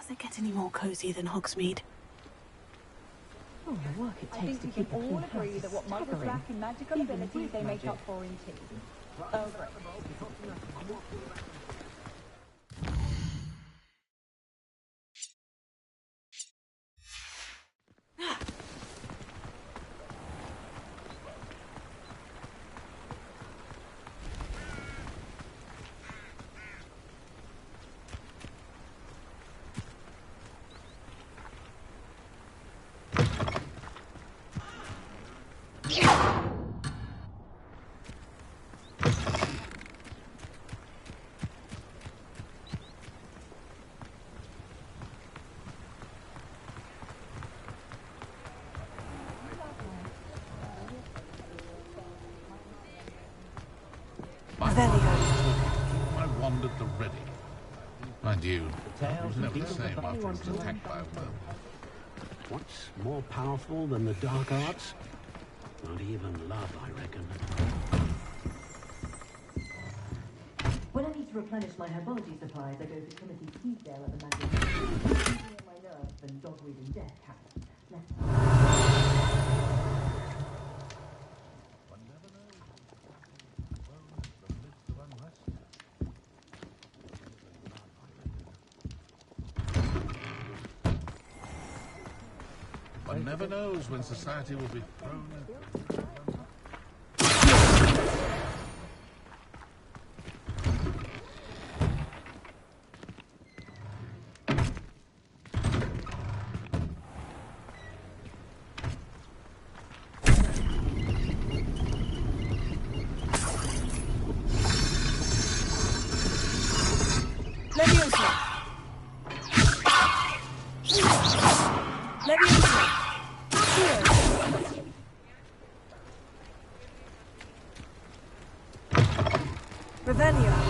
Does it get any more cozy than Hogsmeade? Oh, the work it takes to keep the all agree that what muggles lack in magical abilities they make up for in tea. Oh, great. I wandered the ready. Mind you, it was never the same after it was attacked by a worm. What's more powerful than the dark arts? Not even love, I reckon. When I need to replenish my herbology supplies, I go to Timothy Teasdale at the Magic. My nerves and dog-reading death cat. One never knows when society will be thrown in. Revelio.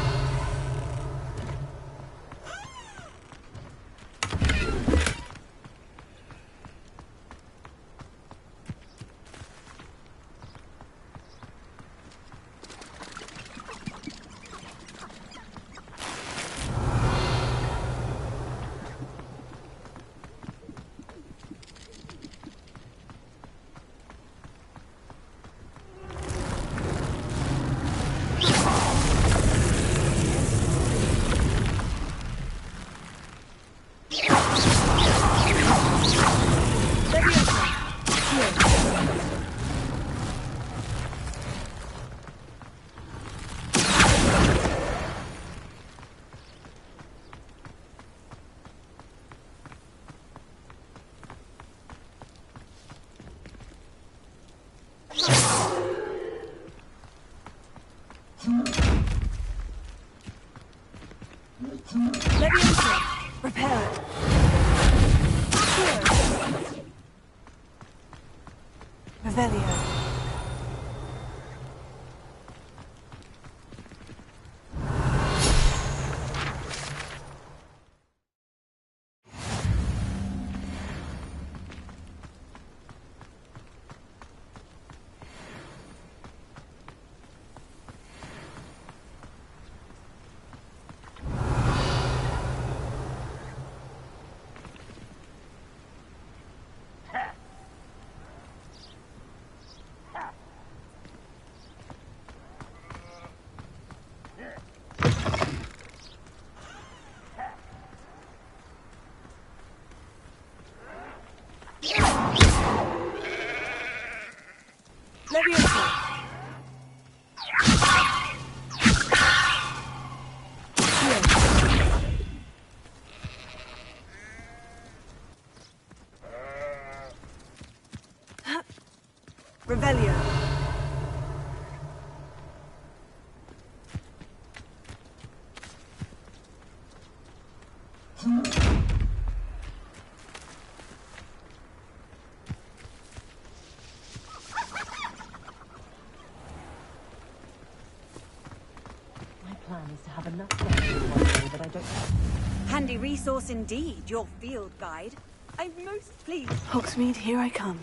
Handy resource indeed, your field guide. I'm most pleased. Hogsmeade, here I come.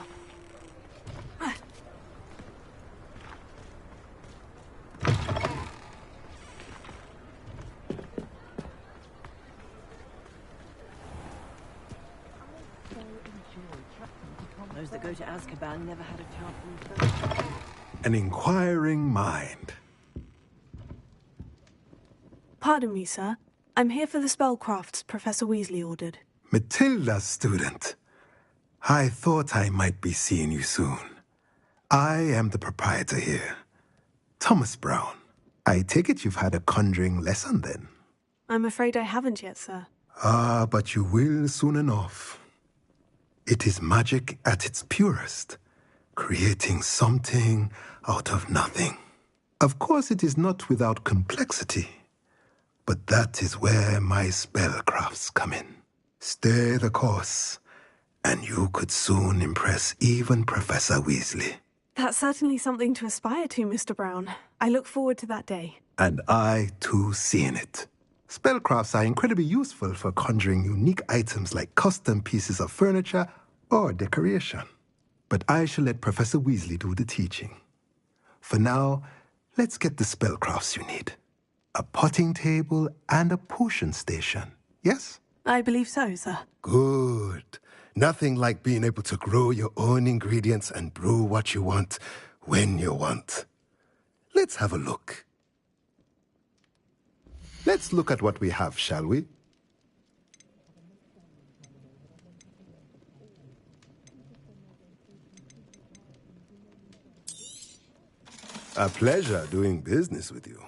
go to Azkaban never had a chance themselves. An inquiring mind. Pardon me, sir. I'm here for the spellcrafts Professor Weasley ordered. Matilda's student. I thought I might be seeing you soon. I am the proprietor here, Thomas Brown. I take it you've had a conjuring lesson then? I'm afraid I haven't yet, sir. Ah, but you will soon enough. It is magic at its purest, creating something out of nothing. Of course, it is not without complexity, but that is where my spellcrafts come in. Stay the course, and you could soon impress even Professor Weasley. That's certainly something to aspire to, Mr. Brown. I look forward to that day. And I, too, seeing it. Spellcrafts are incredibly useful for conjuring unique items like custom pieces of furniture or decoration. But I shall let Professor Weasley do the teaching. For now, let's get the spellcrafts you need. A potting table and a potion station, yes? I believe so, sir. Good. Nothing like being able to grow your own ingredients and brew what you want when you want. Let's have a look. Let's look at what we have, shall we? A pleasure doing business with you.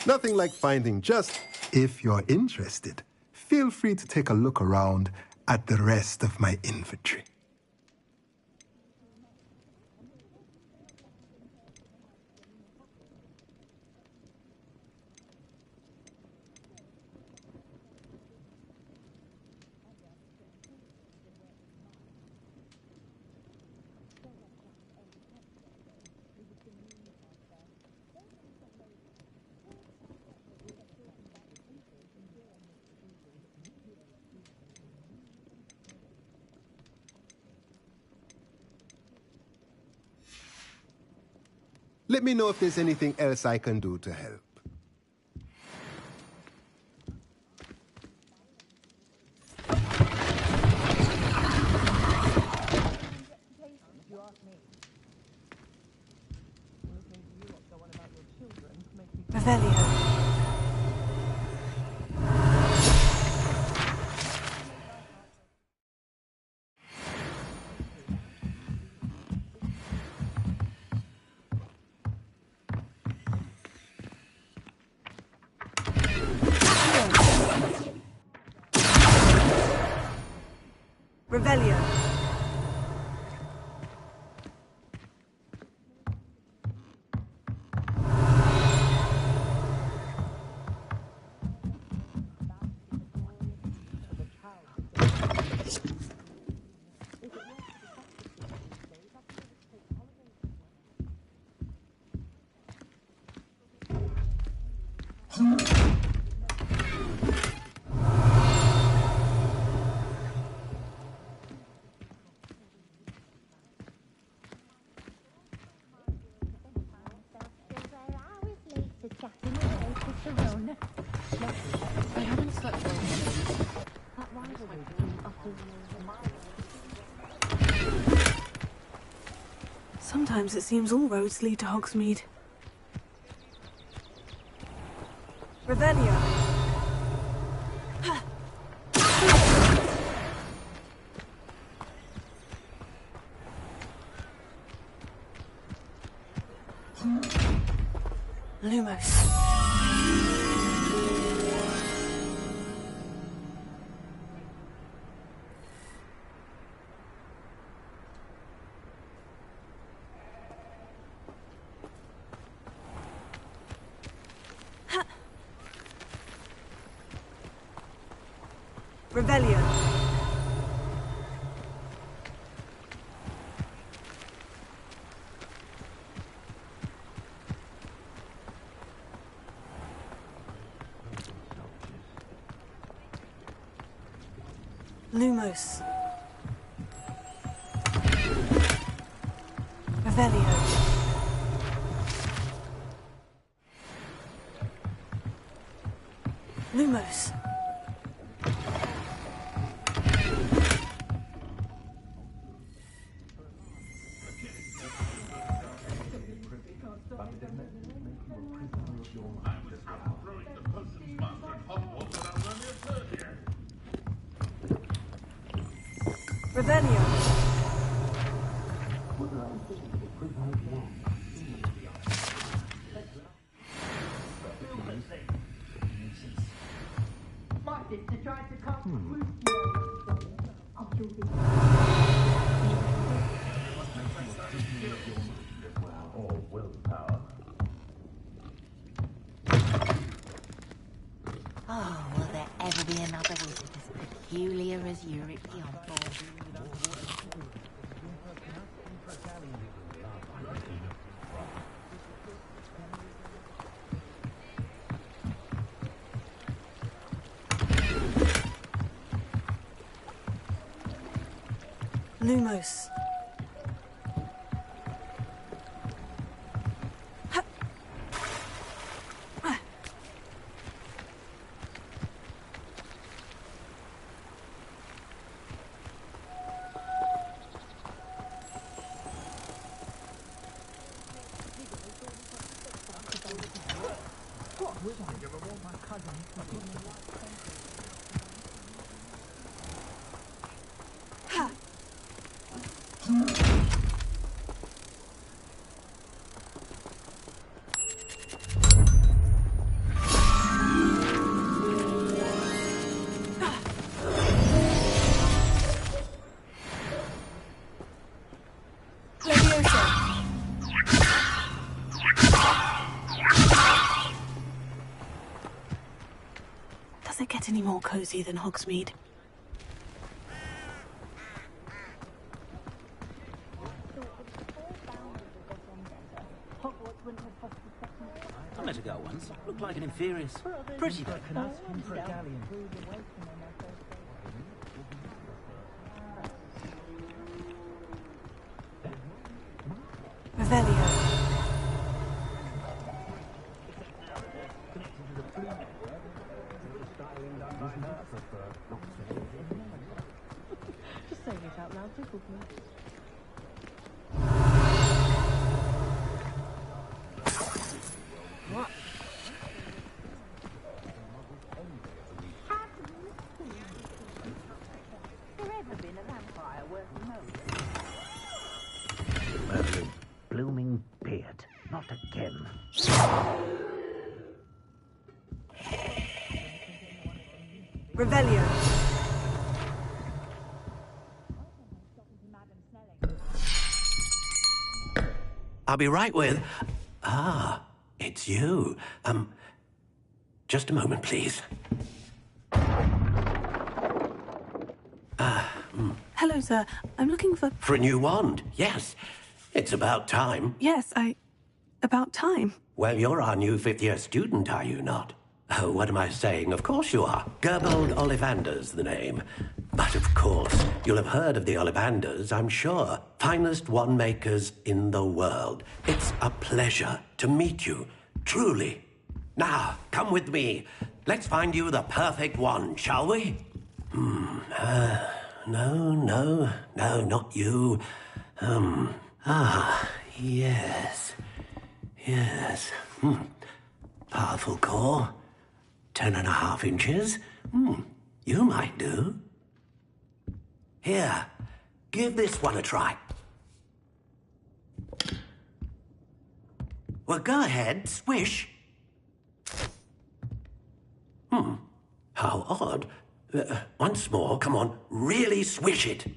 Nothing like finding just, if you're interested, feel free to take a look around at the rest of my inventory. Let me know if there's anything else I can do to help. Revelio. Revelio. Sometimes it seems all roads lead to Hogsmeade. Revelio. Lumos. Revelio. Lumos. Revelio. Lumos. Throwing the potions master at Hogwarts without learning a third yet. Revelio. My sister tried to cut through. Or willpower. Oh, will there ever be another wizard as peculiar as Uric the Unborn? Lumos. Does it get any more cozy than Hogsmeade? I met a girl once. Looked like an inferior. Pretty though. Revelio. Just saying it out loud tickled me. What? Forever been a vampire worth knowing? Well, you blooming beard. Not again. Revelio. I'll be right with... Ah, it's you. Just a moment, please. Hello, sir. I'm looking for... For a new wand, yes. It's about time. Yes, about time. Well, you're our new fifth-year student, are you not? Oh, what am I saying? Of course you are. Gerbold Ollivander's the name. But of course, you'll have heard of the Ollivanders, I'm sure. Finest wand makers in the world. It's a pleasure to meet you, truly. Now, come with me. Let's find you the perfect wand, shall we? No, not you. Yes. Powerful core. 10.5 inches. You might do. Here, give this one a try. Well, go ahead, swish. How odd. Once more, come on, really swish it.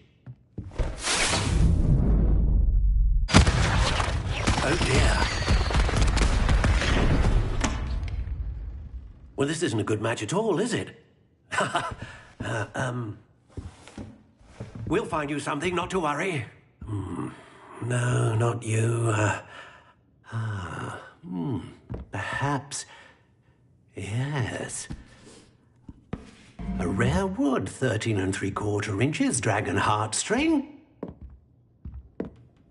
Oh dear. Well, this isn't a good match at all, is it? We'll find you something, not to worry. No, not you. Perhaps. Yes. A rare wood, 13 3/4 inches, dragon heartstring.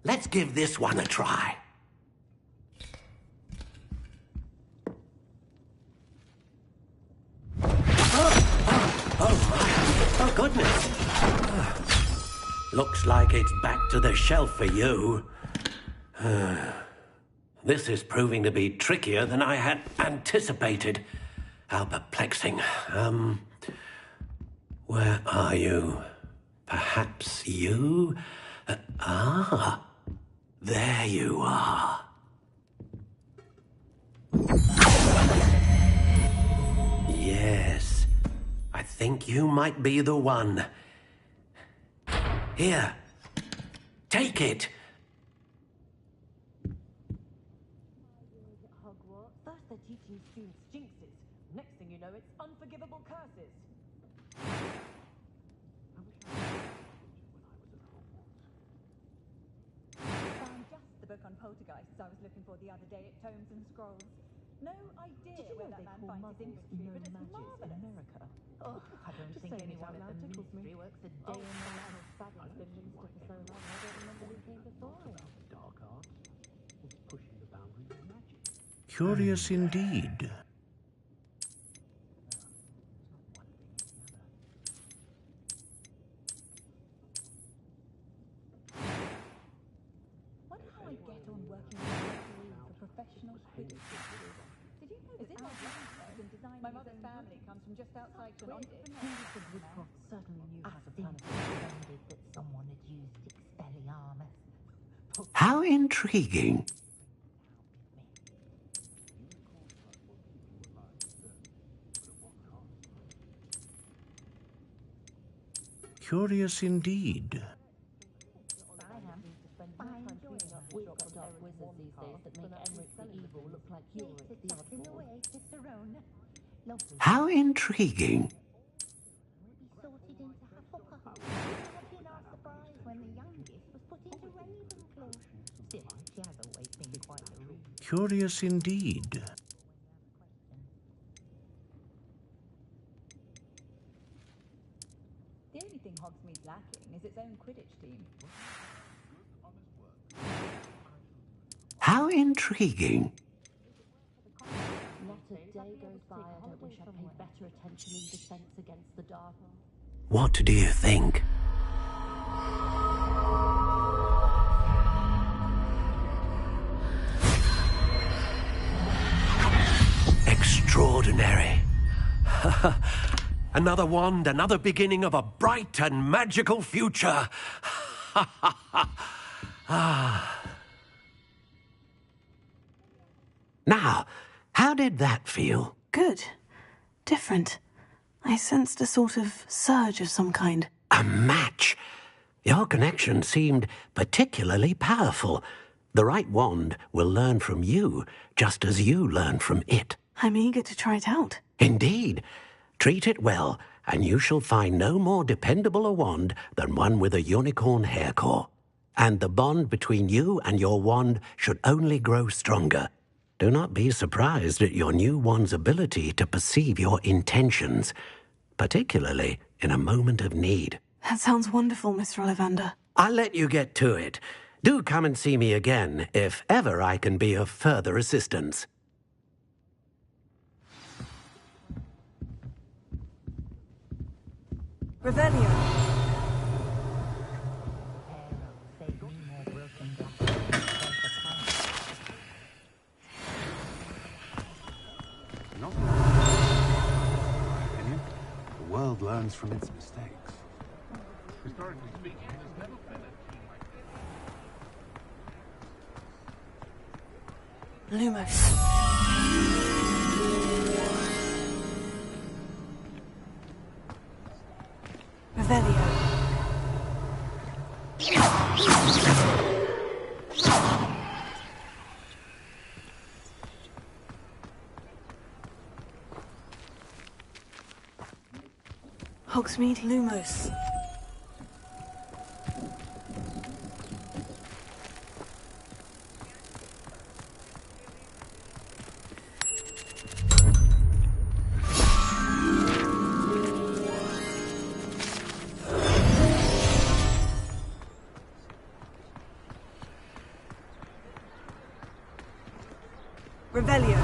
Let's give this one a try. Oh, goodness. Looks like it's back to the shelf for you. This is proving to be trickier than I had anticipated. How perplexing. Where are you? Perhaps you? There you are. Yes, I think you might be the one. Here, take it. Hogwarts. First they're teaching students jinxes. Next thing you know, it's unforgivable curses. Found just the book on poltergeists I was looking for the other day at Tomes and Scrolls. No idea where that man finds his industry, but it's marvelous. In America. Oh, I don't think anyone at the ministry works a day in the life. Baggy's been minister for so long, I don't remember who came before him. Dark arts, pushing the boundaries of magic. Curious indeed. Wonder how I get on working with a professional quidditch. Did you know that my mother's family comes from just outside Quidditch? Woodcroft certainly knew how to plan a pretended that someone had used Expelliarmus. How intriguing. Curious indeed. We've got dark wizards these days that make Emmerich the Evil look like Ulrich the Oddball. How intriguing. Curious indeed. The only thing Hogsmeade's lacking is its own Quidditch team. How intriguing. Not a day goes by I don't wish I paid better attention in defense against the dark. What do you think? Extraordinary. Another wand, another beginning of a bright and magical future. Now, how did that feel? Good. Different. I sensed a sort of surge of some kind. A match. Your connection seemed particularly powerful. The right wand will learn from you, just as you learn from it. I'm eager to try it out. Indeed. Treat it well, and you shall find no more dependable a wand than one with a unicorn hair core. And the bond between you and your wand should only grow stronger. Do not be surprised at your new wand's ability to perceive your intentions, particularly in a moment of need. That sounds wonderful, Mr. Ollivander. I'll let you get to it. Do come and see me again if ever I can be of further assistance. Revelio. The world learns from its mistakes. Historically speaking, there's never been a team like Lumos. Revelio. Hogsmeade Lumos. Revelio.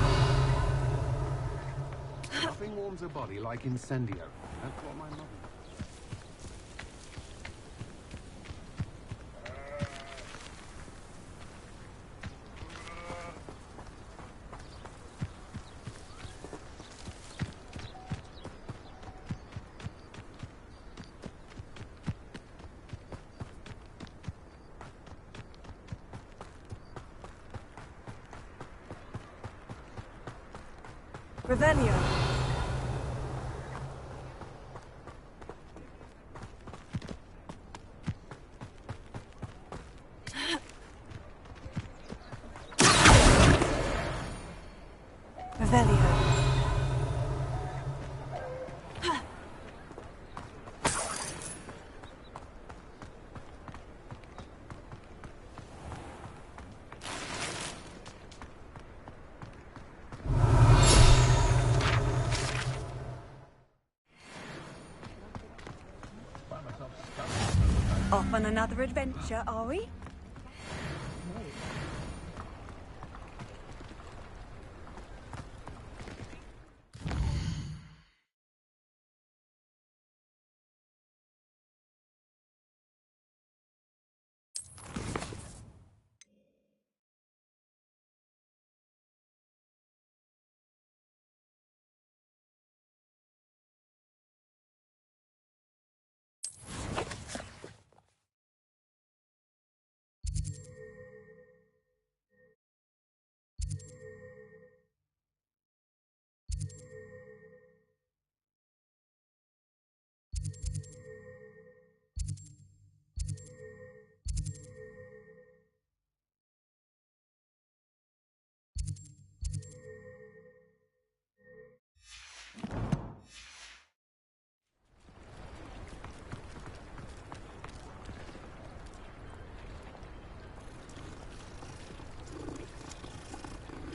Nothing warms a body like incendio. That's what my mother... Revelio. Revelio. Off on another adventure, are we?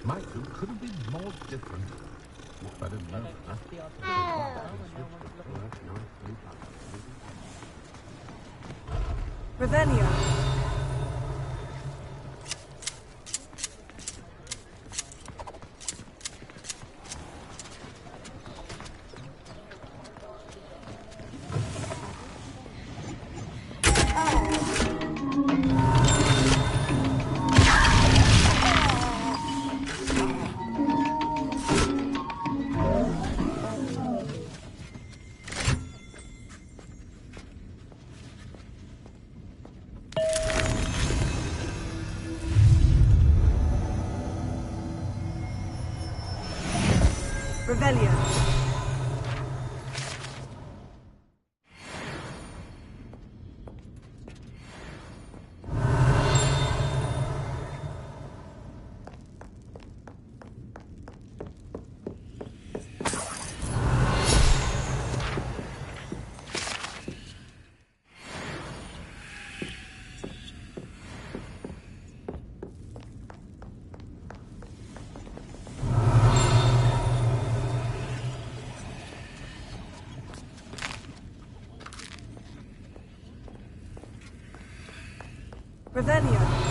My food couldn't be more different. If I didn't know that. Revelio. Revelio. Revelio.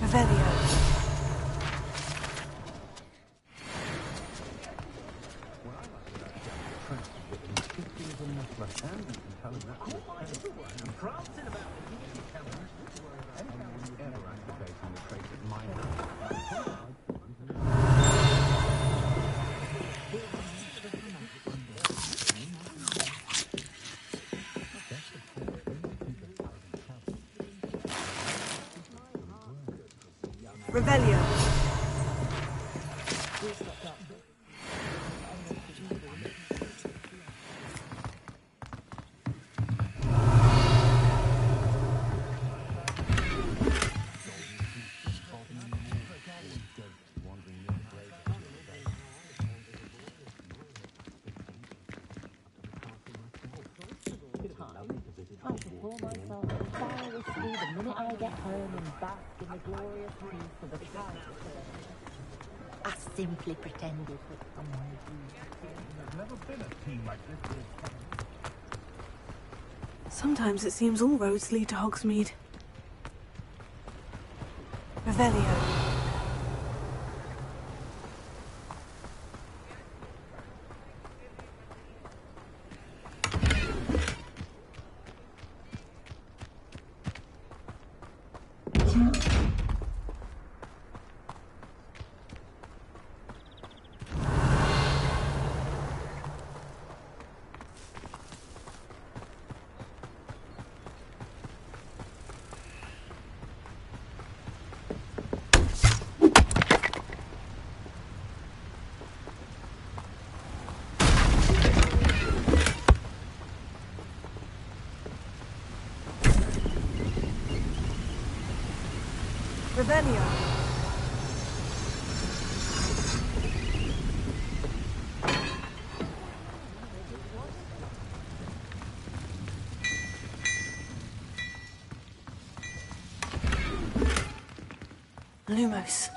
Revelio. Revelio. pour myself a fire whiskey the minute I get home and bask in the glorious peace of a character. I simply pretended that someone There's never been a team like this. Sometimes it seems all roads lead to Hogsmeade. Revelio. Revelio. Lumos.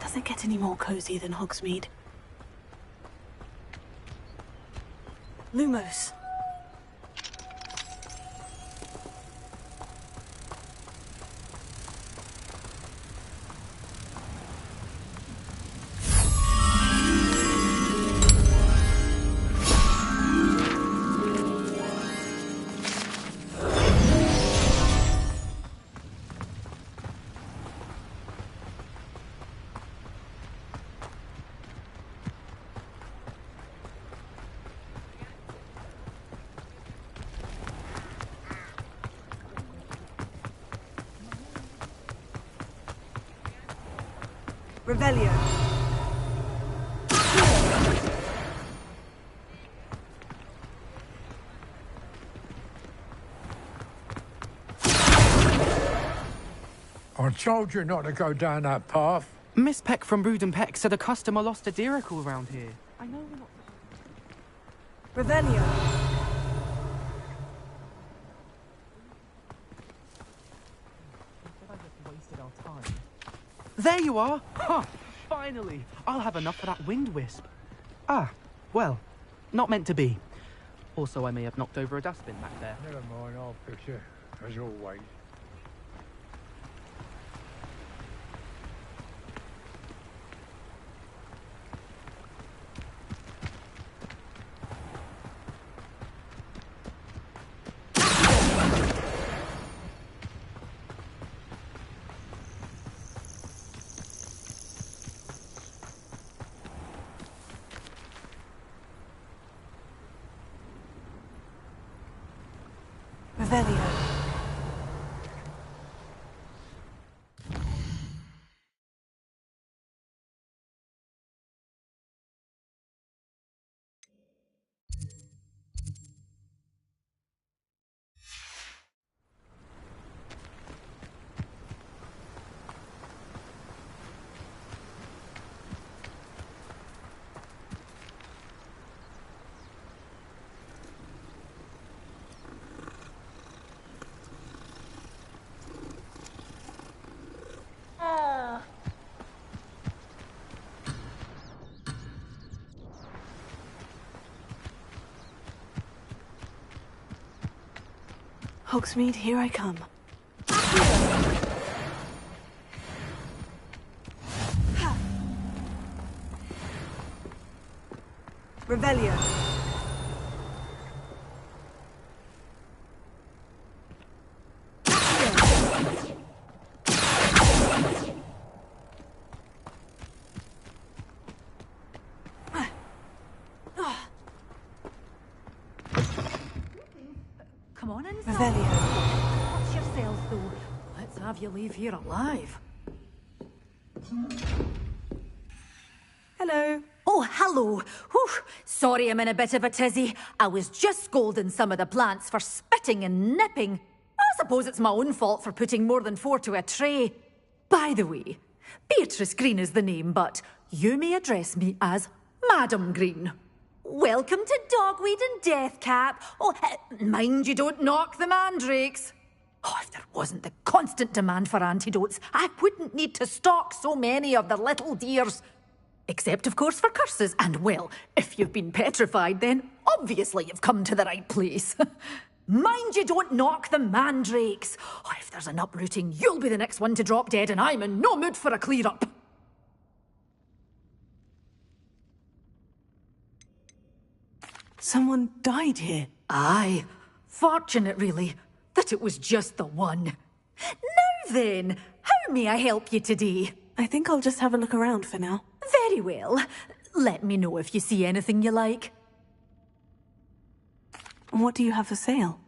Doesn't get any more cozy than Hogsmeade. Lumos. Revelio. I told you not to go down that path. Miss Peck from Brood and Peck said a customer lost a diricle around here. I know we're not... Revelio. I just wasted our time. There you are! Huh! Finally! I'll have enough for that wind wisp. Ah, well, not meant to be. Also, I may have knocked over a dustbin back there. Never mind, I'll fix it, as always. Revelio. Hogsmeade, here I come. Revelio. Come on inside. Revelio. Watch yourselves, though. Let's have you leave here alive. Hello. Oh, hello. Whew. Sorry I'm in a bit of a tizzy. I was just scolding some of the plants for spitting and nipping. I suppose it's my own fault for putting more than 4 to a tray. By the way, Beatrice Green is the name, but you may address me as Madam Green. Welcome to Dogweed and Deathcap. Oh, mind you don't knock the mandrakes. Oh, if there wasn't the constant demand for antidotes, I wouldn't need to stock so many of the little dears. Except, of course, for curses. And, well, if you've been petrified, then obviously you've come to the right place. Mind you don't knock the mandrakes. Oh, if there's an uprooting, you'll be the next one to drop dead, and I'm in no mood for a clear-up. Someone died here. Aye. Fortunate, really, that it was just the one. Now then, how may I help you today? I think I'll just have a look around for now. Very well. Let me know if you see anything you like. What do you have for sale?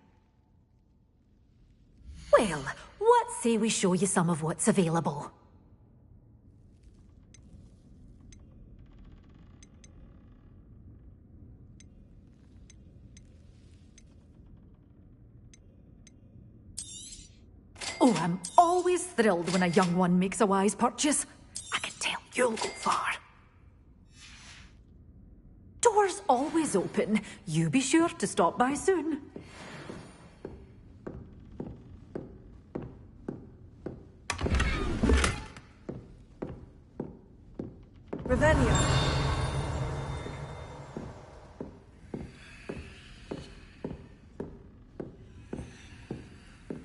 Well, what say we show you some of what's available? Oh, I'm always thrilled when a young one makes a wise purchase. I can tell you'll go far. Doors always open. You be sure to stop by soon. Revelio.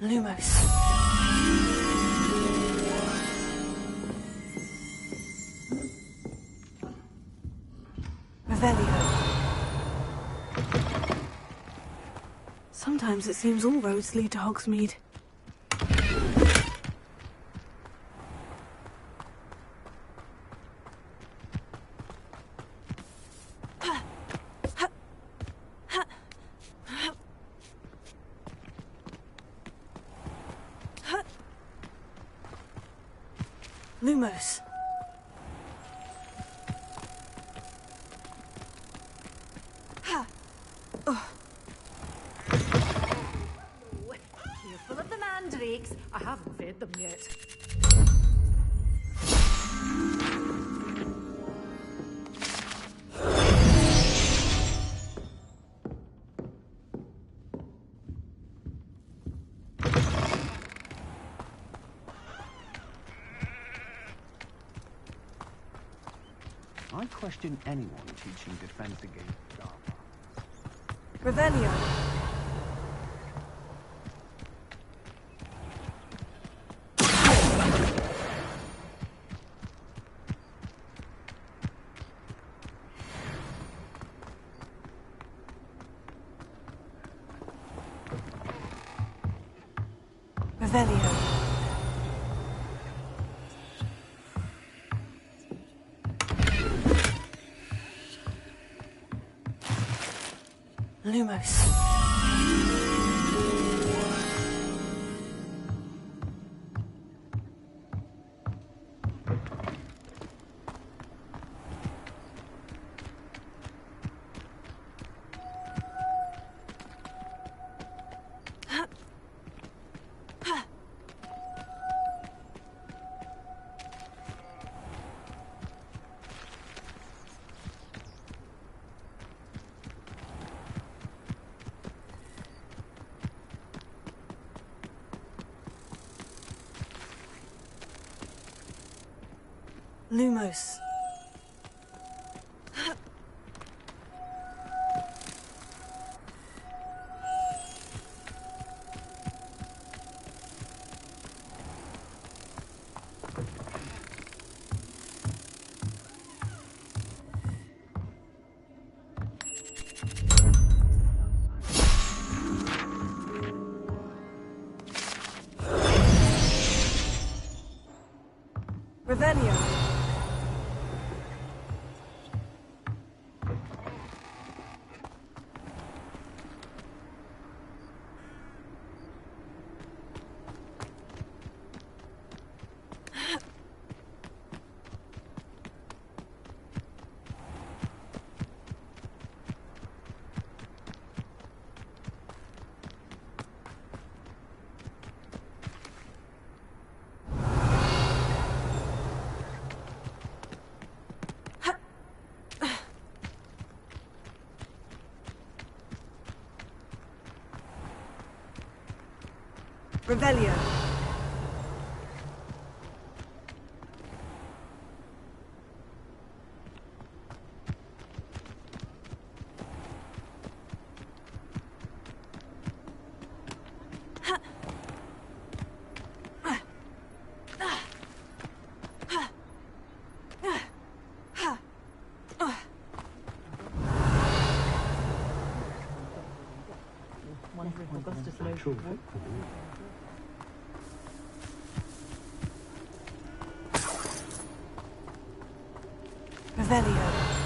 Lumos. Revelio. Sometimes it seems all roads lead to Hogsmeade. Lumos. Careful of the mandrakes. I haven't fed them yet. I question anyone teaching defense against dark arts. Revelio. Revelio. Lumos. Lumos. Revelio. Revelio. Wonder if Augustus knows what. Revelio.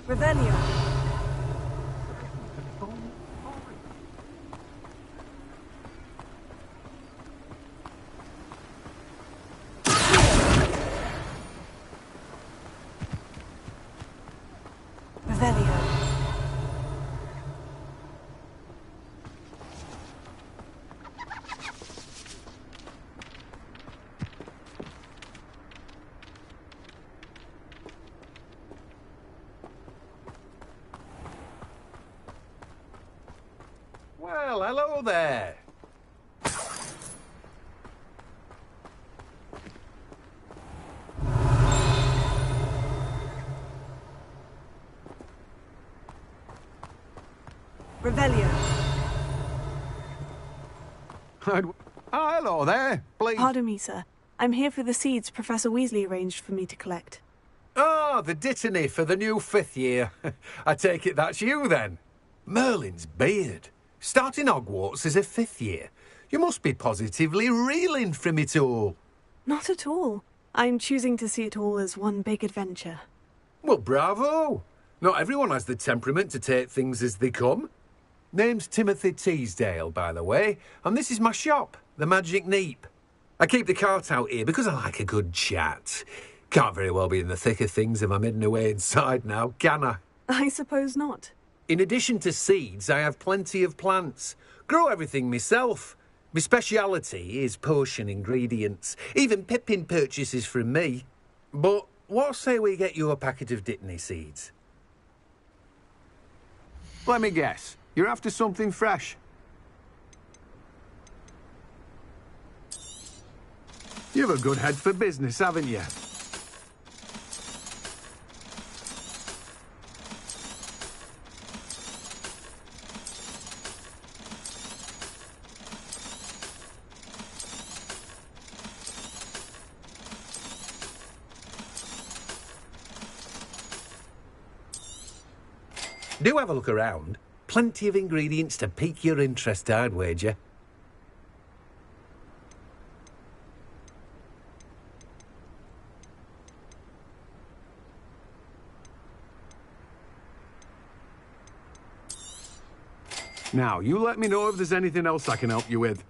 Revelio. Revelio. Well, hello there. Revelio. Hello there, please. Pardon me, sir. I'm here for the seeds Professor Weasley arranged for me to collect. Ah, the dittany for the new 5th year. I take it that's you, then. Merlin's beard. Starting Hogwarts as a 5th year. You must be positively reeling from it all. Not at all. I'm choosing to see it all as one big adventure. Well, bravo. Not everyone has the temperament to take things as they come. Name's Timothy Teasdale, by the way, and this is my shop, the Magic Neep. I keep the cart out here because I like a good chat. Can't very well be in the thick of things if I'm hidden away inside now, can I? I suppose not. In addition to seeds, I have plenty of plants. Grow everything myself. My speciality is potion ingredients. Even Pippin purchases from me. But what say we get you a packet of Dittany seeds? Let me guess. You're after something fresh. You've a good head for business, haven't you? Do have a look around. Plenty of ingredients to pique your interest, I'd wager. Now, you let me know if there's anything else I can help you with.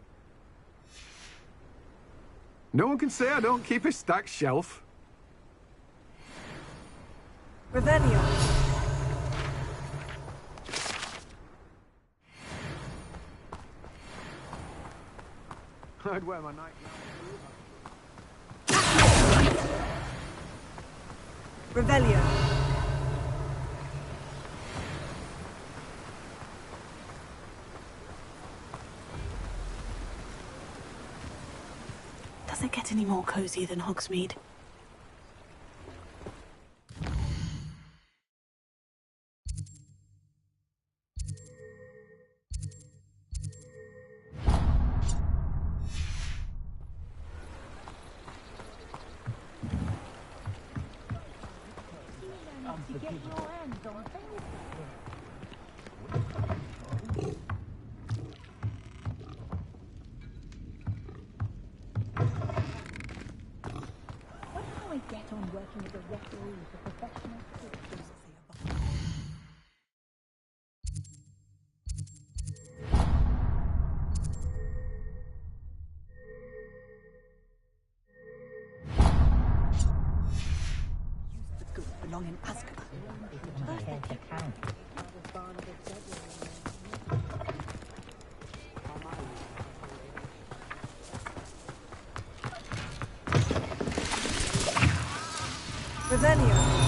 No one can say I don't keep a stacked shelf. Revelio. I'd wear my night. Revelio. Does it get any more cozy than Hogsmeade? Belong in Azkaban. Perfect account. Revelio.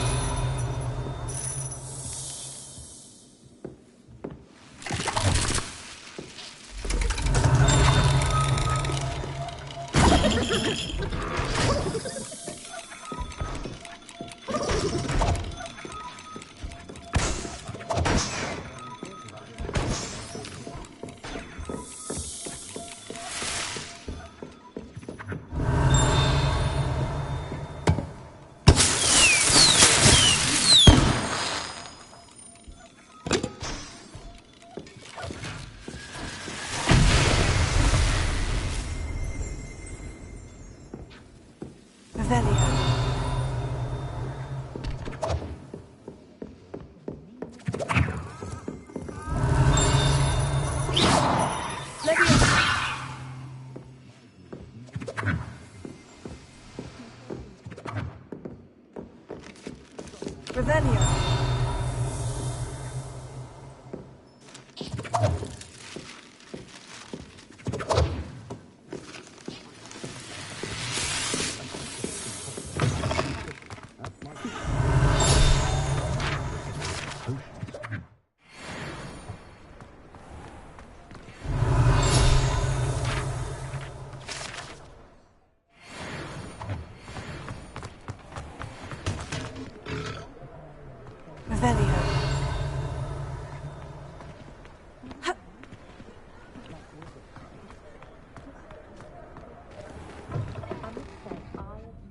Revelio.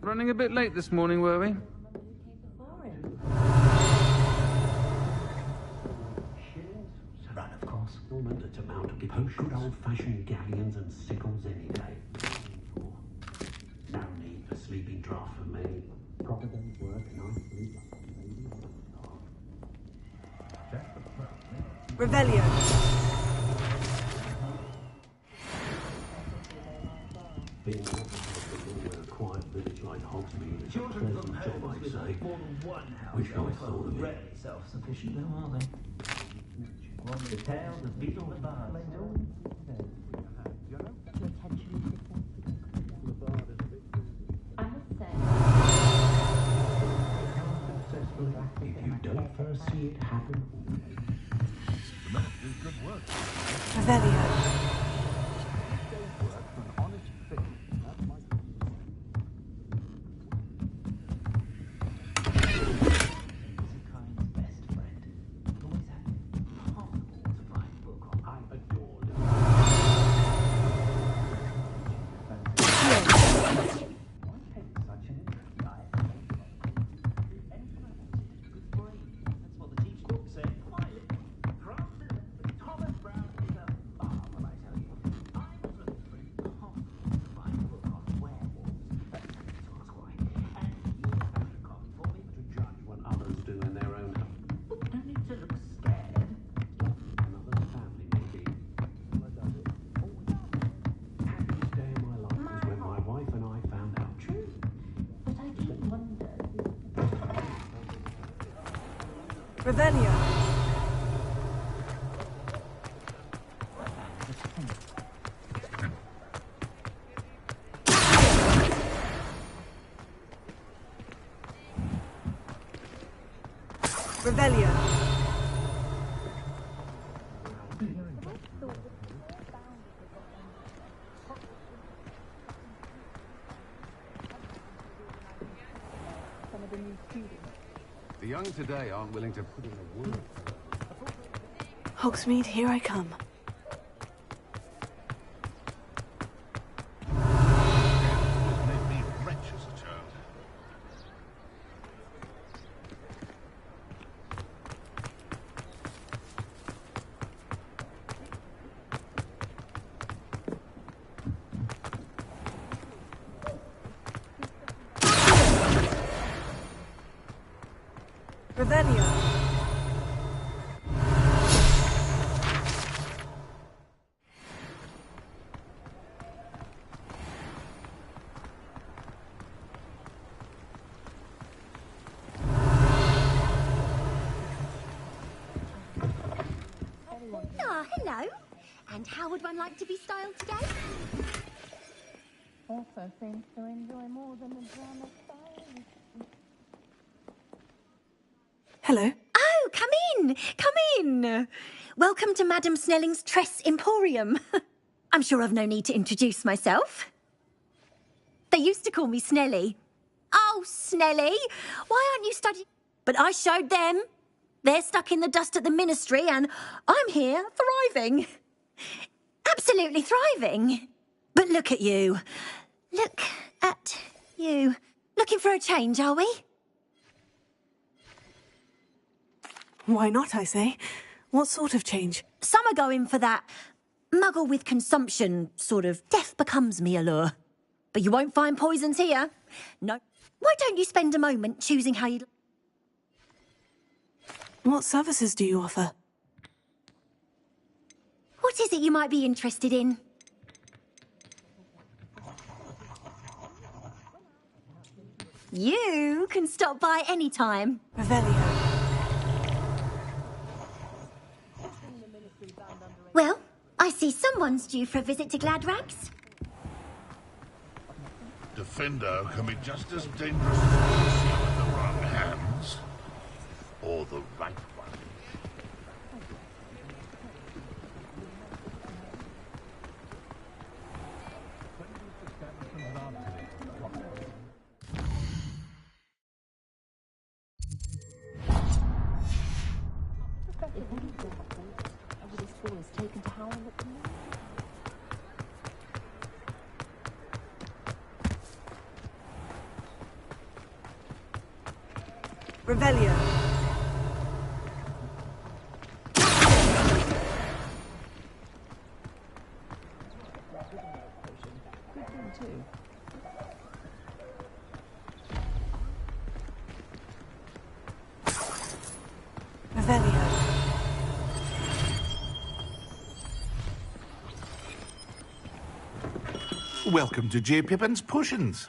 Running a bit late this morning, were we? Run, of course. It's amount of good old-fashioned galleons and sickles any day. No need for sleeping draft for me. Proper day's work, nice sleep. Revelio. Being a quiet village like Hogsmeade is a pleasant job, I'd say. Wish I thought of it. Self-sufficient, though, are they? The tales of beetle and bard. I must say, it happen. Revelio. Revelio. Revelio. The young today aren't willing to put in a word. Hogsmeade, here I come. Made me wretch as a child. Revelio. Ah, hello. And how would one like to be styled today? Also seems to enjoy more than the drama style. Hello. Oh, come in. Come in. Welcome to Madam Snelling's Tress Emporium. I'm sure I've no need to introduce myself. They used to call me Snelly. Oh, Snelly, why aren't you studying? But I showed them. They're stuck in the dust at the ministry and I'm here thriving. Absolutely thriving. But look at you. Look at you. Looking for a change, are we? Why not, I say? What sort of change? Some are going for that muggle with consumption, sort of death becomes me allure. But you won't find poisons here. No. Why don't you spend a moment choosing how you'd... What services do you offer? What is it you might be interested in? You can stop by any time. Revelio. Well, I see someone's due for a visit to Gladrags. Defendo can be just as dangerous as Lucio in the wrong hands. Or the right one. Taken to howling at the moon. Revelio. Good thing too. Revelio. Welcome to J. Pippin's Potions.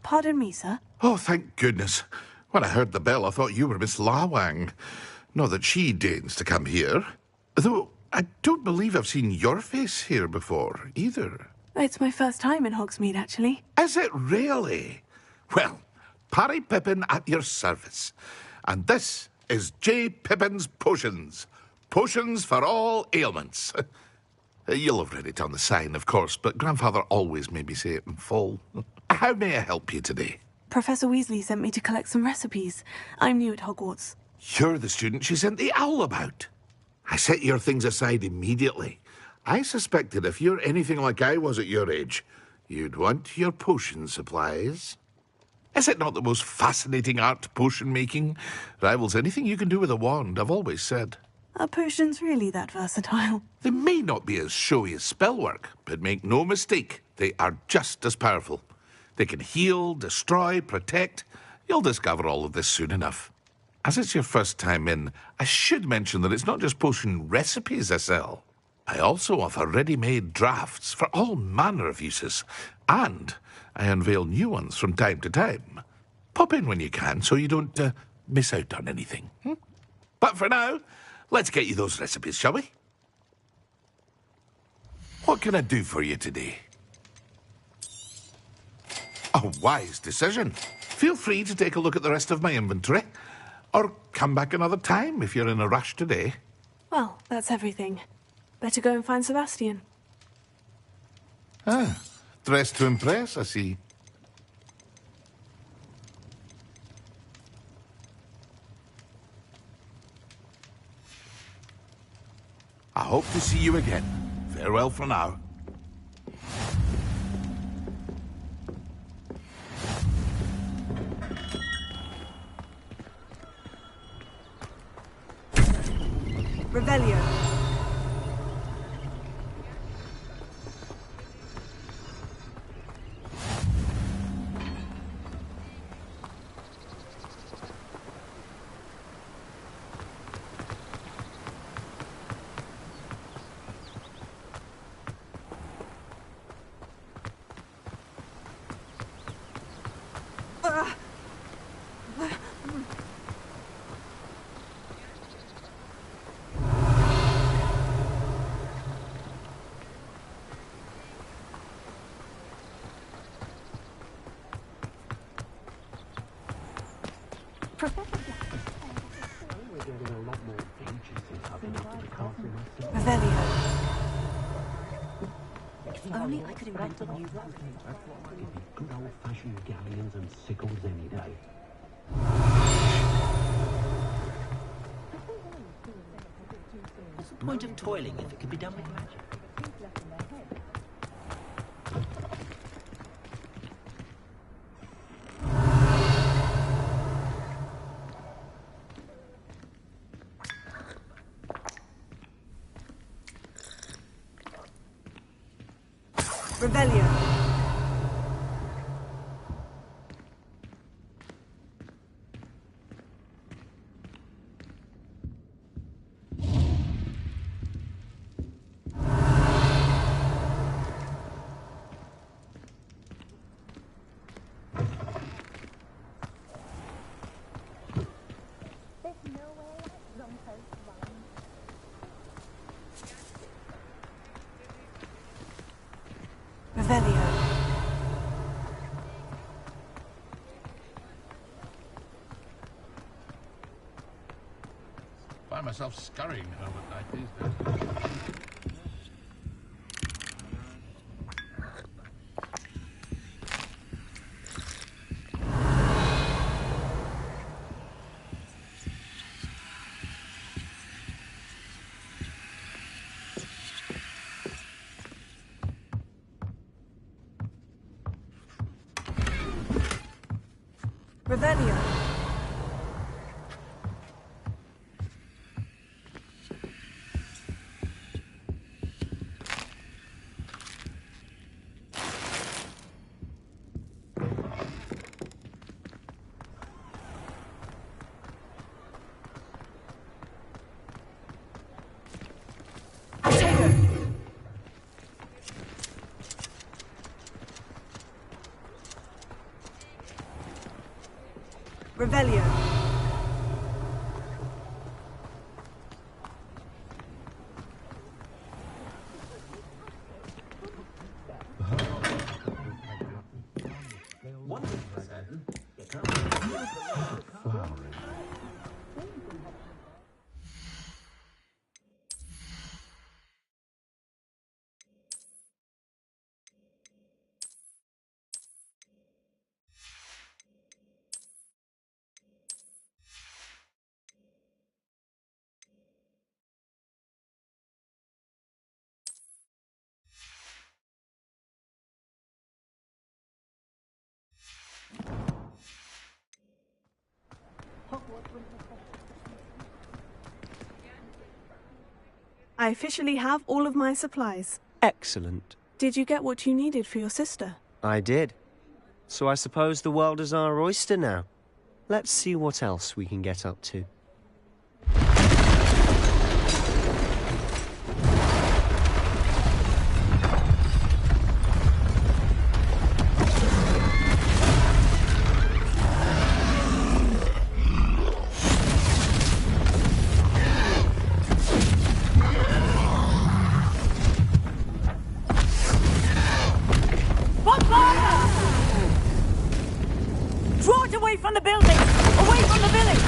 Pardon me, sir. Oh, thank goodness. When I heard the bell, I thought you were Miss Lawang. Not that she deigns to come here. Though I don't believe I've seen your face here before, either. It's my first time in Hogsmeade, actually. Is it really? Well, Parry Pippin at your service. And this is J. Pippin's Potions. Potions for all ailments. You'll have read it on the sign, of course, but Grandfather always made me say it in full. How may I help you today? Professor Weasley sent me to collect some recipes. I'm new at Hogwarts. You're the student she sent the owl about. I set your things aside immediately. I suspected if you're anything like I was at your age, you'd want your potion supplies. Is it not the most fascinating art, potion making? Rivals anything you can do with a wand, I've always said. Are potions really that versatile? They may not be as showy as spellwork, but make no mistake, they are just as powerful. They can heal, destroy, protect. You'll discover all of this soon enough. As it's your first time in, I should mention that it's not just potion recipes I sell. I also offer ready-made drafts for all manner of uses, and I unveil new ones from time to time. Pop in when you can so you don't miss out on anything. But for now, let's get you those recipes, shall we? What can I do for you today? A wise decision. Feel free to take a look at the rest of my inventory, or come back another time if you're in a rush today. Well, that's everything. Better go and find Sebastian. Ah, dressed to impress, I see. I hope to see you again. Farewell for now. Revelio. If only I could invent a new Good old-fashioned galleons and sickles any day. What's the point of toiling if it can be done with magic? Revelio. Revelio. Find myself scurrying home at night these days. Revelio. Revelio. I officially have all of my supplies. Excellent. Did you get what you needed for your sister? I did. So I suppose the world is our oyster now. Let's see what else we can get up to. Draw it away from the building! Away from the village!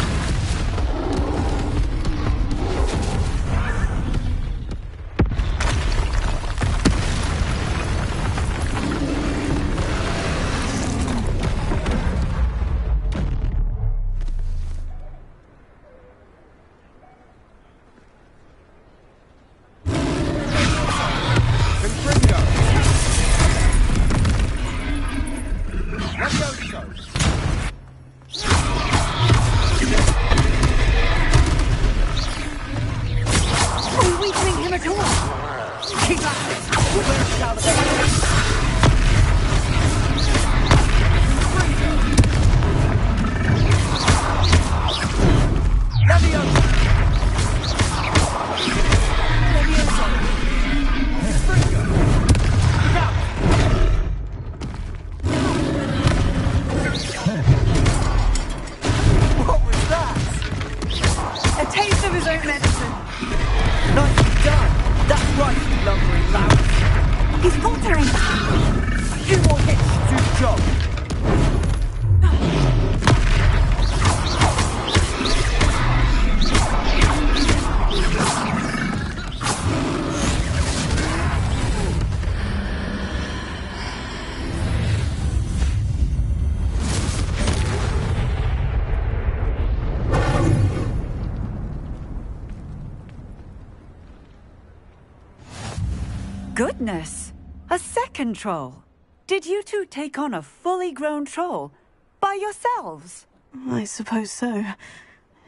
Goodness! A second troll! Did you two take on a fully grown troll? By yourselves? I suppose so.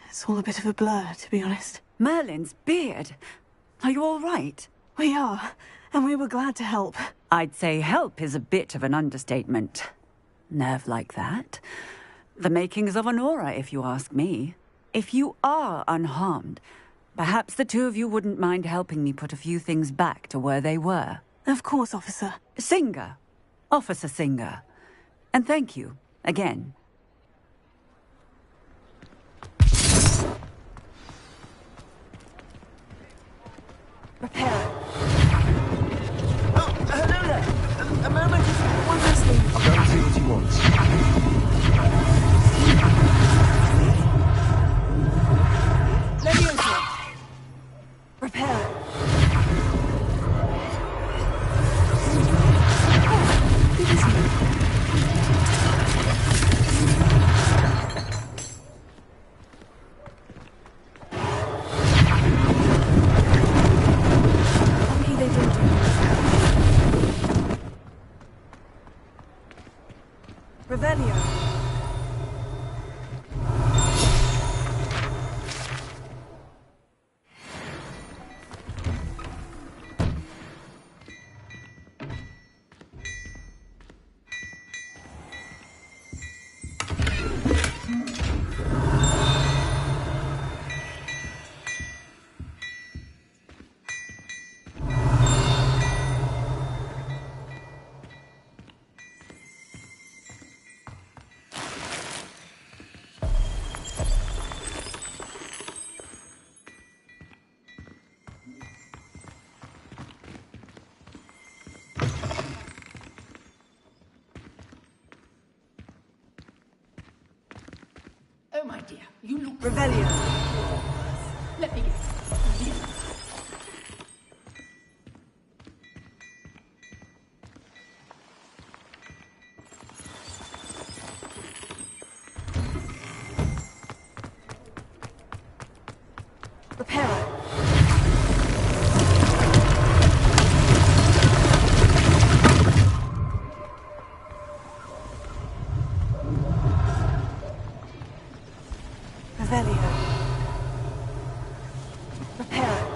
It's all a bit of a blur, to be honest. Merlin's beard. Are you all right? We are, and we were glad to help. I'd say help is a bit of an understatement. Nerve like that. The makings of an aura, if you ask me. If you are unharmed, perhaps the two of you wouldn't mind helping me put a few things back to where they were. Of course, officer. Singer. Officer Singer. And thank you, again. Prepare. Oh, hello there. A moment. One last thing. I'll go and see what he wants. Leviosa. Prepare. Revelio. Revelio. Let me guess. Reparo. Revelio. Reparo.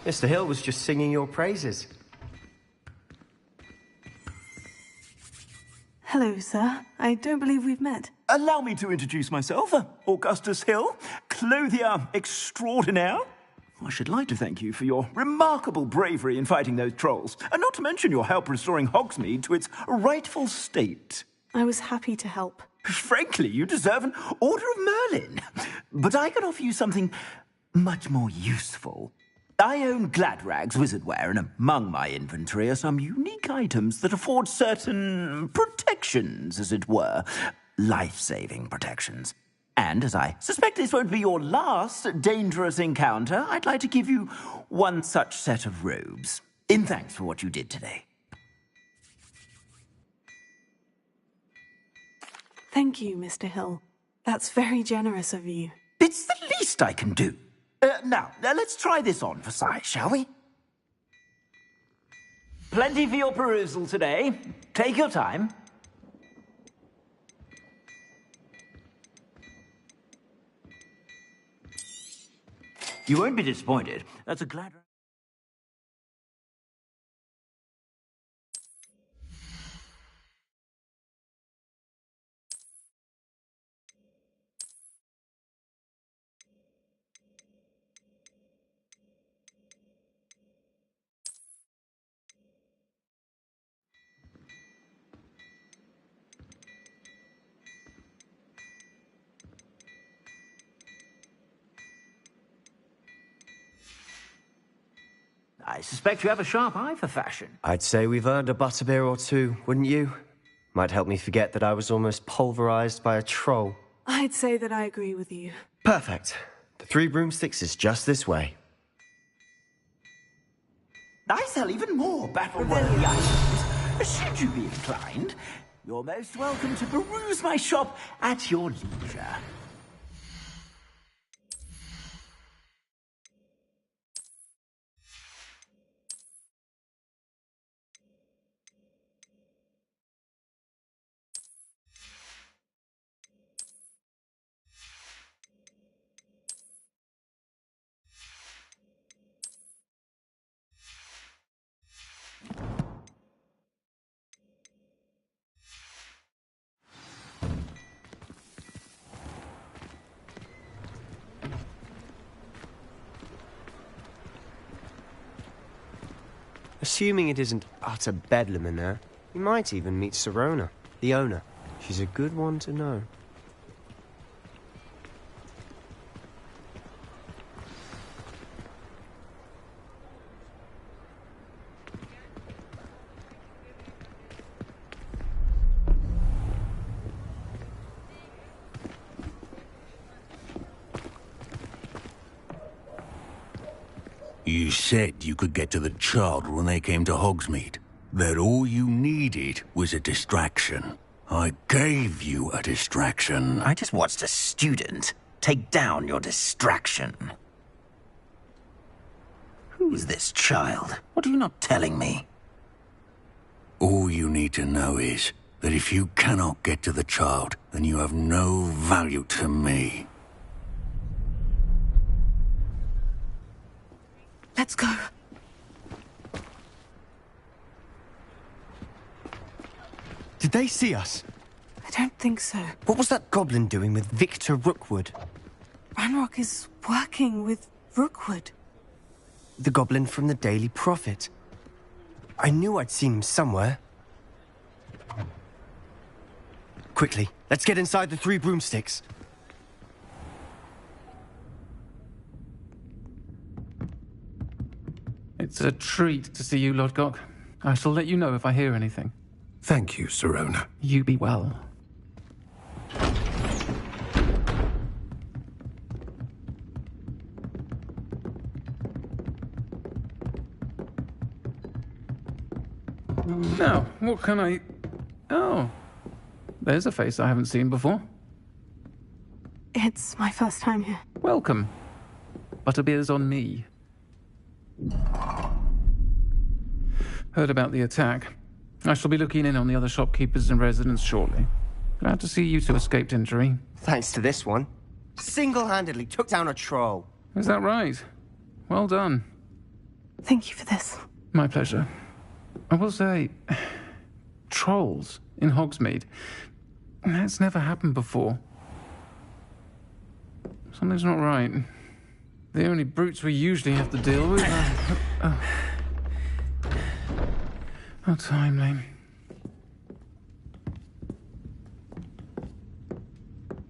Mr. Hill was just singing your praises. Hello, sir. I don't believe we've met. Allow me to introduce myself, Augustus Hill, clothier extraordinaire. I should like to thank you for your remarkable bravery in fighting those trolls, and not to mention your help restoring Hogsmeade to its rightful state. I was happy to help. Frankly, you deserve an Order of Merlin. But I can offer you something much more useful. I own Gladrag's wizardware, and among my inventory are some unique items that afford certain protections, as it were. Life-saving protections. And as I suspect this won't be your last dangerous encounter, I'd like to give you one such set of robes, in thanks for what you did today. Thank you, Mr. Hill. That's very generous of you. It's the least I can do. Now, let's try this on for size, shall we? Plenty for your perusal today. Take your time. You won't be disappointed. That's a glad... I suspect you have a sharp eye for fashion. I'd say we've earned a butterbeer or two, wouldn't you? Might help me forget that I was almost pulverized by a troll. I'd say that I agree with you. Perfect. The Three Broomsticks is just this way. I sell even more battle-worthy items. Should you be inclined, you're most welcome to peruse my shop at your leisure. Assuming it isn't utter bedlam in there, you might even meet Serona, the owner. She's a good one to know. You said you could get to the child when they came to Hogsmeade. That all you needed was a distraction. I gave you a distraction. I just watched a student take down your distraction. Who is this child? What are you not telling me? All you need to know is that if you cannot get to the child, then you have no value to me. Let's go. Did they see us? I don't think so. What was that goblin doing with Victor Rookwood? Ranrock is working with Rookwood. The goblin from the Daily Prophet. I knew I'd seen him somewhere. Quickly, let's get inside the 3 broomsticks. It's a treat to see you, Lodgok. I shall let you know if I hear anything. Thank you, Sirona. You be well. Now, what can I... Oh, there's a face I haven't seen before. It's my first time here. Welcome. Butterbeer's on me. Heard about the attack. I shall be looking in on the other shopkeepers and residents shortly. Glad to see you two escaped injury. Thanks to this one. Single-handedly took down a troll. Is that right? Well done. Thank you for this. My pleasure. I will say, trolls in Hogsmeade. That's never happened before. Something's not right. The only brutes we usually have to deal with are... How timely.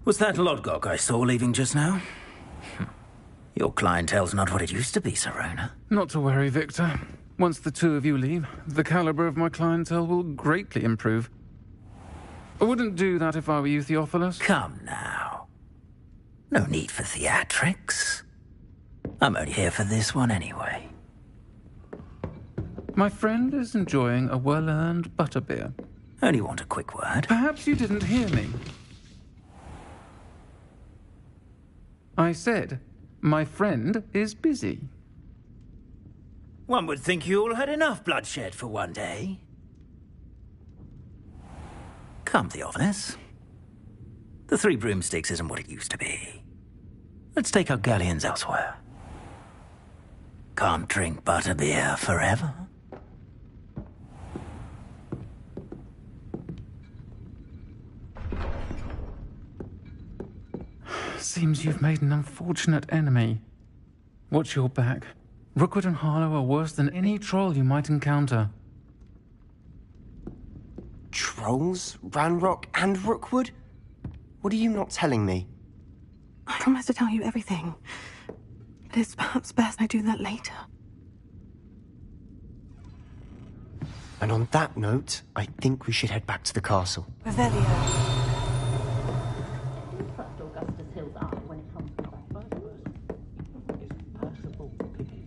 Was that Lodgok I saw leaving just now? Your clientele's not what it used to be, Sirona. Not to worry, Victor. Once the two of you leave, the caliber of my clientele will greatly improve. I wouldn't do that if I were you, Theophilus. Come now. No need for theatrics. I'm only here for this one anyway. My friend is enjoying a well-earned butterbeer. Only want a quick word. Perhaps you didn't hear me. I said, my friend is busy. One would think you all had enough bloodshed for one day. Come, Theophilus. The 3 broomsticks isn't what it used to be. Let's take our galleons elsewhere. Can't drink butterbeer forever. Seems you've made an unfortunate enemy. Watch your back. Rookwood and Harlow are worse than any troll you might encounter. Trolls? Ranrock and Rookwood? What are you not telling me? I promise to tell you everything. But it's perhaps best I do that later. And on that note, I think we should head back to the castle. Revelio. Augustus Hill's eye when it comes to that. It's Percival Piggy.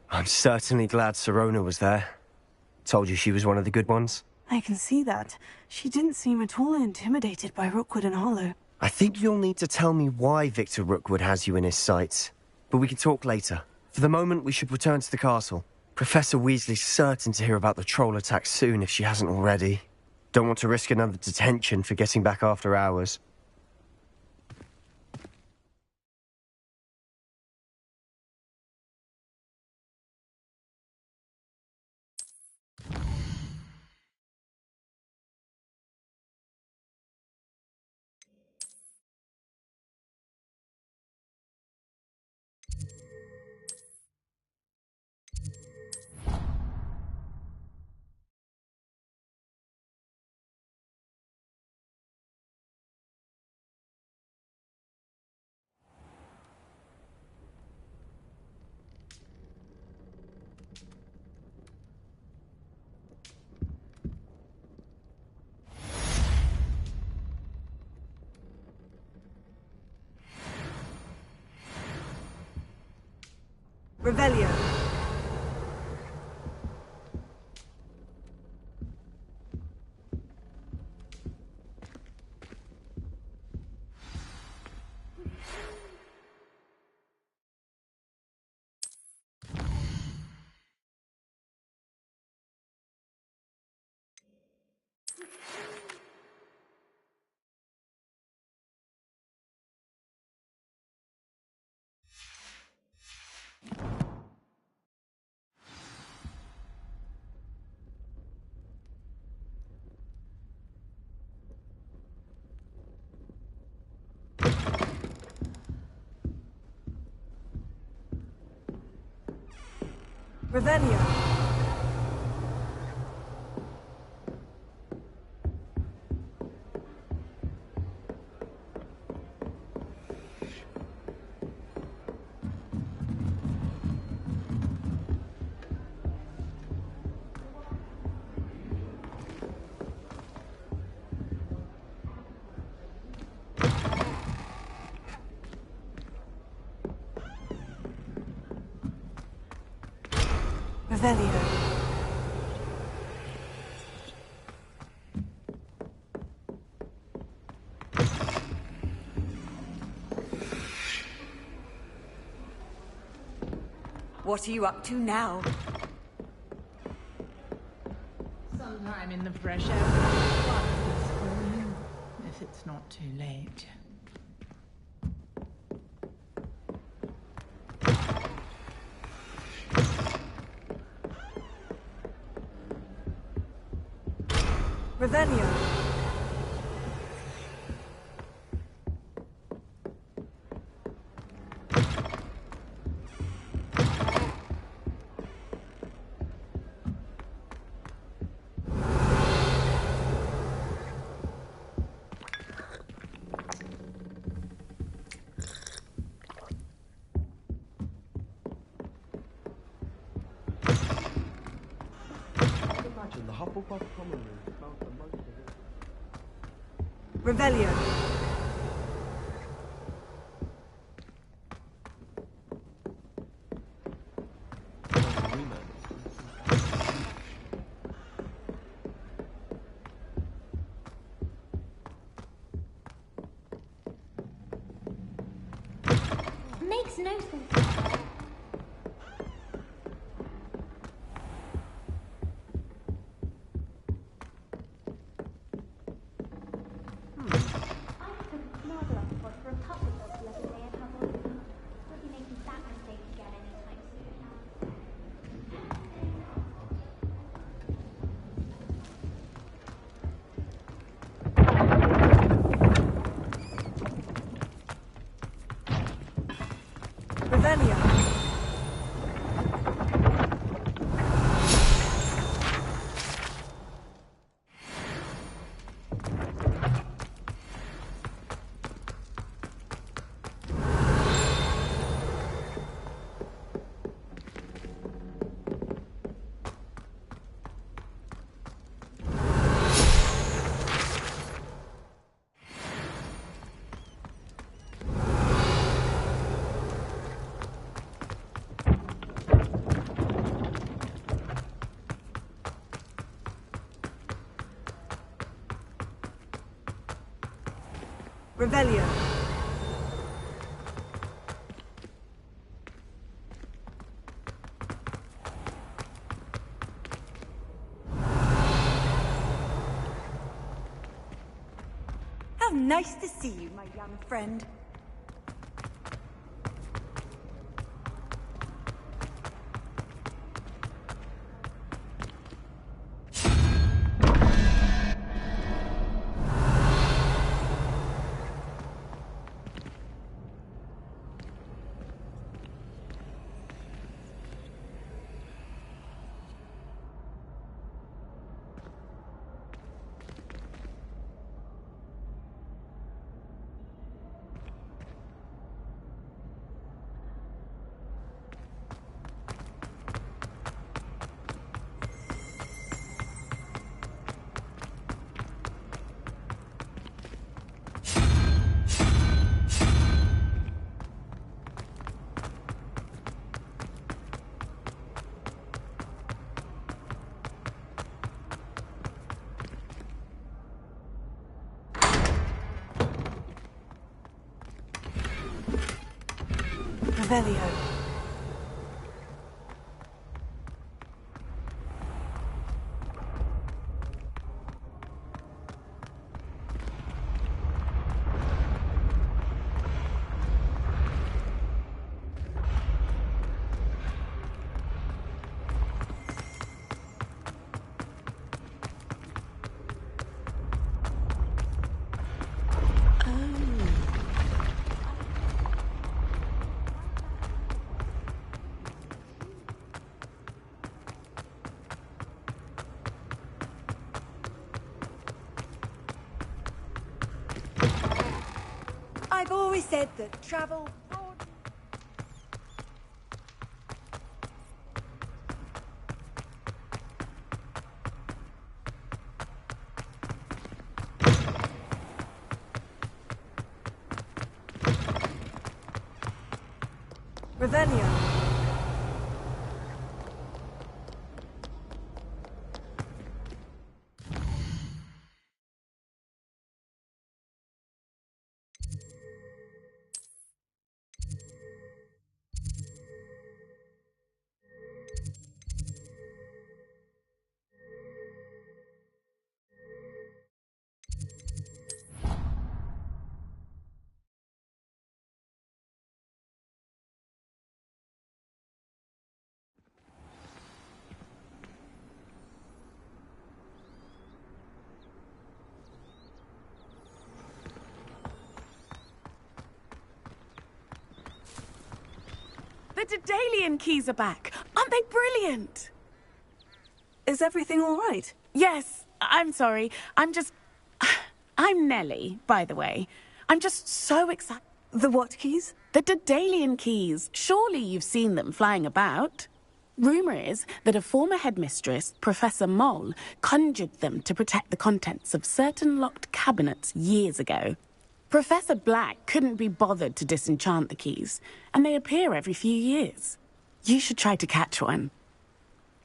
I'm certainly glad Sirona was there. Told you she was one of the good ones. I can see that. She didn't seem at all intimidated by Rookwood and Harlow. I think you'll need to tell me why Victor Rookwood has you in his sights. But we can talk later. For the moment, we should return to the castle. Professor Weasley's certain to hear about the troll attack soon if she hasn't already. Don't want to risk another detention for getting back after hours. Revelio. Revelio. Revelio. What are you up to now? Sometime in the fresh air. For you, if it's not too late. Revelio. Imagine the Hufflepuff common room smelled the most of it. Revelio. Makes no sense. Revelio. Revelio. How nice to see you, my young friend. Revelio. I've always said that travel... Revelio. The Daedalian keys are back. Aren't they brilliant? Is everything all right? Yes, I'm sorry. I'm Nellie, by the way. I'm just so excited. The what keys? The Daedalian keys. Surely you've seen them flying about. Rumour is that a former headmistress, Professor Moll, conjured them to protect the contents of certain locked cabinets years ago. Professor Black couldn't be bothered to disenchant the keys, and they appear every few years. You should try to catch one.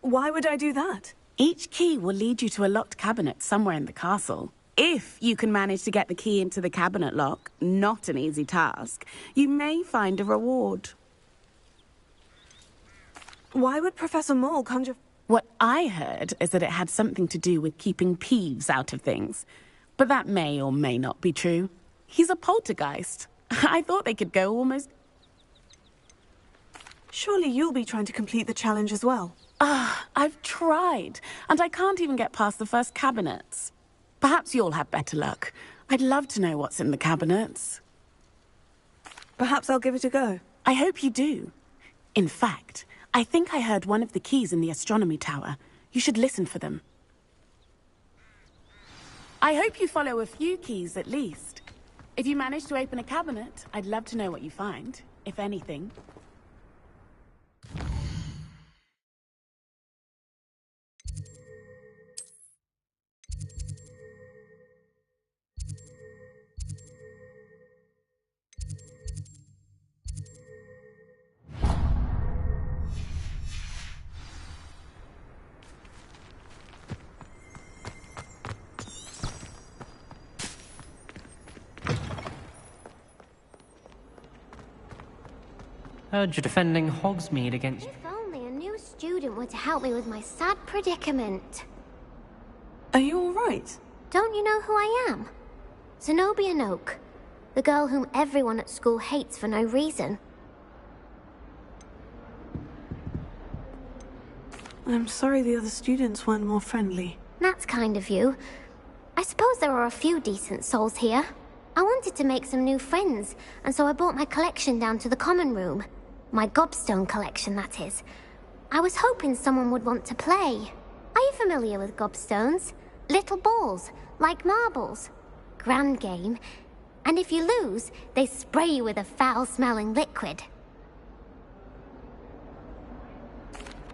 Why would I do that? Each key will lead you to a locked cabinet somewhere in the castle. If you can manage to get the key into the cabinet lock, not an easy task, you may find a reward. Why would Professor Moll conjure... What I heard is that it had something to do with keeping Peeves out of things. But that may or may not be true. He's a poltergeist. I thought they could go almost... Surely you'll be trying to complete the challenge as well. I've tried, and I can't even get past the first cabinets. Perhaps you'll have better luck. I'd love to know what's in the cabinets. Perhaps I'll give it a go. I hope you do. In fact, I think I heard one of the keys in the astronomy tower. You should listen for them. I hope you follow a few keys at least. If you manage to open a cabinet, I'd love to know what you find, if anything. Heard you're defending Hogsmeade against... If only a new student were to help me with my sad predicament. Are you all right? Don't you know who I am? Zenobia Noak, the girl whom everyone at school hates for no reason. I'm sorry the other students weren't more friendly. That's kind of you. I suppose there are a few decent souls here. I wanted to make some new friends, and so I brought my collection down to the common room. My gobstone collection, that is. I was hoping someone would want to play. Are you familiar with gobstones? Little balls, like marbles. Grand game. And if you lose, they spray you with a foul-smelling liquid.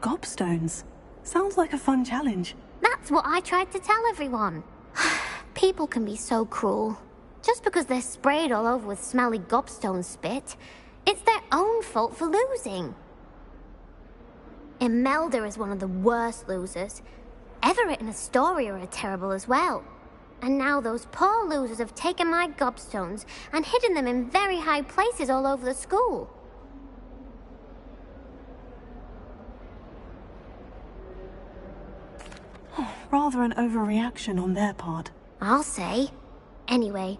Gobstones? Sounds like a fun challenge. That's what I tried to tell everyone. People can be so cruel. Just because they're sprayed all over with smelly gobstone spit, it's their own fault for losing. Imelda is one of the worst losers. Everett and Astoria are terrible as well. And now those poor losers have taken my gobstones and hidden them in very high places all over the school. Rather an overreaction on their part. I'll say. Anyway,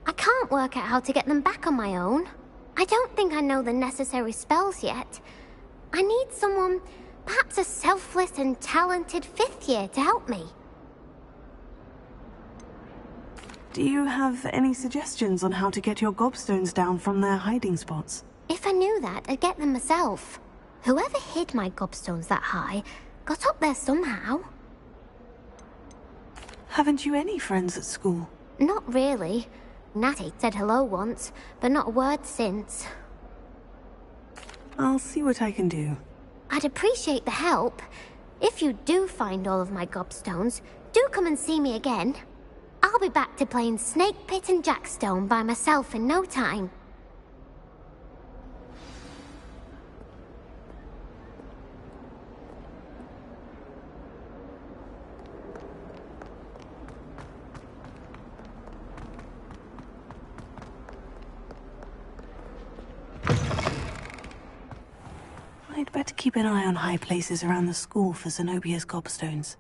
I can't work out how to get them back on my own. I don't think I know the necessary spells yet. I need someone, perhaps a selfless and talented fifth year to help me. Do you have any suggestions on how to get your gobstones down from their hiding spots? If I knew that, I'd get them myself. Whoever hid my gobstones that high got up there somehow. Haven't you any friends at school? Not really. Natty said hello once, but not a word since. I'll see what I can do. I'd appreciate the help. If you do find all of my gobstones, do come and see me again. I'll be back to playing Snake Pit and Jackstone by myself in no time. I'd better keep an eye on high places around the school for Zenobia's gobstones.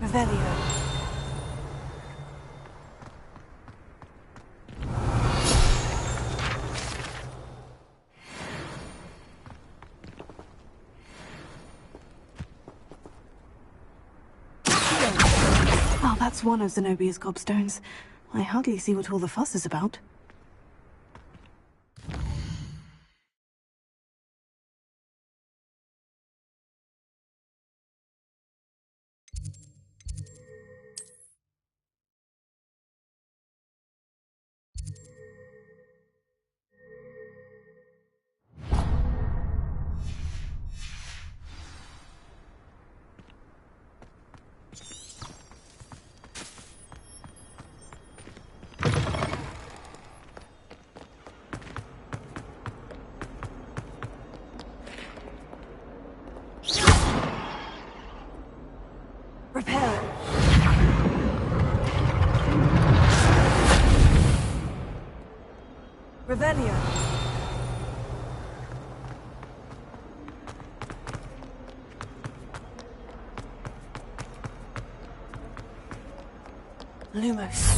Revelio. Oh, that's one of Zenobia's gobstones. I hardly see what all the fuss is about. Repair. Revelio. Lumos.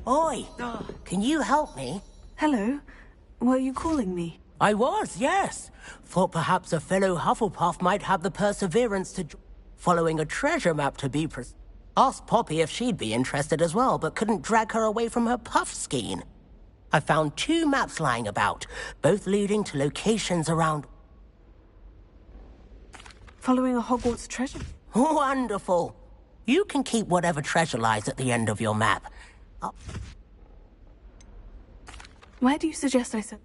Oi! Can you help me? Hello. Were you calling me? I was, yes. Thought perhaps a fellow Hufflepuff might have the perseverance to... following a treasure map to be precise. Asked Poppy if she'd be interested as well, but couldn't drag her away from her puff skein. I found 2 maps lying about, both leading to locations around... Following a Hogwarts treasure? Wonderful. You can keep whatever treasure lies at the end of your map. Where do you suggest I set?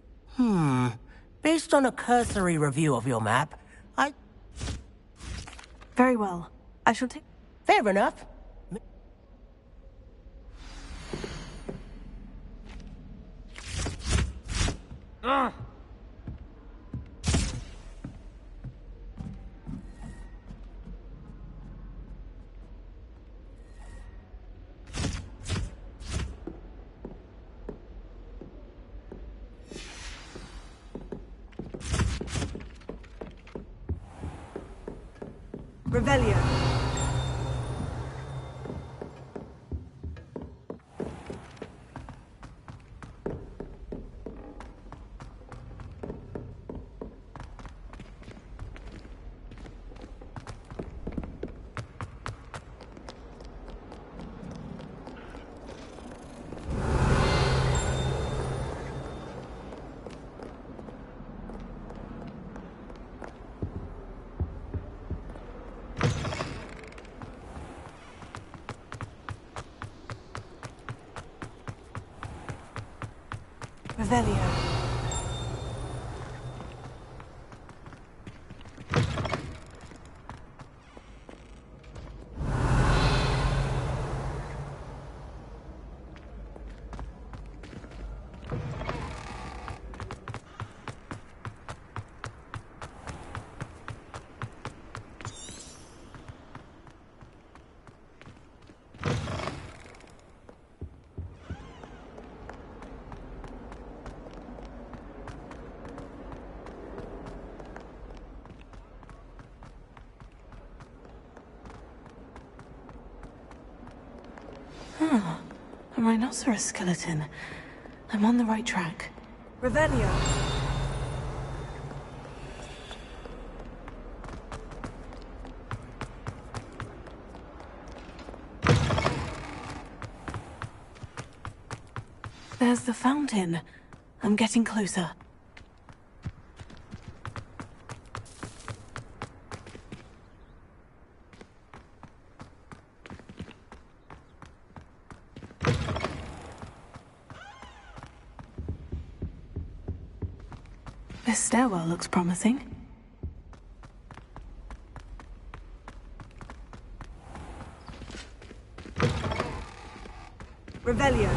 Based on a cursory review of your map, I... Very well. I shall take... Fair enough. Revelio. Revelio. Ah, a rhinoceros skeleton. I'm on the right track. Revelio! There's the fountain. I'm getting closer. This stairwell looks promising. Revelio.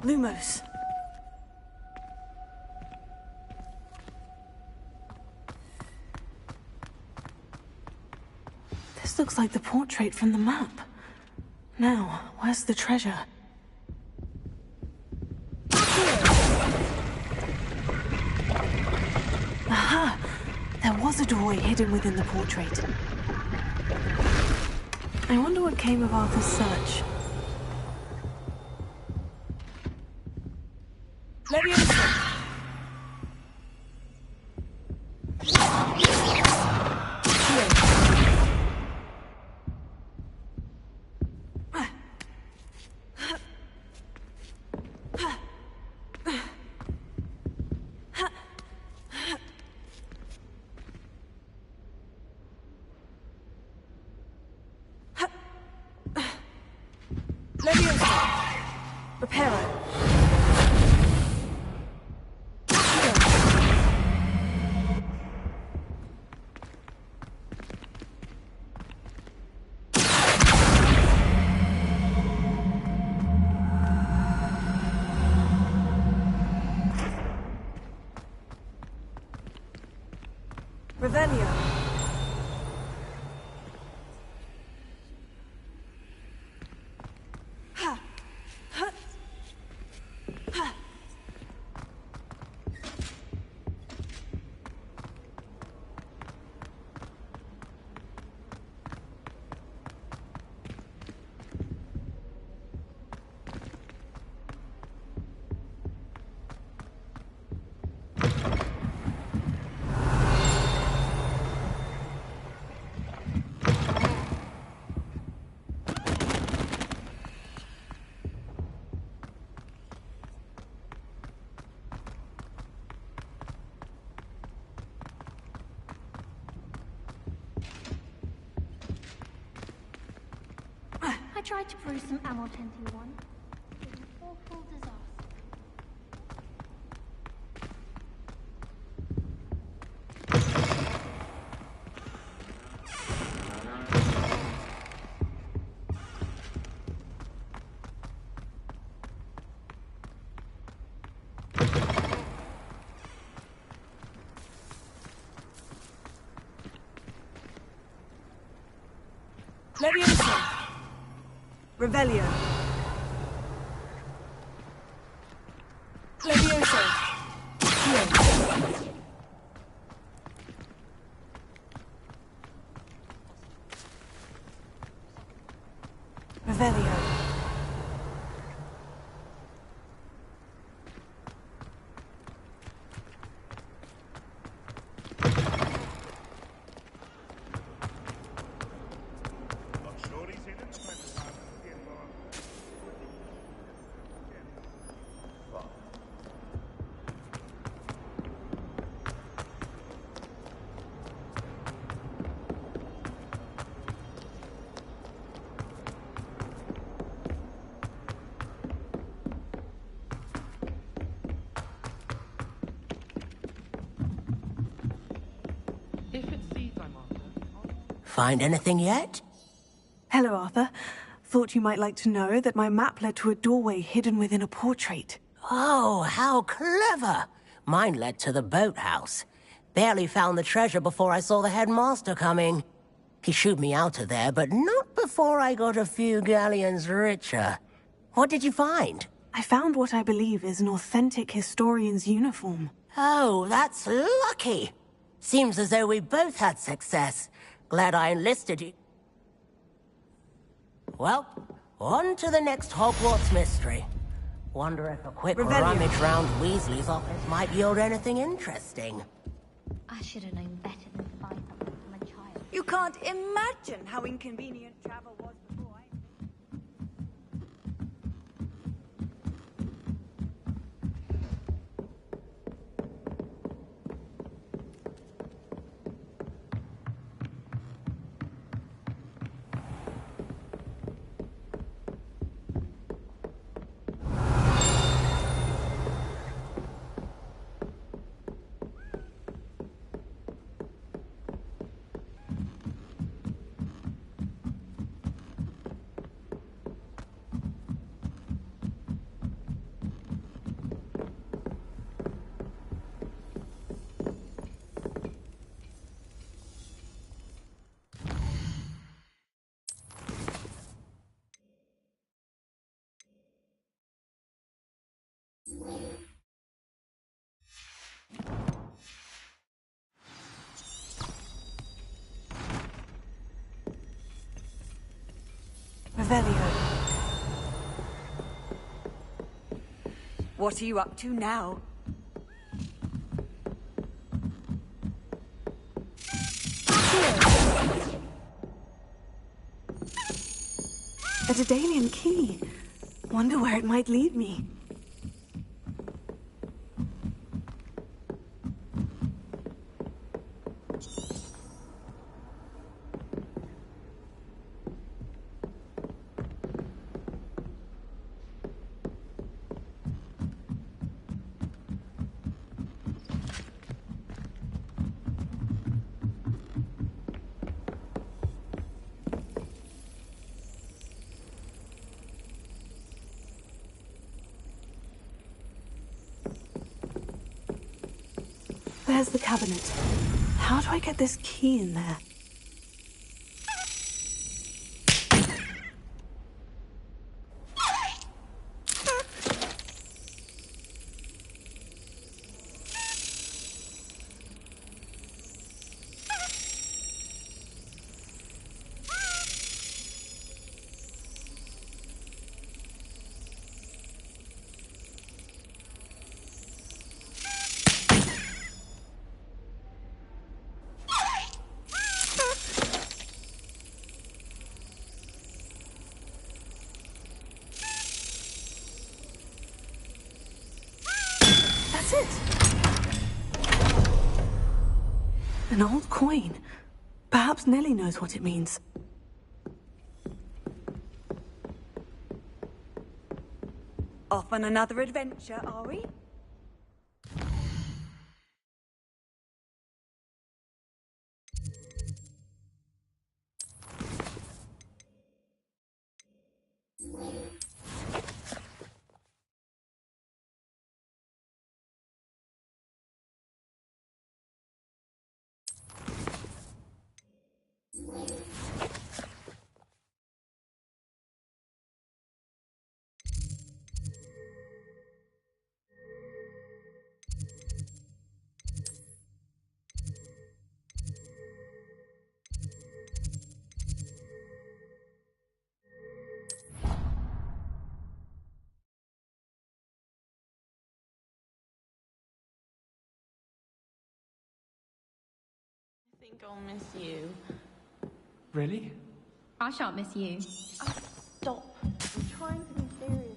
Lumos. This looks like the portrait from the map. Now, where's the treasure? Aha! There was a doorway hidden within the portrait. I wonder what came of Arthur's search. Revelio. I tried to brew some amortenting one. It was an awful disaster. Leviosa. Revelio. Leviosa. Revelio. Find anything yet? Hello, Arthur. Thought you might like to know that my map led to a doorway hidden within a portrait. Oh, how clever! Mine led to the boathouse. Barely found the treasure before I saw the headmaster coming. He shooed me out of there, but not before I got a few galleons richer. What did you find? I found what I believe is an authentic historian's uniform. Oh, that's lucky. Seems as though we both had success. Glad I enlisted you. Well, on to the next Hogwarts mystery. Wonder if a quick rummage round Weasley's office might yield anything interesting. I should have known better than to buy something from a child. You can't imagine how inconvenient travel was before I... Revelio. What are you up to now? A Daedalian key. Wonder where it might lead me. There's the cabinet. How do I get this key in there? That's it. An old coin. Perhaps Nellie knows what it means. Off on another adventure, are we? I think I'll miss you. Really? I shan't miss you. Oh, stop. I'm trying to be serious.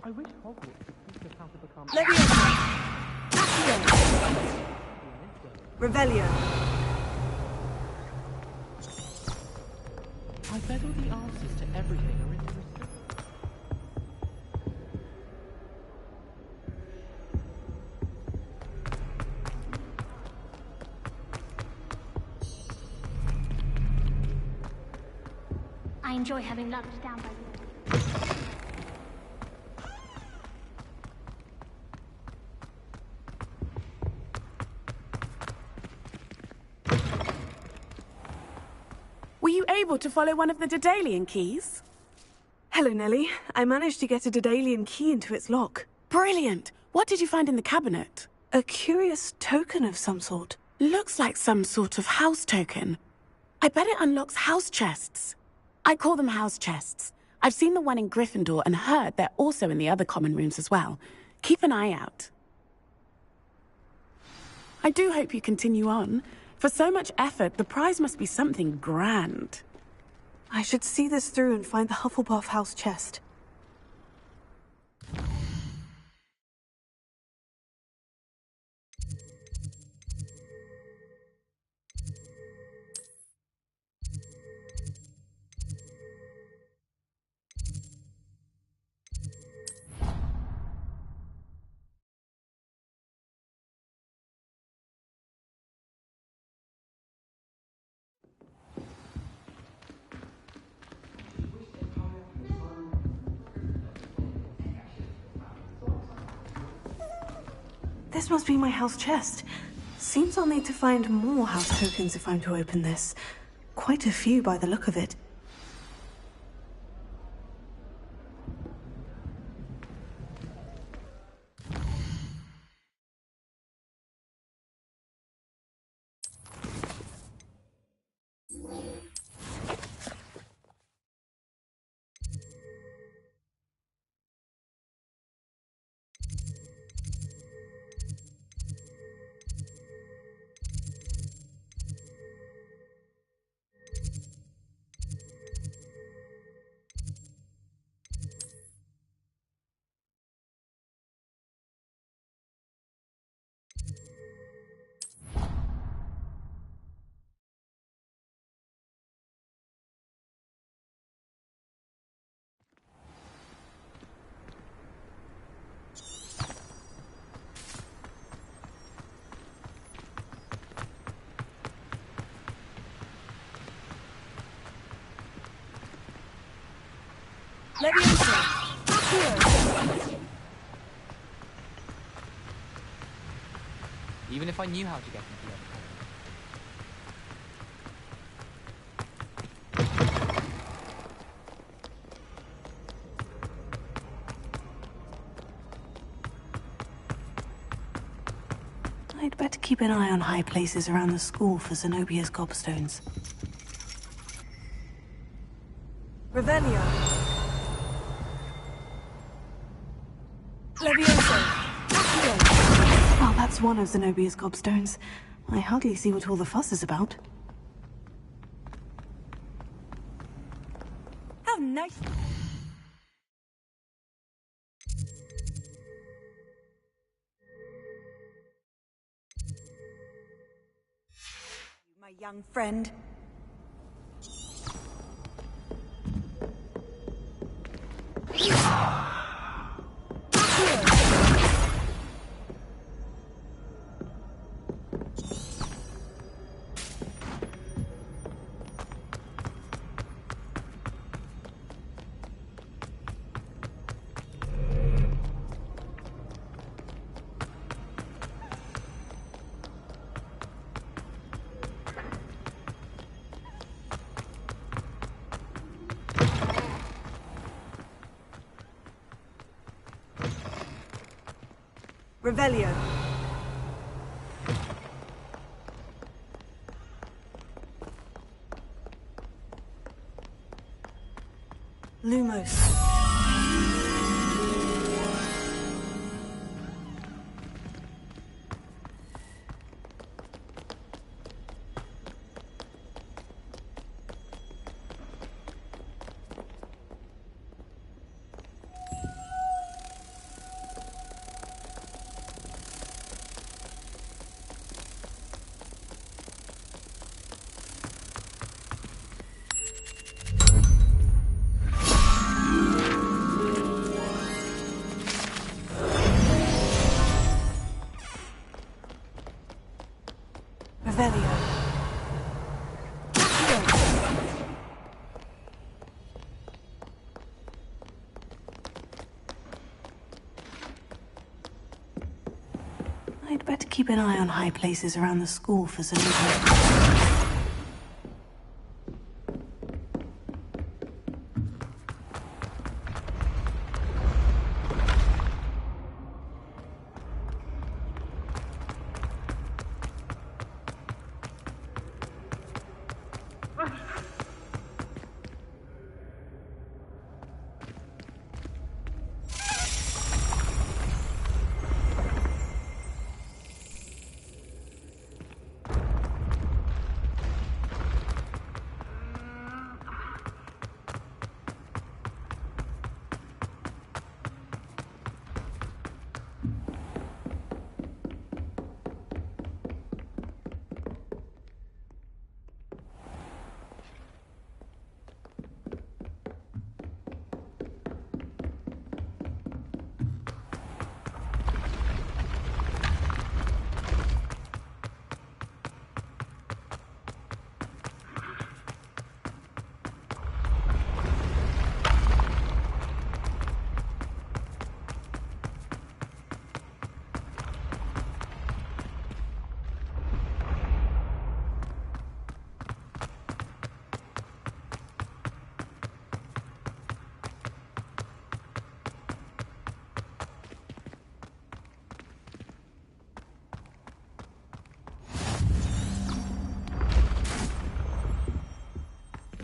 I wish Hogwarts could teach us how to become... Revelio. I bet all the answers to everything are in the receipt. I enjoy having lunch down by you. Were you able to follow one of the Daedalian keys? Hello, Nellie. I managed to get a Daedalian key into its lock. Brilliant! What did you find in the cabinet? A curious token of some sort. Looks like some sort of house token. I bet it unlocks house chests. I call them house chests. I've seen the one in Gryffindor and heard they're also in the other common rooms as well. Keep an eye out. I do hope you continue on. For so much effort, the prize must be something grand. I should see this through and find the Hufflepuff house chest. This must be my house chest. Seems I'll need to find more house tokens if I'm to open this. Quite a few by the look of it. Even if I knew how to get into it. I'd better keep an eye on high places around the school for Zenobia's gobstones. Revelio. Levioso. Well, that's one of Zenobia's gobstones. I hardly see what all the fuss is about. How nice. My young friend. Revelio. Lumos. Revelio. I'd better keep an eye on high places around the school for Zenobia.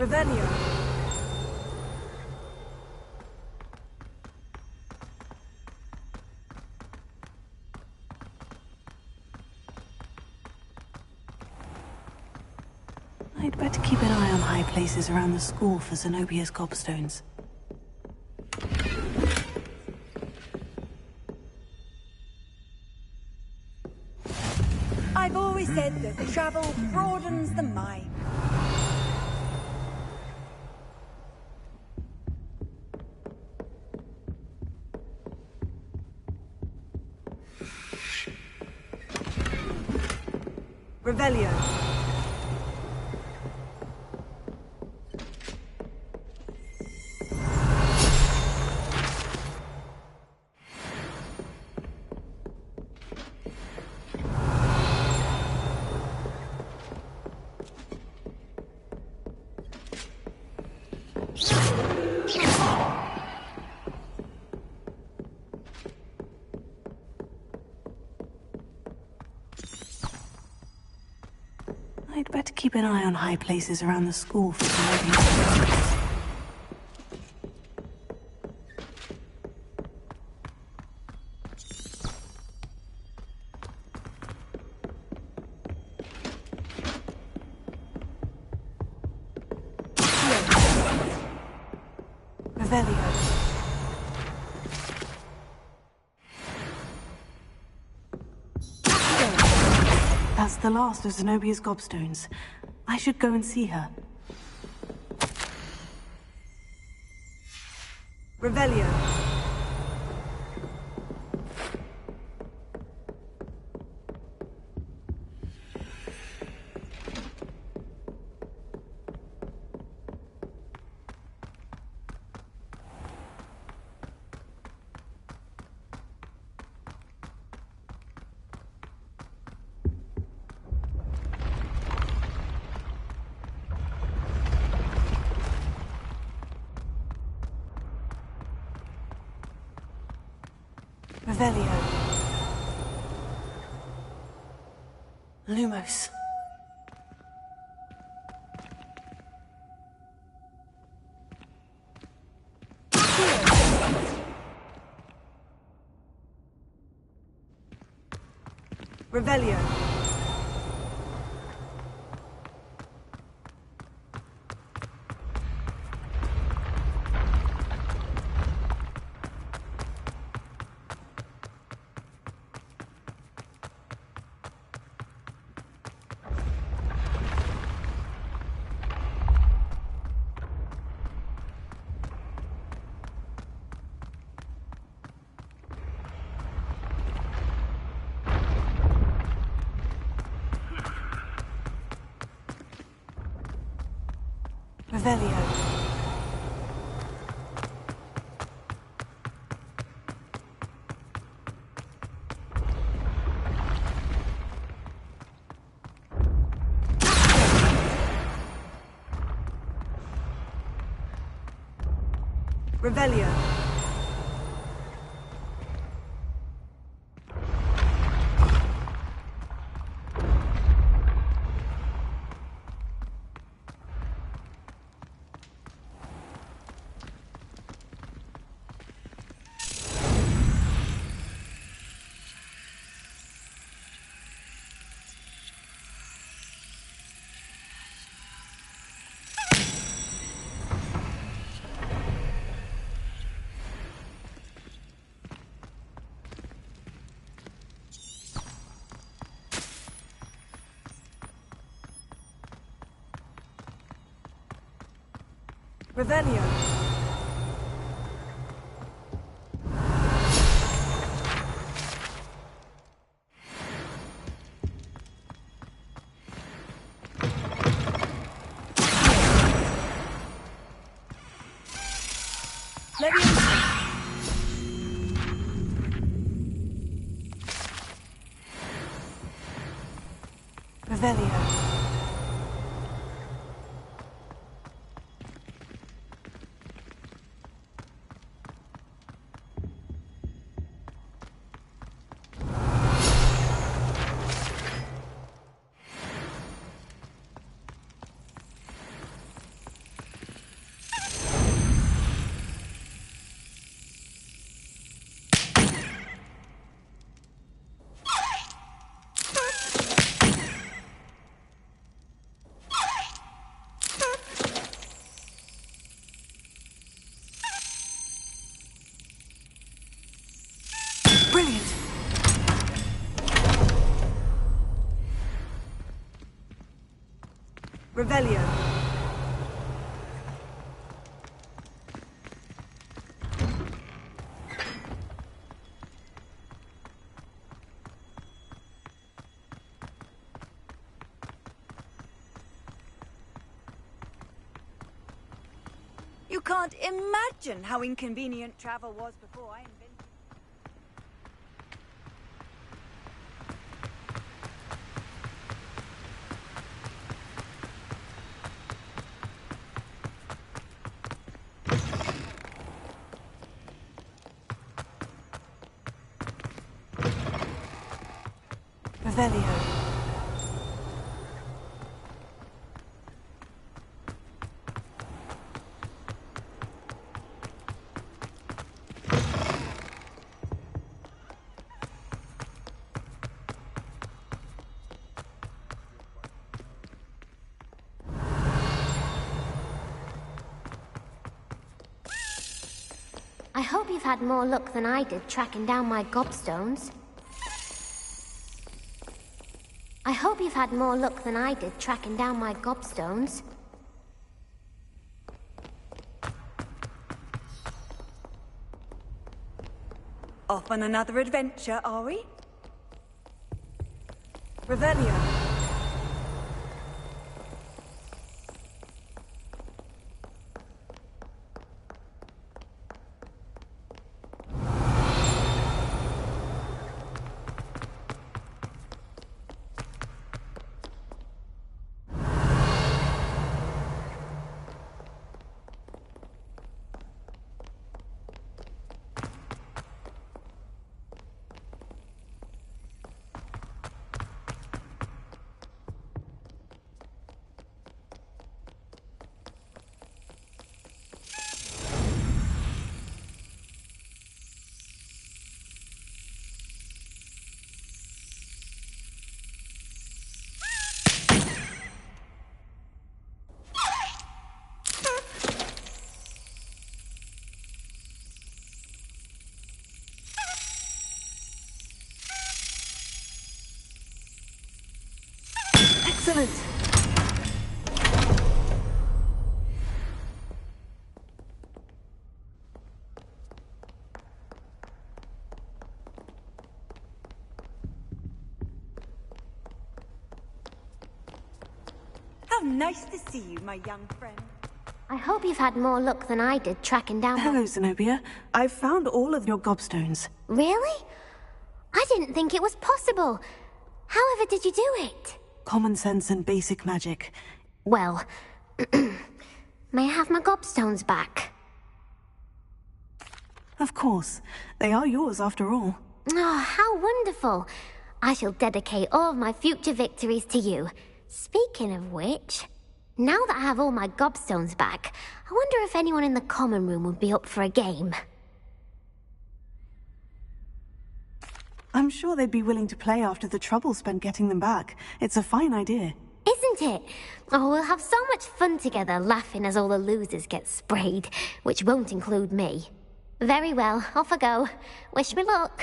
Revelio. I'd better keep an eye on high places around the school for Zenobia's gobstones. I've always said that travel broadens the mind. Revelio. I'd better keep an eye on high places around the school for Zenobia. Revelio. That's the last of Zenobia's gobstones. I should go and see her. Revelio. Revelio. Lumos. Revelio. Revelio. Revelio. Revelio. Revelio. Brilliant. Revelio. You can't imagine how inconvenient travel was before I invented... Revelio. I hope you've had more luck than I did tracking down my gobstones. I hope you've had more luck than I did tracking down my gobstones. Off on another adventure, are we? Revelio. Excellent. How nice to see you, my young friend. I hope you've had more luck than I did tracking down... Hello, Zenobia. I've found all of your gobstones. Really? I didn't think it was possible. However did you do it? Common sense and basic magic. Well, may I have my gobstones back? Of course. They are yours after all. Oh, how wonderful. I shall dedicate all of my future victories to you. Speaking of which, now that I have all my gobstones back, I wonder if anyone in the common room would be up for a game. I'm sure they'd be willing to play after the trouble spent getting them back. It's a fine idea. Isn't it? Oh, we'll have so much fun together laughing as all the losers get sprayed, which won't include me. Very well, off I go. Wish me luck.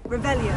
Revelio.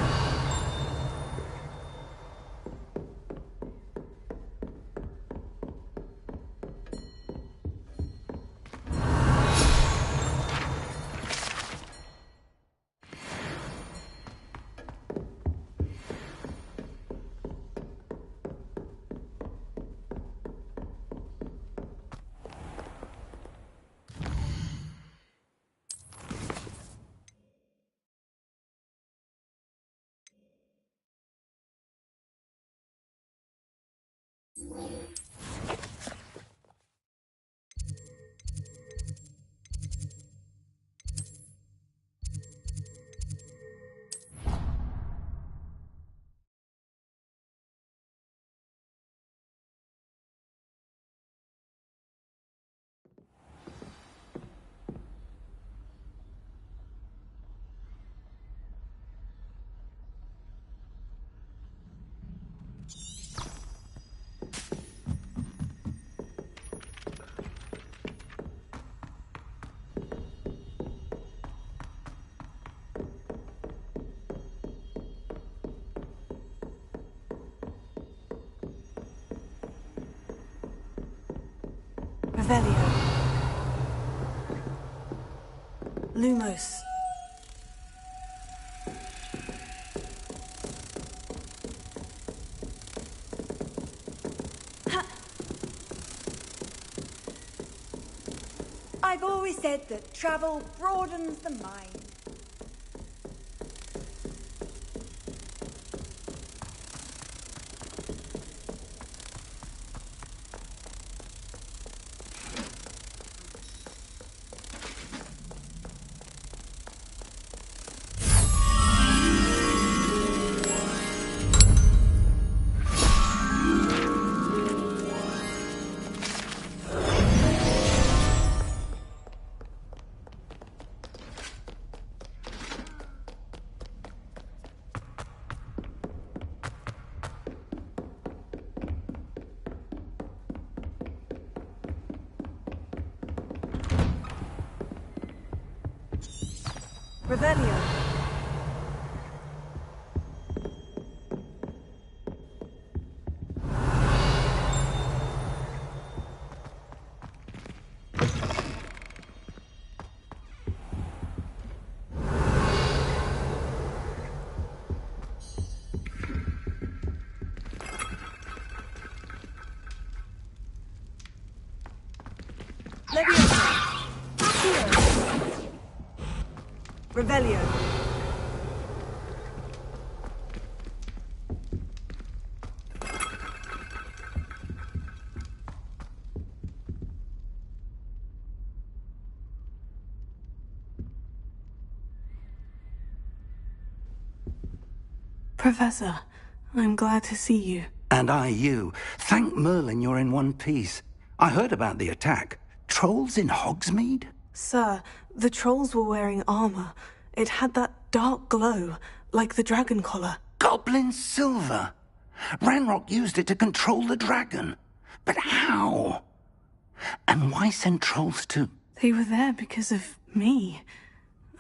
Revelio. Lumos. I've always said that travel broadens the mind. Revelio. Revelio. Professor, I'm glad to see you. And I you. Thank Merlin you're in one piece. I heard about the attack. Trolls in Hogsmeade? Sir, the trolls were wearing armor. It had that dark glow, like the dragon collar. Goblin silver! Ranrock used it to control the dragon. But how? And why send trolls too? They were there because of me.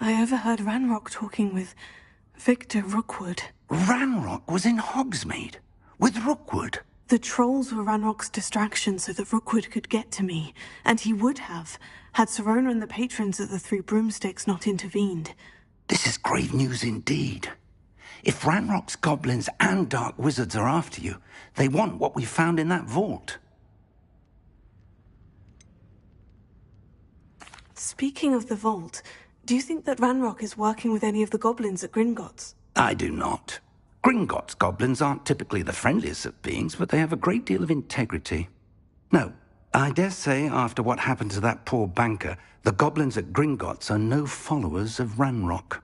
I overheard Ranrock talking with Victor Rookwood. Ranrock was in Hogsmeade? With Rookwood? The trolls were Ranrock's distraction so that Rookwood could get to me. And he would have, had Sirona and the patrons of the Three Broomsticks not intervened. This is grave news indeed. If Ranrock's goblins and dark wizards are after you, they want what we found in that vault. Speaking of the vault, do you think that Ranrock is working with any of the goblins at Gringotts? I do not. Gringotts goblins aren't typically the friendliest of beings, but they have a great deal of integrity. No, I dare say after what happened to that poor banker, the goblins at Gringotts are no followers of Ranrock.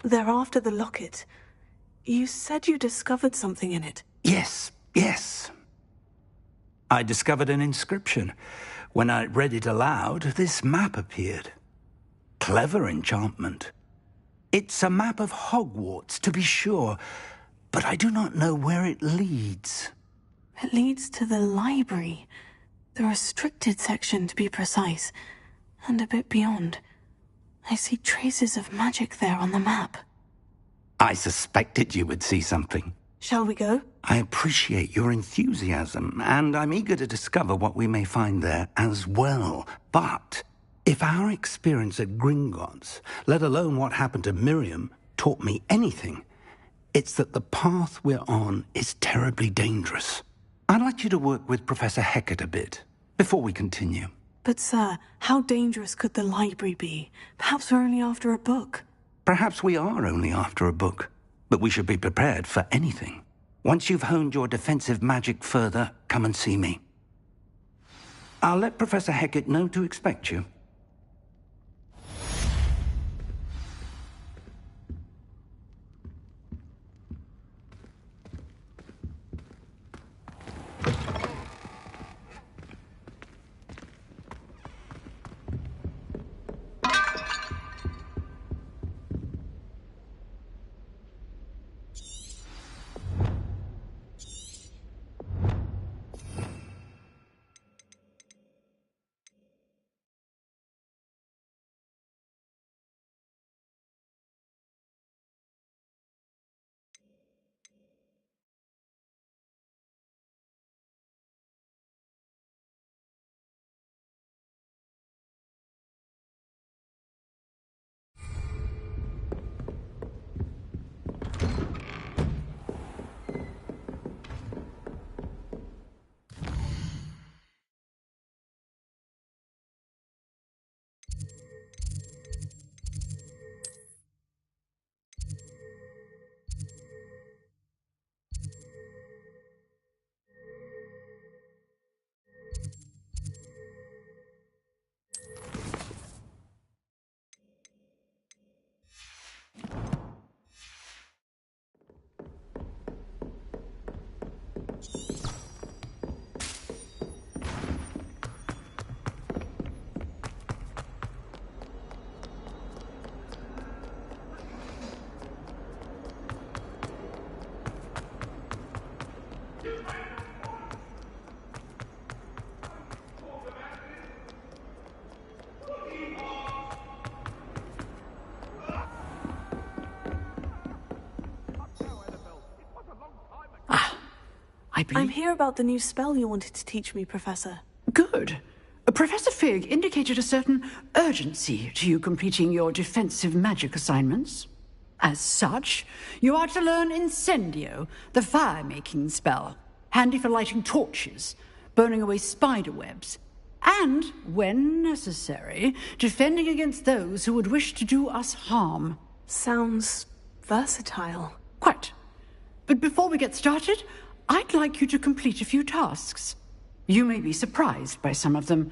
They're after the locket. You said you discovered something in it. Yes. I discovered an inscription. When I read it aloud, this map appeared. Clever enchantment. It's a map of Hogwarts, to be sure, but I do not know where it leads. It leads to the library. The restricted section, to be precise, and a bit beyond. I see traces of magic there on the map. I suspected you would see something. Shall we go? I appreciate your enthusiasm, and I'm eager to discover what we may find there as well. But if our experience at Gringotts, let alone what happened to Miriam, taught me anything, it's that the path we're on is terribly dangerous. I'd like you to work with Professor Hecat a bit before we continue. But, sir, how dangerous could the library be? Perhaps we're only after a book. Perhaps we are only after a book, but we should be prepared for anything. Once you've honed your defensive magic further, come and see me. I'll let Professor Hecat know to expect you. I'm here about the new spell you wanted to teach me, Professor. Good. Professor Fig indicated a certain urgency to you completing your defensive magic assignments. As such, you are to learn Incendio, the fire-making spell, handy for lighting torches, burning away spider webs, and, when necessary, defending against those who would wish to do us harm. Sounds versatile. Quite. But before we get started, I'd like you to complete a few tasks. You may be surprised by some of them.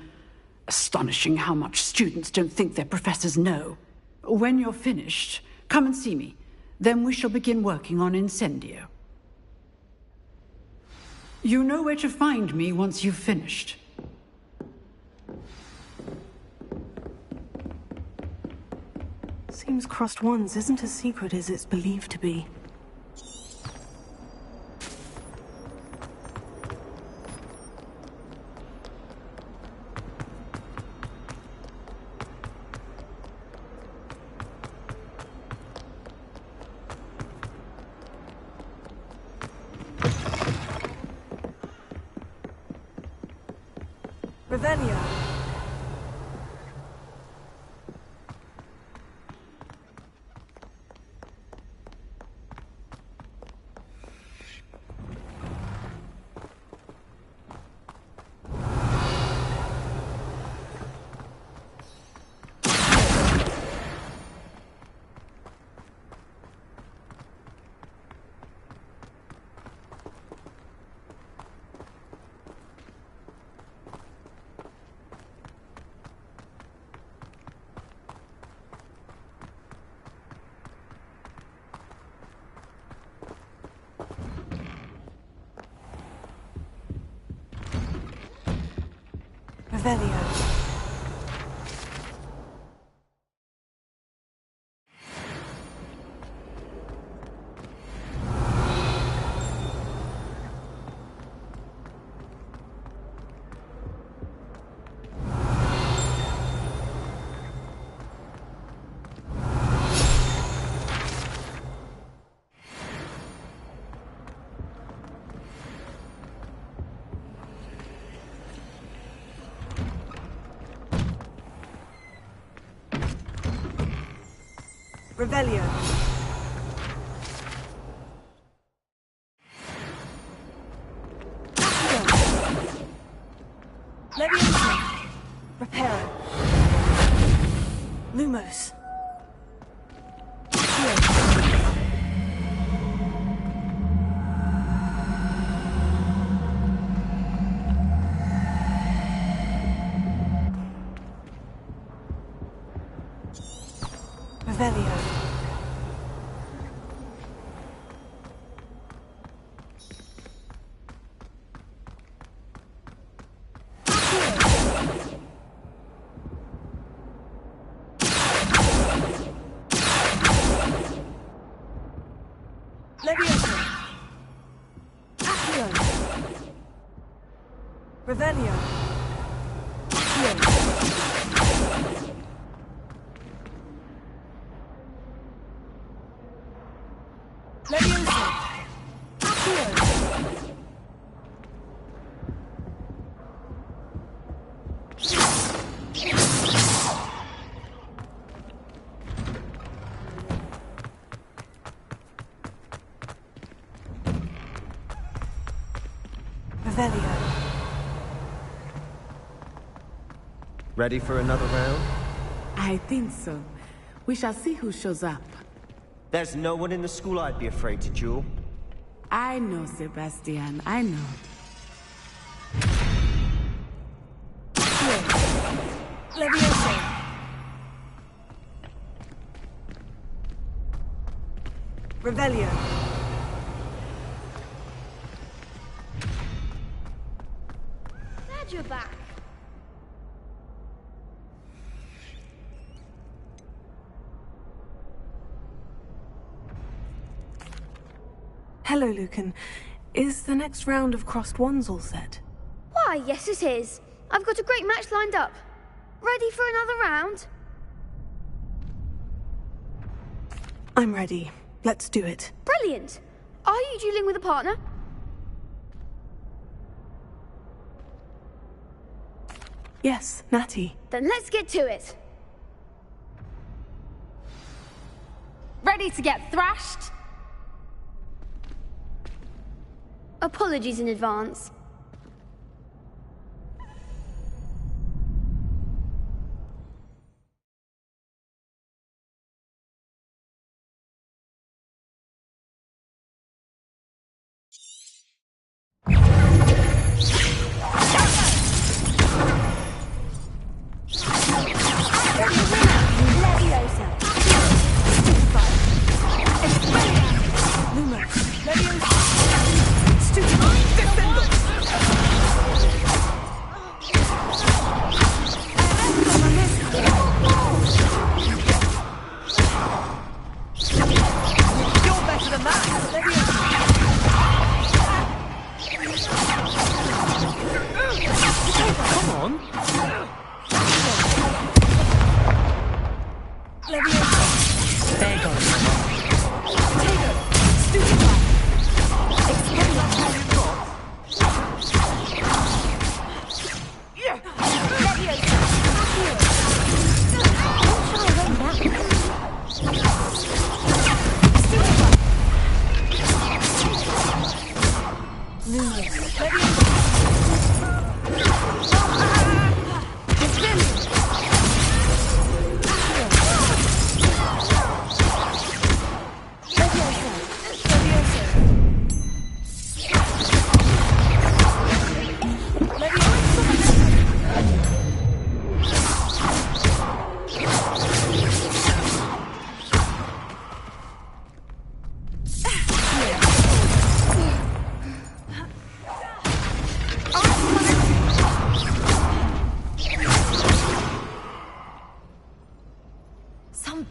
Astonishing how much students don't think their professors know. When you're finished, come and see me. Then we shall begin working on Incendio. You know where to find me once you've finished. Seems crossed ones isn't as secret as it's believed to be. Revelio. Revelio. Revelio. Levioso. Reparo. Lumos. Revelio. Levioso. Accio. Revelio. Accio. Levioso. Accio. Revelio. Ready for another round? I think so. We shall see who shows up. There's no one in the school I'd be afraid to duel. I know, Sebastian. I know. Levioso. Revelio. Glad you're back. Hello, Lucan. Is the next round of crossed wands all set? Why, yes it is. I've got a great match lined up. Ready for another round? I'm ready. Let's do it. Brilliant. Are you dueling with a partner? Yes, Natty. Then let's get to it. Ready to get thrashed? Apologies in advance.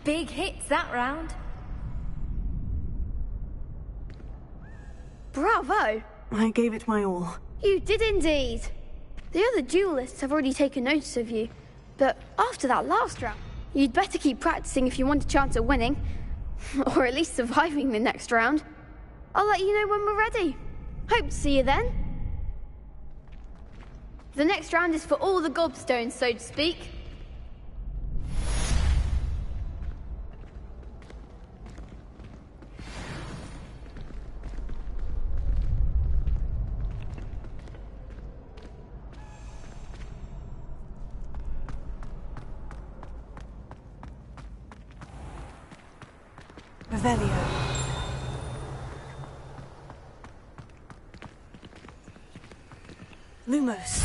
Big hits that round. Bravo! I gave it my all. You did indeed. The other duelists have already taken notice of you, but after that last round, you'd better keep practicing if you want a chance at winning, or at least surviving the next round. I'll let you know when we're ready. Hope to see you then. The next round is for all the gobstones, so to speak. Revelio. Lumos.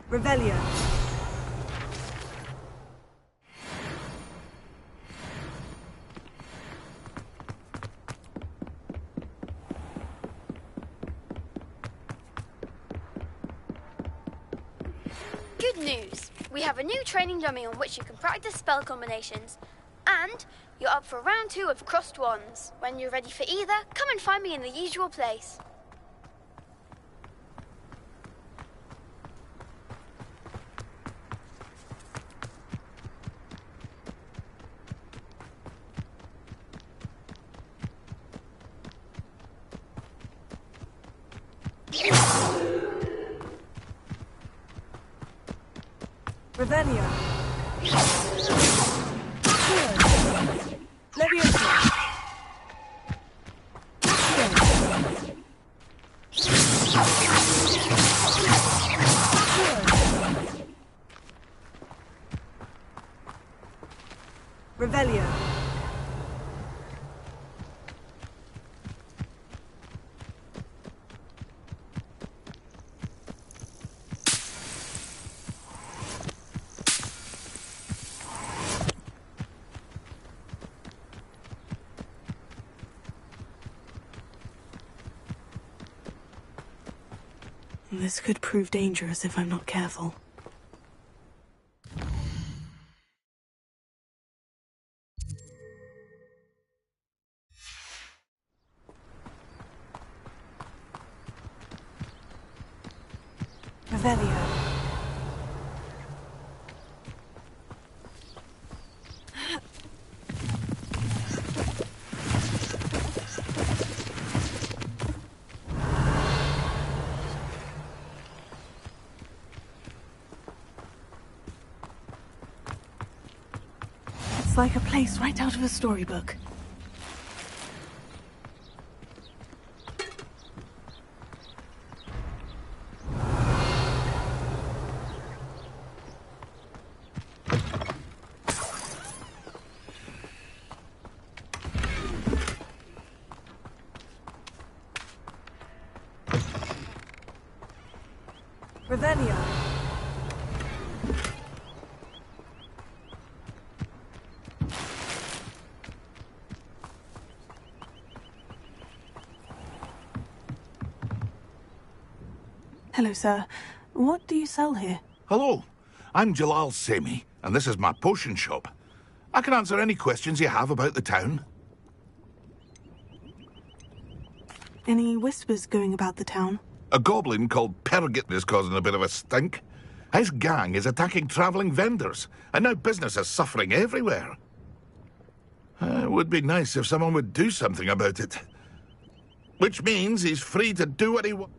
Revelio. Good news! We have a new training dummy on which you can practice spell combinations. And you're up for round 2 of Crossed Wands. When you're ready for either, come and find me in the usual place. Revelio. Leviosa. Revelio. This could prove dangerous if I'm not careful. Revelio. It's like a place right out of a storybook. Revelio. Hello, sir. What do you sell here? Hello, I'm Jalal Semi, and this is my potion shop. I can answer any questions you have about the town. Any whispers going about the town? A goblin called Pergit is causing a bit of a stink. His gang is attacking travelling vendors, and now business is suffering everywhere. It would be nice if someone would do something about it. Which means he's free to do what he wants.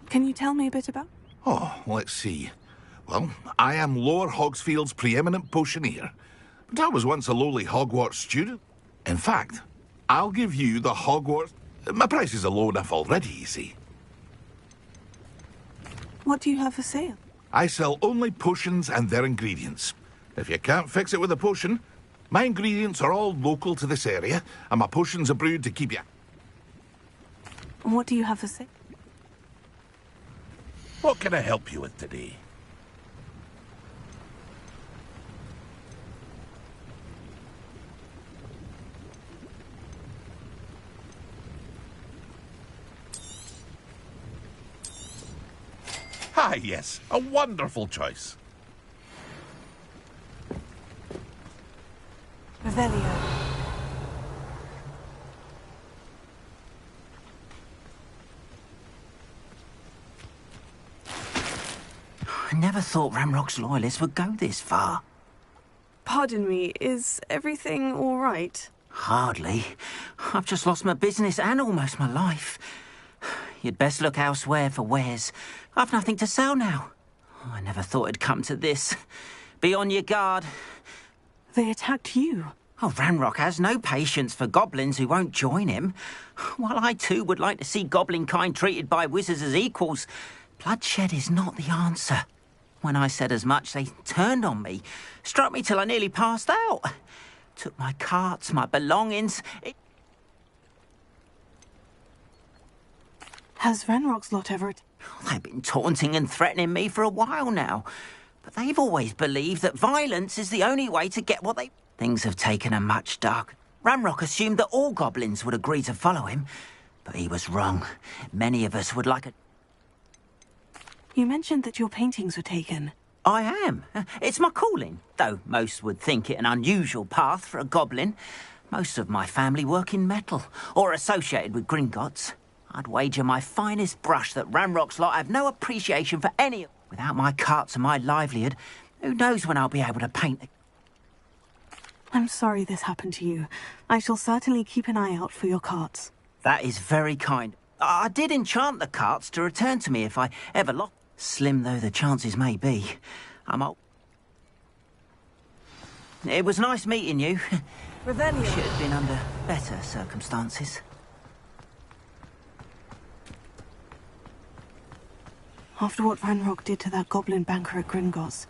Can you tell me a bit about? Oh, let's see. Well, I am Lower Hogsfield's preeminent potioneer, but I was once a lowly Hogwarts student. In fact, I'll give you the Hogwarts... My prices are low enough already, you see. What do you have for sale? I sell only potions and their ingredients. If you can't fix it with a potion, my ingredients are all local to this area, and my potions are brewed to keep you... What do you have to say? What can I help you with today? Ah, yes, a wonderful choice. Revelio. I never thought Ramrock's loyalists would go this far. Pardon me, is everything all right? Hardly. I've just lost my business and almost my life. You'd best look elsewhere for wares. I've nothing to sell now. I never thought it'd come to this. Be on your guard. They attacked you. Oh, Ranrock has no patience for goblins who won't join him. While I too would like to see goblin kind treated by wizards as equals, bloodshed is not the answer. When I said as much, they turned on me, struck me till I nearly passed out. Took my carts, my belongings. Has Ranrock's lot ever... They've been taunting and threatening me for a while now. But they've always believed that violence is the only way to get what they... Things have taken a much dark. Ramrock assumed that all goblins would agree to follow him. But he was wrong. Many of us would like a... You mentioned that your paintings were taken. I am. It's my calling, though most would think it an unusual path for a goblin. Most of my family work in metal, or associated with Gringotts. I'd wager my finest brush that Ramrock's lot have no appreciation for any... Without my carts and my livelihood, who knows when I'll be able to paint... I'm sorry this happened to you. I shall certainly keep an eye out for your carts. That is very kind. I did enchant the carts to return to me if I ever lost... Slim though the chances may be, I'm old. It was nice meeting you. Revelio. Should have been under better circumstances. After what Ranrock did to that goblin banker at Gringotts,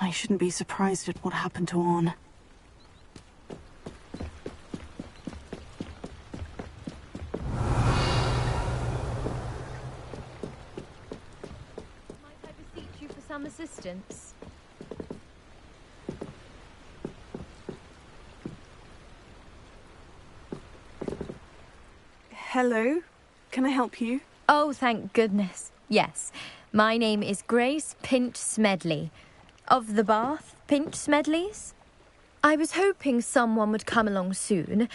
I shouldn't be surprised at what happened to Orn. Some assistance. Hello, can I help you? Oh, thank goodness. Yes, my name is Grace Pinch Smedley, of the Bath Pinch Smedleys. I was hoping someone would come along soon.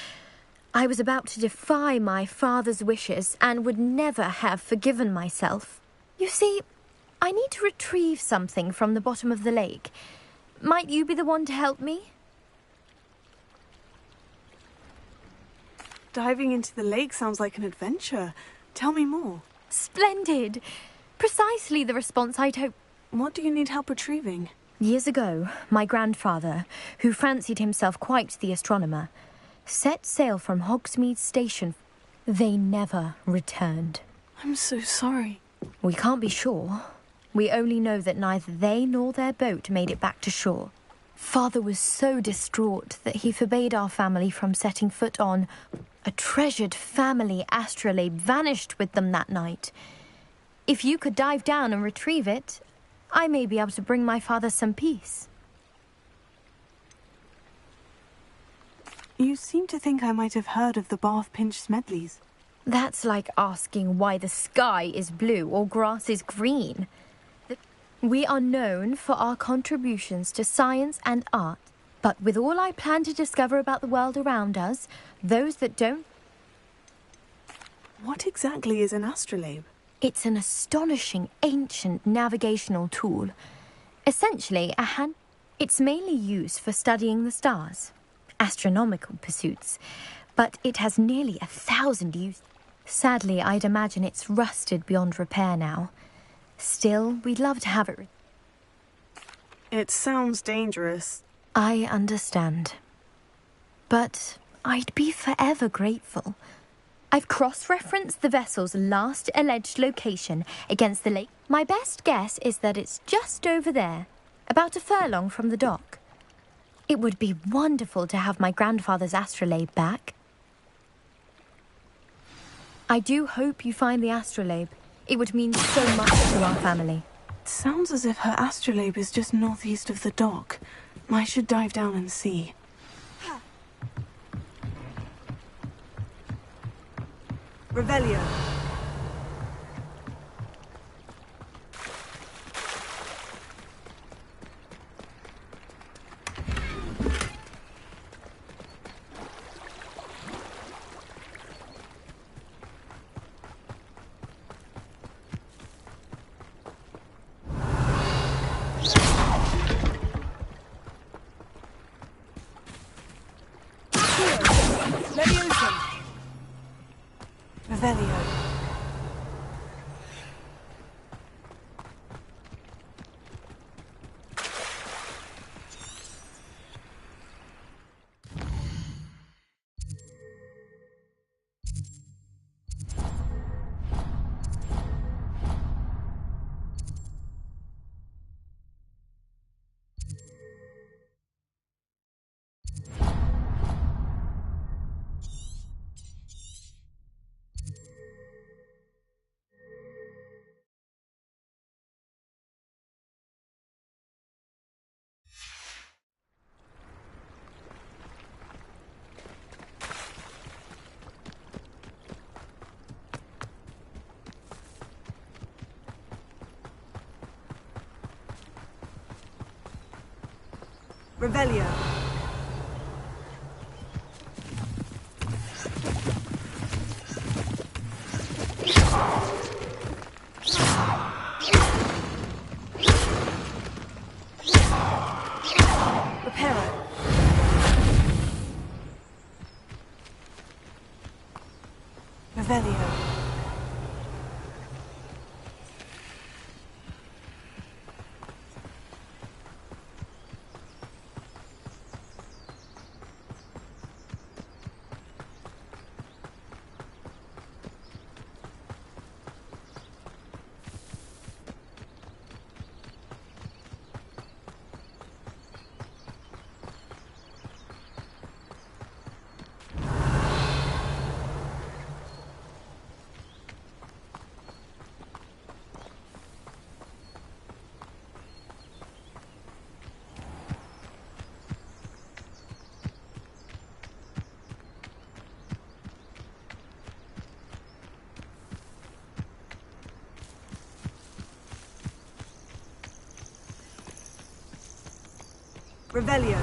I was about to defy my father's wishes and would never have forgiven myself. You see, I need to retrieve something from the bottom of the lake. Might you be the one to help me? Diving into the lake sounds like an adventure. Tell me more. Splendid! Precisely the response I'd hoped. What do you need help retrieving? Years ago, my grandfather, who fancied himself quite the astronomer, set sail from Hogsmeade Station. They never returned. I'm so sorry. We can't be sure. We only know that neither they nor their boat made it back to shore. Father was so distraught that he forbade our family from setting foot on. A treasured family astrolabe vanished with them that night. If you could dive down and retrieve it, I may be able to bring my father some peace. You seem to think I might have heard of the Bath Pinch Smedleys. That's like asking why the sky is blue or grass is green. We are known for our contributions to science and art, but with all I plan to discover about the world around us, those that don't... What exactly is an astrolabe? It's an astonishing ancient navigational tool. Essentially, it's mainly used for studying the stars, astronomical pursuits, but it has nearly 1,000 uses. Sadly, I'd imagine it's rusted beyond repair now. Still, we'd love to have it. It sounds dangerous. I understand. But I'd be forever grateful. I've cross-referenced the vessel's last alleged location against the lake. My best guess is that it's just over there, about a furlong from the dock. It would be wonderful to have my grandfather's astrolabe back. I do hope you find the astrolabe. It would mean so much to our family. It sounds as if her astrolabe is just northeast of the dock. I should dive down and see. Revelio. Revelio. Revelio. Reparo. Revelio. Revelio.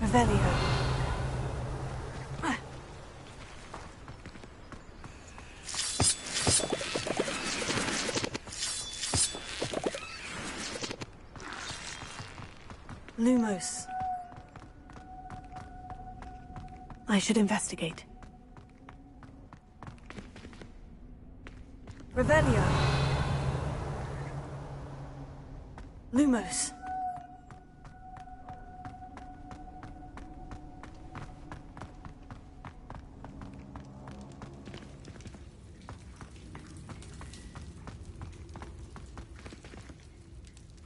Revelio. Lumos. I should investigate. Revelio. Lumos.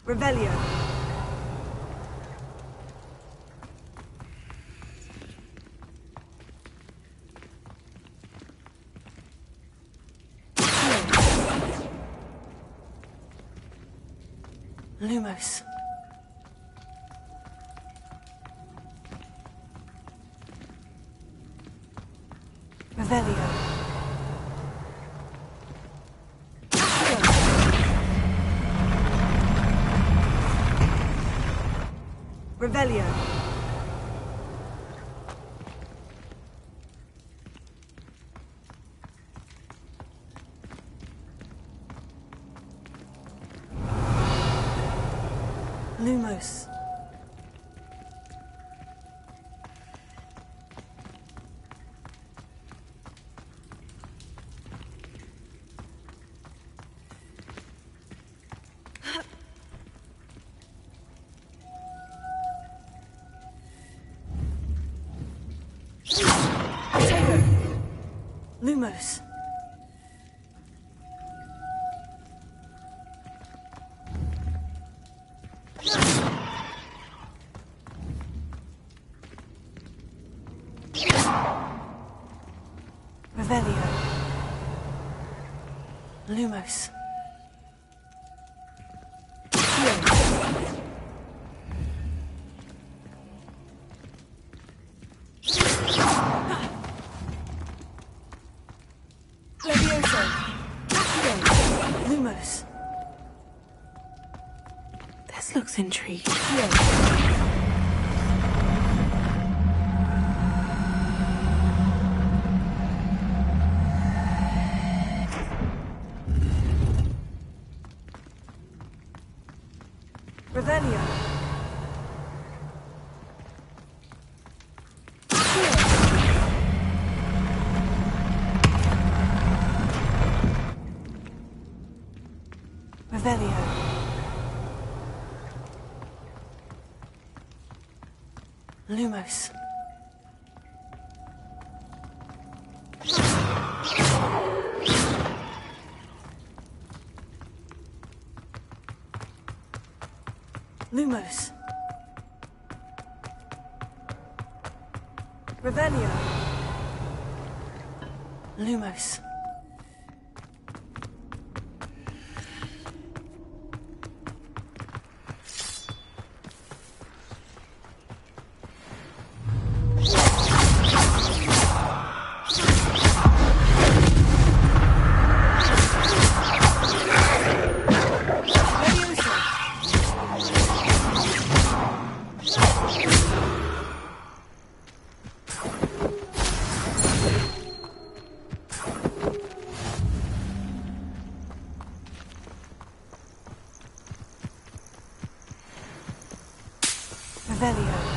Revelio. Lumos. Revelio. Revelio. Lumos. Lumos. Revelio. Lumos. Levioso. Lumos. This looks intriguing. Revelio. Revelio. Lumos. Lumos. Revelio. Lumos. Revelio.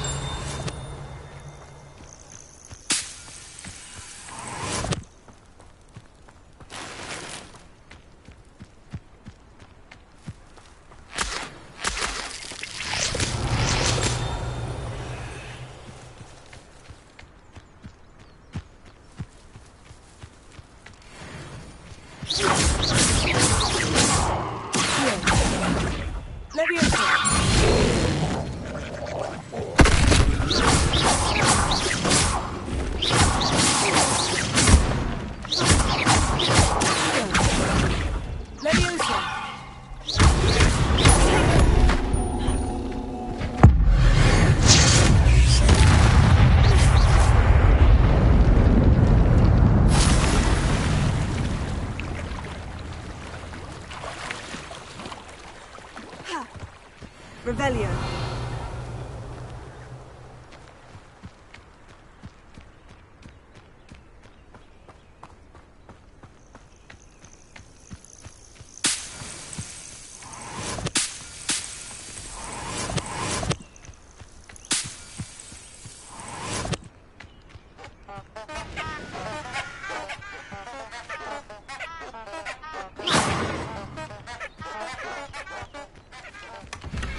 Revelio.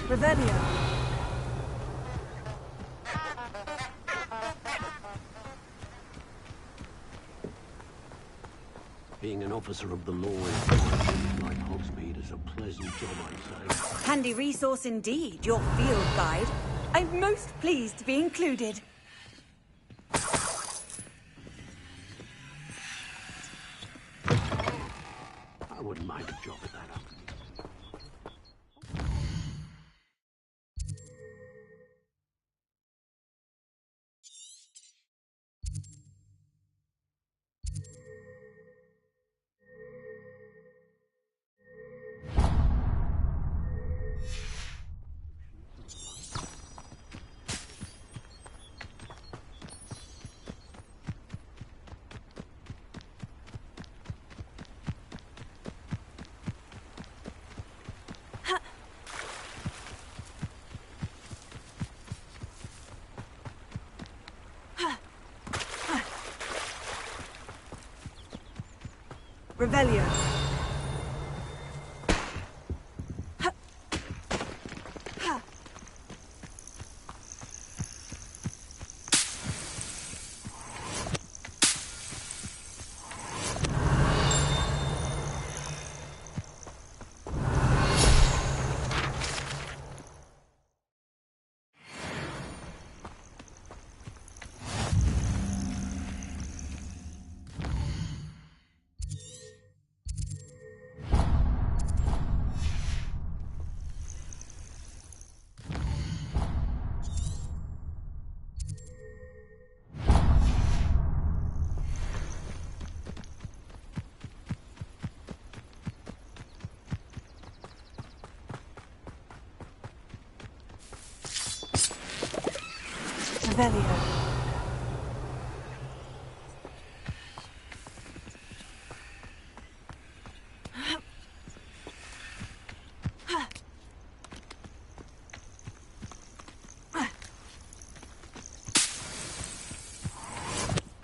Revelio. Being an officer of the law in like Hogsmeade is a pleasant job, I'd say. Handy resource indeed, your field guide. I'm most pleased to be included. I wouldn't mind a job at that up. Revelio. Revelio.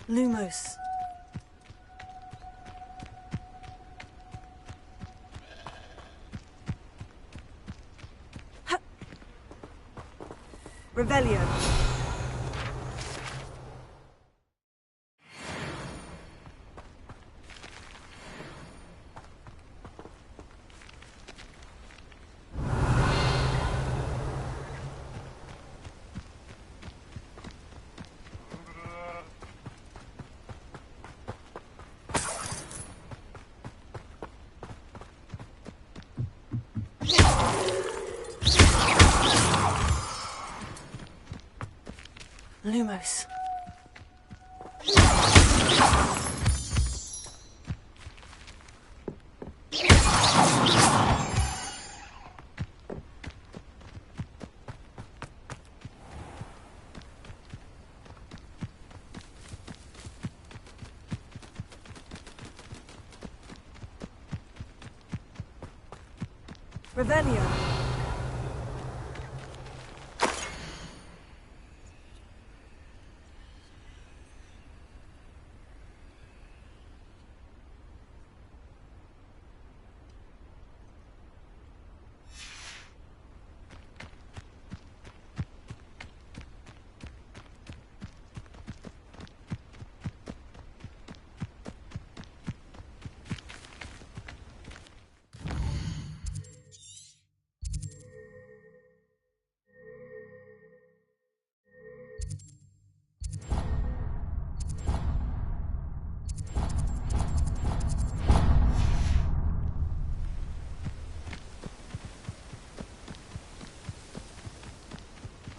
Lumos. Revelio. Lumos. Revelio.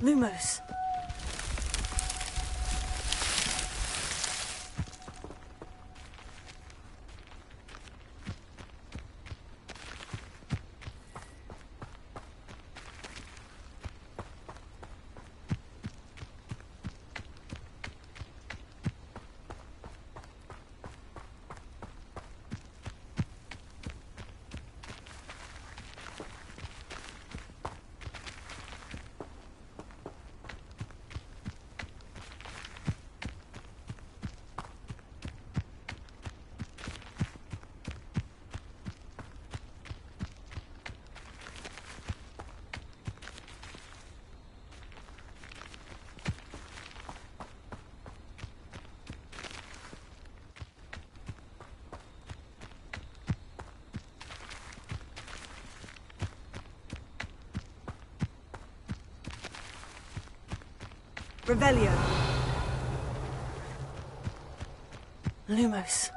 Lumos. Revelio. Lumos.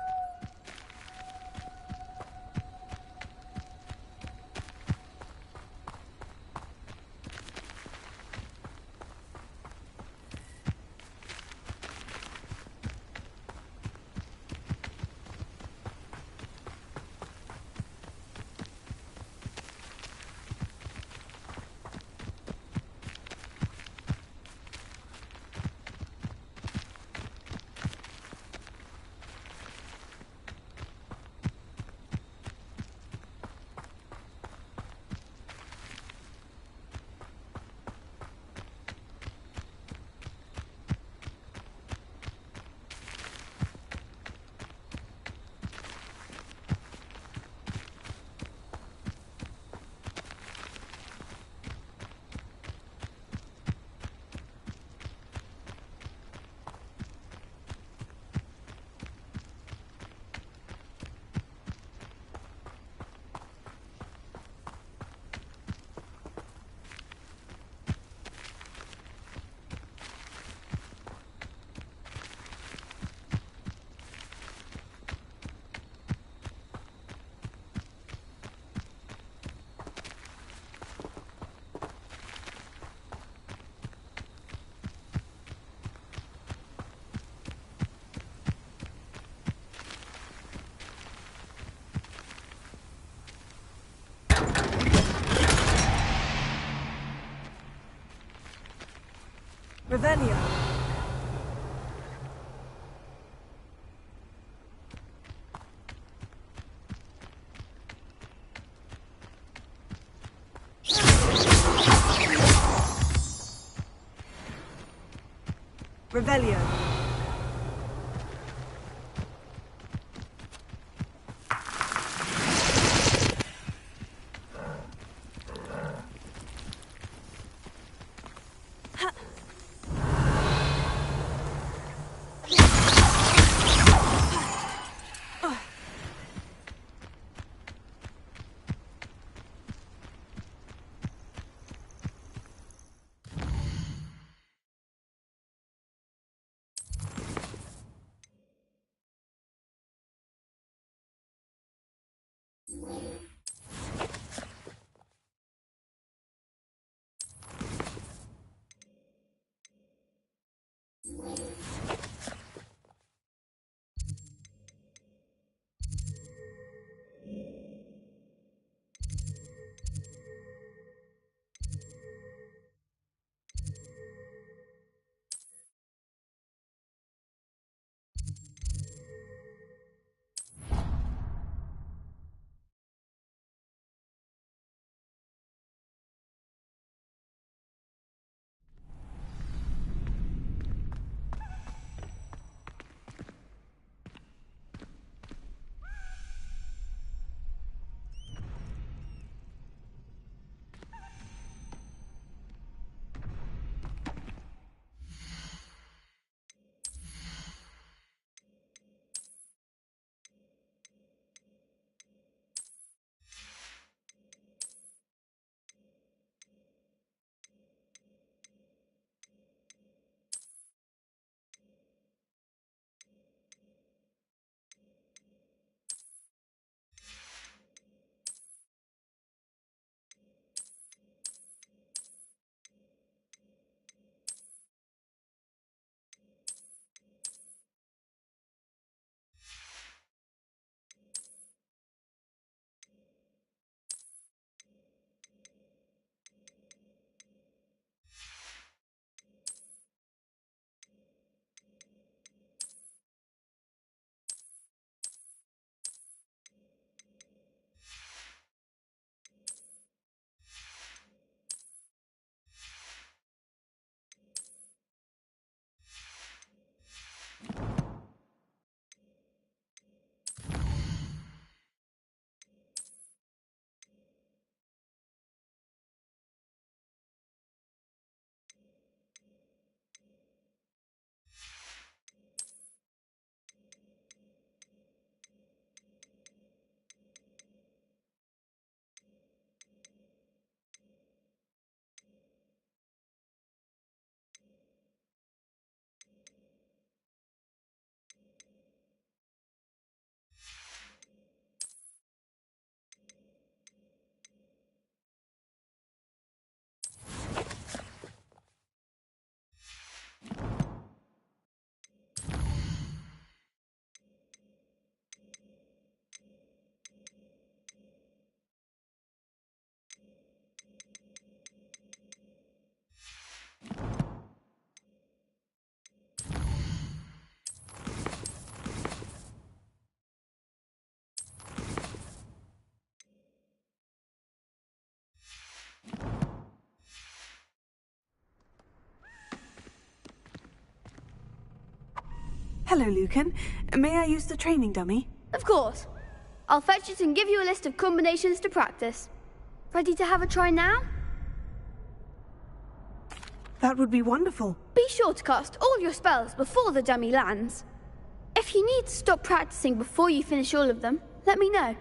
Revelio. Revelio. Hello, Lucan. May I use the training dummy? Of course. I'll fetch it and give you a list of combinations to practice. Ready to have a try now? That would be wonderful. Be sure to cast all your spells before the dummy lands. If you need to stop practicing before you finish all of them, let me know.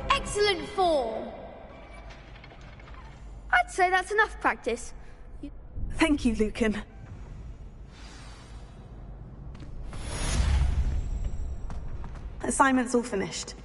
Excellent form. I'd say that's enough practice. Thank you, Lucan. Assignment's all finished.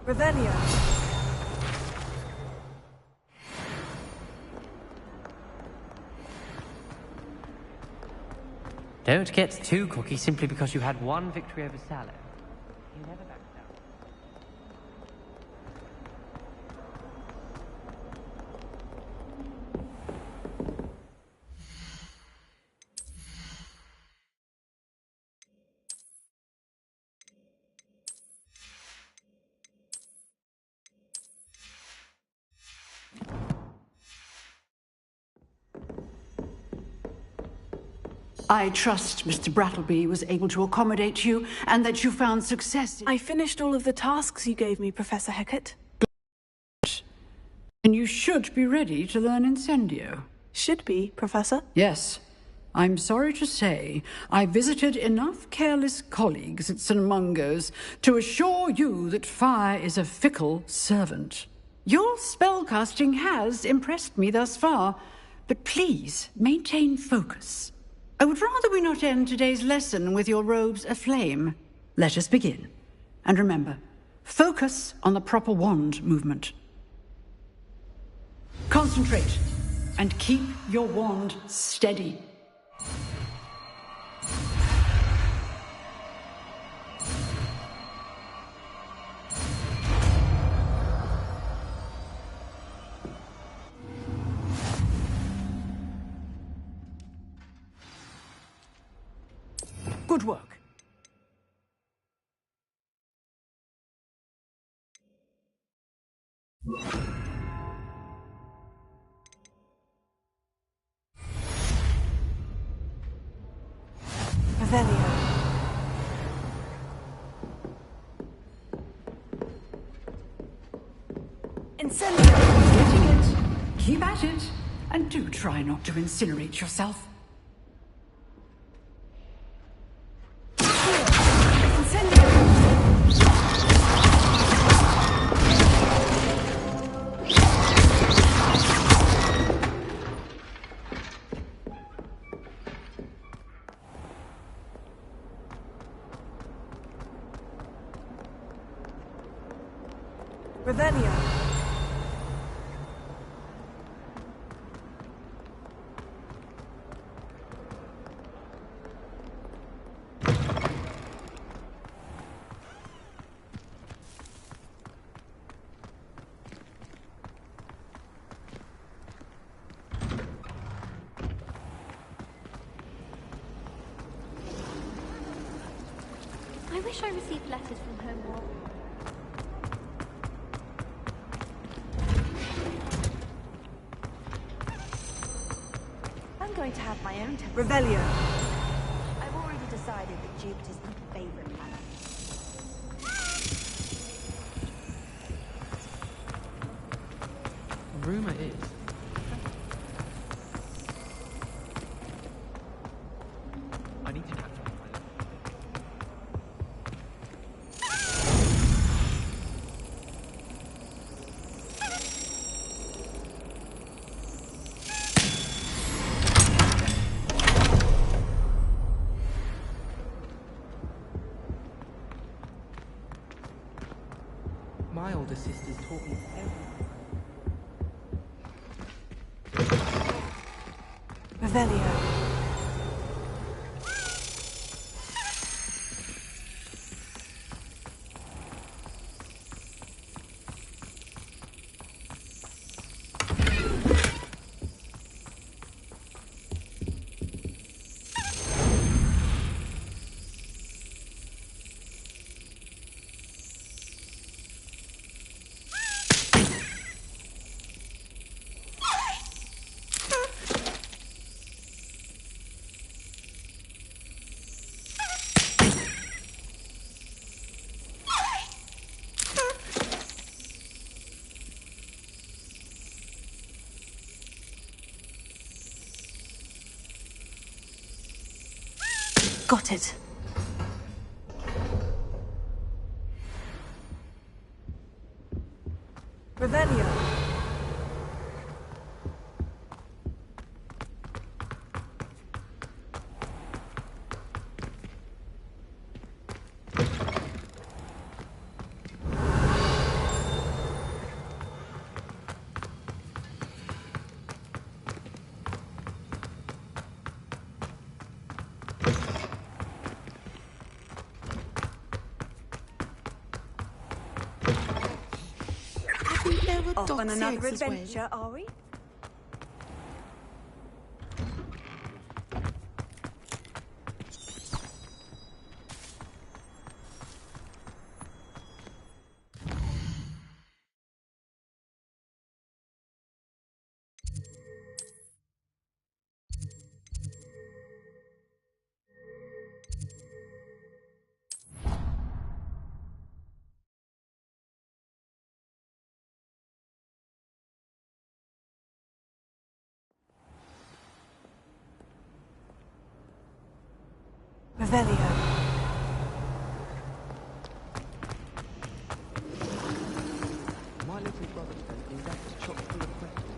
Revelio. Don't get too cocky simply because you had one victory over Sallow. You never back down. I trust Mr. Brattleby was able to accommodate you and that you found success. I finished all of the tasks you gave me, Professor Hecat. And you should be ready to learn Incendio. Should be, Professor? Yes. I'm sorry to say, I visited enough careless colleagues at St. Mungo's to assure you that fire is a fickle servant. Your spellcasting has impressed me thus far, but please maintain focus. I would rather we not end today's lesson with your robes aflame. Let us begin. And remember, focus on the proper wand movement. Concentrate, and keep your wand steady. Good work. Revelio. Incendio. Getting it. Keep at it. And do try not to incinerate yourself. Revelio. I wish I received letters from home more. I'm going to have my own temple. Revelio. I've already decided that Jupiter's my favorite planet. Rumor is I need to catch up with my life. My older sisters taught me everything. Revelio. got it. Revelio. Off on another adventure, are we? Revelio. My little brother spent his days chock full of questions.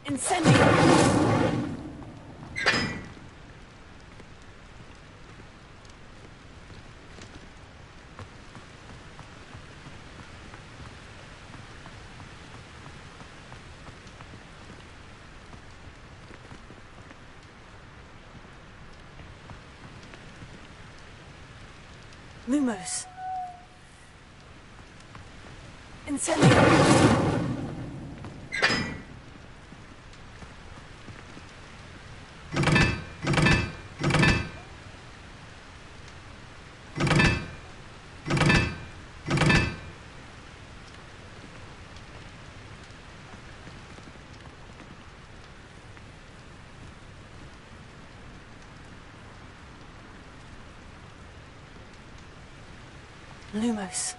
Incendio. Lumos. Incendio. Lumos.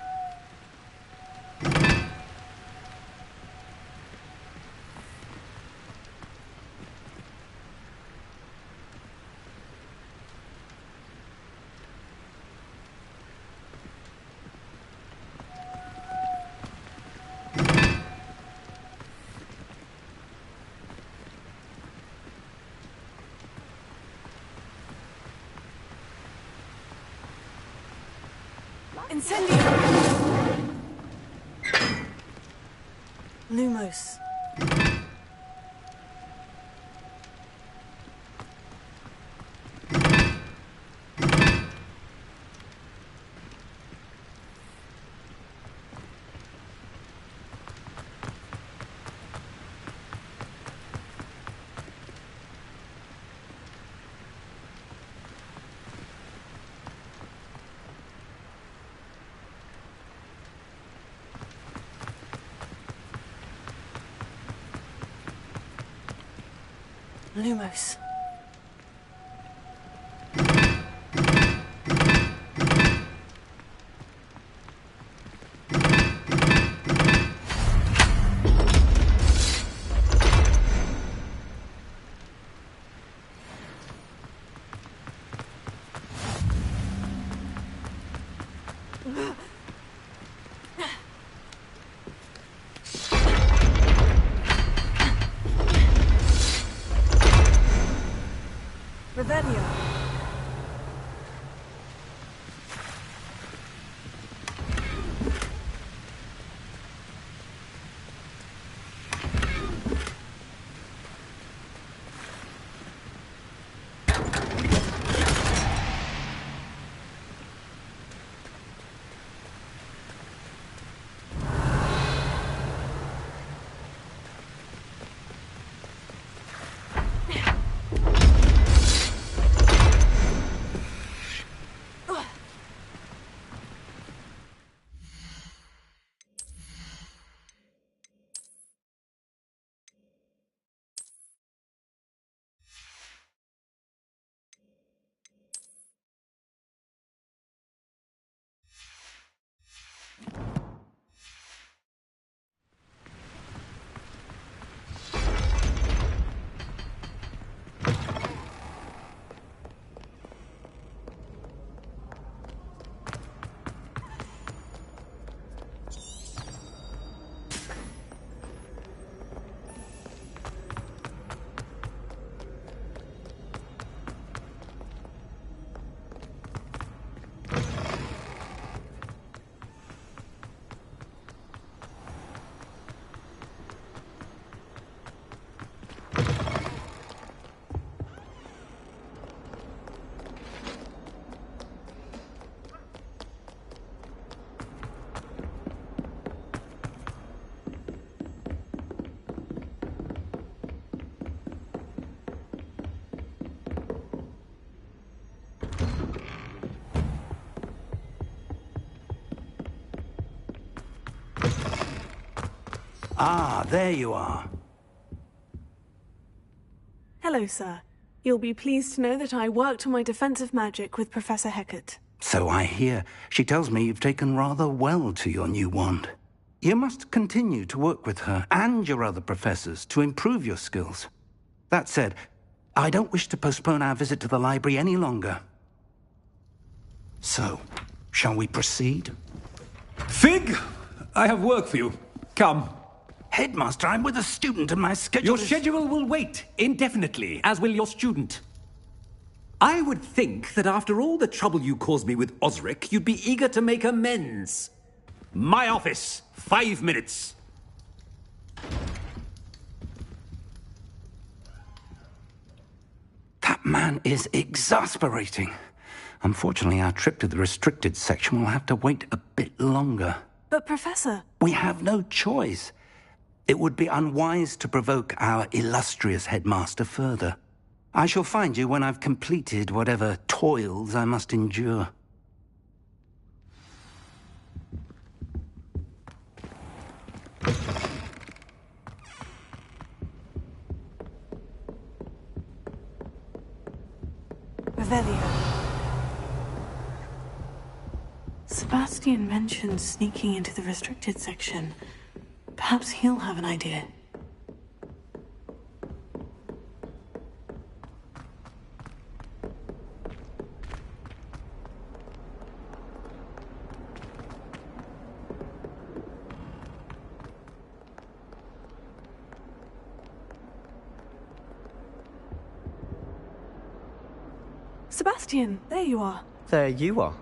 Incendio. Lumos. Lumos. Revelio. Ah, there you are. Hello, sir. You'll be pleased to know that I worked on my defensive magic with Professor Hecat. So I hear. She tells me you've taken rather well to your new wand. You must continue to work with her and your other professors to improve your skills. That said, I don't wish to postpone our visit to the library any longer. So, shall we proceed? Fig! I have work for you. Come. Headmaster, I'm with a student and my schedule Your schedule will wait indefinitely, as will your student. I would think that after all the trouble you caused me with Osric, you'd be eager to make amends. My office, 5 minutes. That man is exasperating. Unfortunately, our trip to the restricted section will have to wait a bit longer. But, Professor... We have no choice. It would be unwise to provoke our illustrious headmaster further. I shall find you when I've completed whatever toils I must endure. Revelio. Sebastian mentioned sneaking into the restricted section. Perhaps he'll have an idea. Sebastian, there you are. There you are.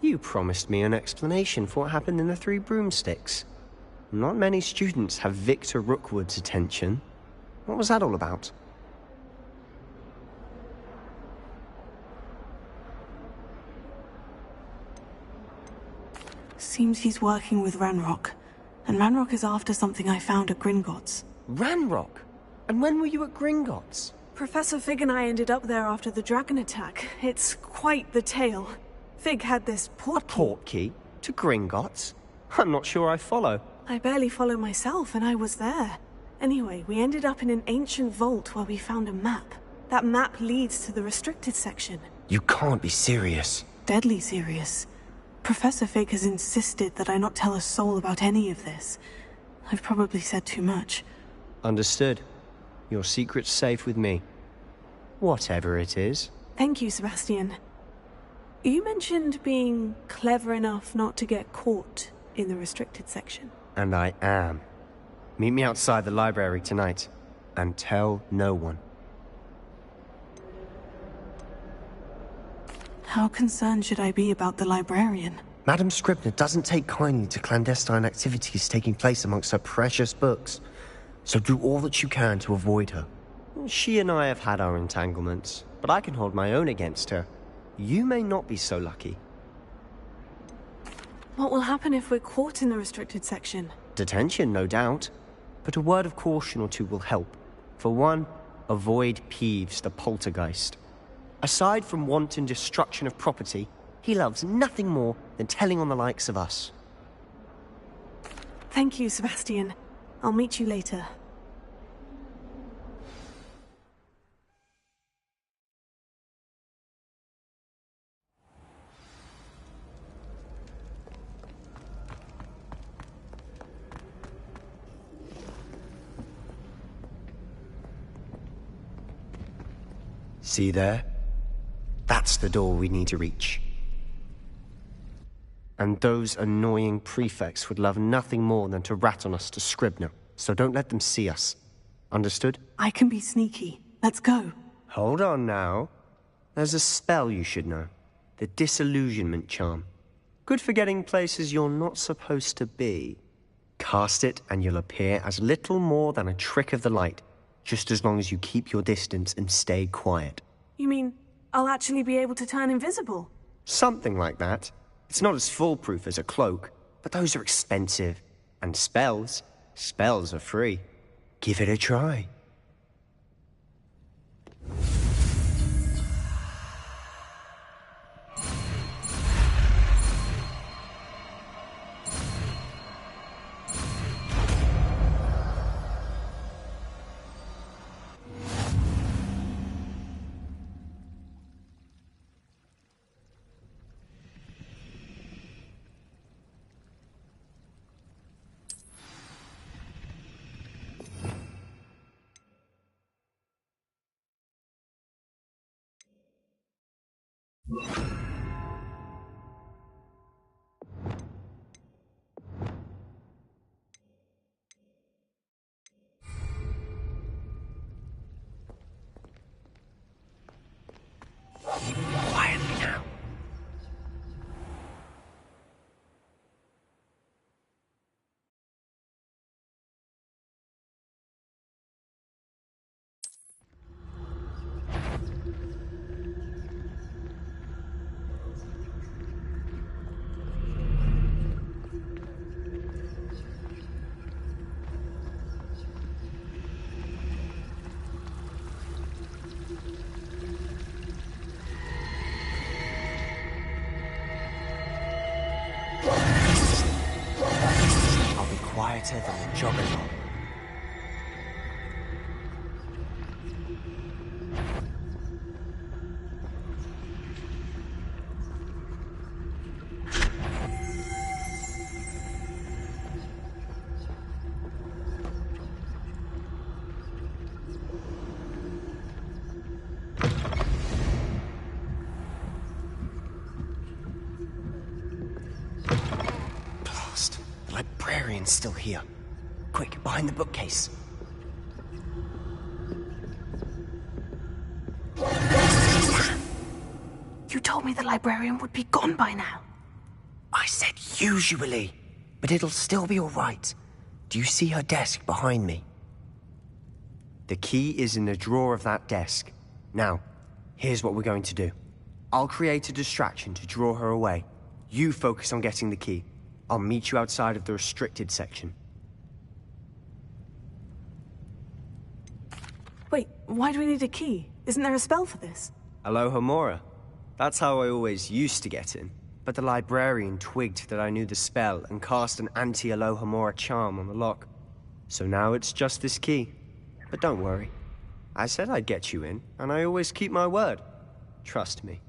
You promised me an explanation for what happened in the Three Broomsticks. Not many students have Victor Rookwood's attention. What was that all about? Seems he's working with Ranrock. And Ranrock is after something I found at Gringotts. Ranrock? And when were you at Gringotts? Professor Fig and I ended up there after the dragon attack. It's quite the tale. Fig had this portkey to Gringotts? I'm not sure I follow. I barely follow myself, and I was there. Anyway, we ended up in an ancient vault where we found a map. That map leads to the restricted section. You can't be serious. Deadly serious. Professor Fig has insisted that I not tell a soul about any of this. I've probably said too much. Understood. Your secret's safe with me. Whatever it is. Thank you, Sebastian. You mentioned being clever enough not to get caught in the restricted section. And I am. Meet me outside the library tonight. And tell no one. How concerned should I be about the librarian? Madame Scribner doesn't take kindly to clandestine activities taking place amongst her precious books. So do all that you can to avoid her. She and I have had our entanglements, but I can hold my own against her. You may not be so lucky. What will happen if we're caught in the restricted section? Detention, no doubt. But a word of caution or two will help. For one, avoid Peeves, the poltergeist. Aside from wanton destruction of property, he loves nothing more than telling on the likes of us. Thank you, Sebastian. I'll meet you later. See there? That's the door we need to reach. And those annoying prefects would love nothing more than to rat on us to Scribner, so don't let them see us. Understood? I can be sneaky. Let's go. Hold on now. There's a spell you should know. The Disillusionment Charm. Good for getting places you're not supposed to be. Cast it and you'll appear as little more than a trick of the light, just as long as you keep your distance and stay quiet. You mean I'll actually be able to turn invisible? Something like that. It's not as foolproof as a cloak, but those are expensive. And spells are free. Give it a try. quieter than a juggernaut. The librarian's still here. Quick, behind the bookcase. You told me the librarian would be gone by now. I said usually, but it'll still be all right. Do you see her desk behind me? The key is in the drawer of that desk. Now, here's what we're going to do. I'll create a distraction to draw her away. You focus on getting the key. I'll meet you outside of the restricted section. Wait, why do we need a key? Isn't there a spell for this? Alohomora. That's how I always used to get in. But the librarian twigged that I knew the spell and cast an anti-Alohomora charm on the lock. So now it's just this key. But don't worry. I said I'd get you in, and I always keep my word. Trust me.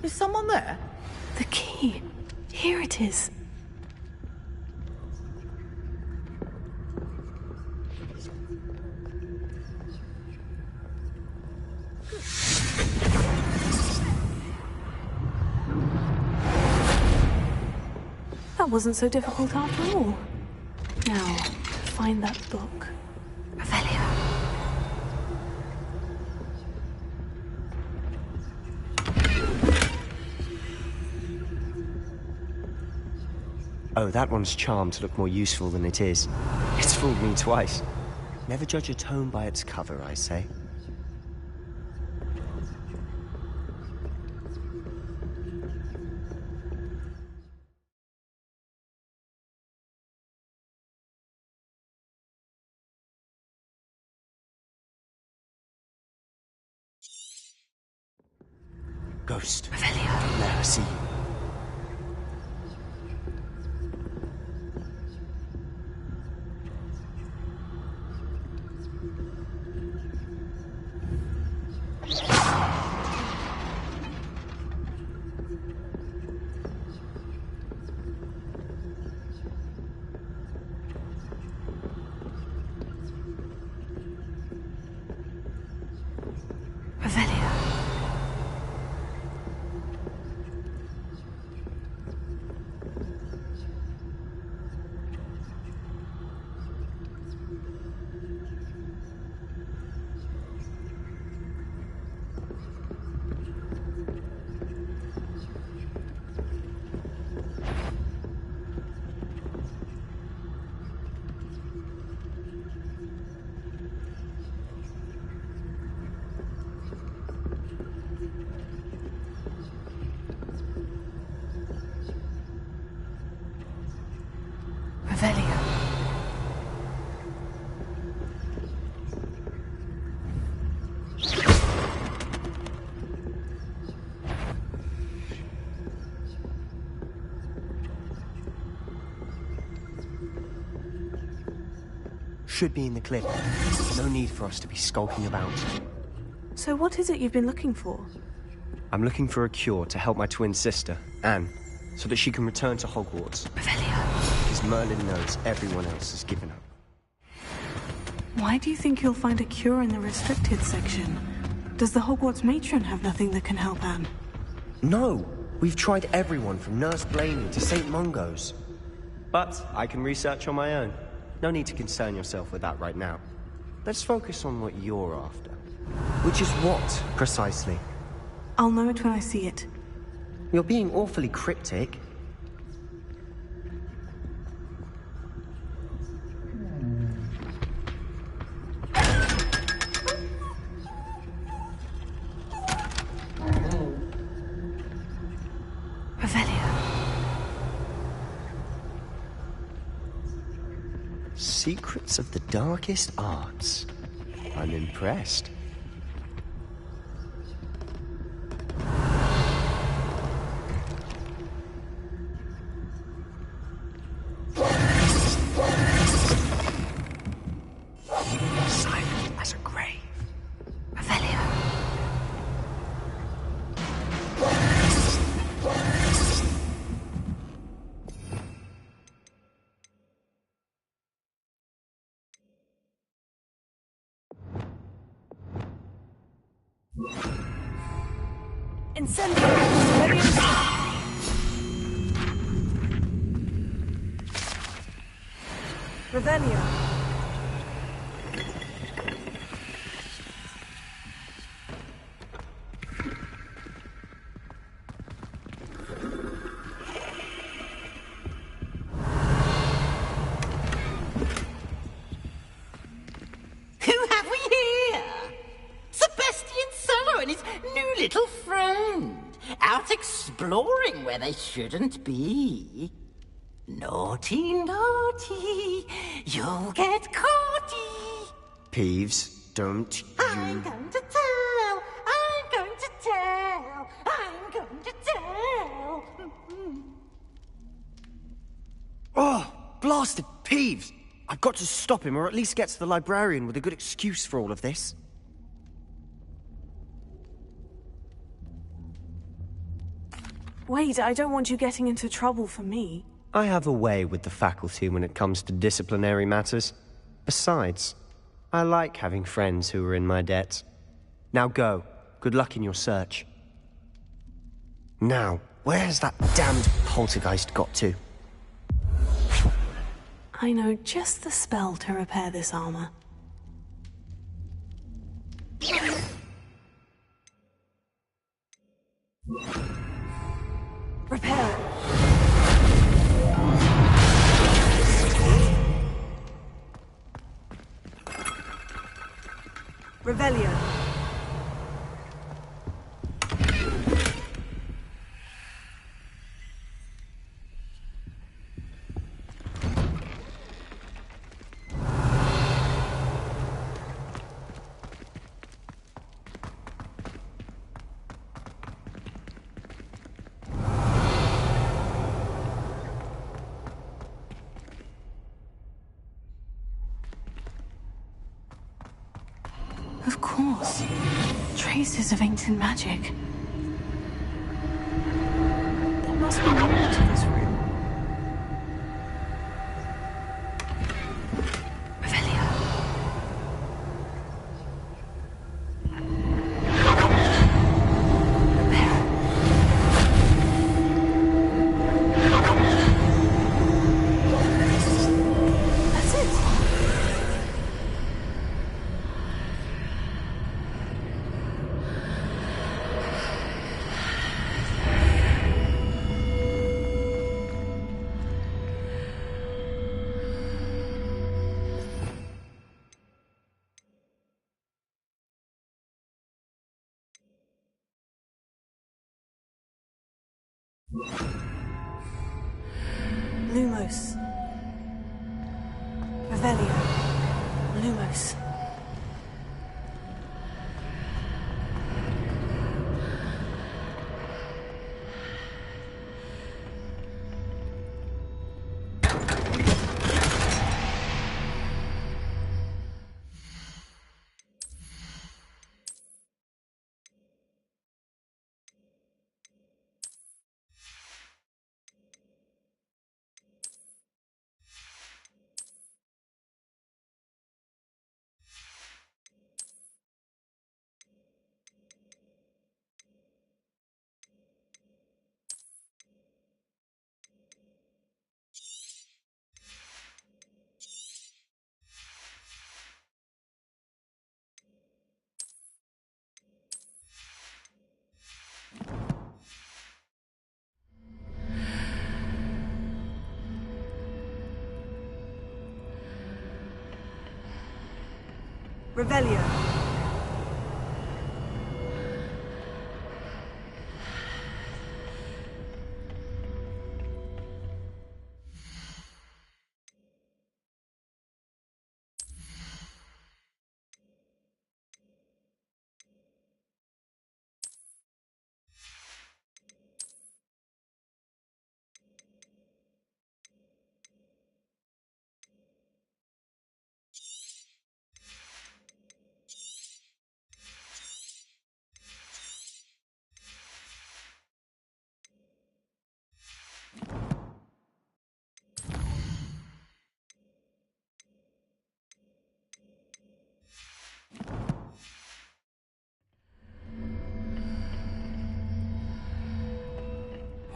Is someone there? The key. Here it is. That wasn't so difficult after all. Now, find that book. Revelio. Oh, that one's charmed to look more useful than it is. It's fooled me twice. Never judge a tome by its cover, I say. Ghost. Revelio. Don't let her see you. Revelio. Revelio. Should be in the clip. No need for us to be skulking about. So what is it you've been looking for? I'm looking for a cure to help my twin sister, Anne, so that she can return to Hogwarts. Revelio. Because Merlin knows everyone else has given up. Why do you think you'll find a cure in the restricted section? Does the Hogwarts matron have nothing that can help Anne? No! We've tried everyone from Nurse Blaney to St. Mungo's. But I can research on my own. No need to concern yourself with that right now. Let's focus on what you're after. Which is what, precisely? I'll know it when I see it. You're being awfully cryptic. secrets of the darkest arts. I'm impressed. Silent as a grave. Revelio. Incendio! Revelio. Who have we here? Sebastian Solo and his new little friend. Out exploring where they shouldn't be. Naughty, naughty. You'll get caughty. Peeves, don't I'm going to tell. I'm going to tell. I'm going to tell. Oh, blasted Peeves! I've got to stop him, or at least get to the librarian with a good excuse for all of this. Wait, I don't want you getting into trouble for me. I have a way with the faculty when it comes to disciplinary matters. Besides, I like having friends who are in my debt. Now go. Good luck in your search. Now, where's that damned poltergeist got to? I know just the spell to repair this armor. Repair it. Revelio. Of course. Traces of ancient magic. There must be more to this room. Revelio. That's it. Lumos. Revelio. Lumos. Revelio.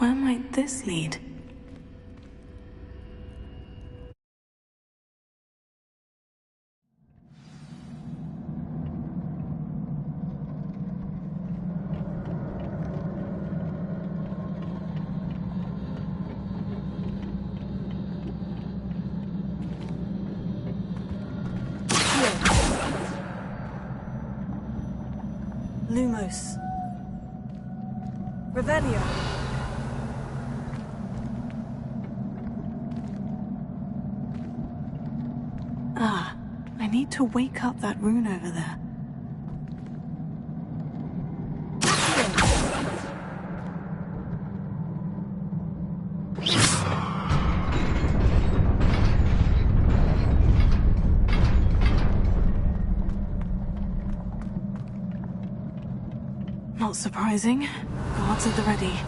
Where might this lead? Lumos. Revelio. Ah, I need to wake up that rune over there. Not surprising. Guards at the ready.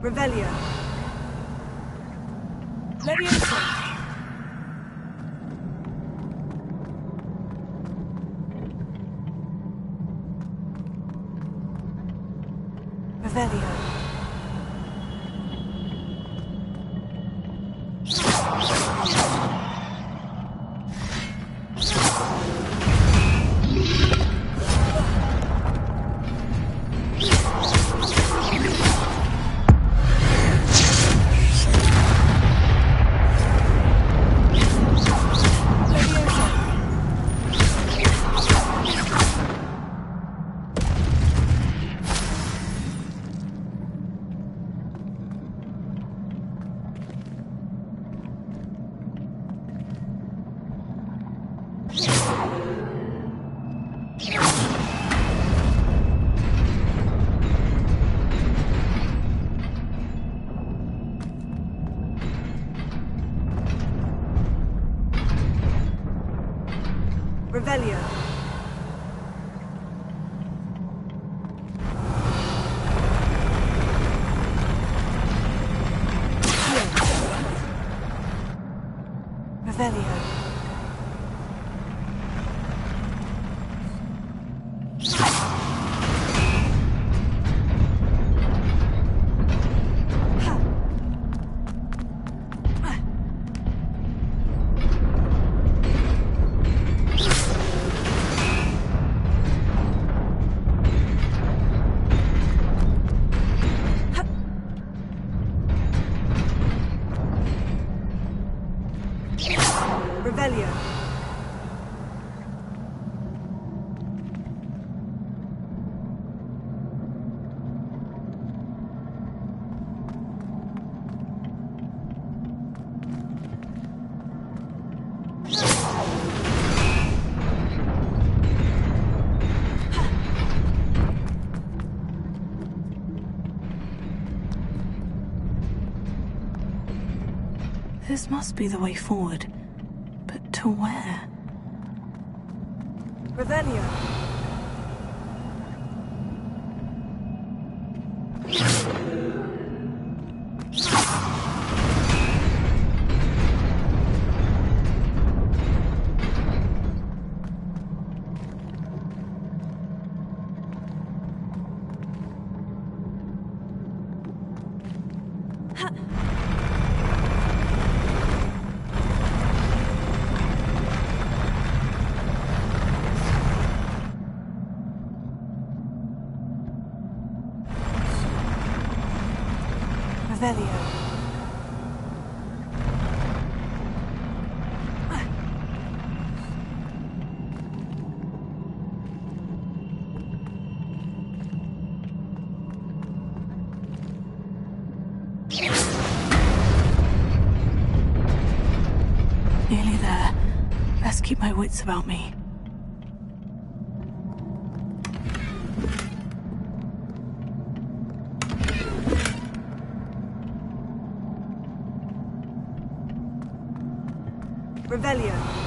Revelio. Leviosa. Revelio. Revelio. Revelio. Revelio. This must be the way forward. But to where? Revelio. Revelio. Nearly there. Best keep my wits about me. Revelio.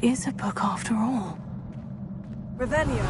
is a book after all. Revelio.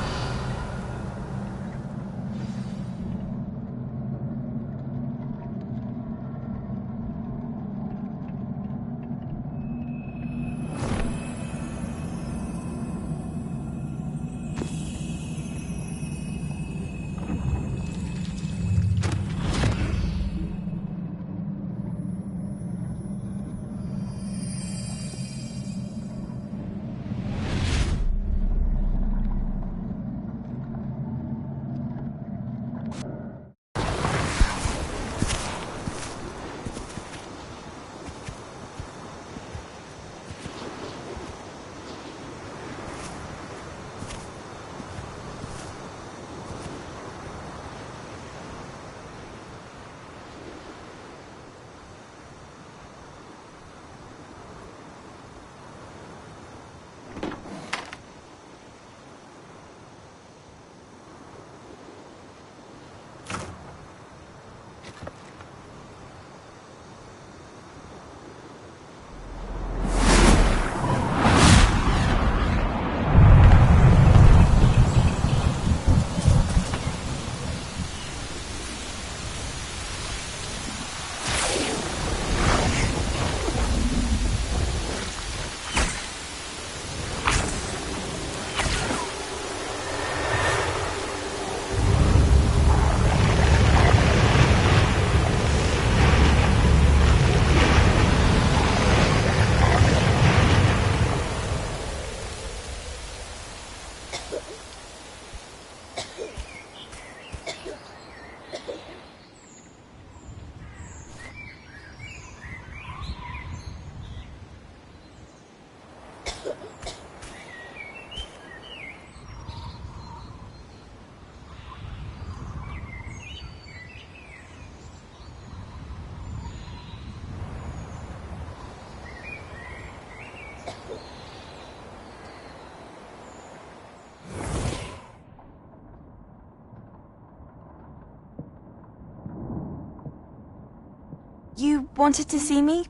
You wanted to see me?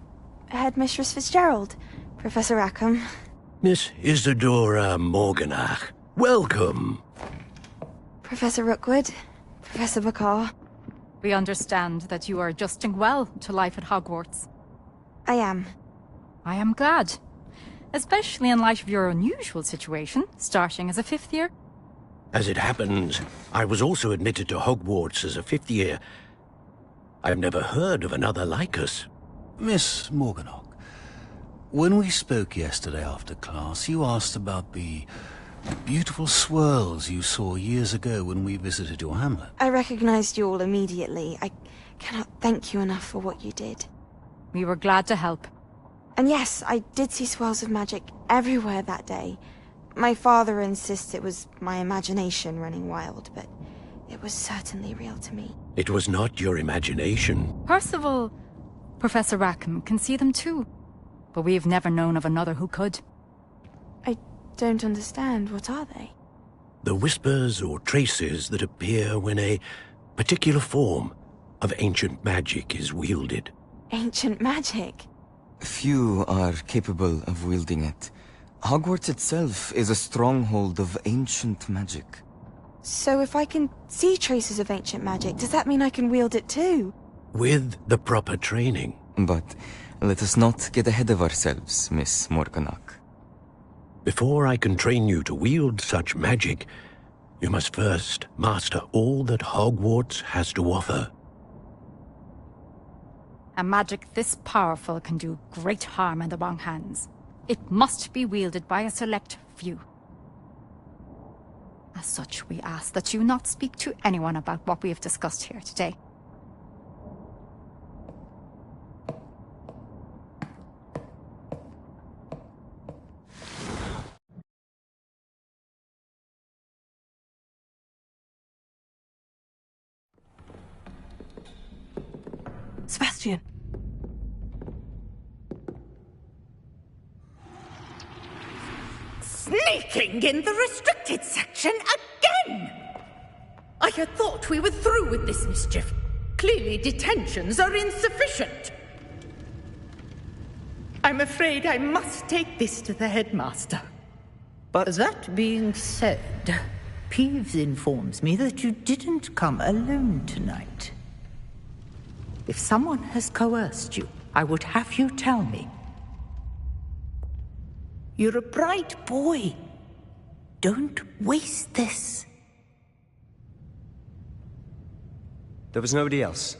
Headmistress Fitzgerald? Professor Rackham? Miss Isadora Morganach, welcome. Professor Rookwood? Professor Bakar? We understand that you are adjusting well to life at Hogwarts. I am. I am glad. Especially in light of your unusual situation, starting as a 5th year. As it happens, I was also admitted to Hogwarts as a 5th year. I've never heard of another like us. Miss Morganach, when we spoke yesterday after class, you asked about the beautiful swirls you saw years ago when we visited your hamlet. I recognized you all immediately. I cannot thank you enough for what you did. We were glad to help. And yes, I did see swirls of magic everywhere that day. My father insists it was my imagination running wild, but it was certainly real to me. It was not your imagination. Percival, Professor Rackham can see them too. But we've never known of another who could. I don't understand. What are they? The whispers or traces that appear when a particular form of ancient magic is wielded. Ancient magic? Few are capable of wielding it. Hogwarts itself is a stronghold of ancient magic. So if I can see traces of ancient magic, does that mean I can wield it too? With the proper training. But let us not get ahead of ourselves, Miss Morganach. Before I can train you to wield such magic, you must first master all that Hogwarts has to offer. A magic this powerful can do great harm in the wrong hands. It must be wielded by a select few. As such, we ask that you not speak to anyone about what we have discussed here today. Sebastian. Sneaking in the restricted section again! I had thought we were through with this mischief. Clearly detentions are insufficient. I'm afraid I must take this to the headmaster. But... That being said, Peeves informs me that you didn't come alone tonight. If someone has coerced you, I would have you tell me. You're a bright boy. Don't waste this. There was nobody else.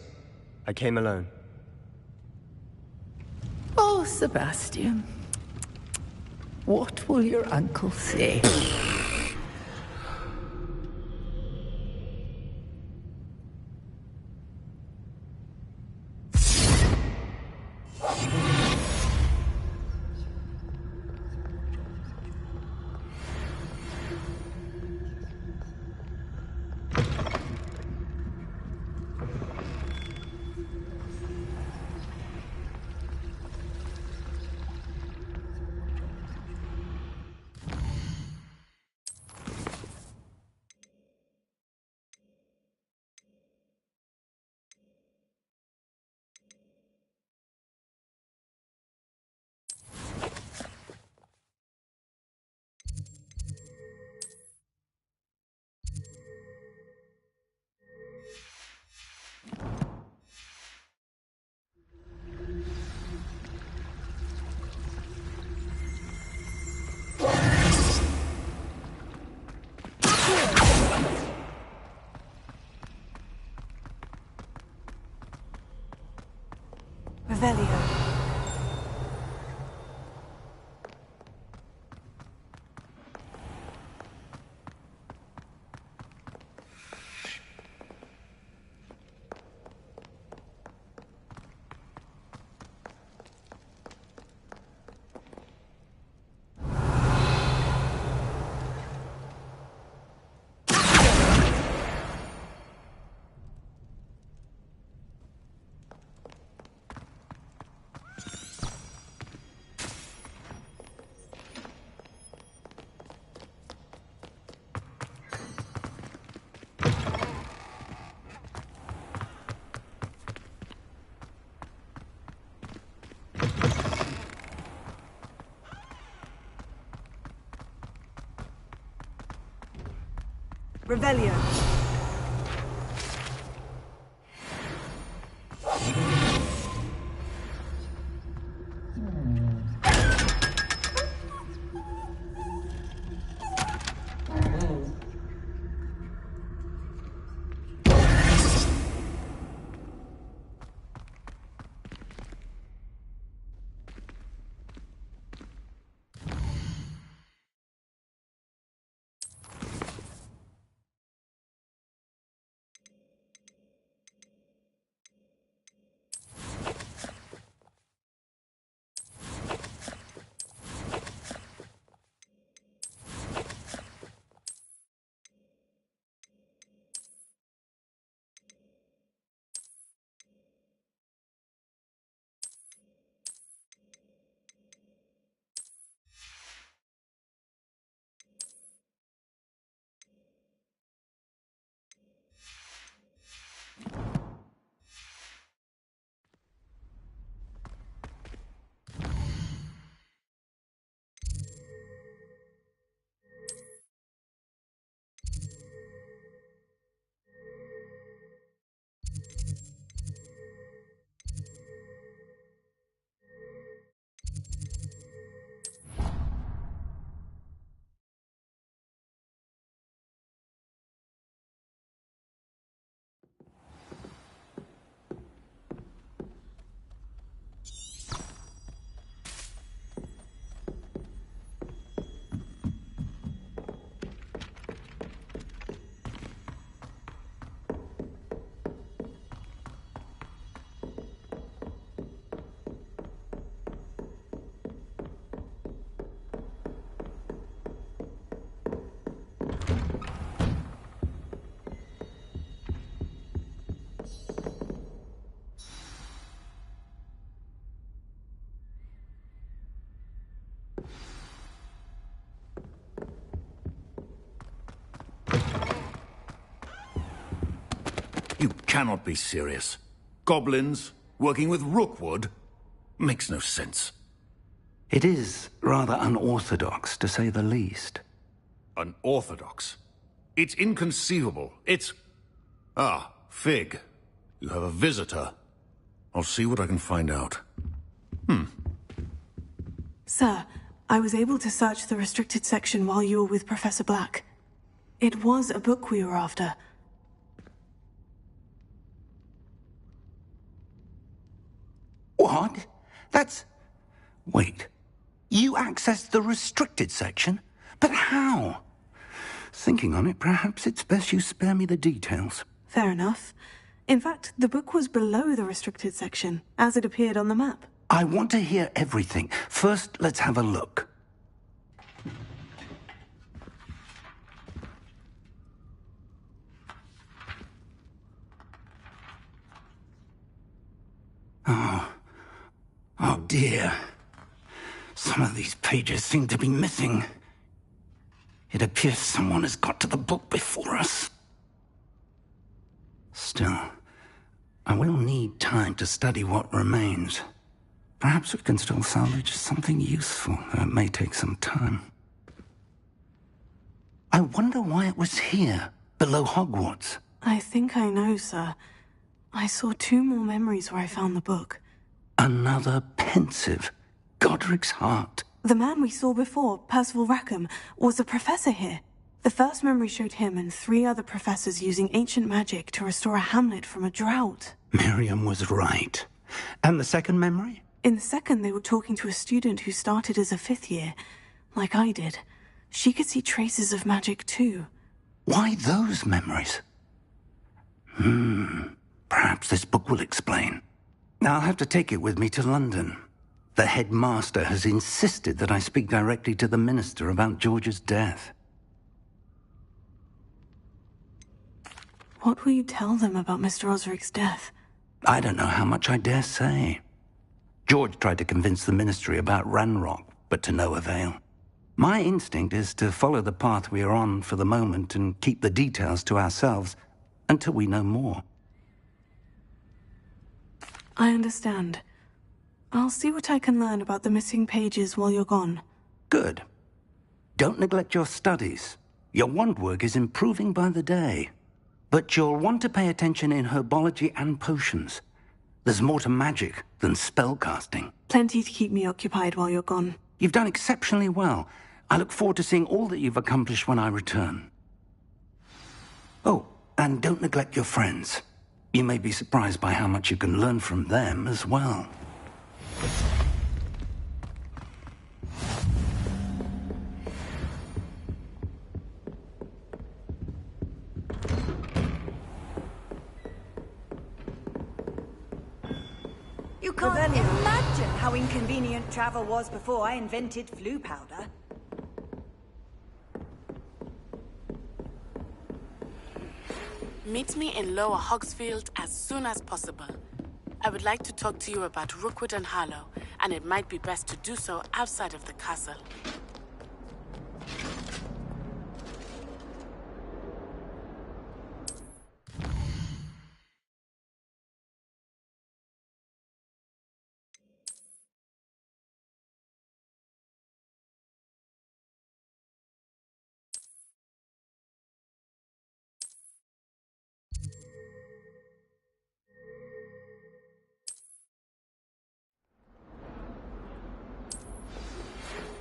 I came alone. Oh, Sebastian. What will your uncle say? Revelio. Revelio. You cannot be serious. Goblins working with Rookwood? Makes no sense. It is rather unorthodox, to say the least. Unorthodox. It's inconceivable. It's... Ah, Fig. You have a visitor. I'll see what I can find out. Sir, I was able to search the restricted section while you were with Professor Black. It was a book we were after. What? That's... Wait. You accessed the restricted section? But how? Thinking on it, perhaps it's best you spare me the details. Fair enough. In fact, the book was below the restricted section, as it appeared on the map. I want to hear everything. First, let's have a look. Oh dear. Some of these pages seem to be missing. It appears someone has got to the book before us. Still, I will need time to study what remains. Perhaps we can still salvage something useful, though it may take some time. I wonder why it was here, below Hogwarts. I think I know, sir. I saw 2 more memories where I found the book. Another pensive. Godric's heart. The man we saw before, Percival Rackham, was a professor here. The first memory showed him and 3 other professors using ancient magic to restore a hamlet from a drought. Miriam was right. And the second memory? In the second, they were talking to a student who started as a 5th year, like I did. She could see traces of magic too. Why those memories? Perhaps this book will explain. I'll have to take it with me to London. The headmaster has insisted that I speak directly to the minister about George's death. What will you tell them about Mr. Osric's death? I don't know how much I dare say. George tried to convince the ministry about Ranrock, but to no avail. My instinct is to follow the path we are on for the moment and keep the details to ourselves until we know more. I understand. I'll see what I can learn about the missing pages while you're gone. Good. Don't neglect your studies. Your wand work is improving by the day. But you'll want to pay attention in herbology and potions. There's more to magic than spellcasting. Plenty to keep me occupied while you're gone. You've done exceptionally well. I look forward to seeing all that you've accomplished when I return. Oh, and don't neglect your friends. You may be surprised by how much you can learn from them as well. You can't imagine how inconvenient travel was before I invented flu powder. Meet me in Lower Hogsfield as soon as possible. I would like to talk to you about Rookwood and Harlow, and it might be best to do so outside of the castle.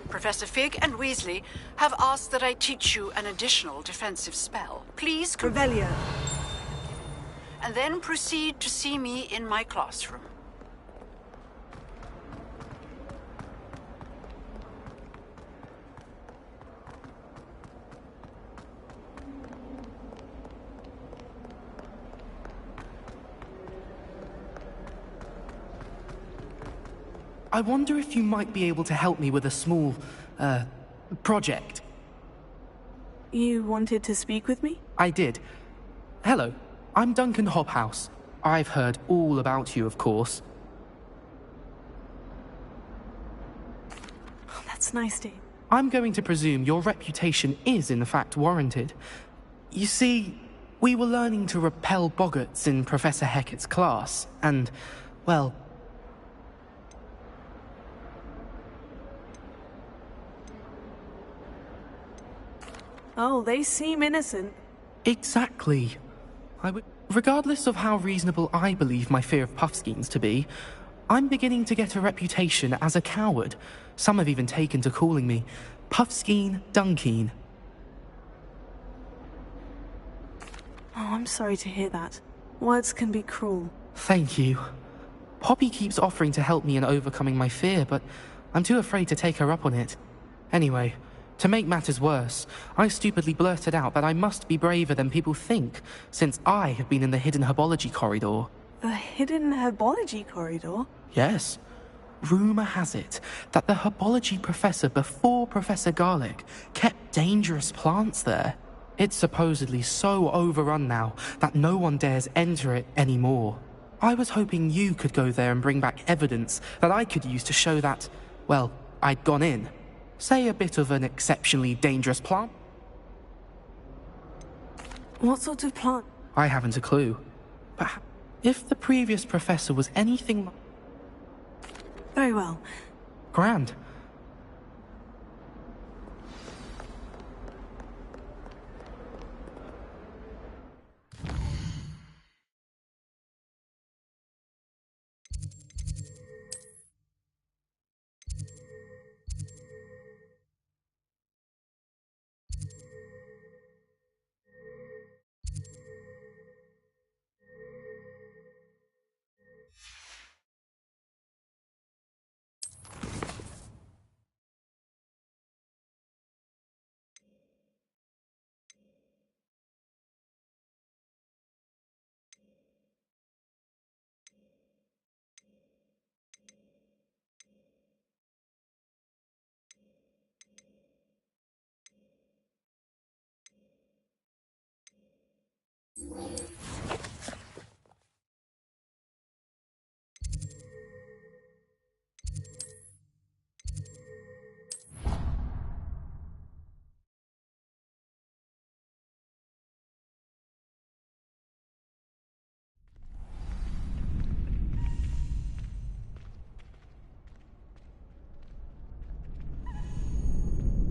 Professor Fig and Weasley have asked that I teach you an additional defensive spell. Please Revelio. And then proceed to see me in my classroom. I wonder if you might be able to help me with a small, project. You wanted to speak with me? I did. Hello, I'm Duncan Hobhouse. I've heard all about you, of course. Oh, that's nice, Dave. I'm going to presume your reputation is in fact warranted. You see, we were learning to repel boggarts in Professor Hecat's class, and, well... Oh, they seem innocent. Exactly. Regardless of how reasonable I believe my fear of Puffskeins to be, I'm beginning to get a reputation as a coward. Some have even taken to calling me Puffskeen Dunkeen. Oh, I'm sorry to hear that. Words can be cruel. Thank you. Poppy keeps offering to help me in overcoming my fear, but I'm too afraid to take her up on it. Anyway, to make matters worse, I stupidly blurted out that I must be braver than people think, since I have been in the hidden herbology corridor. The hidden herbology corridor? Yes. Rumour has it that the herbology professor before Professor Garlic kept dangerous plants there. It's supposedly so overrun now that no one dares enter it anymore. I was hoping you could go there and bring back evidence that I could use to show that, well, I'd gone in. Say a bit of an exceptionally dangerous plant. What sort of plant? I haven't a clue. But if the previous professor was anything... Very well. Grand.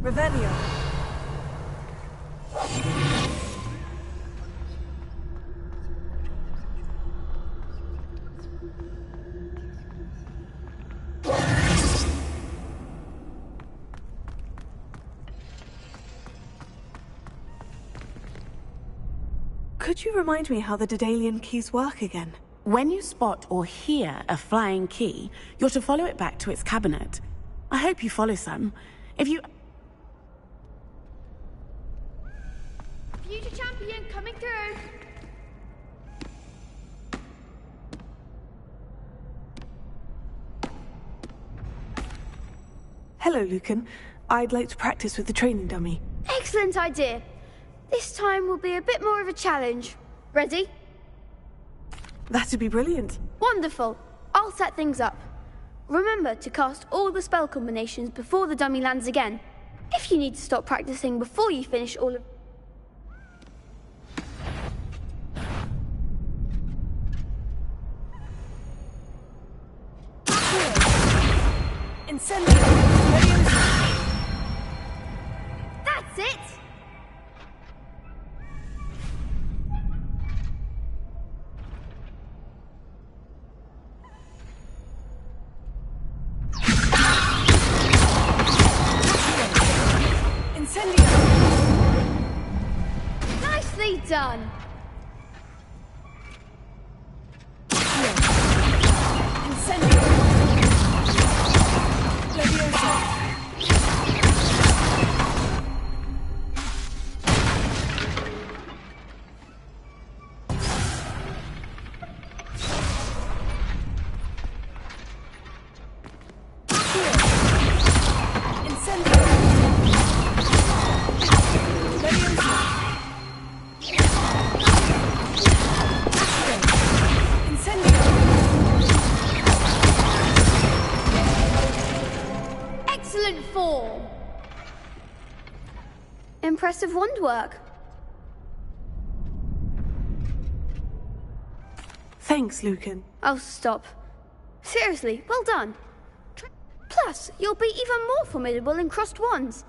Revelio. Could you remind me how the Daedalian keys work again? When you spot or hear a flying key, you're to follow it back to its cabinet. I hope you follow some. If you... Future champion coming through. Hello, Lucan. I'd like to practice with the training dummy. Excellent idea. This time will be a bit more of a challenge. Ready? That'd be brilliant. Wonderful. I'll set things up. Remember to cast all the spell combinations before the dummy lands again. If you need to stop practicing before you finish all of... Incendio! That's it! Incendio! Nicely done! Incendio! Leviosa! Excellent form! Impressive wand work. Thanks, Lucan. Oh, stop. Seriously, well done. Plus, you'll be even more formidable in crossed wands.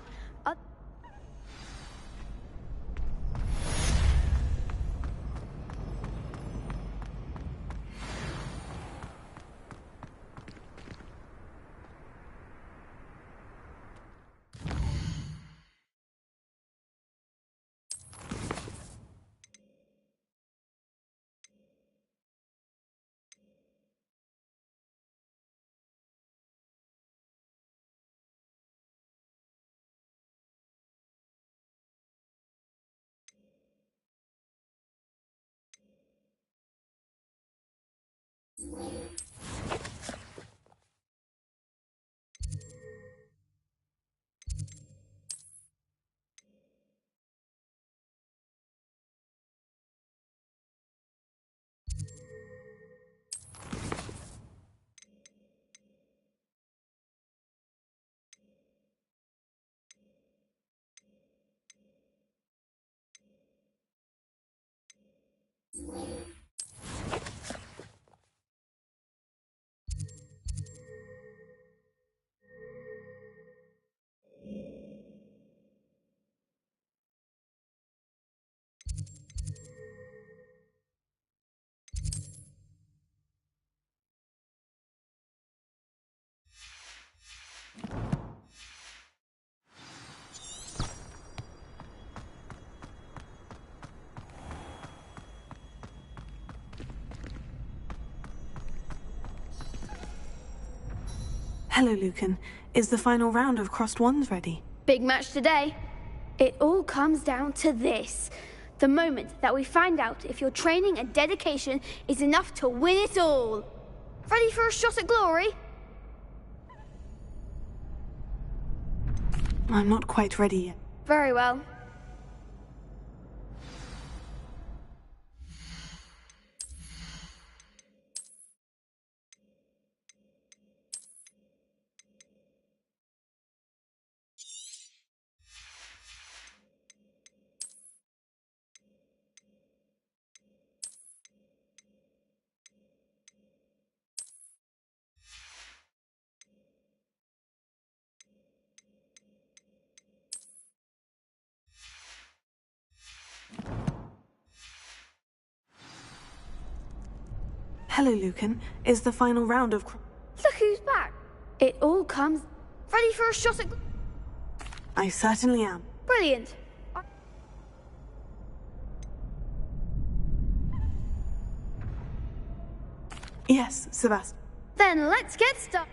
Hello, Lucan. Is the final round of Crossed Wands ready? Big match today. It all comes down to this. The moment that we find out if your training and dedication is enough to win it all. Ready for a shot at glory? I'm not quite ready yet. Very well. Hello, Lucan. Is the final round of... Look who's back. It all comes... Ready for a shot at... I certainly am. Brilliant. Yes, Sebastian. Then let's get started.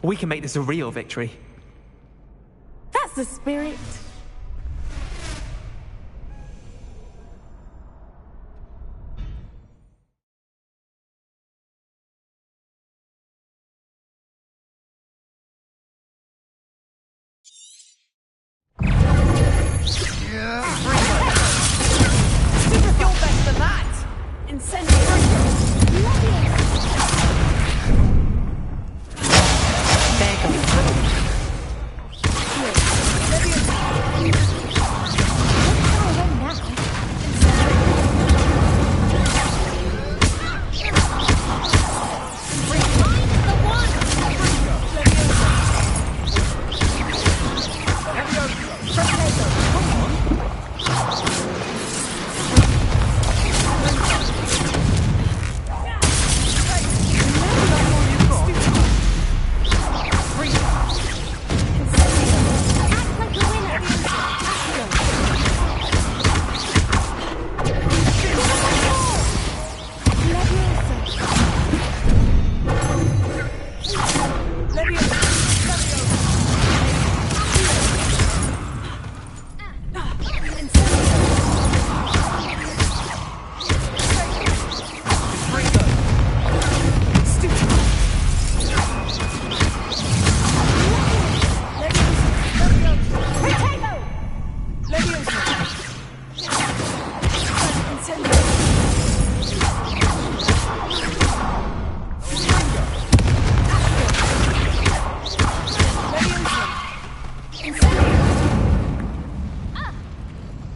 We can make this a real victory. That's the spirit. You're better than that!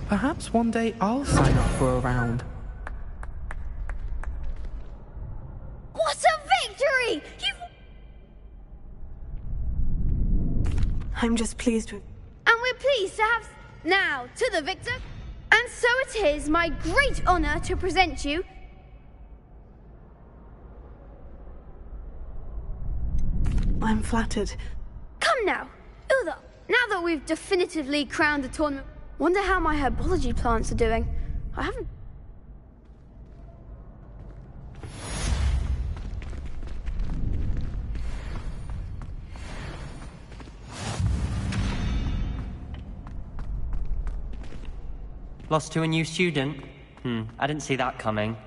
Perhaps one day I'll sign up for a round. What a victory! I'm just pleased with... And we're pleased to have... Now, to the victor. And so it is my great honor to present you... I'm flattered. Come now, Uda. Now that we've definitively crowned the tournament, wonder how my herbology plants are doing. I haven't... Lost to a new student? I didn't see that coming.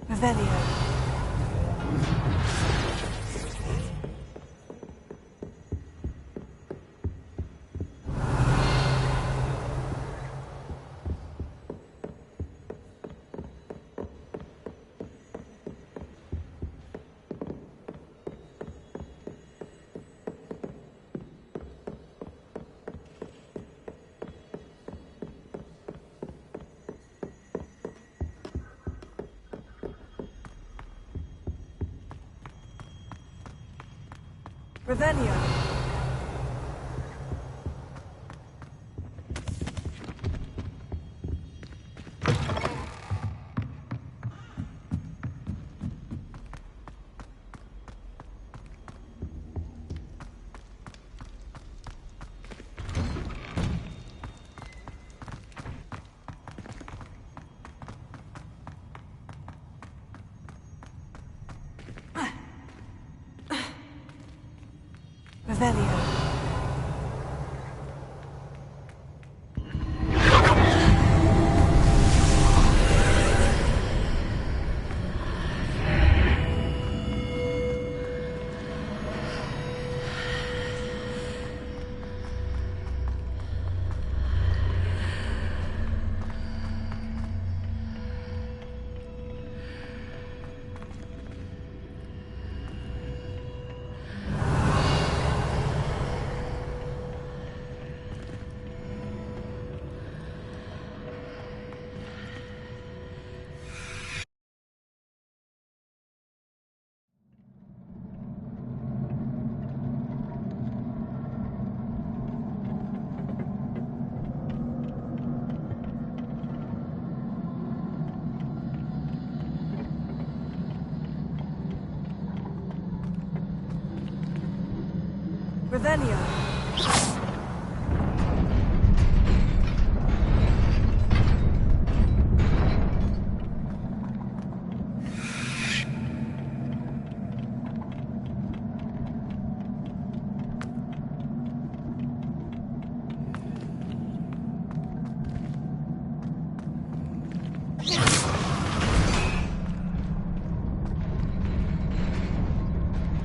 Revelio. Revelio. Revelio.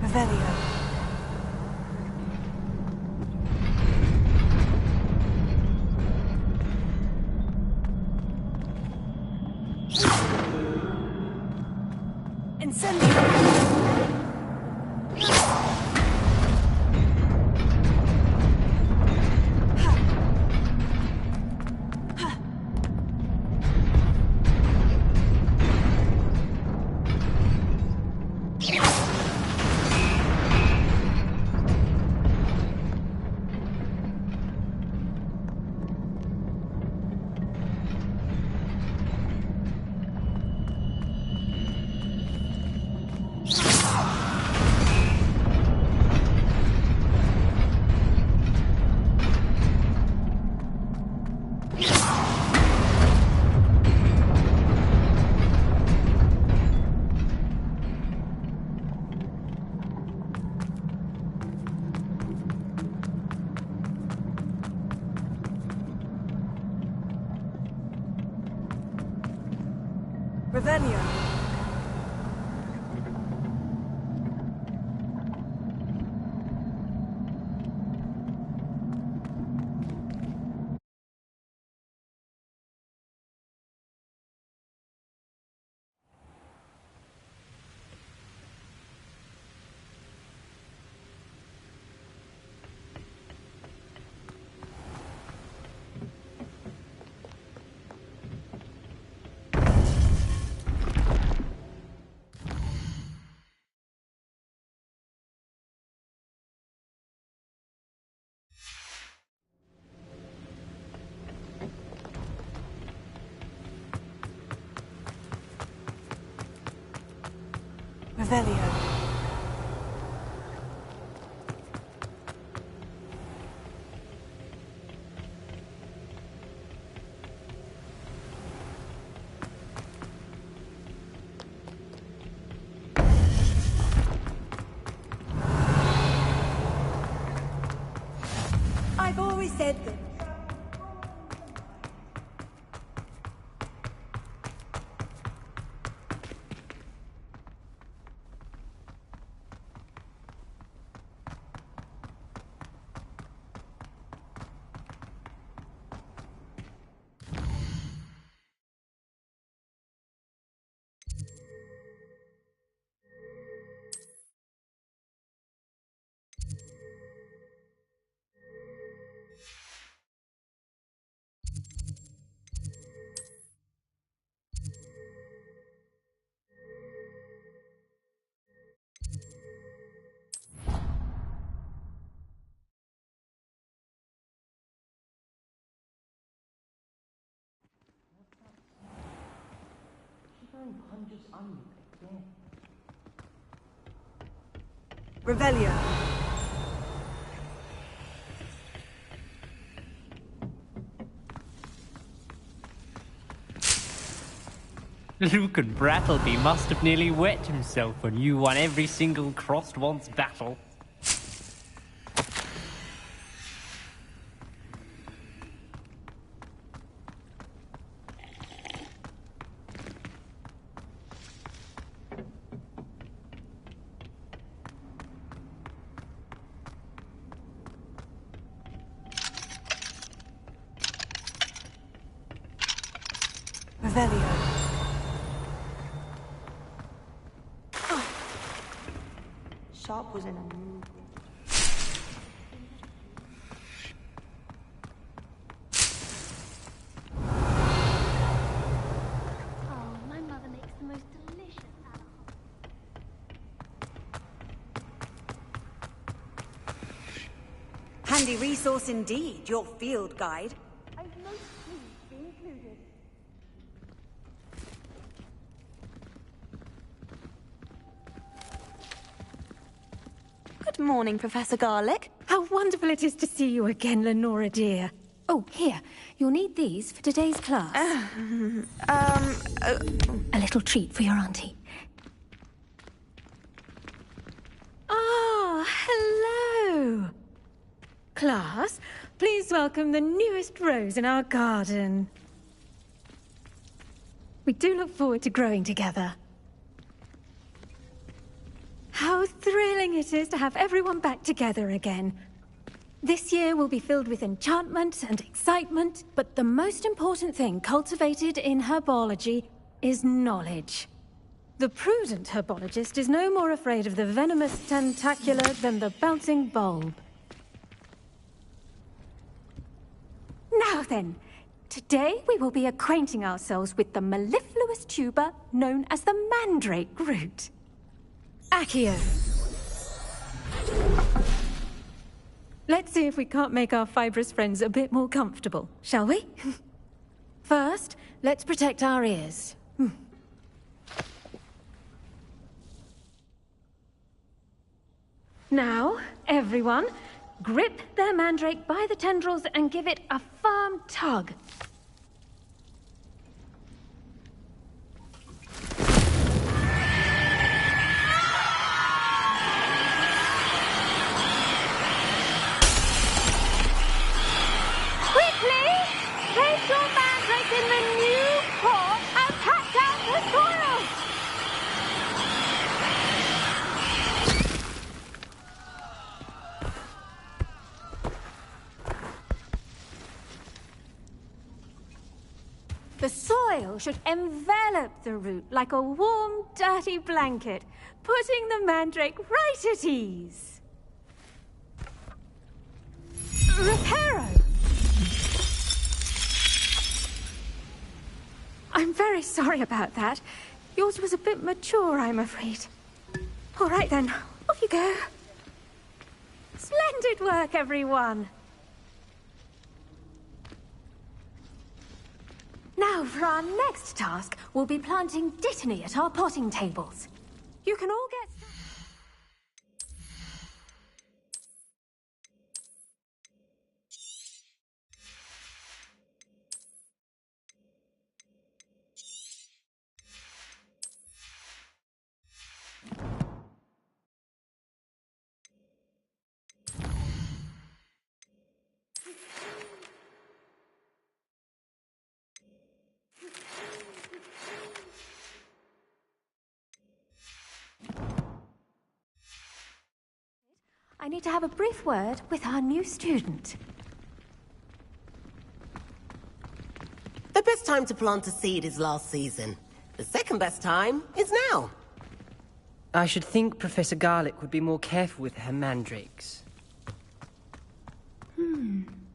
Revelio. Revelio. Revelio. Revelio. I've always said that. Revelio. Luke and Brattleby must have nearly wet himself when you won every single crossed once battle. Revelio. Sharp was in a mood. Oh, my mother makes the most delicious salad. Handy resource indeed, your field guide. I'd most pleased be included. Good morning, Professor Garlick. How wonderful it is to see you again, Lenora dear. Oh, here. You'll need these for today's class. A little treat for your auntie. Ah, hello. Class, please welcome the newest rose in our garden. We do look forward to growing together. How thrilling it is to have everyone back together again. This year will be filled with enchantment and excitement, but the most important thing cultivated in herbology is knowledge. The prudent herbologist is no more afraid of the venomous tentacula than the bouncing bulb. Now then, today we will be acquainting ourselves with the mellifluous tuber known as the mandrake root. Accio. Let's see if we can't make our fibrous friends a bit more comfortable, shall we? First, let's protect our ears. Now, everyone, grip their mandrake by the tendrils and give it a firm tug. Quickly! Place your mandrake in the new pot and pat down the soil! The soil should envelop the root like a warm, dirty blanket, putting the mandrake right at ease. Reparo! I'm very sorry about that. Yours was a bit mature, I'm afraid. All right then, off you go. Splendid work, everyone. Now, for our next task, we'll be planting dittany at our potting tables. You can all get... I need to have a brief word with our new student. The best time to plant a seed is last season. The second best time is now. I should think Professor Garlick would be more careful with her mandrakes.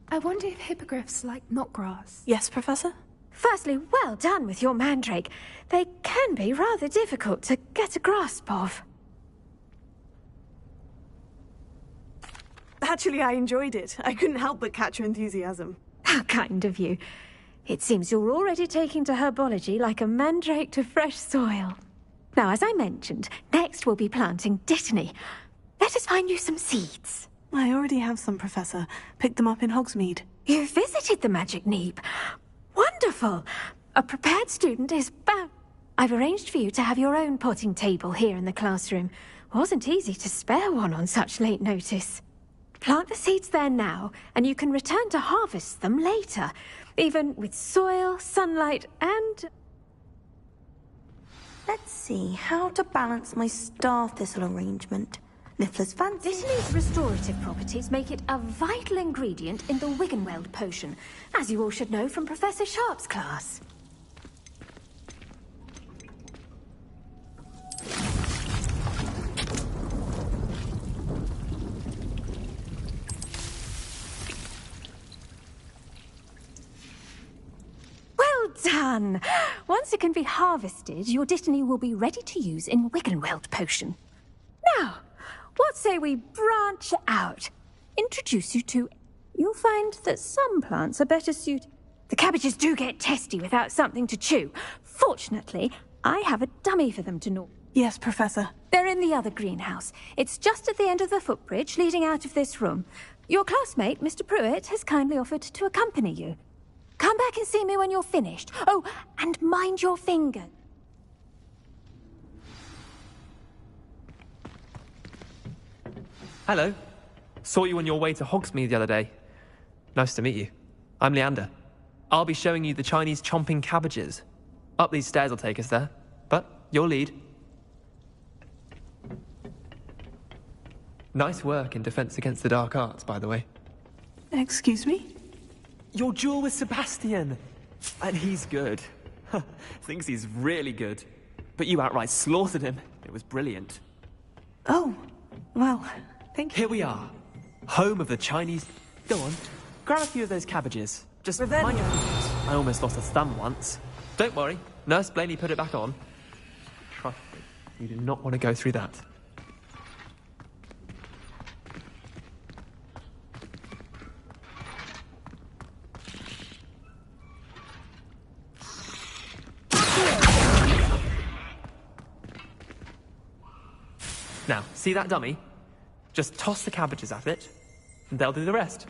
I wonder if hippogriffs like knotgrass. Yes, Professor? Firstly, well done with your mandrake. They can be rather difficult to get a grasp of. Actually, I enjoyed it. I couldn't help but catch your enthusiasm. How kind of you. It seems you're already taking to herbology like a mandrake to fresh soil. Now, as I mentioned, next we'll be planting Dittany. Let us find you some seeds. I already have some, Professor. Picked them up in Hogsmeade. You visited the Magic Neep. Wonderful. A prepared student is bound. I've arranged for you to have your own potting table here in the classroom. Wasn't easy to spare one on such late notice. Plant the seeds there now, and you can return to harvest them later, even with soil, sunlight, and... Let's see how to balance my star thistle arrangement. Niffler's fancy. Dittany's restorative properties make it a vital ingredient in the Wiggenweld potion, as you all should know from Professor Sharp's class. Well done! Once it can be harvested, your Dittany will be ready to use in Wiggenweld potion. Now, what say we branch out? Introduce you to... You'll find that some plants are better suited... The cabbages do get testy without something to chew. Fortunately, I have a dummy for them to gnaw. Yes, Professor. They're in the other greenhouse. It's just at the end of the footbridge leading out of this room. Your classmate, Mr. Pruitt, has kindly offered to accompany you. Come back and see me when you're finished. Oh, and mind your finger. Hello. Saw you on your way to Hogsmeade the other day. Nice to meet you. I'm Leander. I'll be showing you the Chinese chomping cabbages. Up these stairs will take us there. But your lead. Nice work in Defense Against the Dark Arts, by the way. Excuse me? Your duel with Sebastian! And he's good. Thinks he's really good. But you outright slaughtered him. It was brilliant. Oh, well, thank you. Here we are. Home of the Chinese... Go on. Grab a few of those cabbages. Just mind your fingers. I almost lost a thumb once. Don't worry. Nurse Blaney put it back on. Trust me. You do not want to go through that. Now, see that dummy? Just toss the cabbages at it, and they'll do the rest.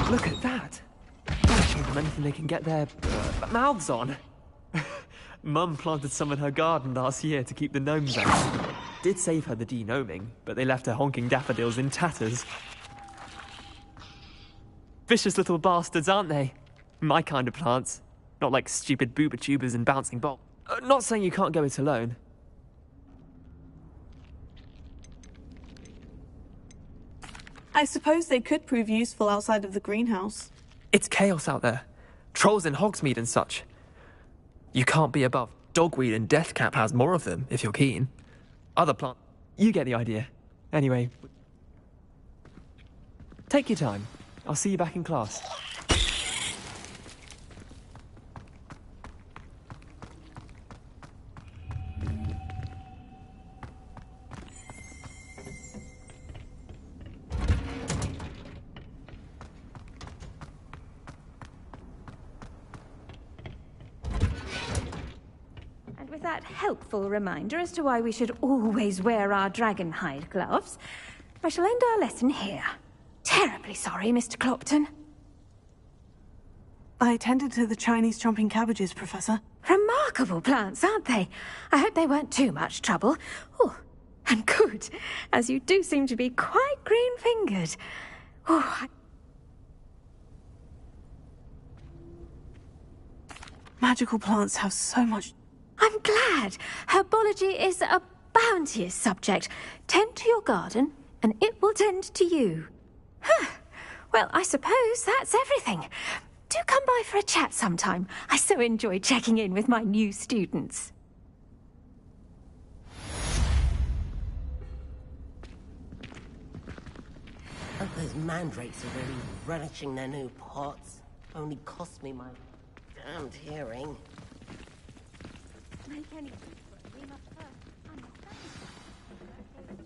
Look at that! I'll show them anything they can get their mouths on. Mum planted some in her garden last year to keep the gnomes out. Did save her the de-gnoming, but they left her honking daffodils in tatters. Vicious little bastards, aren't they? My kind of plants. Not like stupid booba tubers and bouncing balls. Not saying you can't go it alone. I suppose they could prove useful outside of the greenhouse. It's chaos out there. Trolls in Hogsmeade and such. You can't be above. Dogweed and Deathcap has more of them, if you're keen. Other plant... You get the idea. Anyway... Take your time. I'll see you back in class. With that helpful reminder as to why we should always wear our dragon hide gloves, I shall end our lesson here. Terribly sorry, Mr. Clopton. I attended to the Chinese chomping cabbages, Professor. Remarkable plants, aren't they? I hope they weren't too much trouble. Oh, and good, as you do seem to be quite green-fingered. Oh, Magical plants have so much... I'm glad. Herbology is a bounteous subject. Tend to your garden, and it will tend to you. Huh. Well, I suppose that's everything. Do come by for a chat sometime. I so enjoy checking in with my new students. Oh, those mandrakes are really relishing their new pots. Only cost me my damned hearing. Make any difference, we must first understand the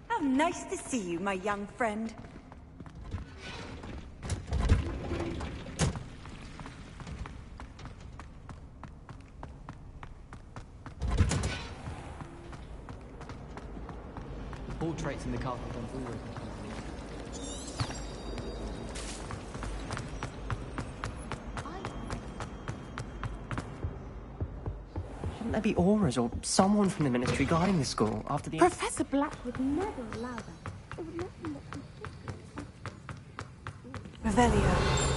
How nice to see you, my young friend. Portraits in the castle don't always. Shouldn't there be auras or someone from the ministry guarding the school after the... Professor Black would never allow that. It would not be Revelio.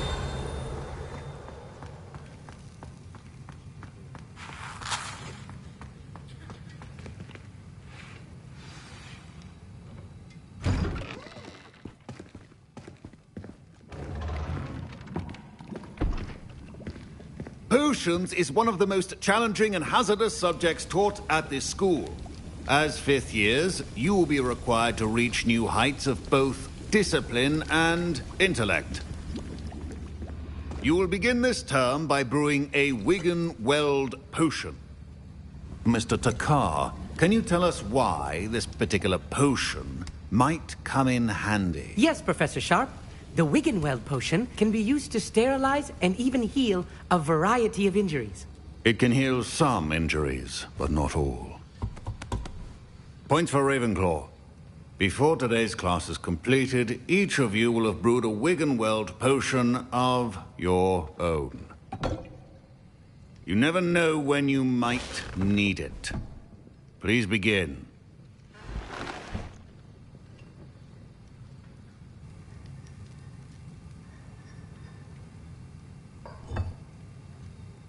Potions is one of the most challenging and hazardous subjects taught at this school. As fifth years, you will be required to reach new heights of both discipline and intellect. You will begin this term by brewing a Wigan-Weld potion. Mr. Takar, can you tell us why this particular potion might come in handy? Yes, Professor Sharp. The Wigan-Weld potion can be used to sterilize and even heal a variety of injuries. It can heal some injuries, but not all. Points for Ravenclaw. Before today's class is completed, each of you will have brewed a Wigan-Weld potion of your own. You never know when you might need it. Please begin.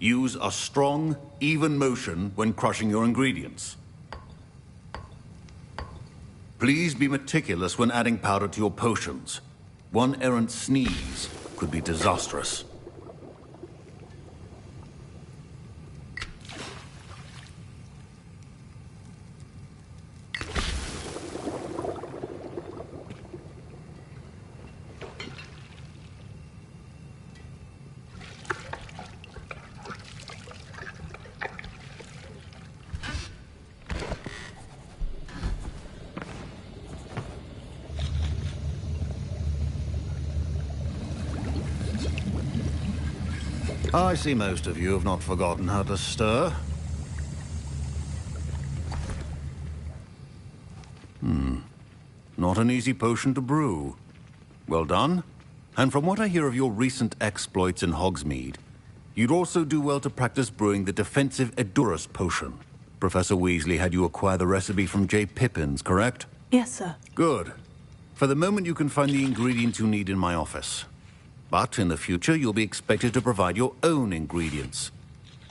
Use a strong, even motion when crushing your ingredients. Please be meticulous when adding powder to your potions. One errant sneeze could be disastrous. I see most of you have not forgotten how to stir. Not an easy potion to brew. Well done. And from what I hear of your recent exploits in Hogsmeade, you'd also do well to practice brewing the defensive Edurus potion. Professor Weasley had you acquire the recipe from J. Pippin's, correct? Yes, sir. Good. For the moment, you can find the ingredients you need in my office. But in the future, you'll be expected to provide your own ingredients.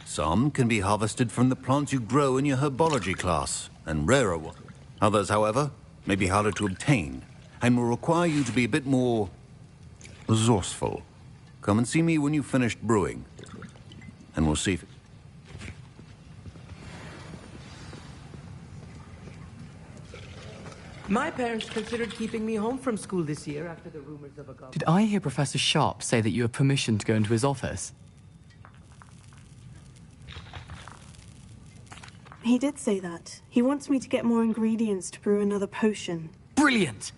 Some can be harvested from the plants you grow in your herbology class, and rarer ones. Others, however, may be harder to obtain, and will require you to be a bit more resourceful. Come and see me when you've finished brewing, and we'll see if... My parents considered keeping me home from school this year after the rumors of a Did I hear Professor Sharp say that you have permission to go into his office? He did say that. He wants me to get more ingredients to brew another potion. Brilliant!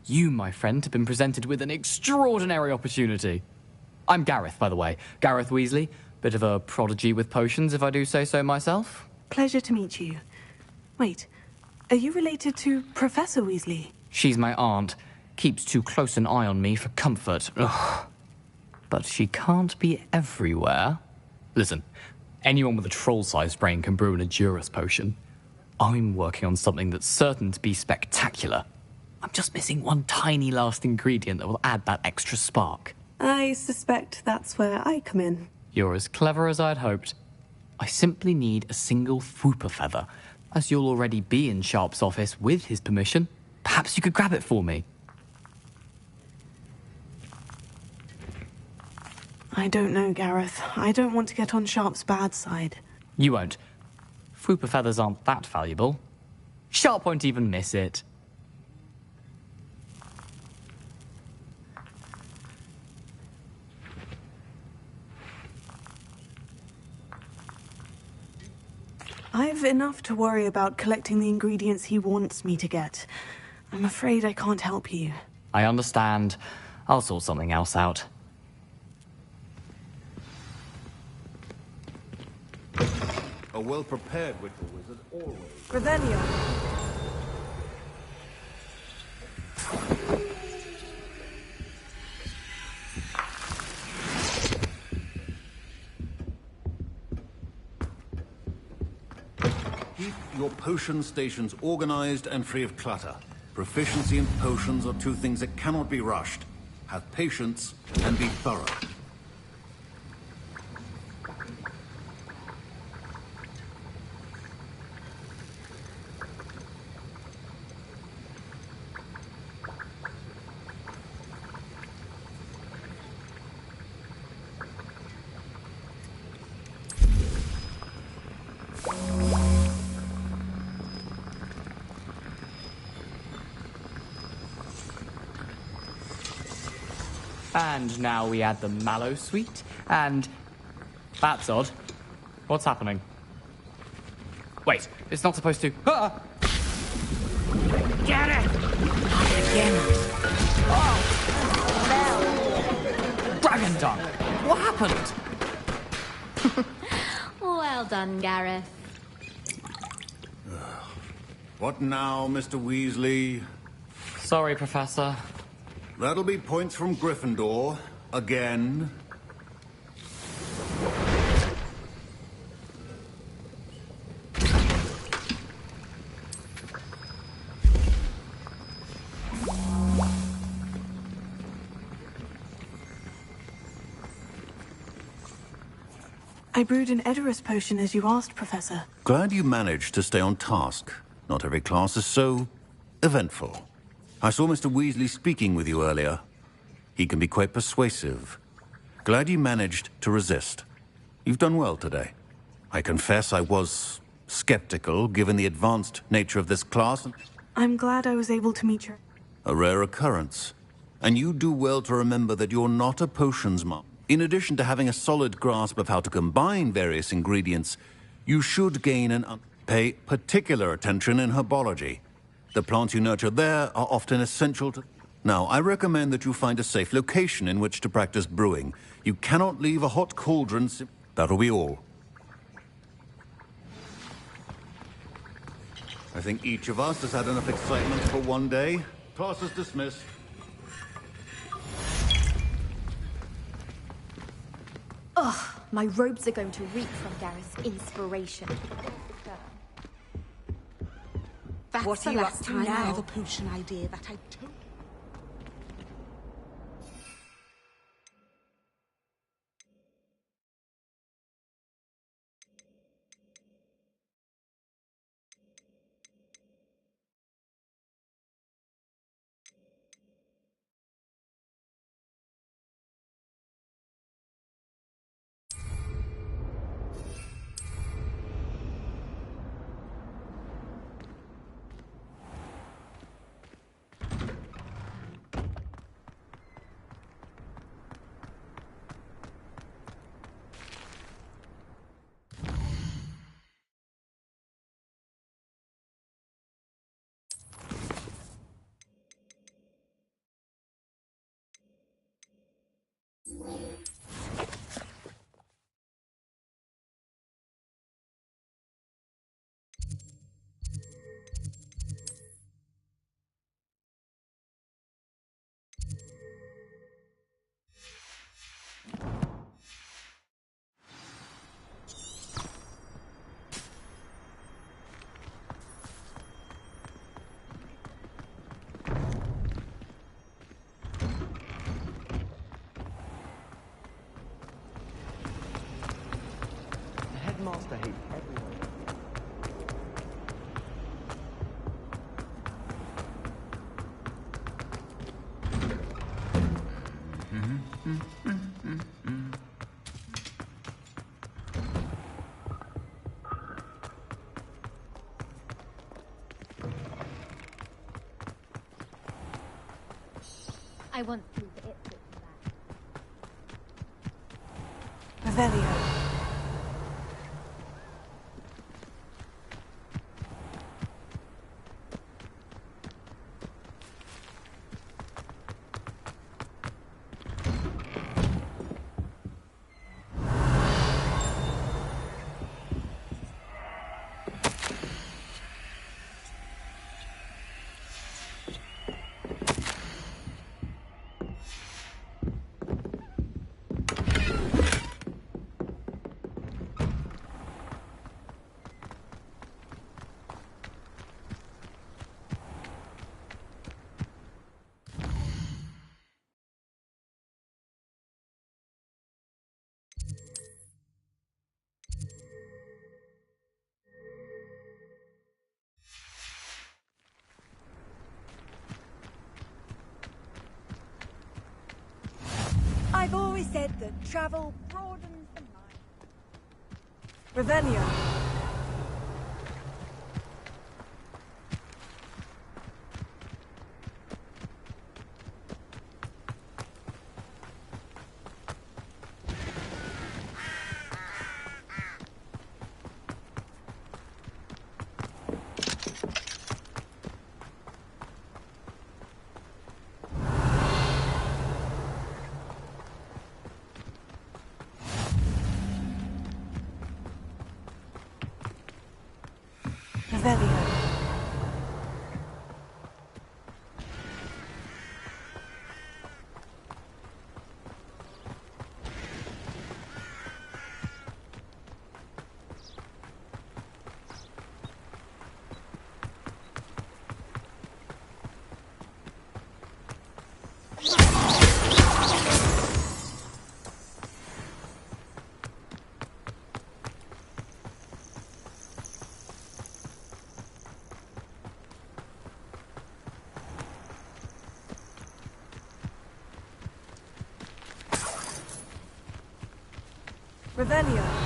You, my friend, have been presented with an extraordinary opportunity. I'm Gareth, by the way. Gareth Weasley. Bit of a prodigy with potions, if I do say so myself. Pleasure to meet you. Wait, are you related to Professor Weasley? She's my aunt. Keeps too close an eye on me for comfort. Ugh. But she can't be everywhere. Listen, anyone with a troll-sized brain can brew an Edurus potion. I'm working on something that's certain to be spectacular. I'm just missing one tiny last ingredient that will add that extra spark. I suspect that's where I come in. You're as clever as I'd hoped. I simply need a single Fwooper feather. As you'll already be in Sharp's office with his permission, perhaps you could grab it for me. I don't know, Gareth. I don't want to get on Sharp's bad side. You won't. Fwooper feathers aren't that valuable. Sharp won't even miss it. I've enough to worry about collecting the ingredients he wants me to get. I'm afraid I can't help you. I understand. I'll sort something else out. A well-prepared ritual wizard always... Revelio. Keep your potion stations organized and free of clutter. Proficiency in potions are two things that cannot be rushed. Have patience and be thorough. And now we add the mallow sweet, and... That's odd. What's happening? Wait, it's not supposed to... Ah! Get it! Again. Oh! Dragon Tongue! What happened? Well done, Gareth. What now, Mr. Weasley? Sorry, Professor. That'll be points from Gryffindor. Again. I brewed an Edurus potion as you asked, Professor. Glad you managed to stay on task. Not every class is so eventful. I saw Mr. Weasley speaking with you earlier. He can be quite persuasive. Glad you managed to resist. You've done well today. I confess I was skeptical, given the advanced nature of this class. I'm glad I was able to meet you. A rare occurrence. And you do well to remember that you're not a potions master. In addition to having a solid grasp of how to combine various ingredients, you should gain pay particular attention in herbology. The plants you nurture there are often essential to... Now, I recommend that you find a safe location in which to practice brewing. You cannot leave a hot cauldron... That'll be all. I think each of us has had enough excitement for one day. Class is dismissed. Ugh, my robes are going to reek from Gareth's inspiration. That's What the are you last up to time I now? have a potion idea that I took. I want to see the it back. Revelio. I've always said that travel broadens the mind. Revelio. Revelio. Revelio.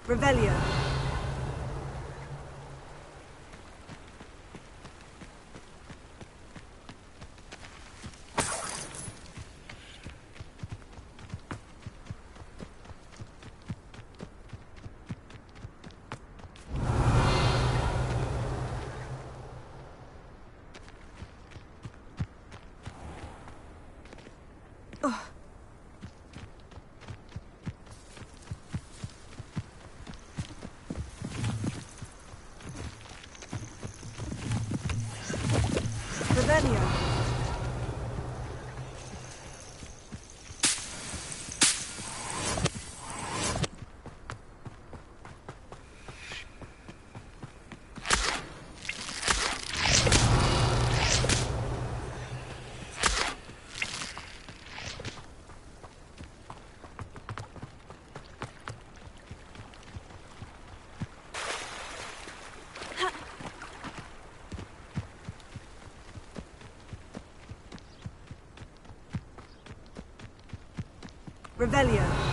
Revelio. Revelio. Revelio.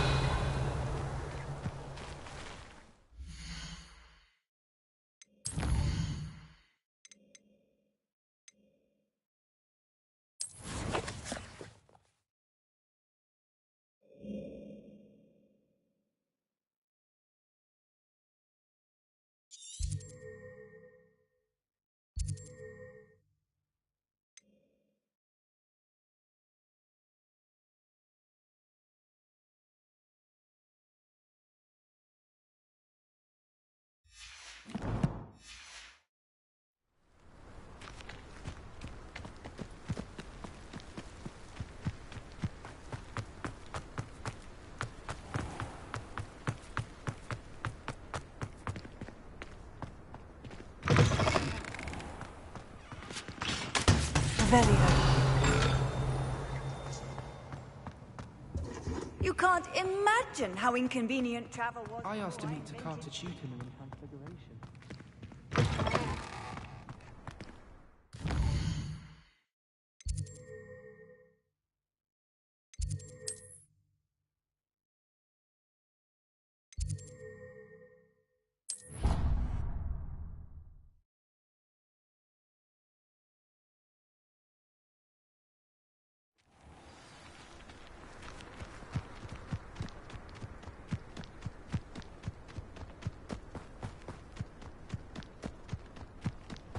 Revelio. You can't imagine how inconvenient travel was. I asked to meet Takata Chukin in Transfiguration.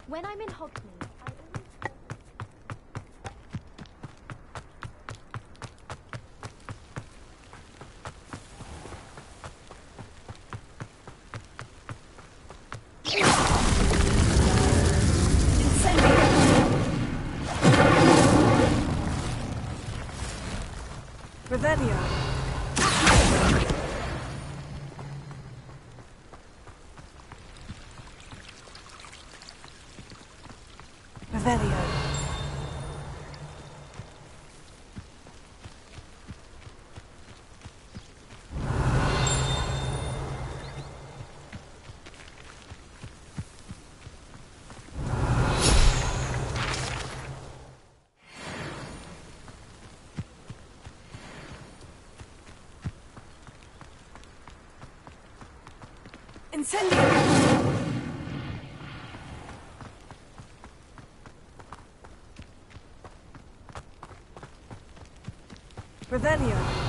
When I'm in Hogsmeade, I always... Revelio. Revelio. Incendio. Revelio.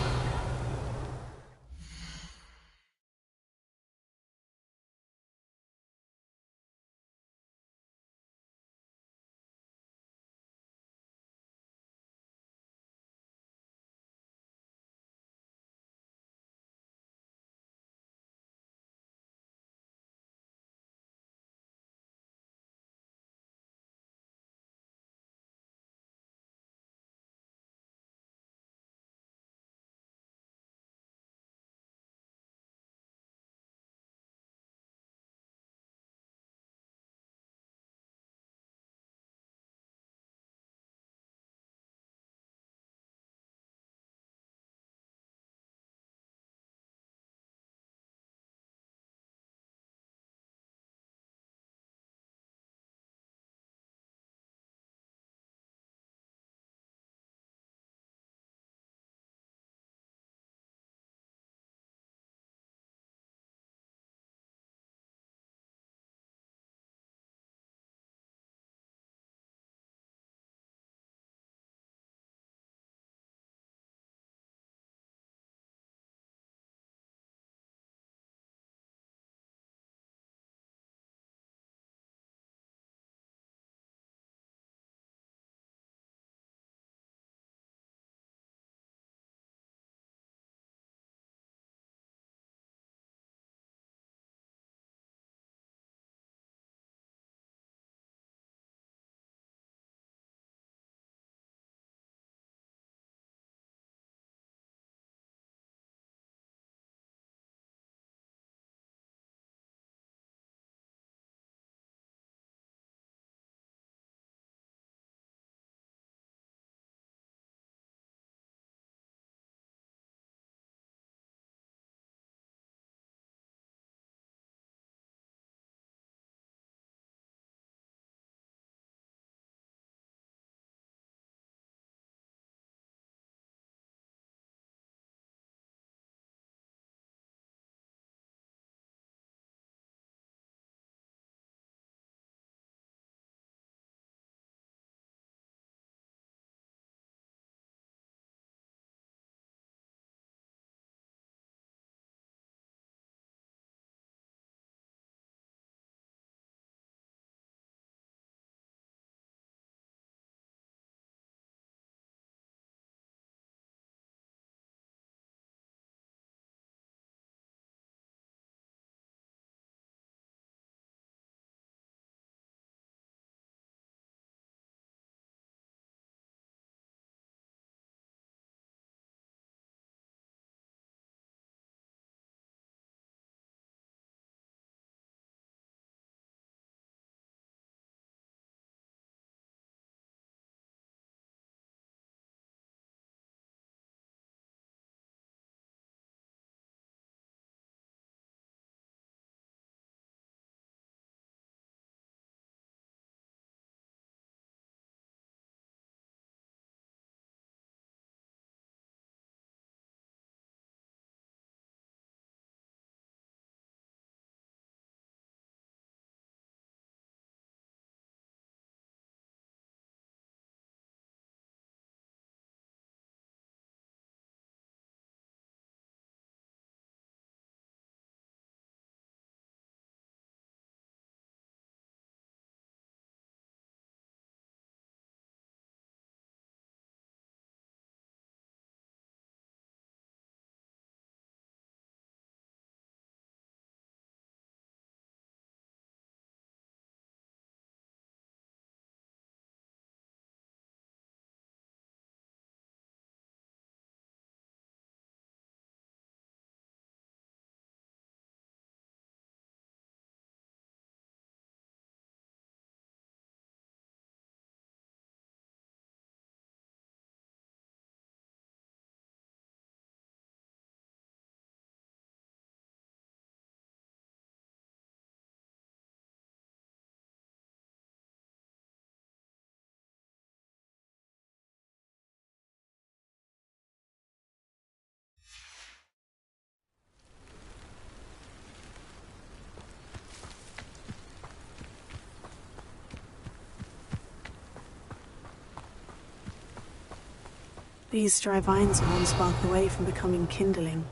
These dry vines are one spark away from becoming kindling.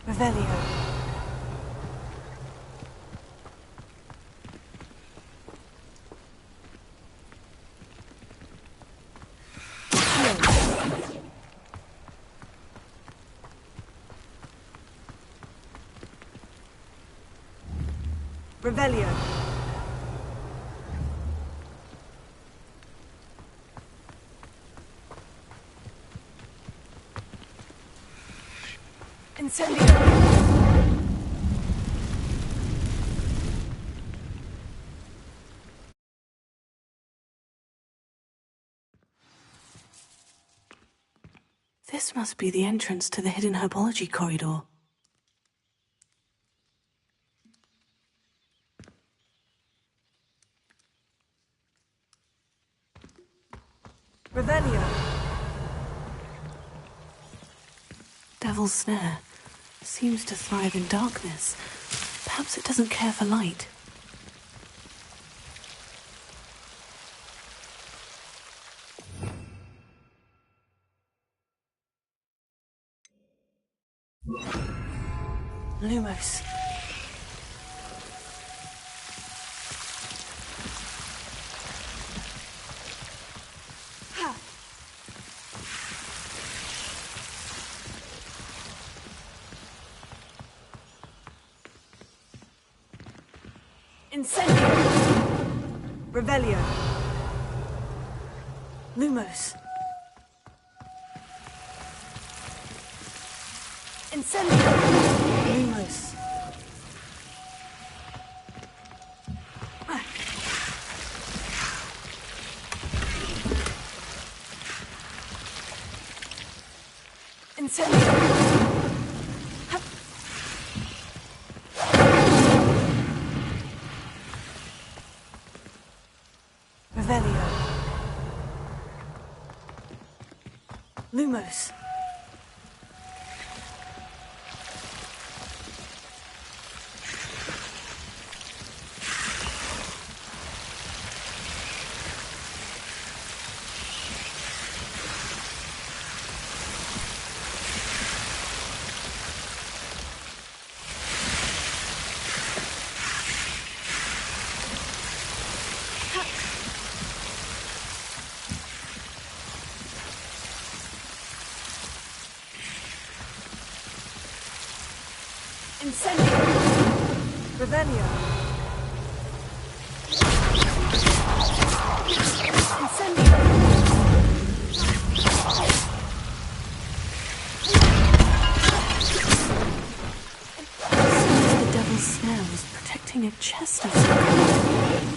Revelio. Revelio. Incendio. This must be the entrance to the hidden herbology corridor. Revelio. Devil's Snare seems to thrive in darkness. Perhaps it doesn't care for light. Lumos. Incendio. Revelio. Lumos. Incendio. Lumos. Incendio. Revelio. Lumos. Incendio. Revelio. Incendio. The Devil's Snare was protecting a chest of some kind.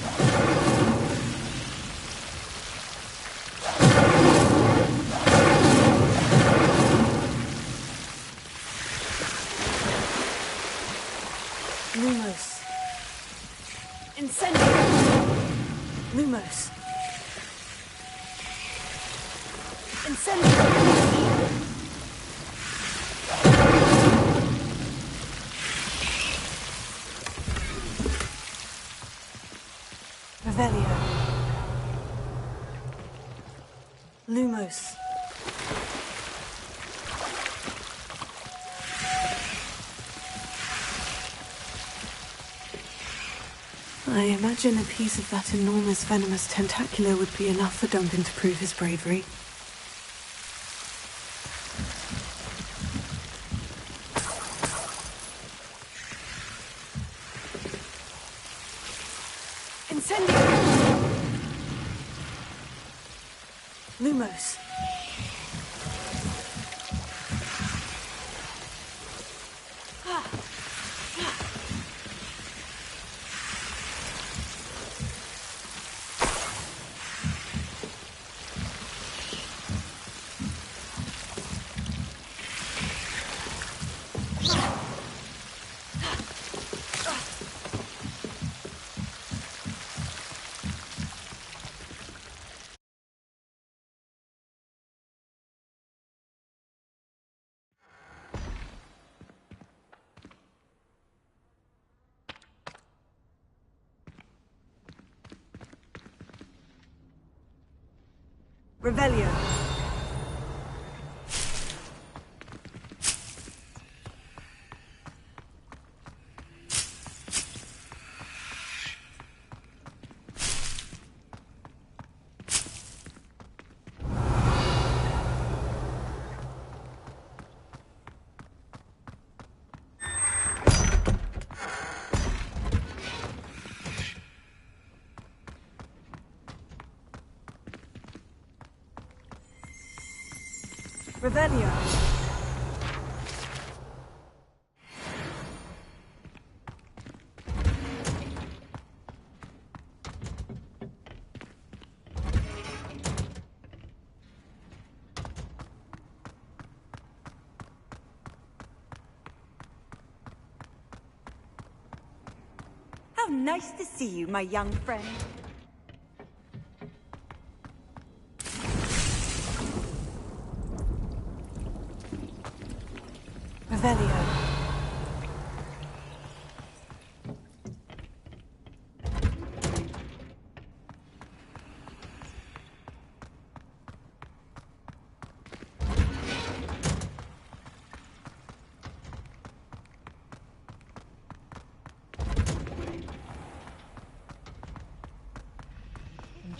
Lumos. Incendio. Lumos. Incendio. Revelio. Lumos. I imagine a piece of that enormous venomous tentacular would be enough for Duncan to prove his bravery. Incendio. Lumos. Revelio. Revelio. How nice to see you, my young friend. Revelio.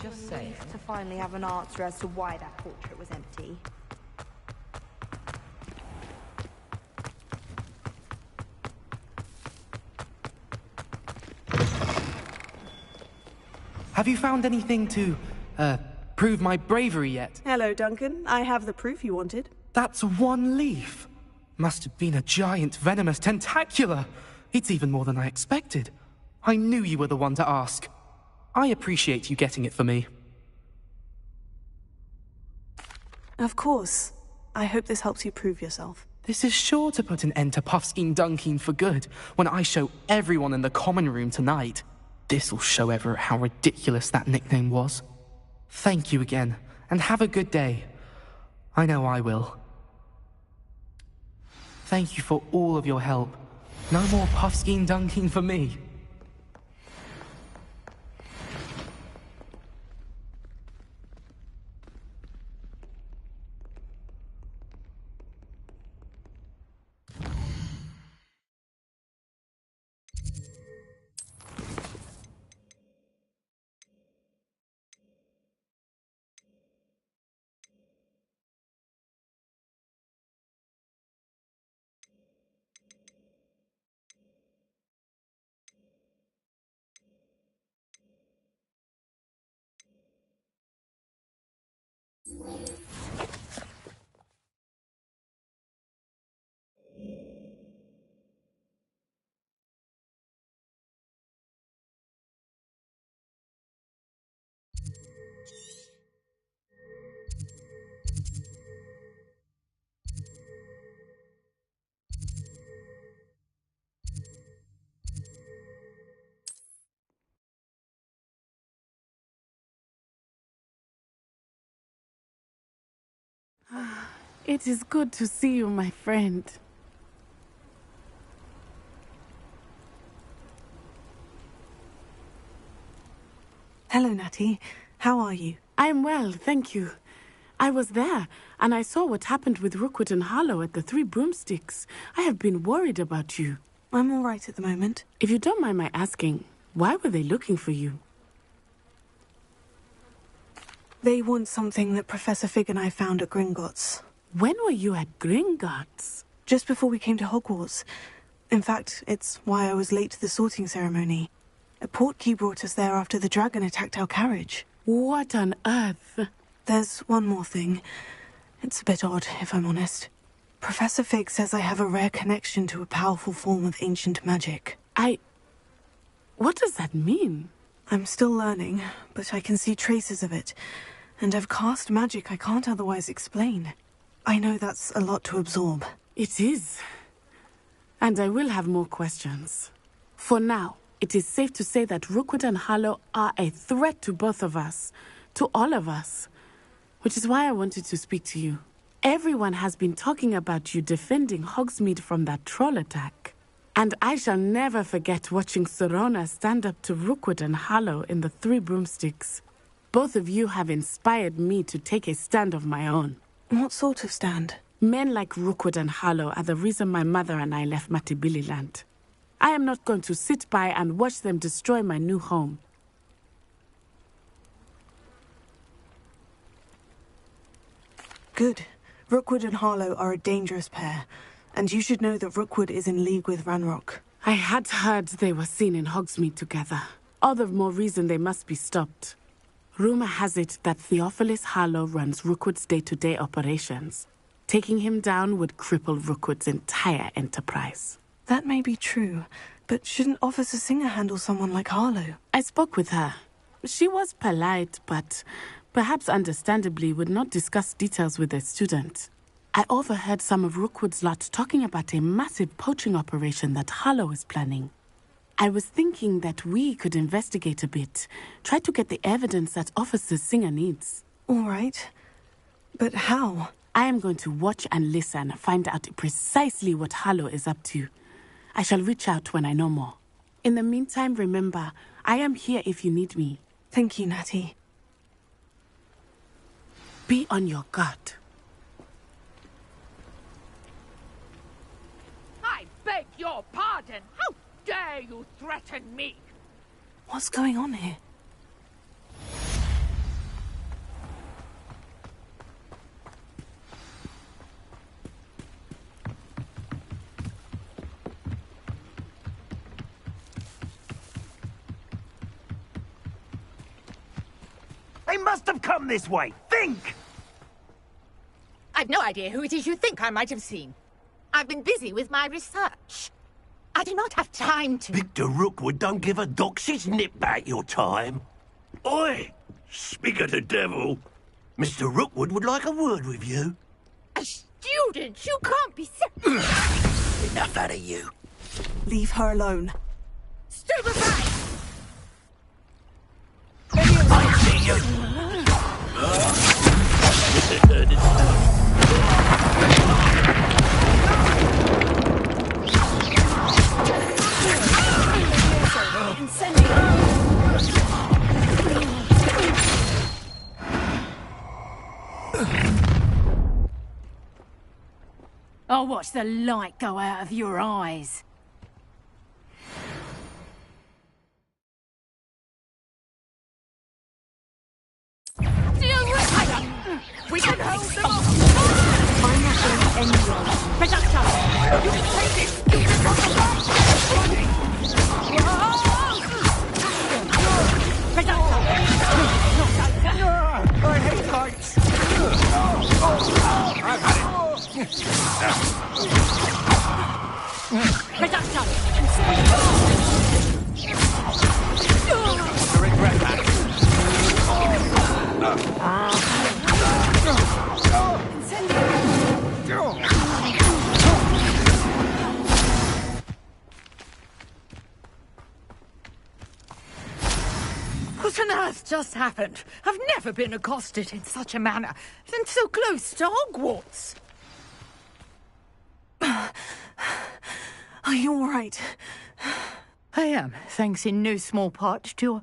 Just saying. To finally have an answer as to why that portrait was empty. Have you found anything to, prove my bravery yet? Hello, Duncan. I have the proof you wanted. That's one leaf. Must have been a giant venomous tentacula. It's even more than I expected. I knew you were the one to ask. I appreciate you getting it for me. Of course. I hope this helps you prove yourself. This is sure to put an end to Puffskein Dunkeen for good when I show everyone in the common room tonight. This'll show Everett how ridiculous that nickname was. Thank you again, and have a good day. I know I will. Thank you for all of your help. No more Puffskein Dunkeen for me. It is good to see you, my friend. Hello, Natty. How are you? I'm well, thank you. I was there, and I saw what happened with Rookwood and Harlow at the Three Broomsticks. I have been worried about you. I'm all right at the moment. If you don't mind my asking, why were they looking for you? They want something that Professor Fig and I found at Gringotts. When were you at Gringotts? Just before we came to Hogwarts. In fact, it's why I was late to the sorting ceremony. A portkey brought us there after the dragon attacked our carriage. What on earth? There's one more thing. It's a bit odd, if I'm honest. Professor Fig says I have a rare connection to a powerful form of ancient magic. What does that mean? I'm still learning, but I can see traces of it. And I've cast magic I can't otherwise explain. I know that's a lot to absorb. It is. And I will have more questions. For now, it is safe to say that Rookwood and Harlow are a threat to both of us. To all of us. Which is why I wanted to speak to you. Everyone has been talking about you defending Hogsmeade from that troll attack. And I shall never forget watching Sorona stand up to Rookwood and Harlow in the Three Broomsticks. Both of you have inspired me to take a stand of my own. What sort of stand? Men like Rookwood and Harlow are the reason my mother and I left Matibili land. I am not going to sit by and watch them destroy my new home. Good. Rookwood and Harlow are a dangerous pair, and you should know that Rookwood is in league with Ranrock. I had heard they were seen in Hogsmeade together. All the more reason they must be stopped. Rumor has it that Theophilus Harlow runs Rookwood's day-to-day operations. Taking him down would cripple Rookwood's entire enterprise. That may be true, but shouldn't Officer Singer handle someone like Harlow? I spoke with her. She was polite, but perhaps understandably would not discuss details with a student. I overheard some of Rookwood's lot talking about a massive poaching operation that Harlow is planning. I was thinking that we could investigate a bit, try to get the evidence that Officer Singer needs. All right. But how? I am going to watch and listen, find out precisely what Harlow is up to. I shall reach out when I know more. In the meantime, remember, I am here if you need me. Thank you, Natty. Be on your guard. I beg your pardon. How dare you threaten me? What's going on here? They must have come this way. Think! I've no idea who it is you think I might have seen. I've been busy with my research. I do not have time to... Victor Rookwood don't give a doxy's nip back your time. Oi! Speak of the devil. Mr. Rookwood would like a word with you. A student? You can't be... Enough out of you. Leave her alone. Stupefy! I see you. I'll watch the light go out of your eyes. We can hold them off! I'm not going anywhere. Projectile! You can take this! You can hold them off! Projectile! I hate heights! I've had it! Projectile! I regret that. What on earth just happened? I've never been accosted in such a manner, and so close to Hogwarts. Are you all right? I am, thanks in no small part to your...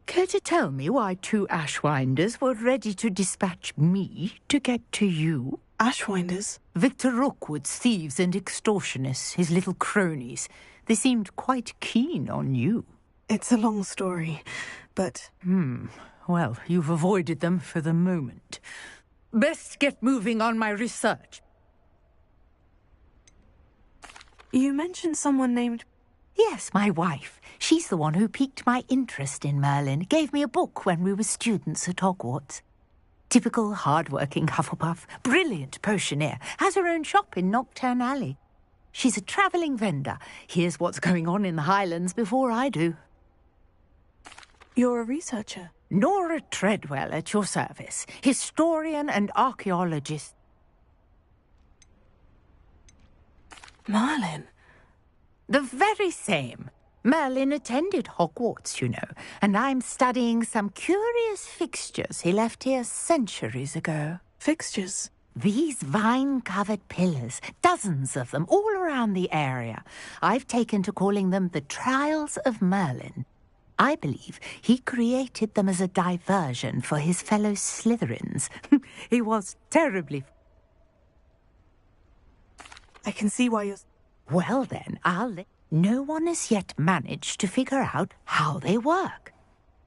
Care to tell me why two Ashwinders were ready to dispatch me to get to you? Ashwinders? Victor Rookwood's thieves and extortionists, his little cronies. They seemed quite keen on you. It's a long story, but... Well, you've avoided them for the moment. Best get moving on my research. You mentioned someone named... Yes, my wife. She's the one who piqued my interest in Merlin. Gave me a book when we were students at Hogwarts. Typical hard-working Hufflepuff. Brilliant potioneer. Has her own shop in Nocturne Alley. She's a travelling vendor. Hears what's going on in the Highlands before I do. You're a researcher? Nora Treadwell at your service. Historian and archaeologist. Merlin? The very same. Merlin attended Hogwarts, you know, and I'm studying some curious fixtures he left here centuries ago. Fixtures? These vine-covered pillars, dozens of them, all around the area. I've taken to calling them the Trials of Merlin. I believe he created them as a diversion for his fellow Slytherins. He was terribly... I can see why you're... Well then, no one has yet managed to figure out how they work.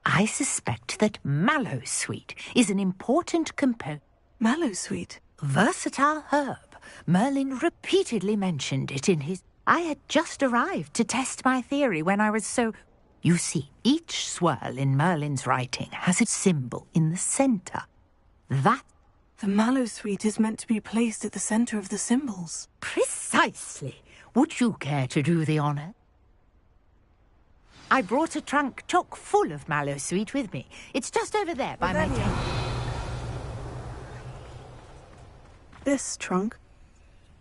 I suspect that Mallowsweet is an important component. Mallowsweet? Versatile herb. Merlin repeatedly mentioned it in his... I had just arrived to test my theory when I was so... You see, each swirl in Merlin's writing has its symbol in the centre. That... The Mallowsweet is meant to be placed at the centre of the symbols. Precisely. Would you care to do the honour? I brought a trunk chock full of Mallowsweet with me. It's just over there by my tent. This trunk?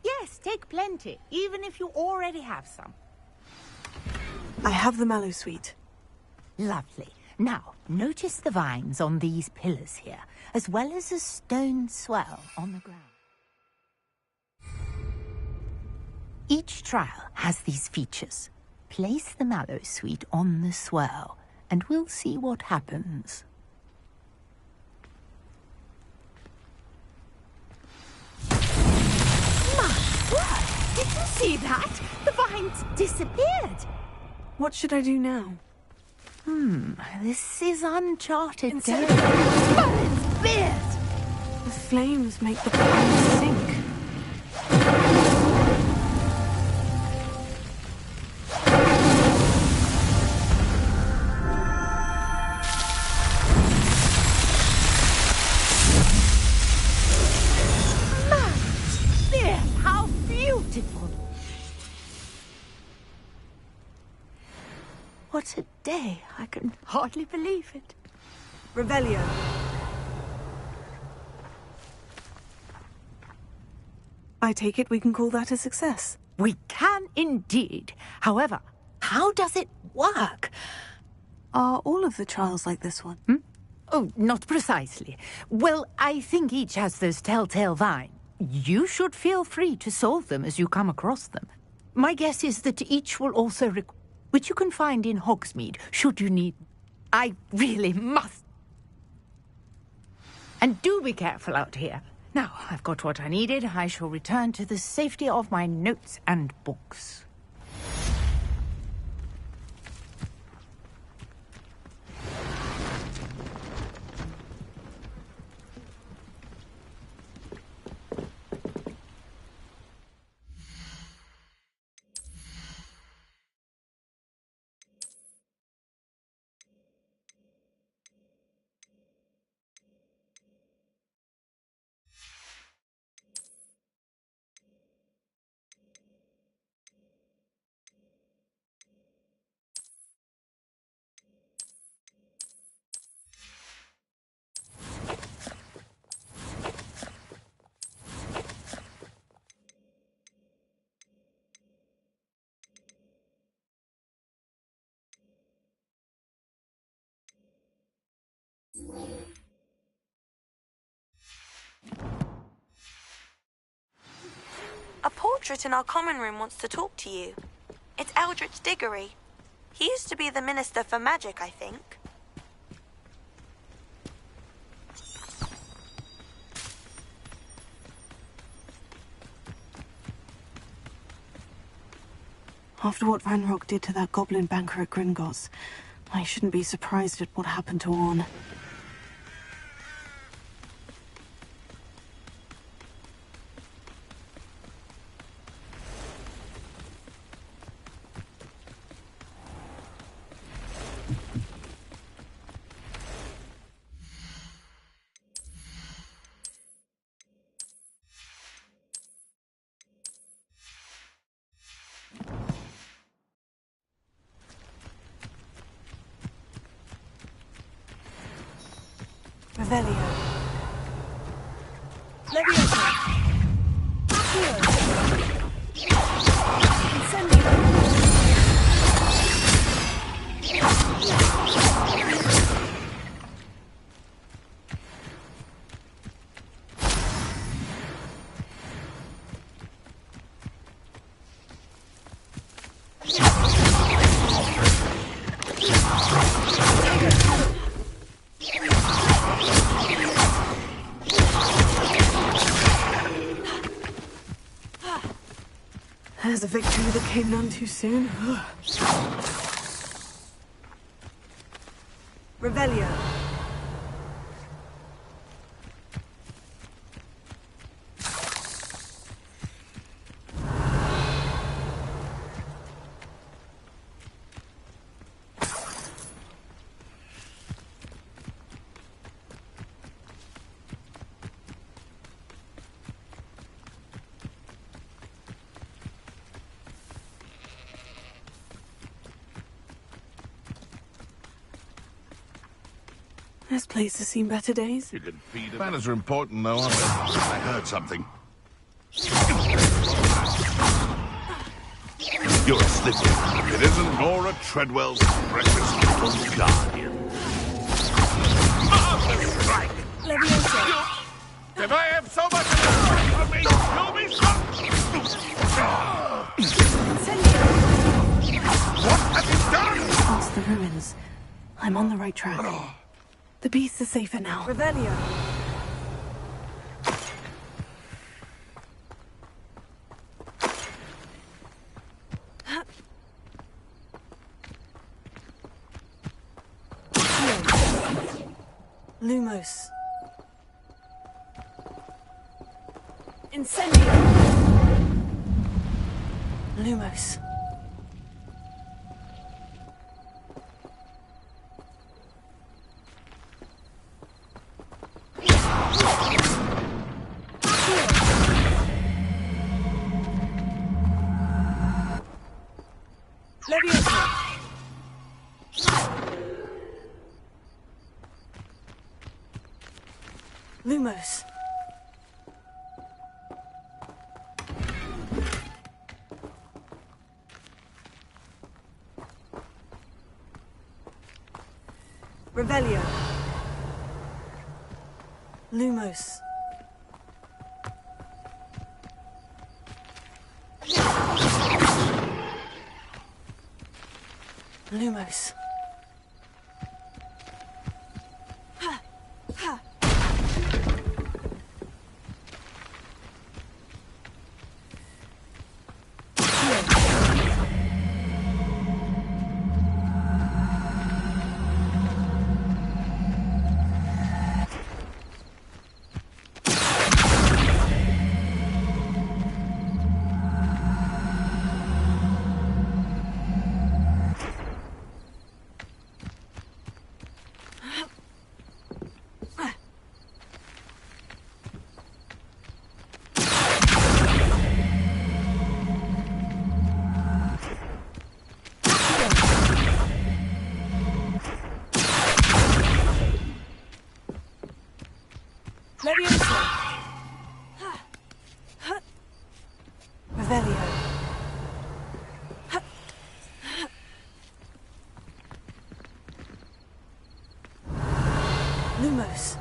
Yes, take plenty, even if you already have some. I have the Mallowsweet. Lovely. Now, notice the vines on these pillars here, as well as a stone swell on the ground. Each trial has these features. Place the Mallowsweet on the swirl, and we'll see what happens. My word! Did you see that? The vines disappeared. What should I do now? This is uncharted territory. Merlin's beard! The flames make the pines sink. How beautiful! What a day. I can hardly believe it. Revelio. I take it we can call that a success. We can indeed. However, how does it work? Are all of the trials like this one? Oh, not precisely. Well, I think each has those telltale vines. You should feel free to solve them as you come across them. My guess is that each will also which you can find in Hogsmeade, should you need... I really must. And do be careful out here. Now, I've got what I needed. I shall return to the safety of my notes and books. A portrait in our common room wants to talk to you. It's Eldritch Diggory. He used to be the Minister for Magic, I think. After what Ranrock did to that goblin banker at Gringotts, I shouldn't be surprised at what happened to Orn. Revelio. Leviosa. Incendio. There's a victory that came none too soon. Revelio. This place has seen better days. You can feed manners are important, though, aren't they? I heard something. You're a slipper. It isn't Nora Treadwell's precious little guardian. Marvelous strike! Leviosa. If I have so much on me, you'll be What have you done? Past the ruins. I'm on the right track. The beasts are safer now. Revelio. Lumos. Incendio. Lumos. Leviosa. Lumos. Revelio. Lumos. Lumos. Leviosa. Revelio. Lumos.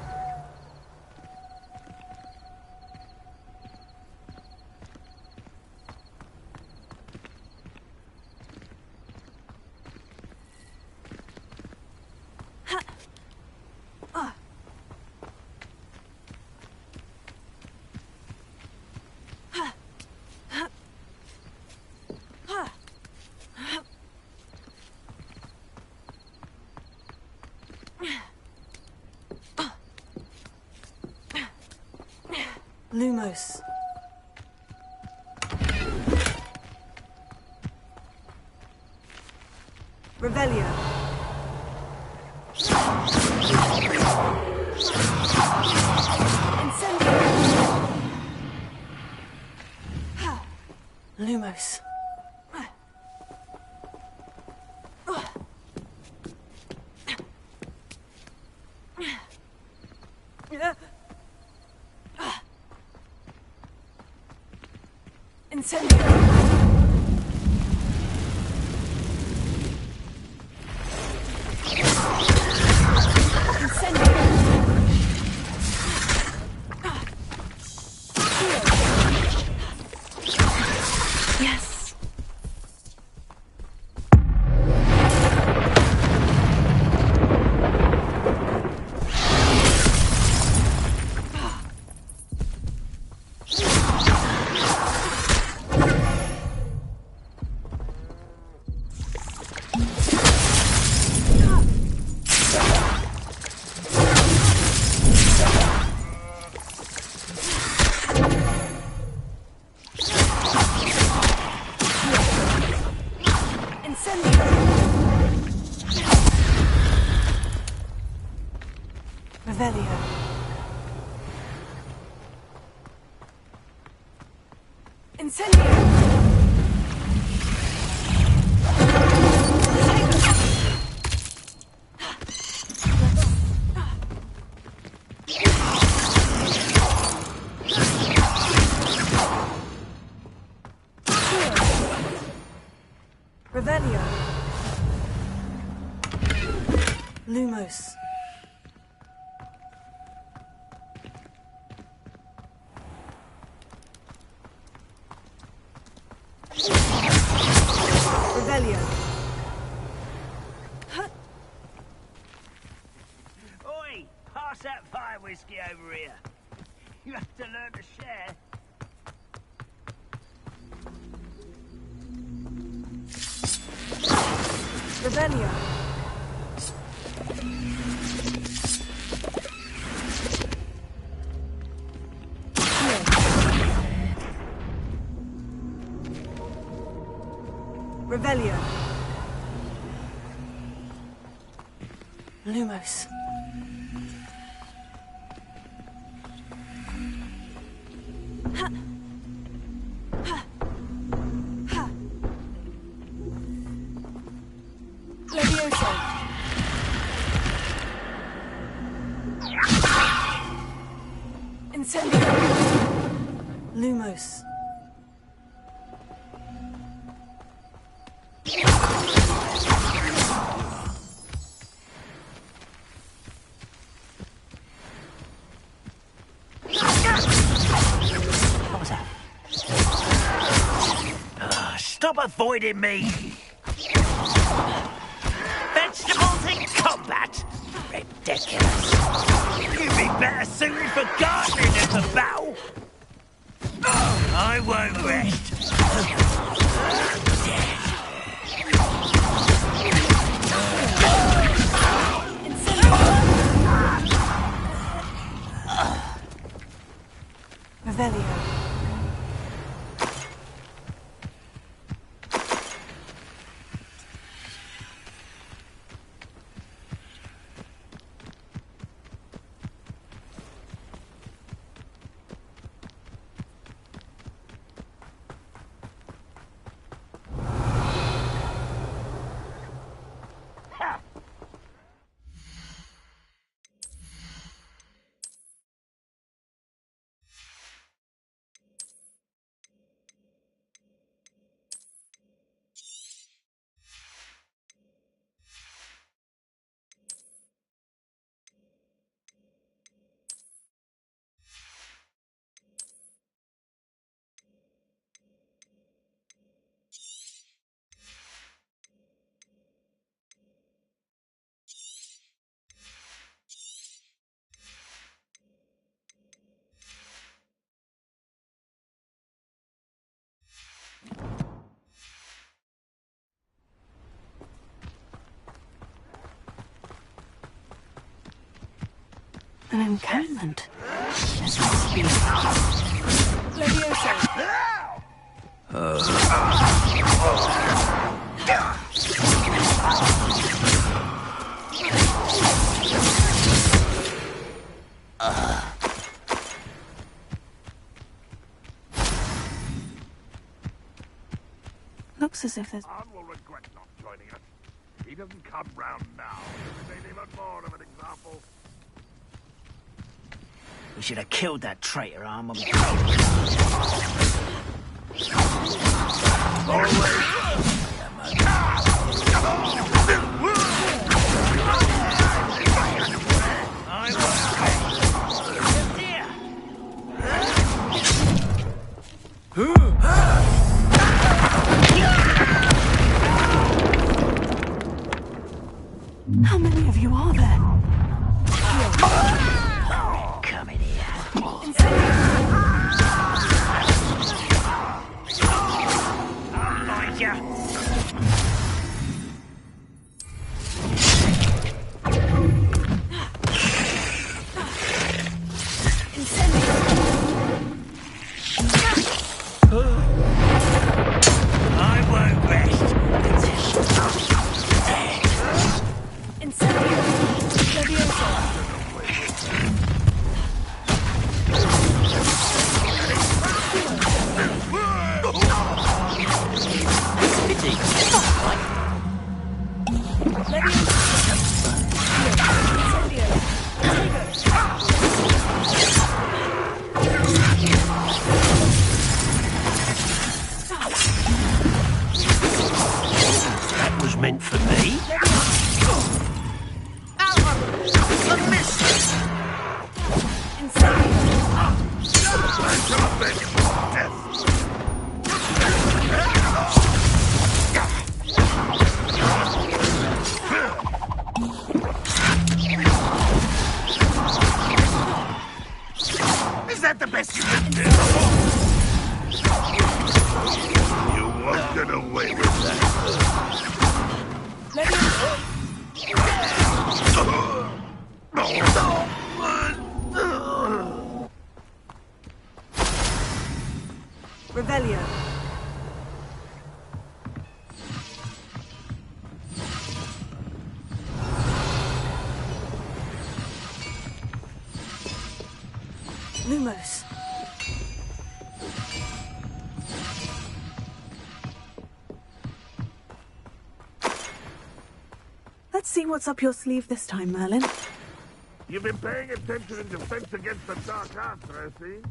Lumos. Revelio. Incendio. Lumos. Incendio. Yes. Revelio. Incendio! Revelio. Lumos. Revelio. Oi! Pass that fire whiskey over here. You have to learn to share. Revelio. Revelio. Lumos. Ha. Ha. Ha. Levioso. Incendio. Lumos. Stop avoiding me! Vegetables in combat! Ridiculous! You'd be better suited for gardening than for battle! I won't rest! Revelio. An encampment. This must be. Levioso. Looks as if there's. Anne will regret not joining us. If he doesn't come round now, he'll be even more of an example. We should have killed that traitor, Arm. How many of you are there? Come in here. I'll find you. I won't rest until Incendio. Levioso. Is that the best you can do? You won't get away with that. Revelio. Lumos. Let's see what's up your sleeve this time, Merlin. You've been paying attention in defense against the dark arts, I see.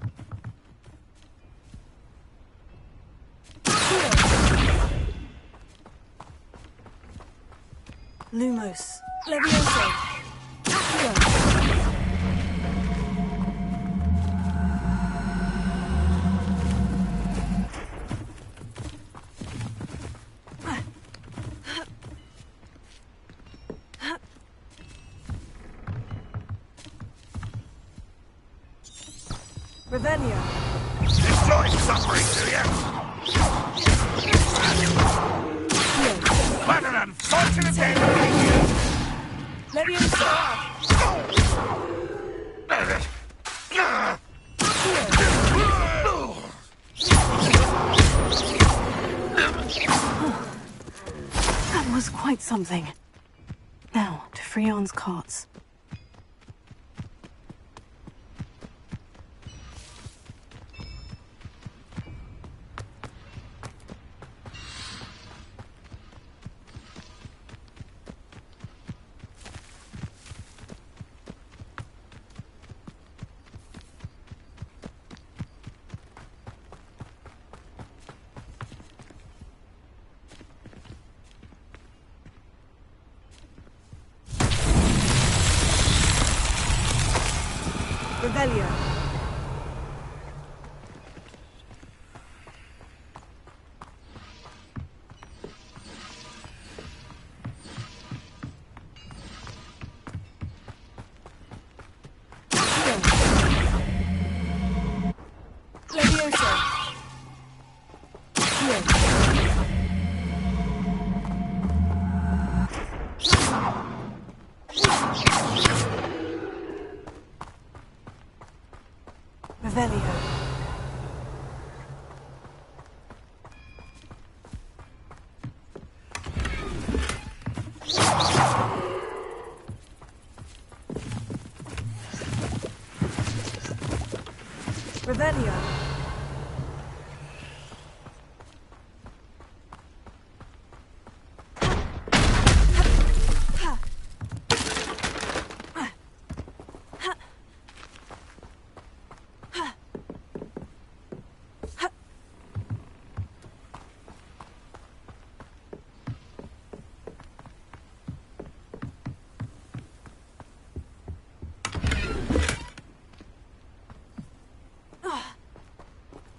Lumos. Levioso. Accio. Revelio. Enjoy suffering, do you? What an unfortunate day to be here. Levioso. That was quite something. Now, to Freon's carts. Revelio. Levioso. Revelio. Revelio.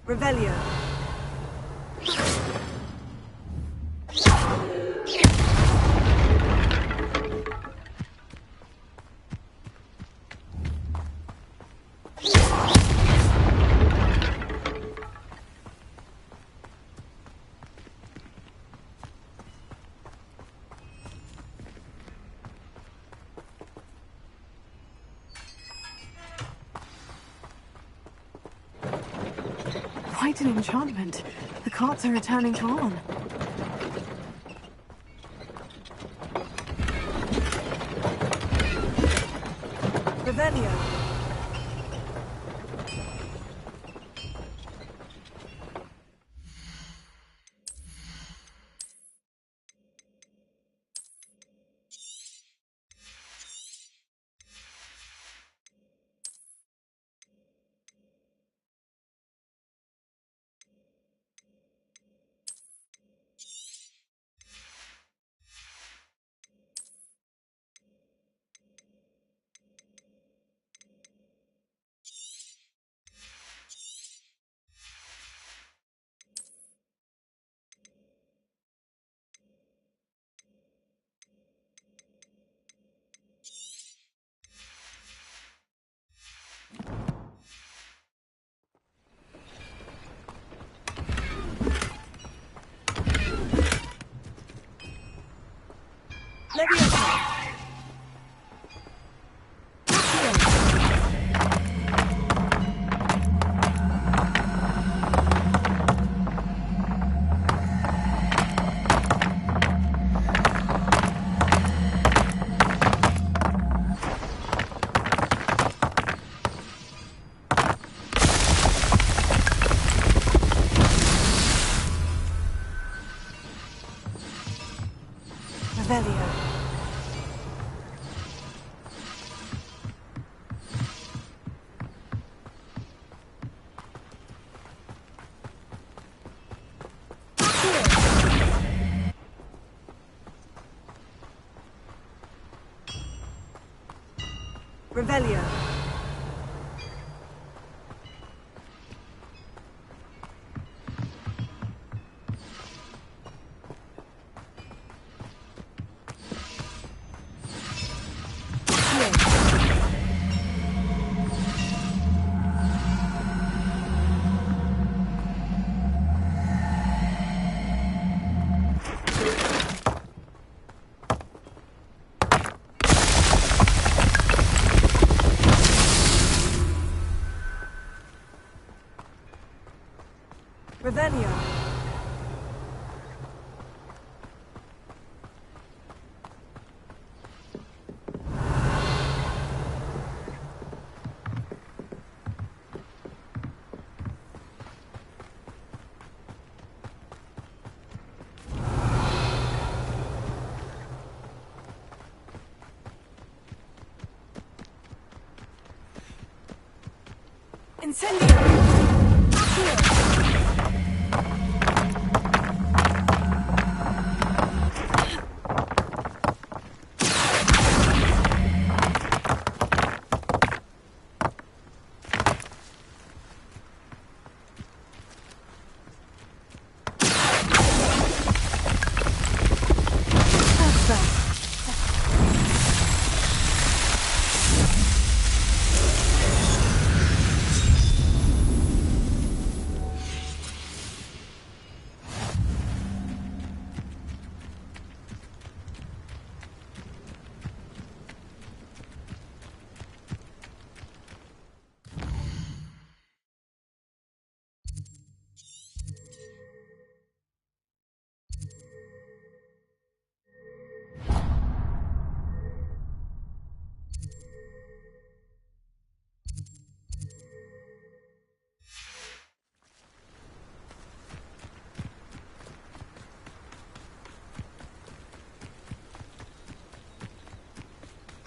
Revelio. Quite an enchantment. The carts are returning to on. Revelio. Revelio. Revelio. Revelio. Incendio.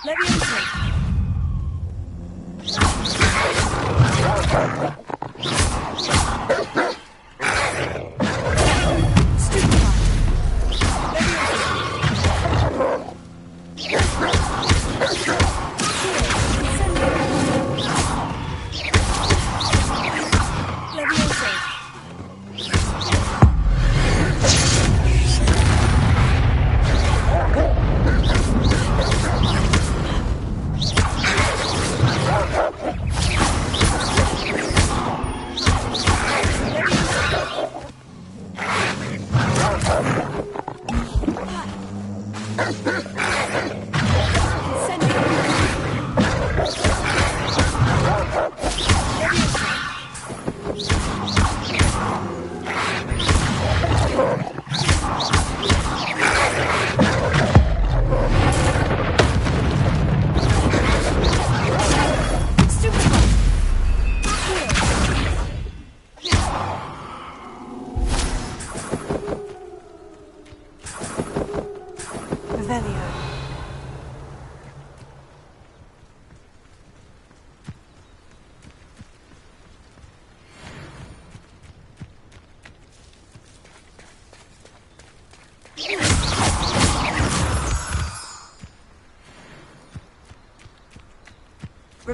Leviosa.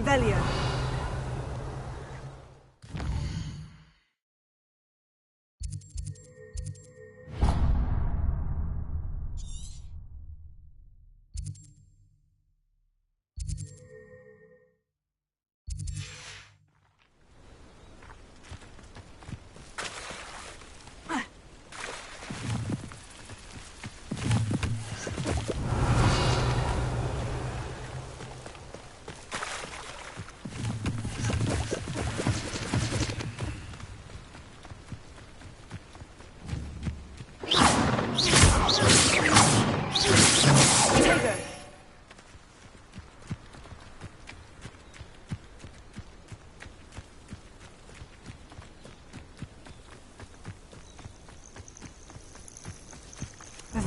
Revelio.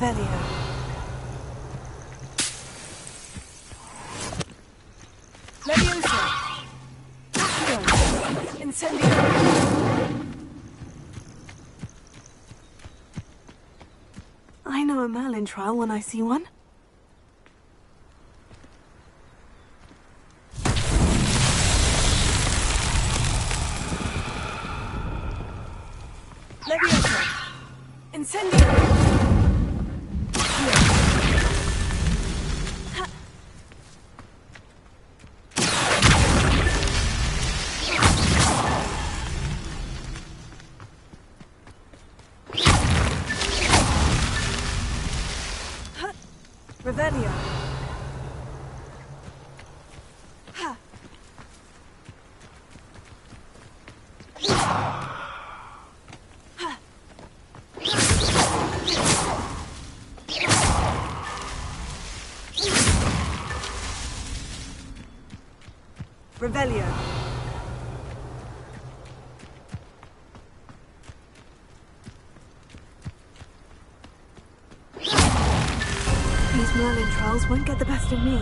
Revelio. Leviosa. Accio. Incendio. I know a Merlin trial when I see one. Leviosa. Incendio. Revelio. Ha. Ha. Revelio. These Merlin trials won't get the best of me.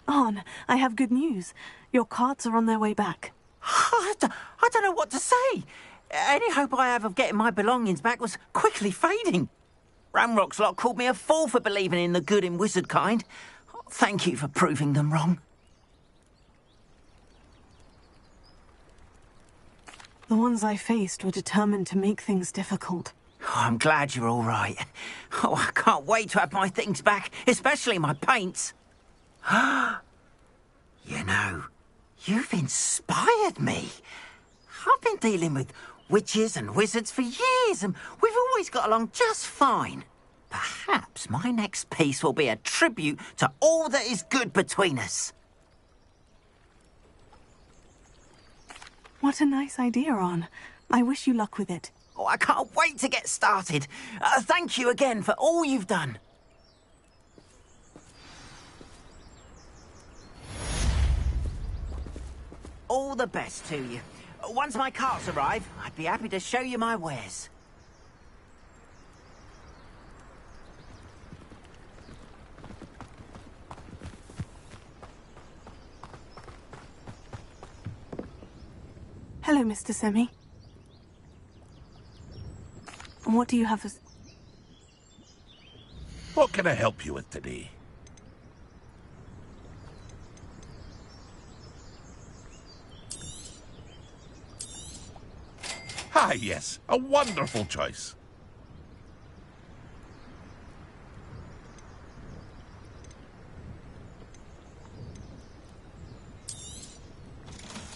On, I have good news. Your carts are on their way back. I don't know what to say. Any hope I have of getting my belongings back was quickly fading. Ramrock's lot called me a fool for believing in the good in wizard kind. Thank you for proving them wrong. The ones I faced were determined to make things difficult. Oh, I'm glad you're all right. Oh, I can't wait to have my things back, especially my paints. You know, you've inspired me. I've been dealing with witches and wizards for years, and we've always got along just fine. Perhaps my next piece will be a tribute to all that is good between us. What a nice idea, On. I wish you luck with it. Oh, I can't wait to get started. Thank you again for all you've done. All the best to you. Once my carts arrive, I'd be happy to show you my wares. Hello, Mr. Semi. And what do you have as... What can I help you with today? Ah, yes, a wonderful choice.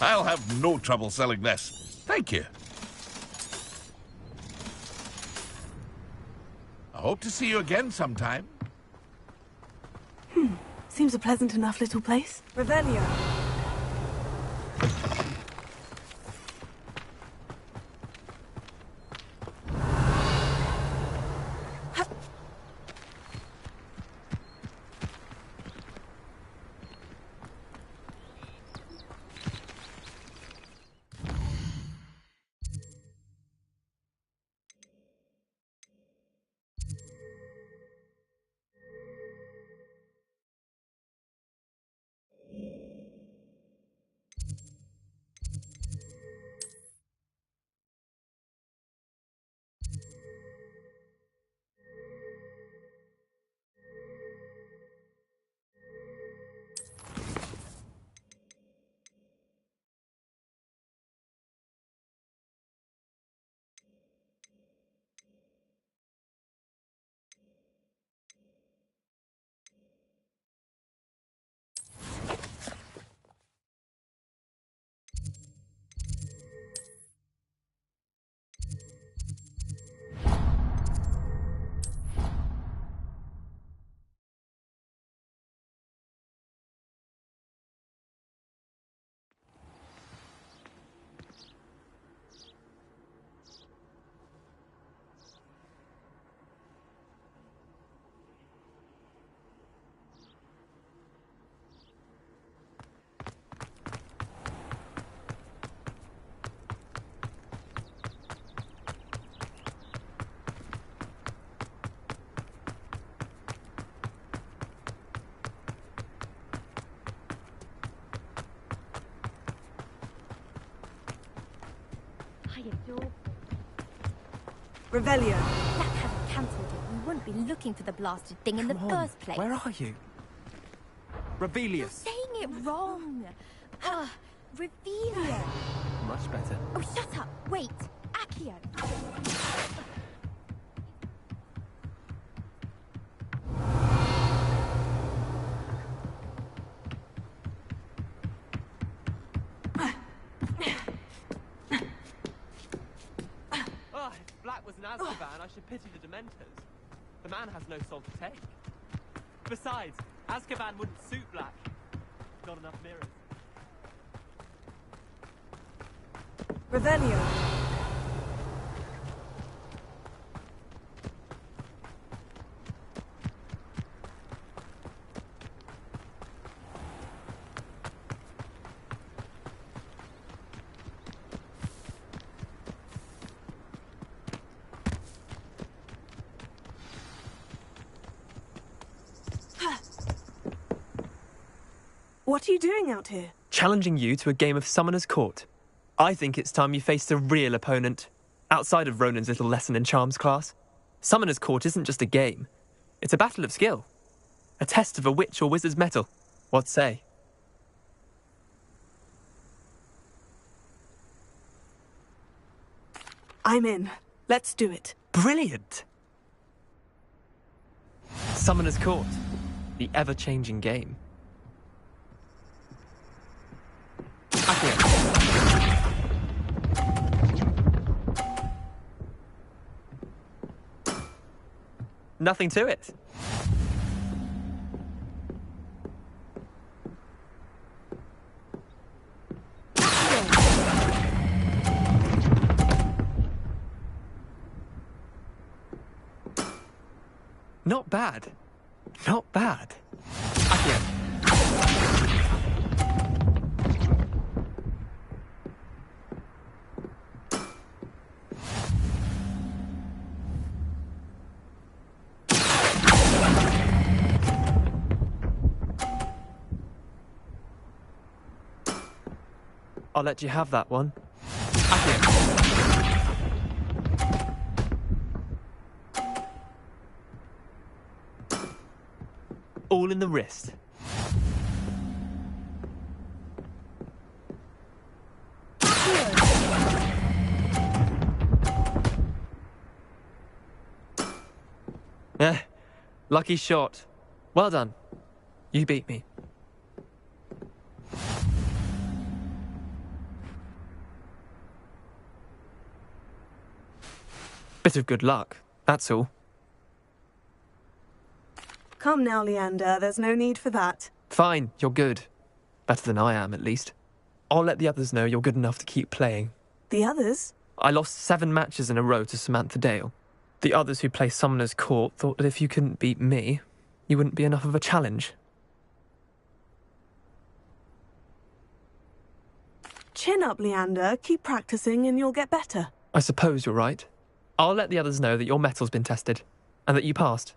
I'll have no trouble selling this. Thank you. I hope to see you again sometime. Seems a pleasant enough little place. Revelio. Revelio. That hadn't cancelled it. We wouldn't be looking for the blasted thing in the first place. Where are you? Rebellious. Saying it wrong. Revelio. Much better. Oh, shut up. Wait. Accio. Oh, if Black was an Azkaban, I should pity the Dementors. The man has no soul to take. Besides, Azkaban wouldn't suit Black. Not enough mirrors. Revelio. What are you doing out here? Challenging you to a game of Summoner's Court. I think it's time you faced a real opponent, outside of Ronan's little lesson in charms class. Summoner's Court isn't just a game. It's a battle of skill. A test of a witch or wizard's mettle. What say? I'm in. Let's do it. Brilliant! Summoner's Court. The ever-changing game. Nothing to it. Not bad. Not bad. Accio. I'll let you have that one. All in the wrist. Lucky shot. Well done. You beat me. Bit of good luck, that's all. Come now, Leander. There's no need for that. Fine, you're good. Better than I am, at least. I'll let the others know you're good enough to keep playing. The others? I lost 7 matches in a row to Samantha Dale. The others who play Summoner's Court thought that if you couldn't beat me, you wouldn't be enough of a challenge. Chin up, Leander. Keep practicing and you'll get better. I suppose you're right. I'll let the others know that your metal's been tested, and that you passed.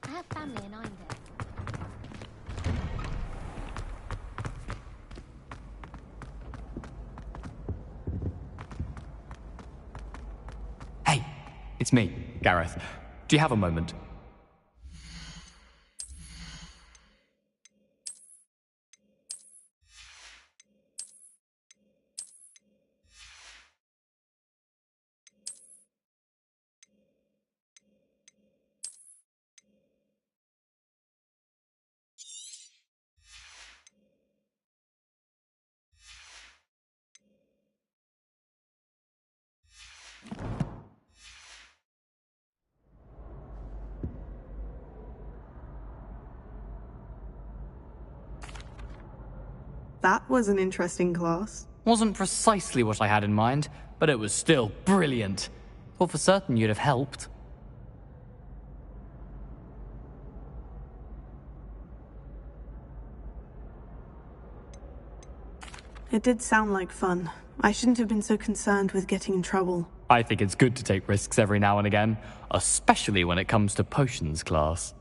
I have family in Ironville. Hey, it's me, Gareth. Do you have a moment? That was an interesting class. Wasn't precisely what I had in mind, but it was still brilliant. Thought for certain you'd have helped. It did sound like fun. I shouldn't have been so concerned with getting in trouble. I think it's good to take risks every now and again, especially when it comes to potions class.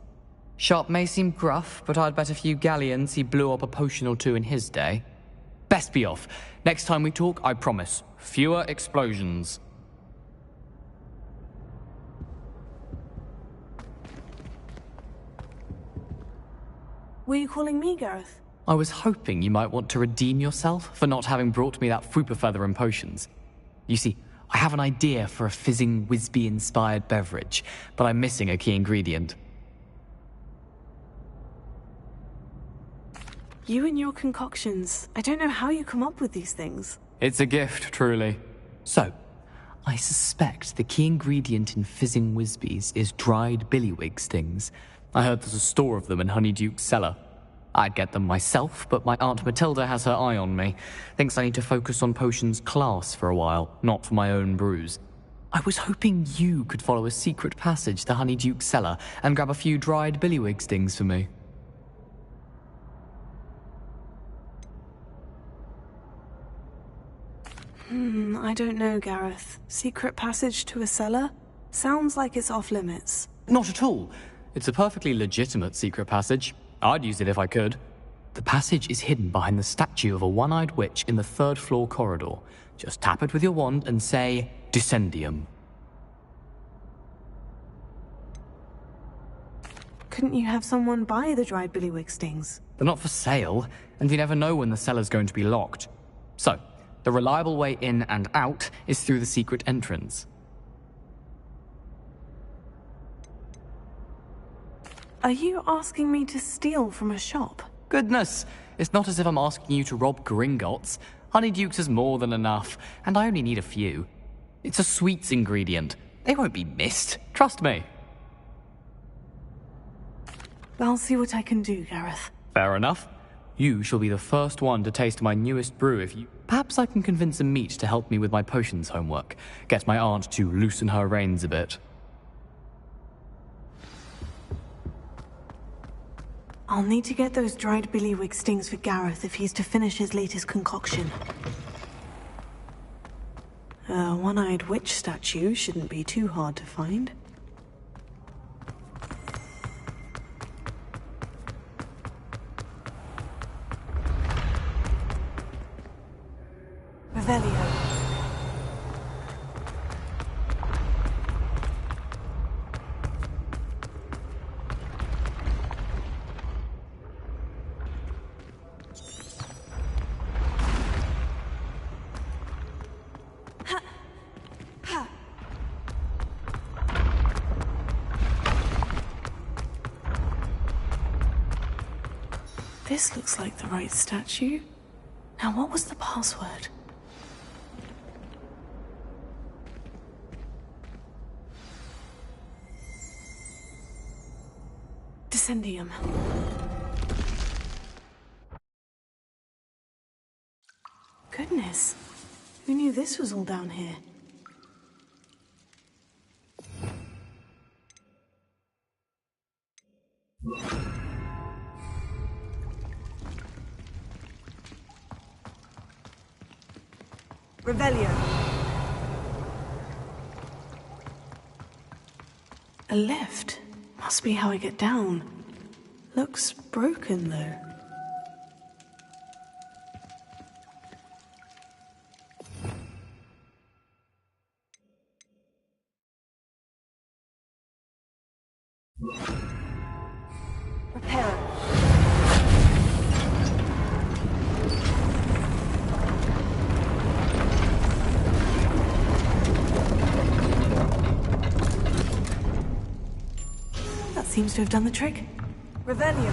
Sharp may seem gruff, but I'd bet a few galleons he blew up a potion or two in his day. Best be off. Next time we talk, I promise, fewer explosions. Were you calling me, Gareth? I was hoping you might want to redeem yourself for not having brought me that Fooper feather and potions. You see, I have an idea for a fizzing Wisby-inspired beverage, but I'm missing a key ingredient. You and your concoctions. I don't know how you come up with these things. It's a gift, truly. So, I suspect the key ingredient in fizzing Wisbies is dried billywig stings. I heard there's a store of them in Honeyduke's cellar. I'd get them myself, but my Aunt Matilda has her eye on me. Thinks I need to focus on potions class for a while, not for my own brews. I was hoping you could follow a secret passage to Honeyduke's cellar and grab a few dried billywig stings for me. I don't know, Gareth. Secret passage to a cellar? Sounds like it's off limits. Not at all. It's a perfectly legitimate secret passage. I'd use it if I could. The passage is hidden behind the statue of a one-eyed witch in the third-floor corridor. Just tap it with your wand and say, Descendium. Couldn't you have someone buy the dried billywig stings? They're not for sale, and you never know when the cellar's going to be locked. So, the reliable way in and out is through the secret entrance. Are you asking me to steal from a shop? Goodness, it's not as if I'm asking you to rob Gringotts. Honeyduke's is more than enough, and I only need a few. It's a sweets ingredient. They won't be missed, trust me. I'll see what I can do, Gareth. Fair enough. You shall be the first one to taste my newest brew if you... Perhaps I can convince a meat to help me with my potions homework. Get my aunt to loosen her reins a bit. I'll need to get those dried billywig stings for Gareth if he's to finish his latest concoction. A one-eyed witch statue shouldn't be too hard to find. Revelio. This looks like the right statue. Now, what was the password? Descendium. Goodness. Who knew this was all down here? Revelio. A lift. Must be how I get down. Looks broken, though. Repair. That seems to have done the trick. Revelio.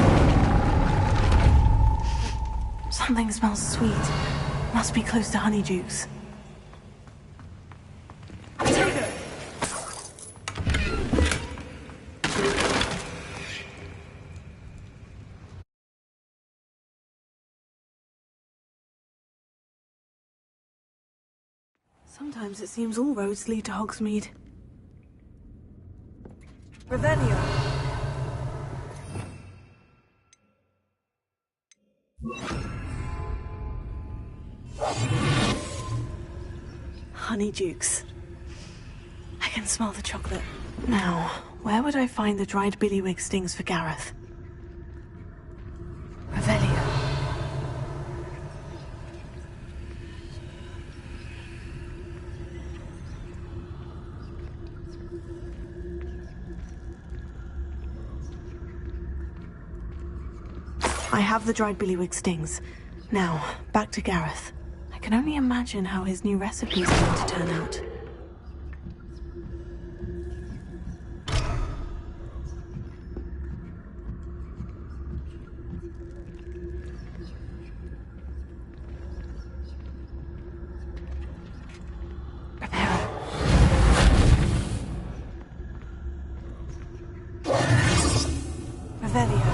Something smells sweet. Must be close to Honeydukes. Sometimes it seems all roads lead to Hogsmeade. Revelio. Honeydukes. I can smell the chocolate. Now, where would I find the dried billywig stings for Gareth? Revelio. I have the dried billywig stings. Now, back to Gareth. I can only imagine how his new recipe is going to turn out. Revelio.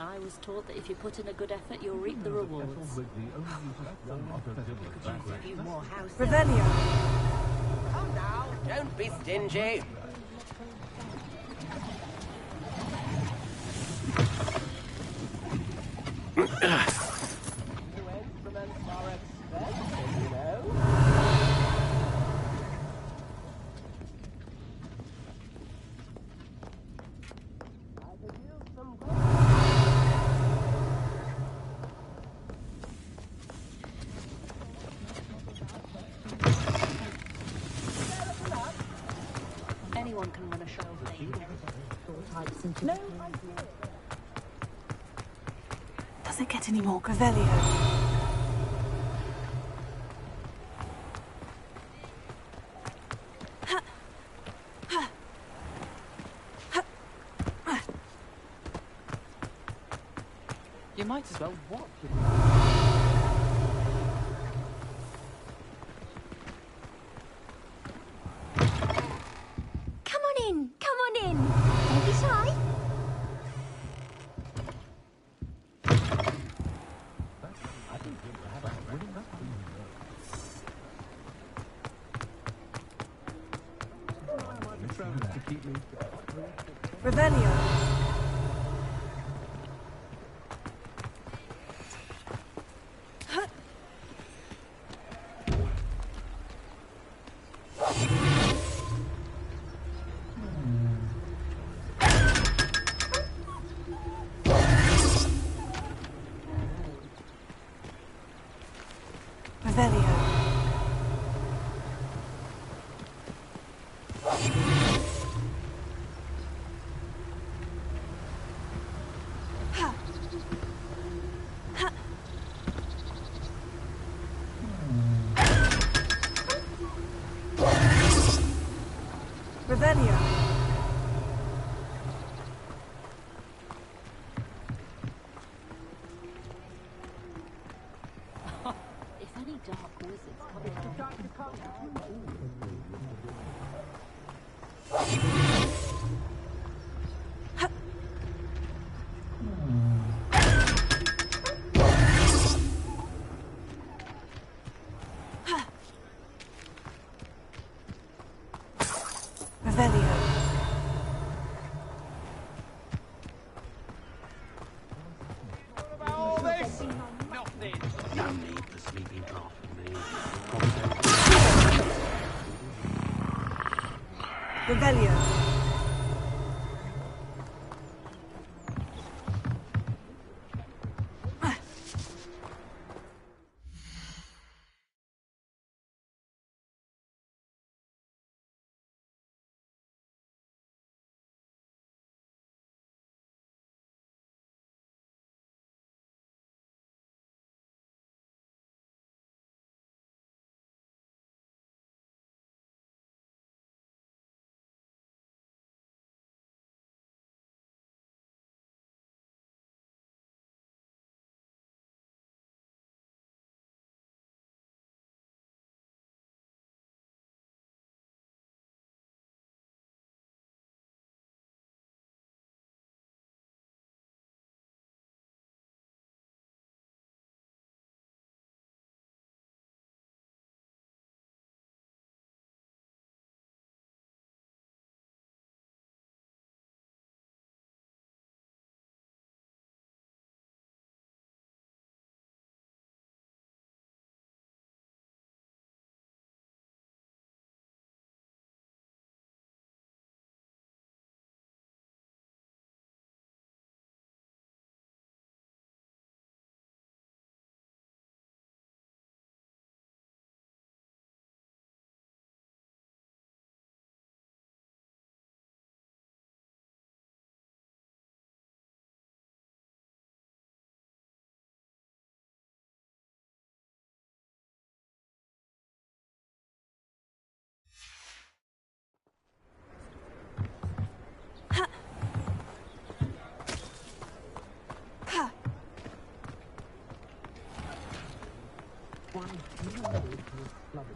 I was taught that if you put in a good effort, you'll reap the rewards. Revelio. Come now, don't be stingy. Anyone can run a show. No. Does it get any more Revelio? You might as well watch it. Come on in, come on in. Don't be shy. Revelio. Revelio. Revelio. If any dark wizards come Revelio. All this? Nothing. No need for sleeping after me. Revelio.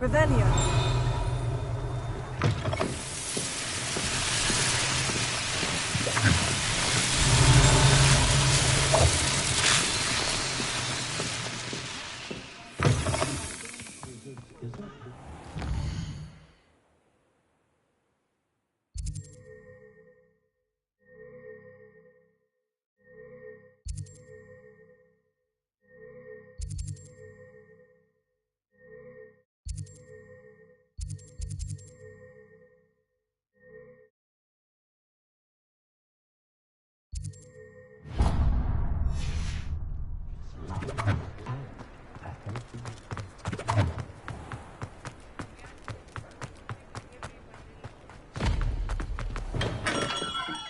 Revelio.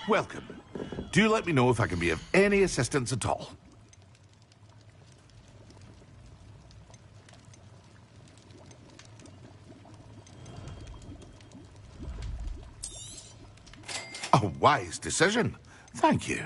Welcome. Do let me know if I can be of any assistance at all. A wise decision. Thank you.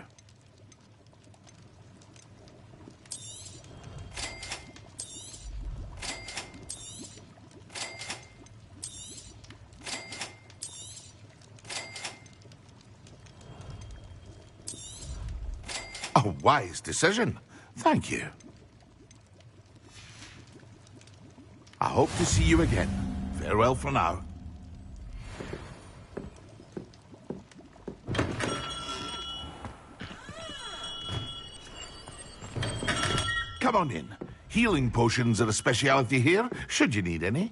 A wise decision. Thank you. I hope to see you again. Farewell for now. Come on in. Healing potions are a speciality here, should you need any.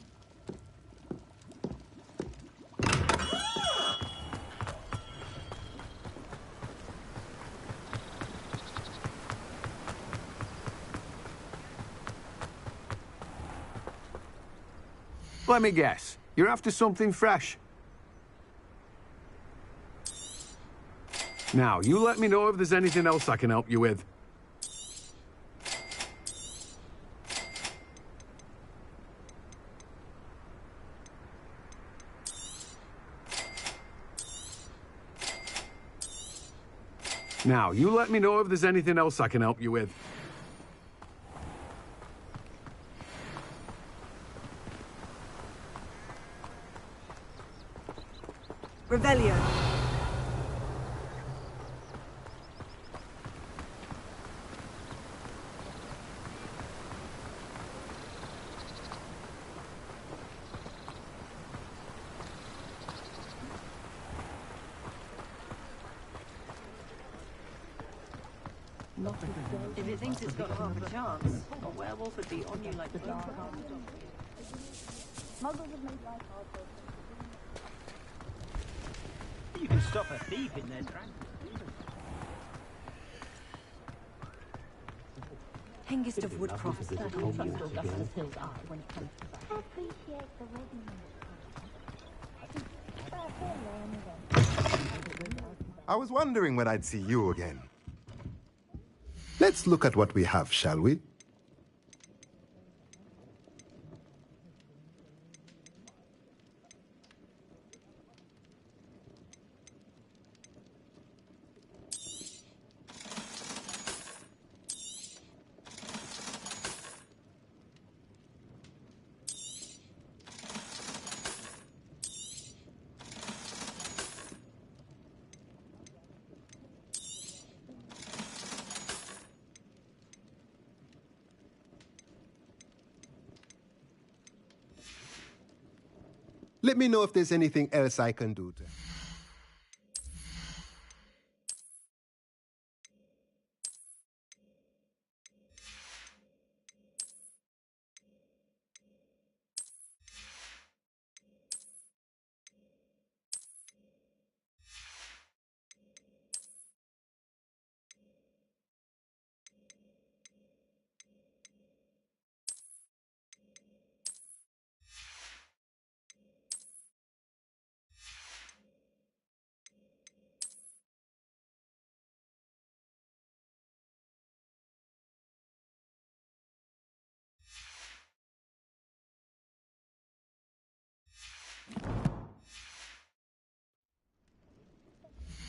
Let me guess. You're after something fresh. Now, you let me know if there's anything else I can help you with. Now, you let me know if there's anything else I can help you with. Revelio. If it thinks it's got half a chance, a werewolf would be on you like the dark. Muggles have made life hard for us. You can stop a thief in their tracks. Hengist of Woodcroft. Appreciate the I was wondering when I'd see you again. Let's look at what we have, shall we? Let me know if there's anything else I can do to...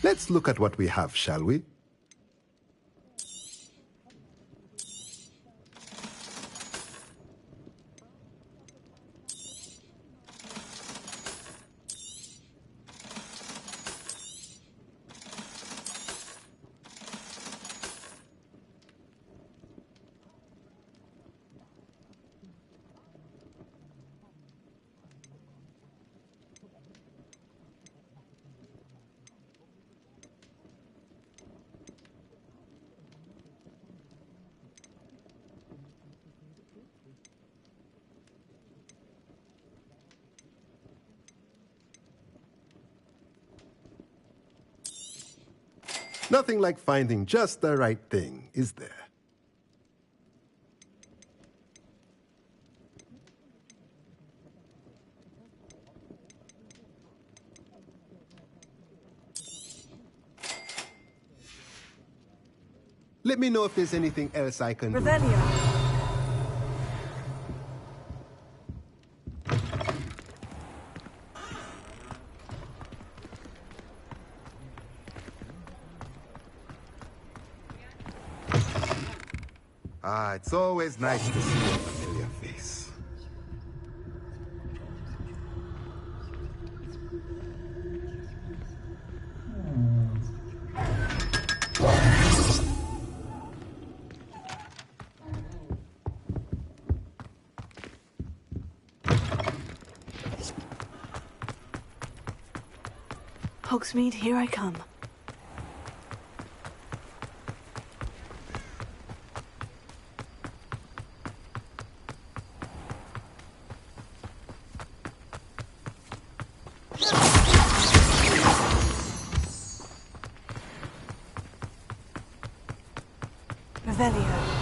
Let's look at what we have, shall we? Nothing like finding just the right thing, is there? Let me know if there's anything else I can do. Ah, it's always nice to see a familiar face. Hogsmeade, here I come. Revelio.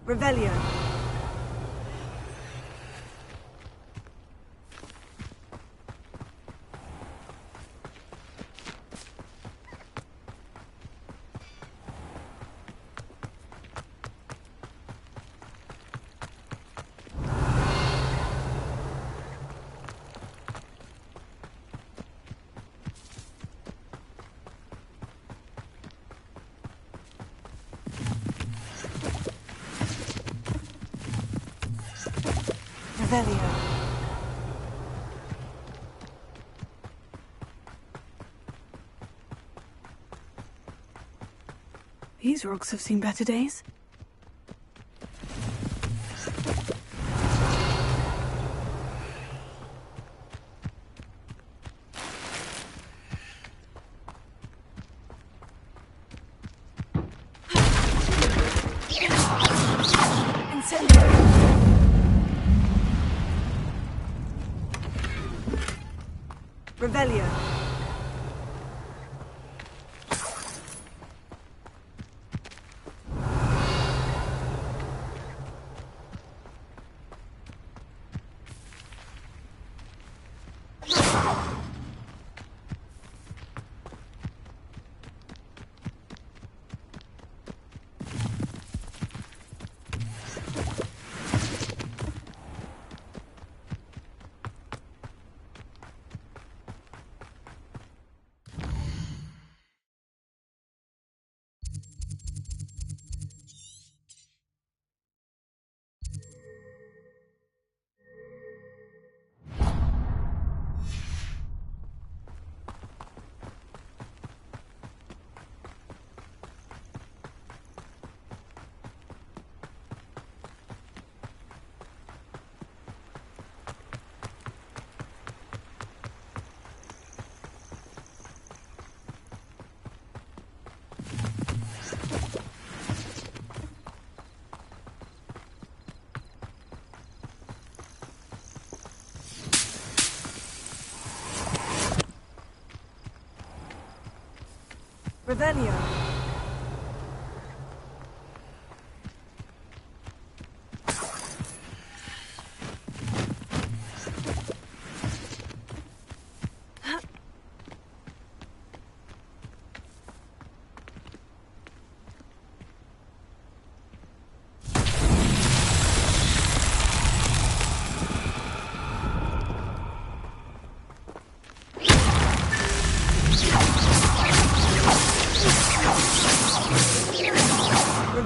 Revelio. Revelio. These rocks have seen better days. Revelio. Revelio.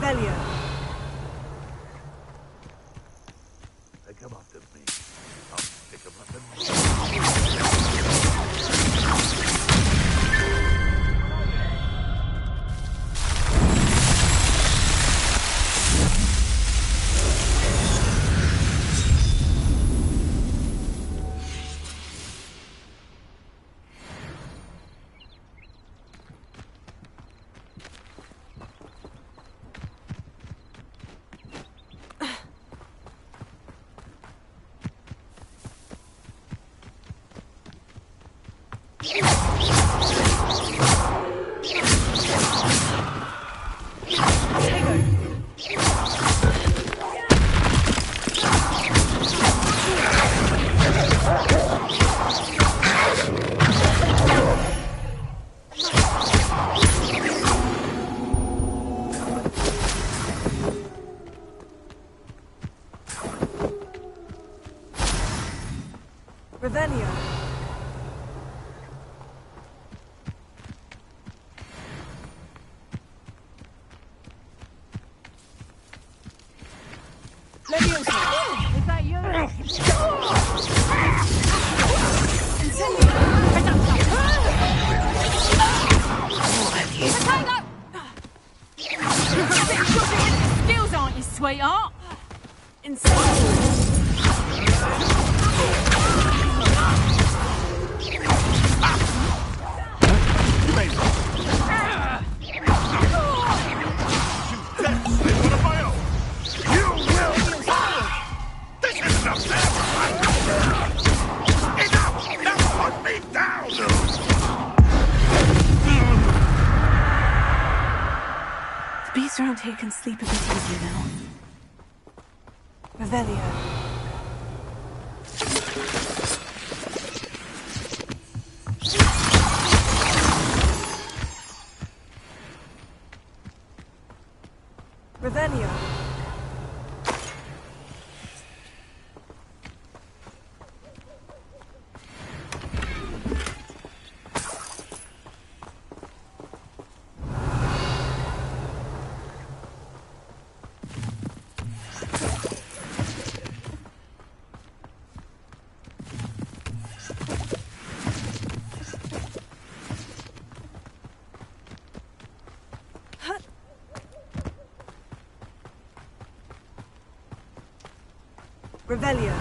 Revelio. Pick 'em up to me. I'll pick 'em up and... Revelio. Leviosa. Is that you? Skills, aren't you, sweetheart? The beasts around here can sleep a bit easier now. Revelio. Revelio. Revelio.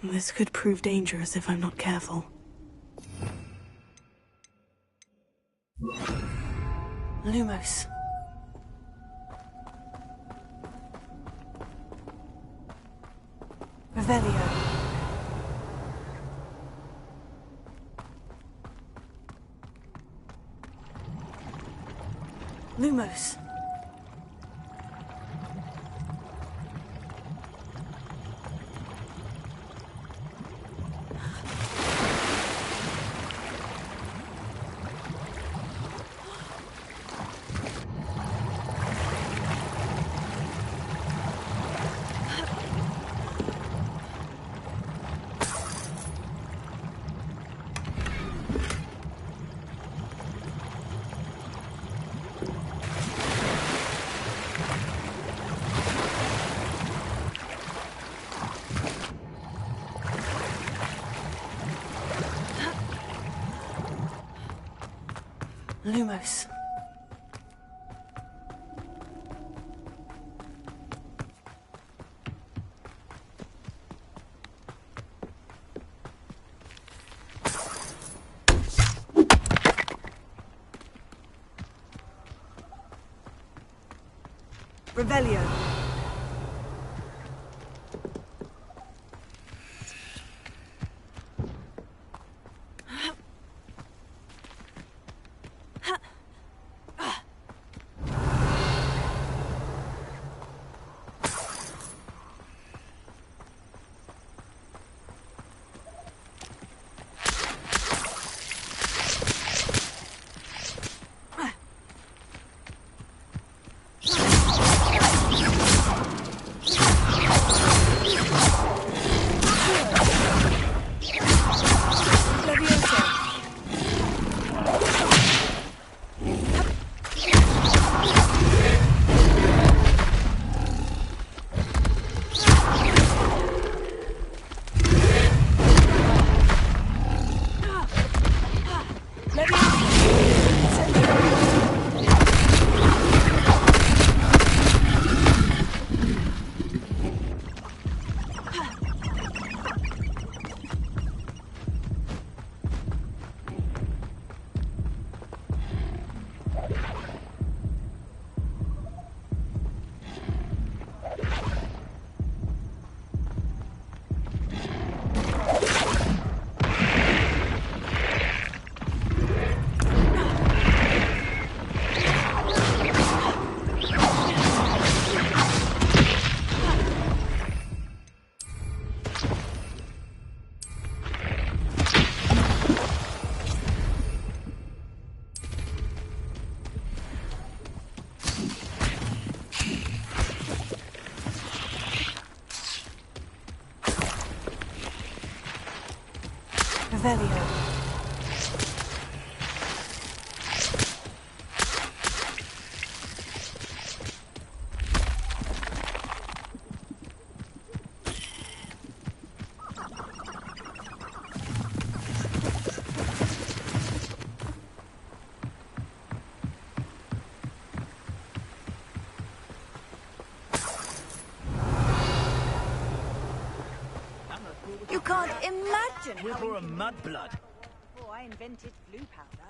This could prove dangerous if I'm not careful. Lumos. Revelio. Lumos. Lumos. Revelio. Revelio. You can't imagine We're how for a mudblood. before I invented blue powder.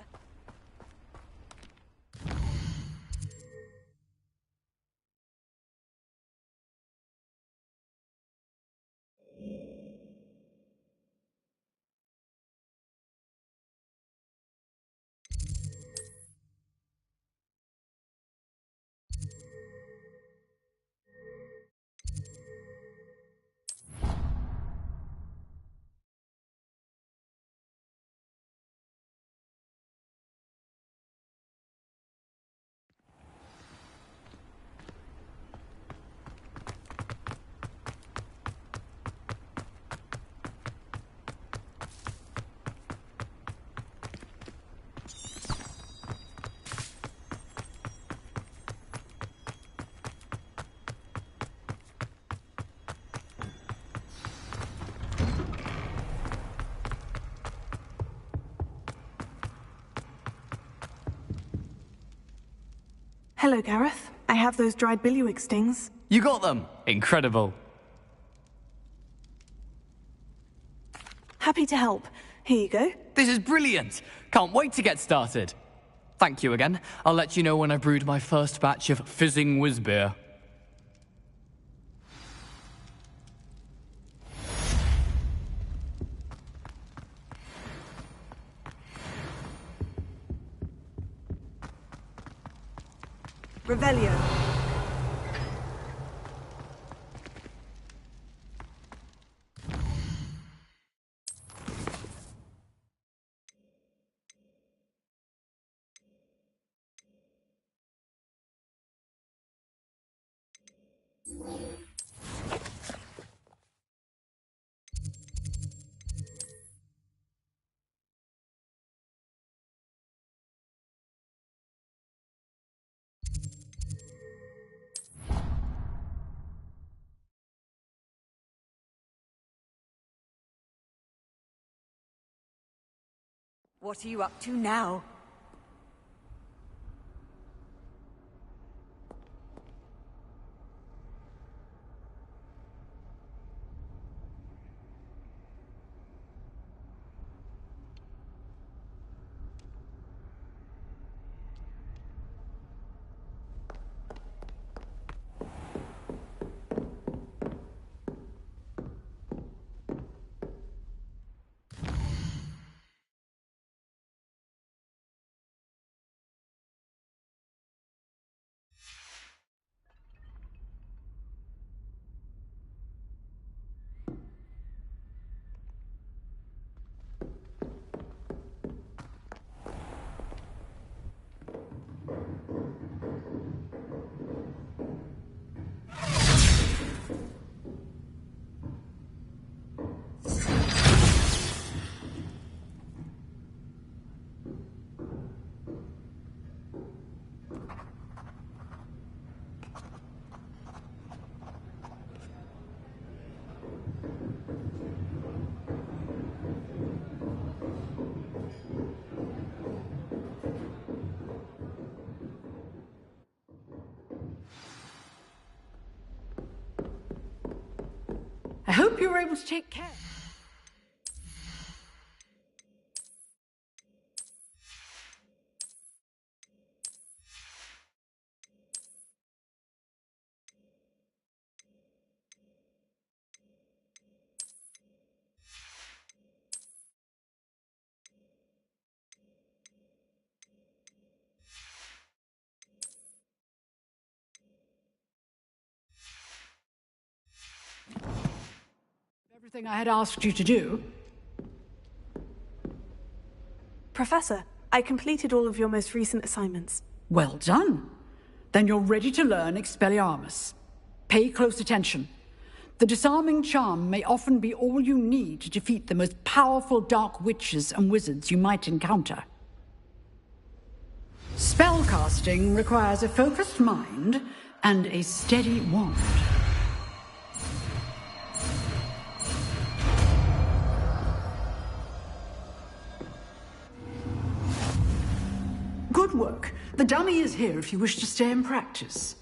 Hello, Gareth. I have those dried billywig stings. You got them! Incredible. Happy to help. Here you go. This is brilliant! Can't wait to get started. Thank you again. I'll let you know when I've brewed my first batch of fizzing whiz-beer. Revelio. What are you up to now? I hope you were able to take care. Everything I had asked you to do. Professor, I completed all of your most recent assignments. Well done. Then you're ready to learn Expelliarmus. Pay close attention. The disarming charm may often be all you need to defeat the most powerful dark witches and wizards you might encounter. Spellcasting requires a focused mind and a steady wand. Good work. The dummy is here if you wish to stay and practice.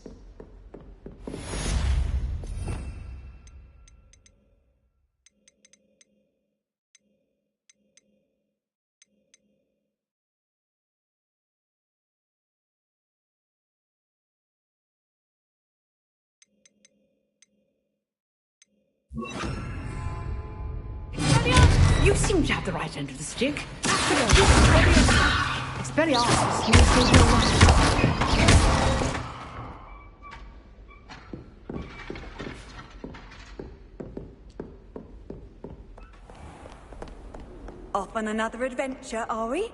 You seem to have the right end of the stick. Expelliarmus, you will save your life. Off on another adventure, are we?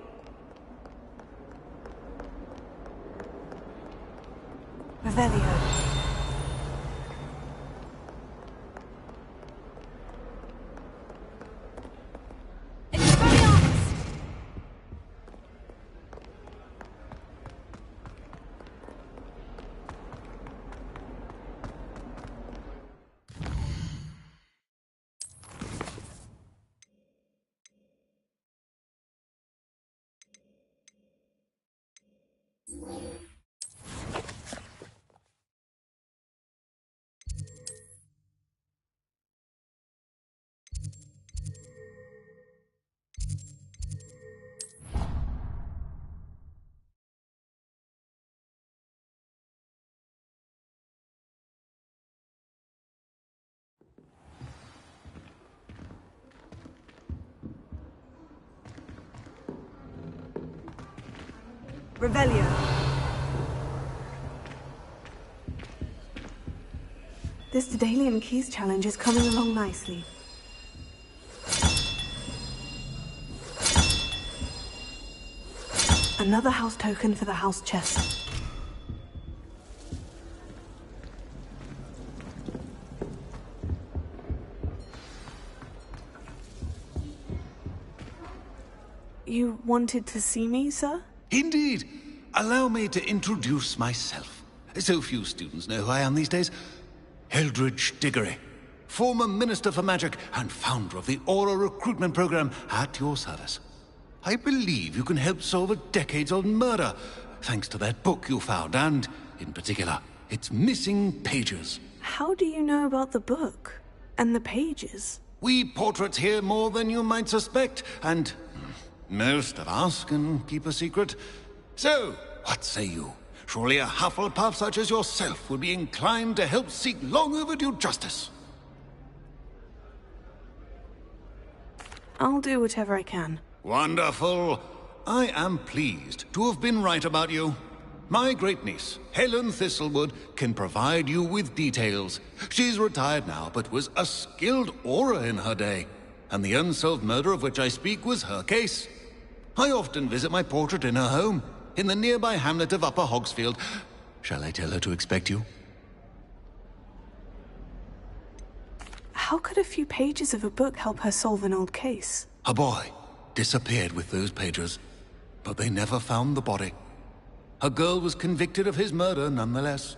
Revelio. Revelio. This Daedalian Keys challenge is coming along nicely. Another house token for the house chest. You wanted to see me, sir? Indeed. Allow me to introduce myself. So few students know who I am these days. Eldridge Diggory, former Minister for Magic and founder of the Aura Recruitment Program, at your service. I believe you can help solve a decades-old murder, thanks to that book you found, and, in particular, its missing pages. How do you know about the book? And the pages? We portraits hear more than you might suspect, and most of us can keep a secret. So, what say you? Surely a Hufflepuff such as yourself would be inclined to help seek long-overdue justice. I'll do whatever I can. Wonderful. I am pleased to have been right about you. My great-niece, Helen Thistlewood, can provide you with details. She's retired now, but was a skilled aura in her day. And the unsolved murder of which I speak was her case. I often visit my portrait in her home, in the nearby hamlet of Upper Hogsfield. Shall I tell her to expect you? How could a few pages of a book help her solve an old case? A boy disappeared with those pages, but they never found the body. A girl was convicted of his murder nonetheless.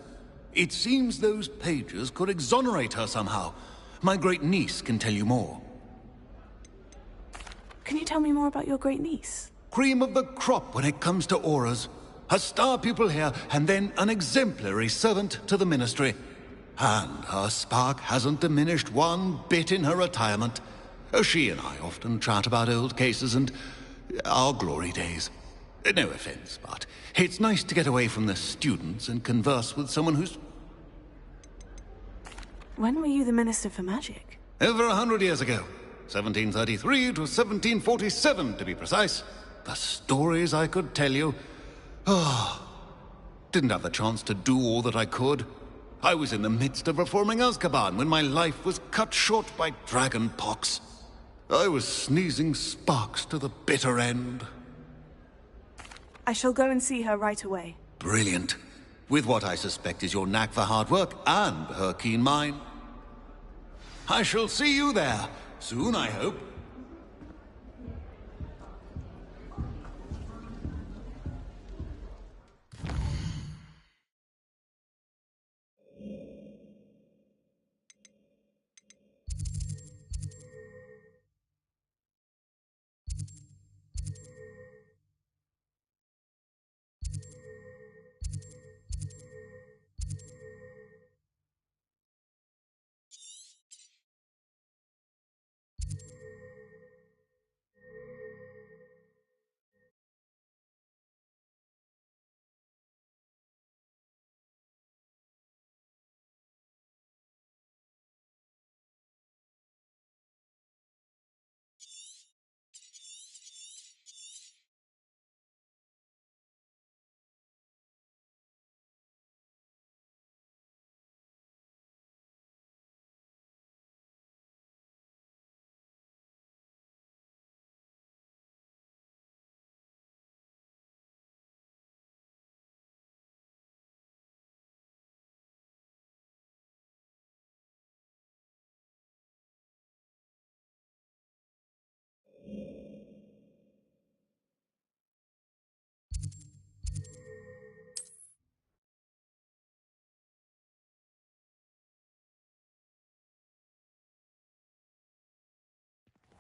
It seems those pages could exonerate her somehow. My great-niece can tell you more. Can you tell me more about your great-niece? Cream of the crop when it comes to auras. A star pupil here, and then an exemplary servant to the ministry. And her spark hasn't diminished one bit in her retirement. She and I often chat about old cases and our glory days. No offense, but it's nice to get away from the students and converse with someone who's... When were you the Minister for Magic? Over 100 years ago. 1733 to 1747, to be precise. The stories I could tell you. Didn't have the chance to do all that I could. I was in the midst of reforming Azkaban when my life was cut short by dragon pox. I was sneezing sparks to the bitter end. I shall go and see her right away. Brilliant. With what I suspect is your knack for hard work and her keen mind. I shall see you there. Soon, I hope.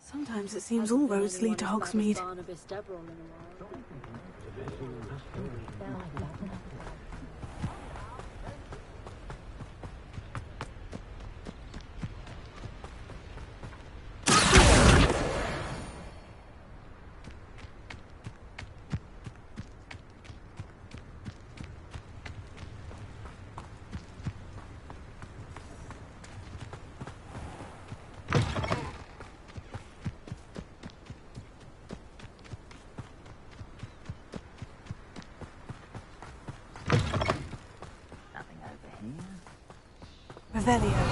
Sometimes it seems all roads lead to Hogsmeade. Revelio.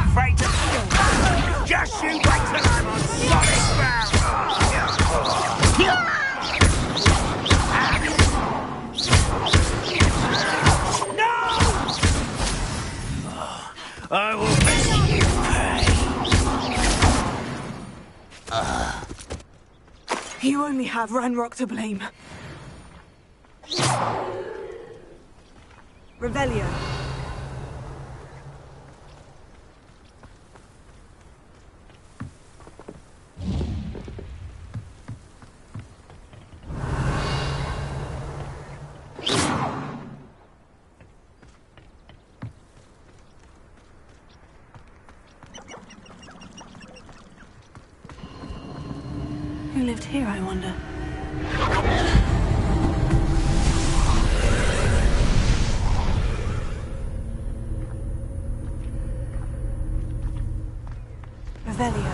Afraid to kill. Just you wait till I'm on solid ground. No! I will make you pay. You only have Ranrock to blame. Revelio. Who lived here, I wonder? Revelio.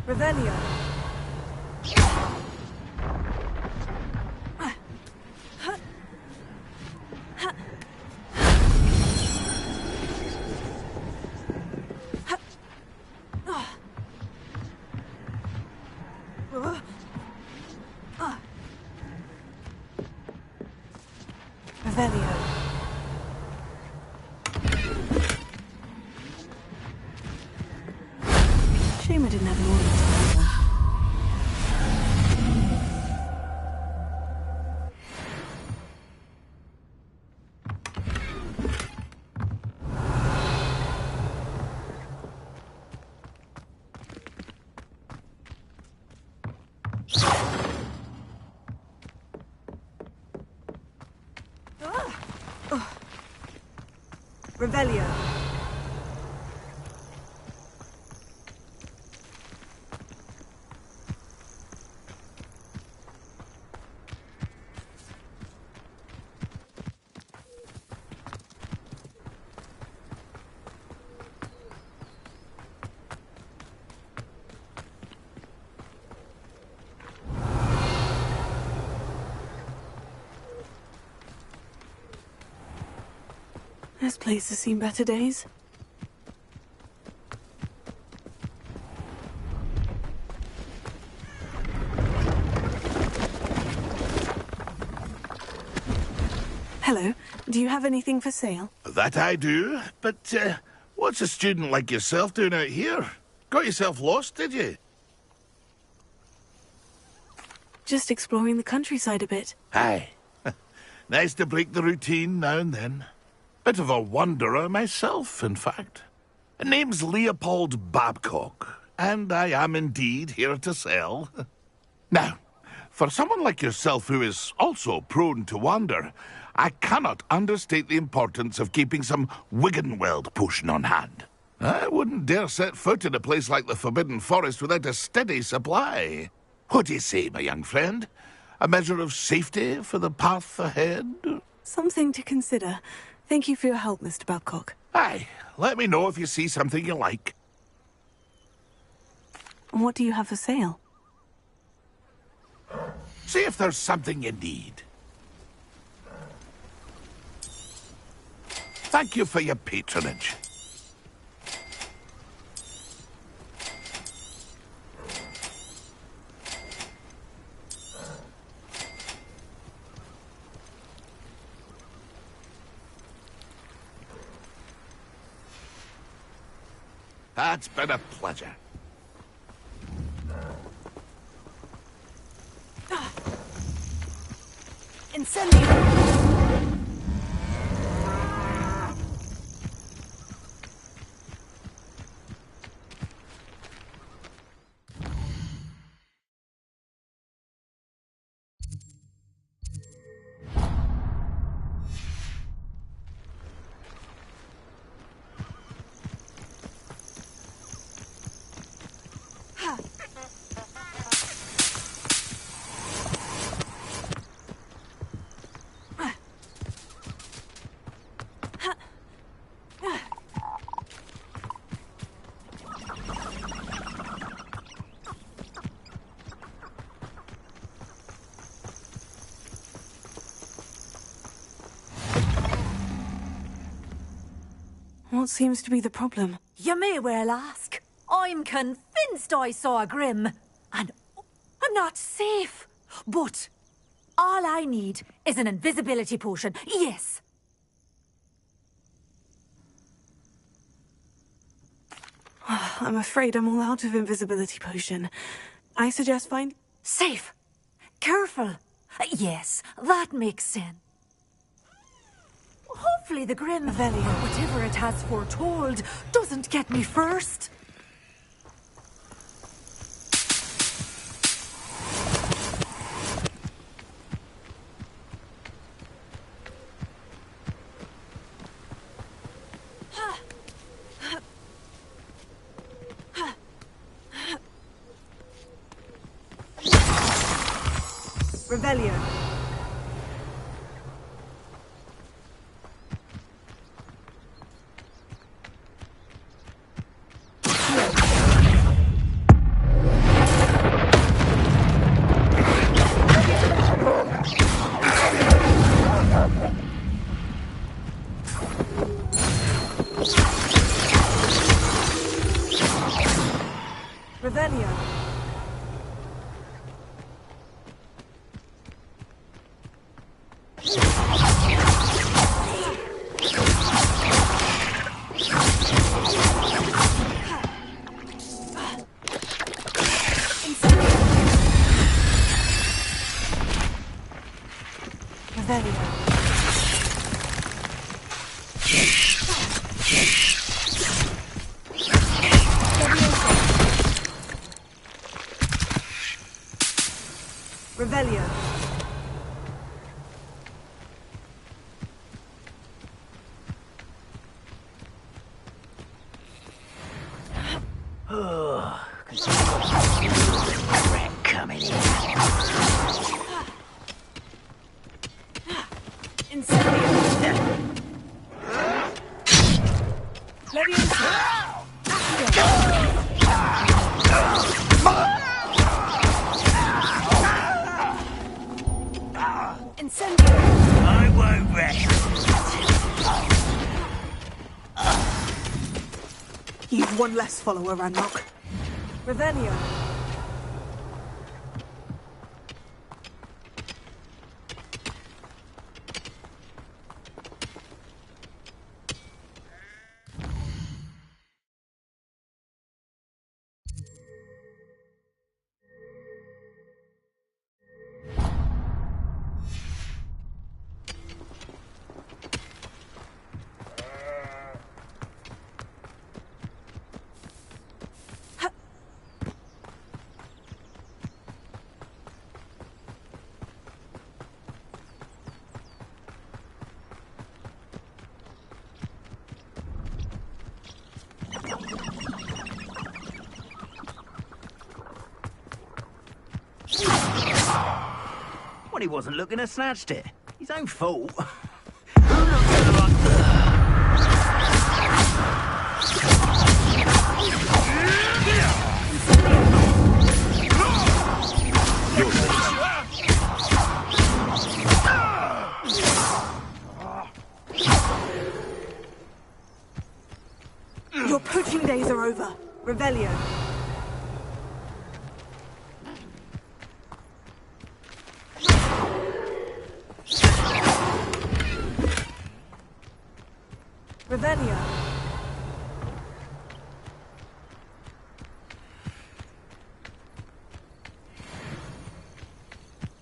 Revelio. Revelio. Shame I didn't have an audience. Revelio. This place has seen better days. Hello. Do you have anything for sale? That I do, but what's a student like yourself doing out here? Got yourself lost, did you? Just exploring the countryside a bit. Aye. Nice to break the routine now and then. Bit of a wanderer myself, in fact. Name's Leopold Babcock, and I am indeed here to sell. Now, for someone like yourself who is also prone to wander, I cannot understate the importance of keeping some Wiggenweld potion on hand. I wouldn't dare set foot in a place like the Forbidden Forest without a steady supply. What do you say, my young friend? A measure of safety for the path ahead? Something to consider. Thank you for your help, Mr. Babcock. Aye, let me know if you see something you like. What do you have for sale? See if there's something you need. Thank you for your patronage. That's been a pleasure. Incendio! What seems to be the problem? You may well ask. I'm convinced I saw a Grim, and I'm not safe. But all I need is an invisibility potion. Yes. I'm afraid I'm all out of invisibility potion. I suggest find... Safe. Careful. Yes, that makes sense. Hopefully the Grim Valley, whatever it has foretold, doesn't get me first. Rebellion. Revelio. Revelio. Oh, wreck coming in. Incendio. Leviosa. One less follower, Ranrock. Revelio. Well, he wasn't looking to snatched it. His own fault. Your poaching days are over. Revelio. Revelio.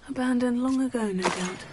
Abandoned long ago, no doubt.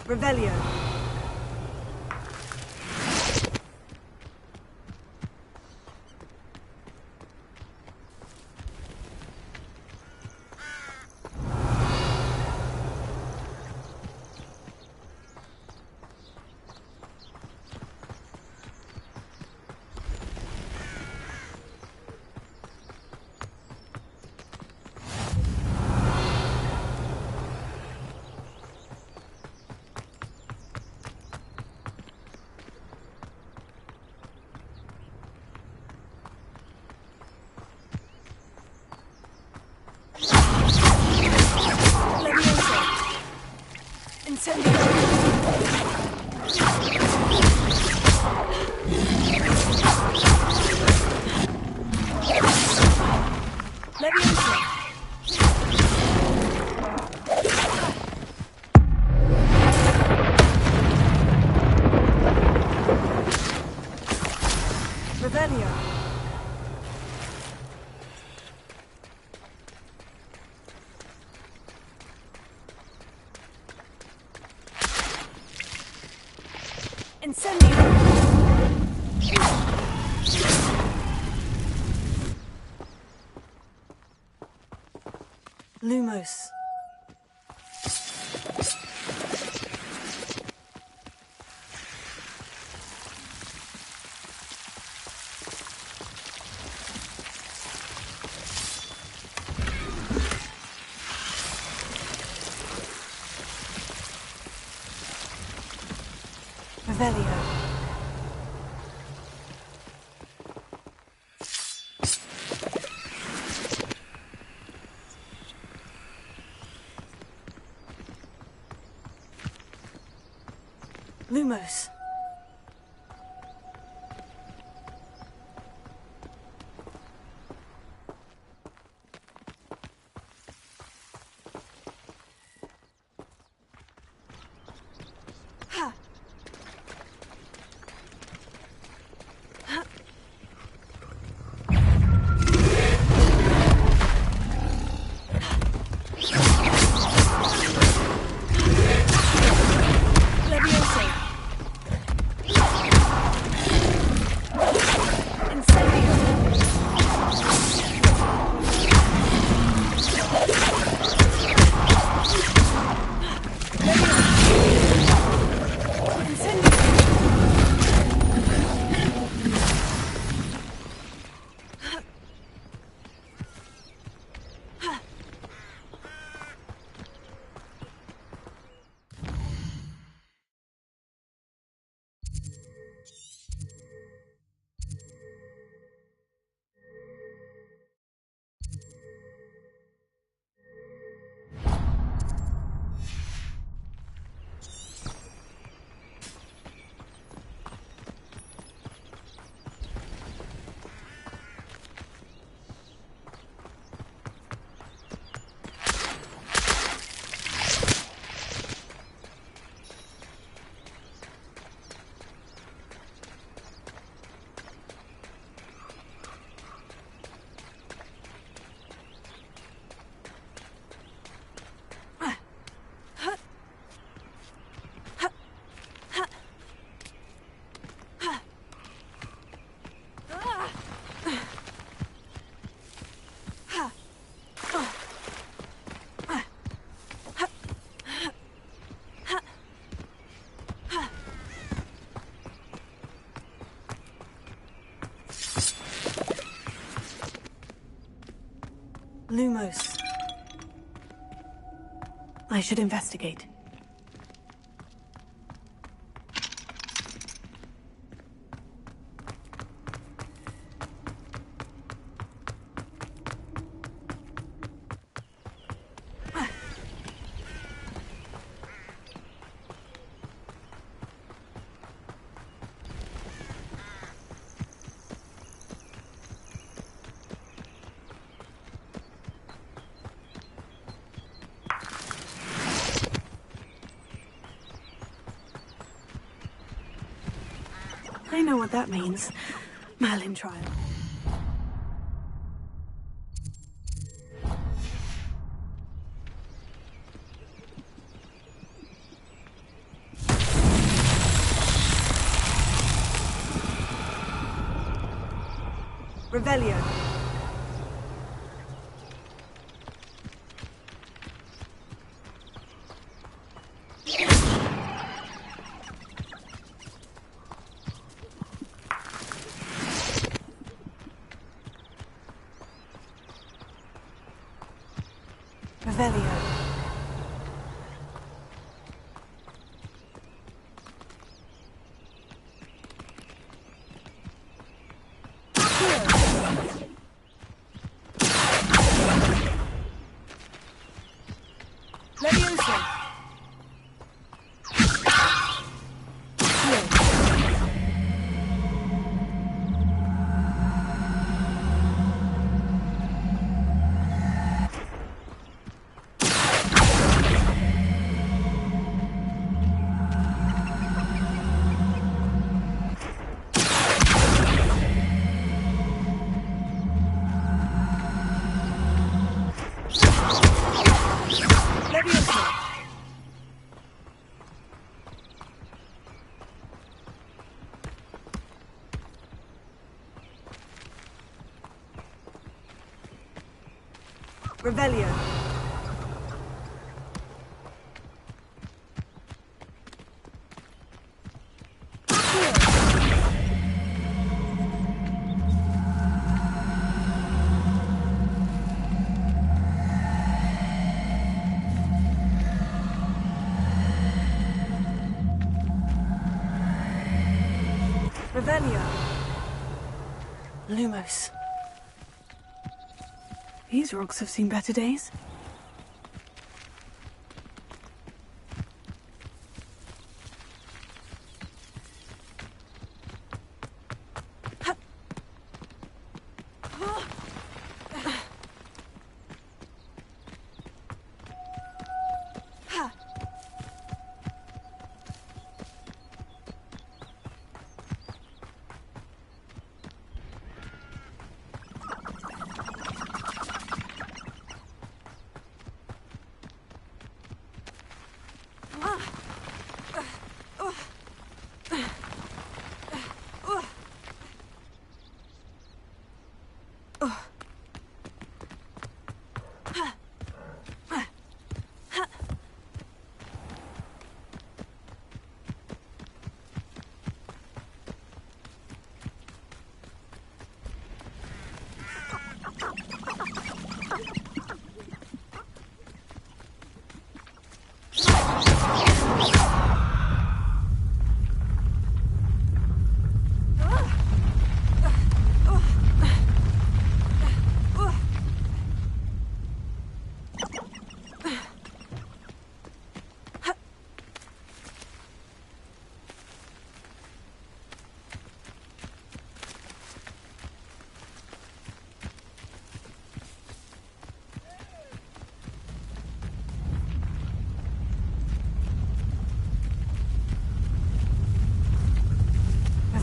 Revelio. Lumos. Revelio. Lumos. Ha. Ha. Levioso. Lumos. I should investigate. I know what that means. Merlin trial. Revelio. Revelio. Levioso. Revelio. Revelio. Lumos. These rocks have seen better days.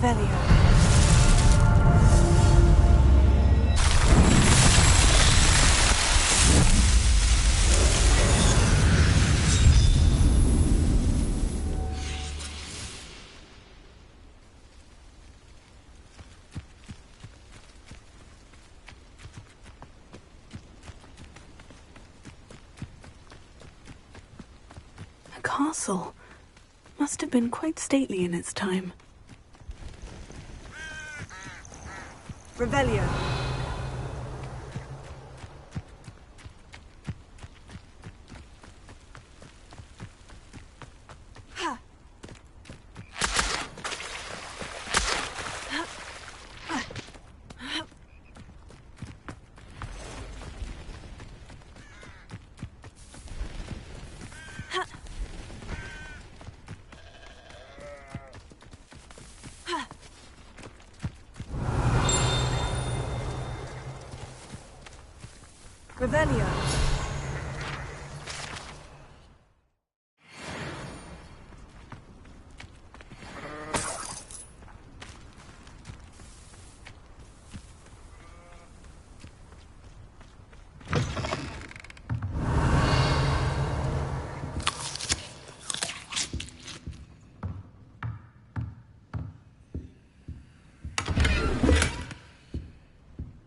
Revelio. A castle. Must have been quite stately in its time. Revelio. Revelio.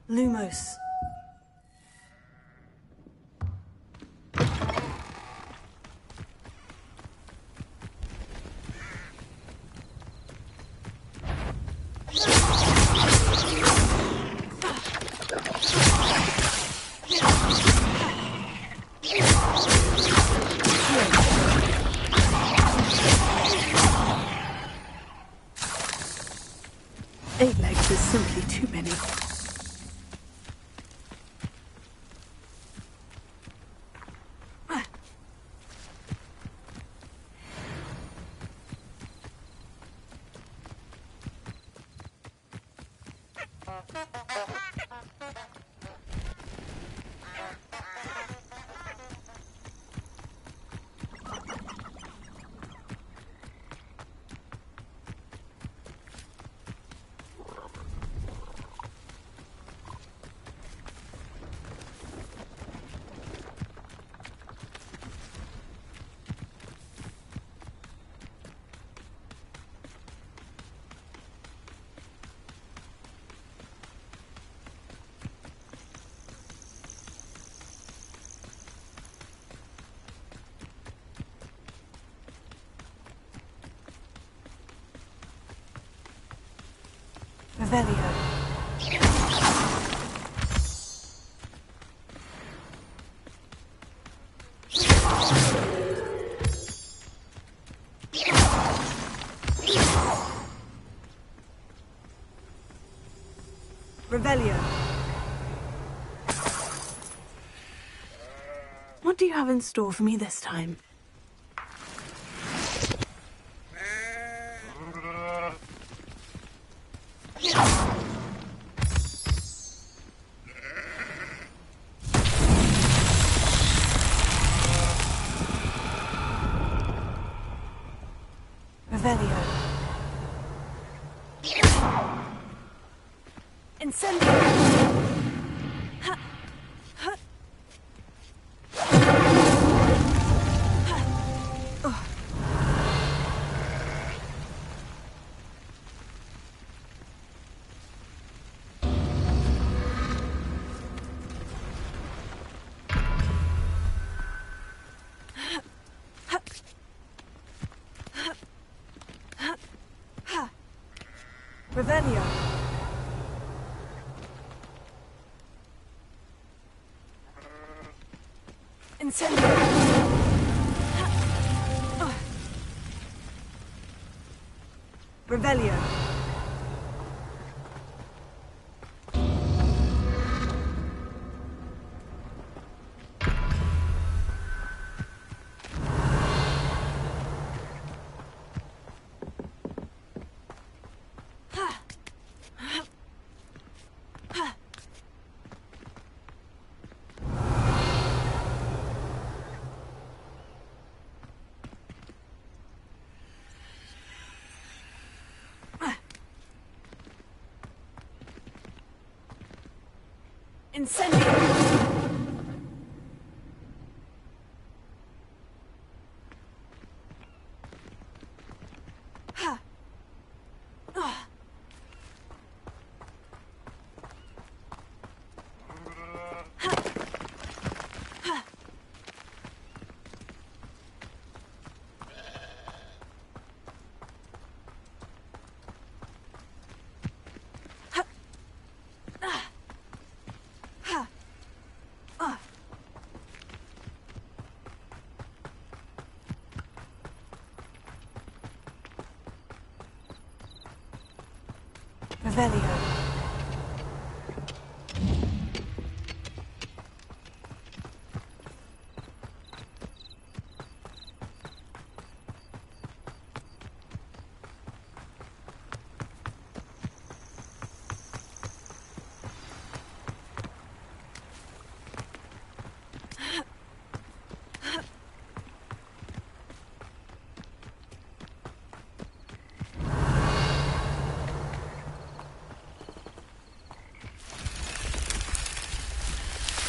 Lumos. Eight legs is simply too many. Revelio. Revelio. What do you have in store for me this time? Revelio. Incendio. Ha. Ha. Ha. Oh. Revelio. Incendio. Revelio. Incendio. Ha. Ah. Ha. Ha. Ha. Ah. Ha. Ah. Revelio.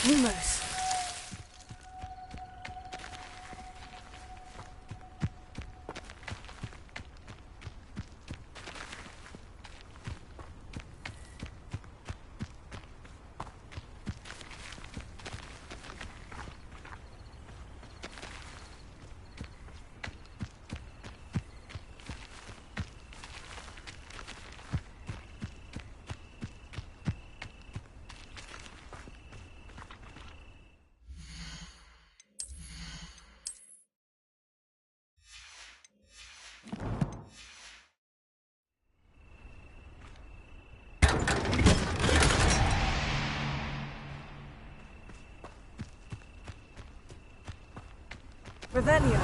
Lumos. Revelio.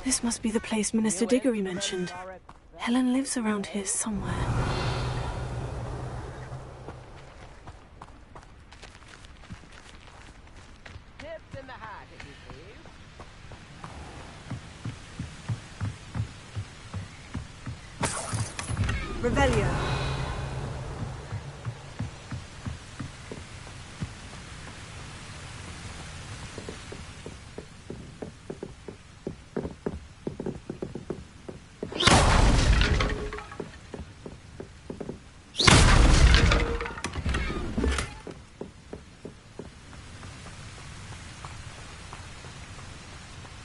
This must be the place Minister Diggory mentioned. Helen lives around here somewhere. Tips in the hat, if you please. Revelio.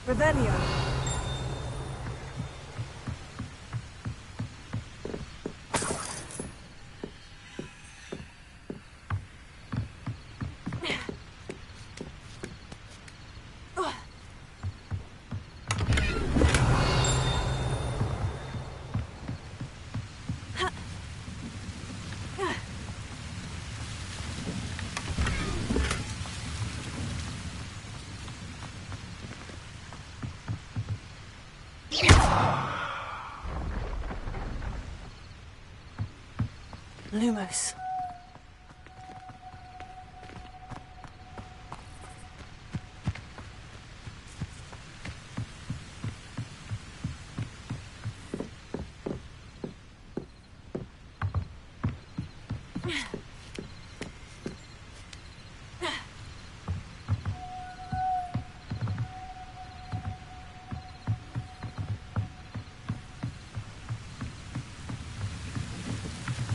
Revelio. Lumos.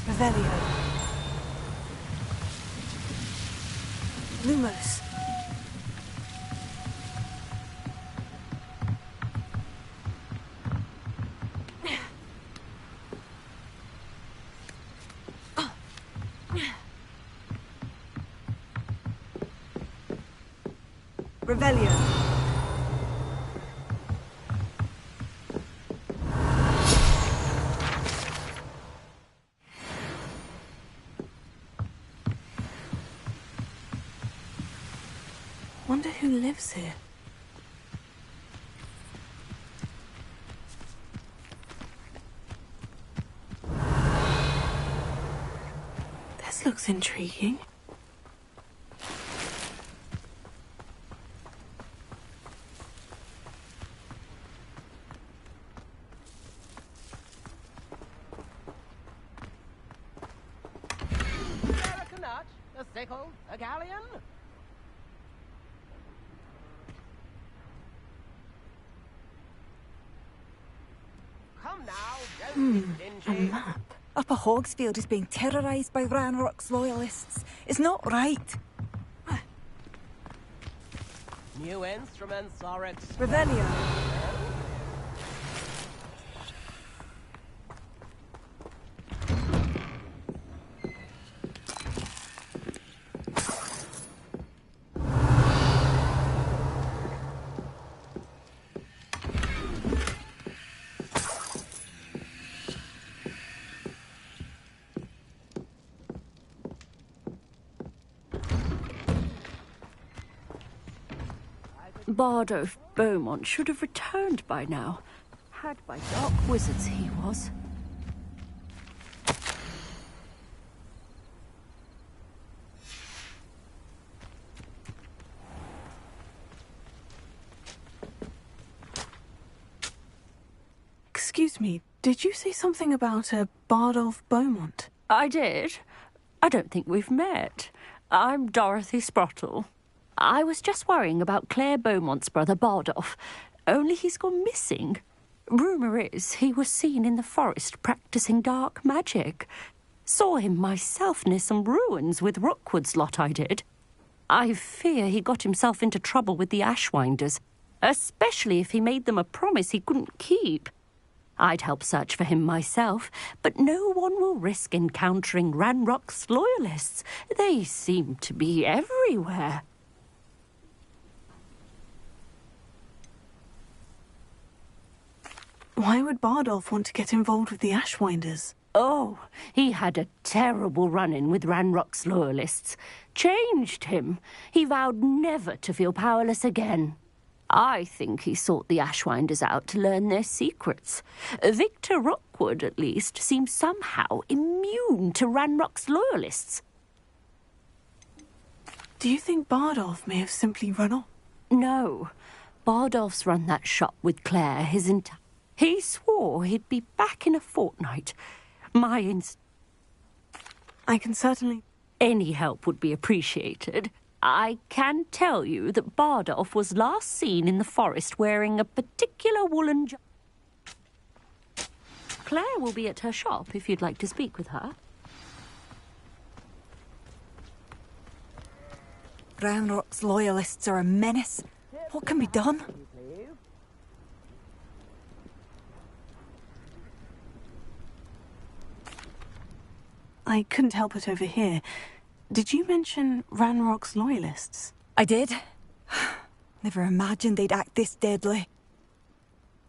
Revelio. Lumos. Revelio. Wonder who lives here. This looks intriguing. A nut, a sickle, a galleon. Come now, don't be A stingy. map. Upper Hogsfield is being terrorised by Ranrock's loyalists. It's not right. New instruments are Revelio. Bardolph Beaumont should have returned by now. Had by dark wizards he was. confused me. Did you say something about a Bardolph Beaumont? I did. I don't think we've met. I'm Dorothy Sprottle. I was just worrying about Claire Beaumont's brother Bardolph, only he's gone missing. Rumour is he was seen in the forest practising dark magic. Saw him myself near some ruins with Rookwood's lot I did. I fear he got himself into trouble with the Ashwinders, especially if he made them a promise he couldn't keep. I'd help search for him myself, but no one will risk encountering Ranrock's loyalists. They seem to be everywhere. Why would Bardolph want to get involved with the Ashwinders? Oh, he had a terrible run-in with Ranrock's loyalists. Changed him. He vowed never to feel powerless again. I think he sought the Ashwinders out to learn their secrets. Victor Rookwood, at least, seems somehow immune to Ranrock's loyalists. Do you think Bardolph may have simply run off? No. Bardolph's run that shop with Claire his entire... He swore he'd be back in a fortnight. I can certainly... Any help would be appreciated. I can tell you that Bardolph was last seen in the forest wearing a particular woolen Claire will be at her shop if you'd like to speak with her. Ranrock's loyalists are a menace. What can be done? I couldn't help but overhear. Did you mention Ranrock's loyalists? I did. Never imagined they'd act this deadly.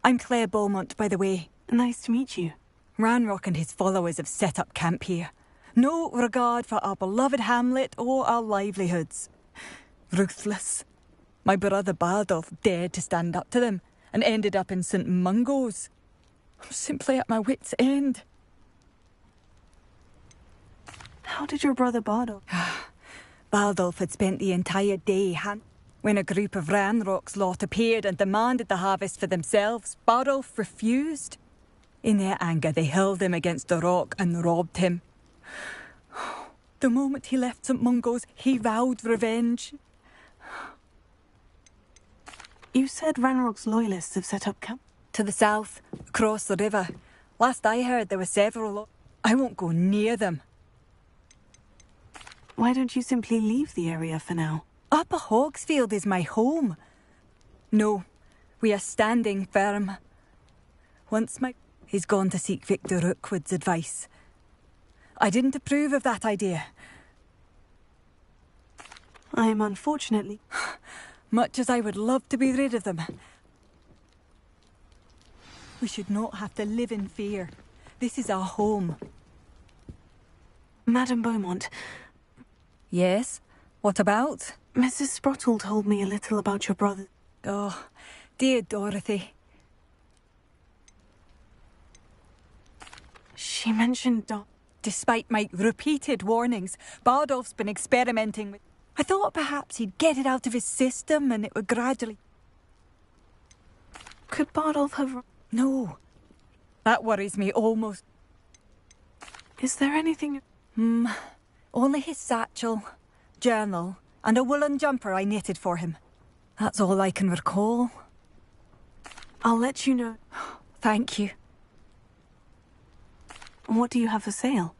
I'm Claire Beaumont, by the way. Nice to meet you. Ranrock and his followers have set up camp here. No regard for our beloved hamlet or our livelihoods. Ruthless. My brother Bardolph dared to stand up to them and ended up in St. Mungo's. I'm simply at my wit's end. How did your brother Bardolph... Bardolph had spent the entire day when a group of Ranrock's lot appeared and demanded the harvest for themselves. Bardolph refused. In their anger, they hurled him against a rock and robbed him. The moment he left St. Mungo's, he vowed revenge. You said Ranrock's loyalists have set up camp? To the south, across the river. Last I heard, there were several. I won't go near them. Why don't you simply leave the area for now? Upper Hogsfield is my home. No, we are standing firm. He's gone to seek Victor Rookwood's advice. I didn't approve of that idea. I am unfortunately... Much as I would love to be rid of them. We should not have to live in fear. This is our home. Madame Beaumont... Yes? What about? Mrs. Sprottle told me a little about your brother. Oh, dear Dorothy. She mentioned Despite my repeated warnings, Bardolph's been experimenting with... I thought perhaps he'd get it out of his system and it would gradually... Could Bardolph have... No. That worries me almost. Is there anything... Only his satchel, journal, and a woolen jumper I knitted for him. That's all I can recall. I'll let you know. Thank you. What do you have for sale?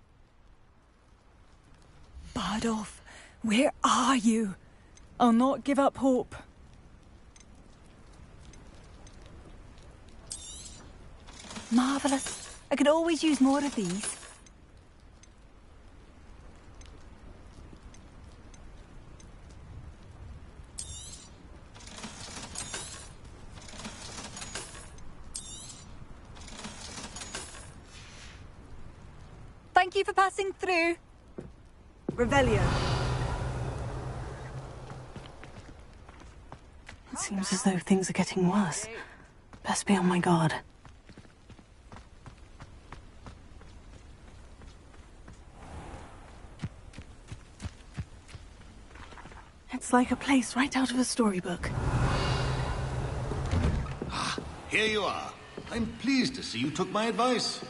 Bardolph, where are you? I'll not give up hope. Marvellous. I could always use more of these. Thank you for passing through. Revelio. It seems as though things are getting worse. Best be on my guard. It's like a place right out of a storybook. Here you are. I'm pleased to see you took my advice.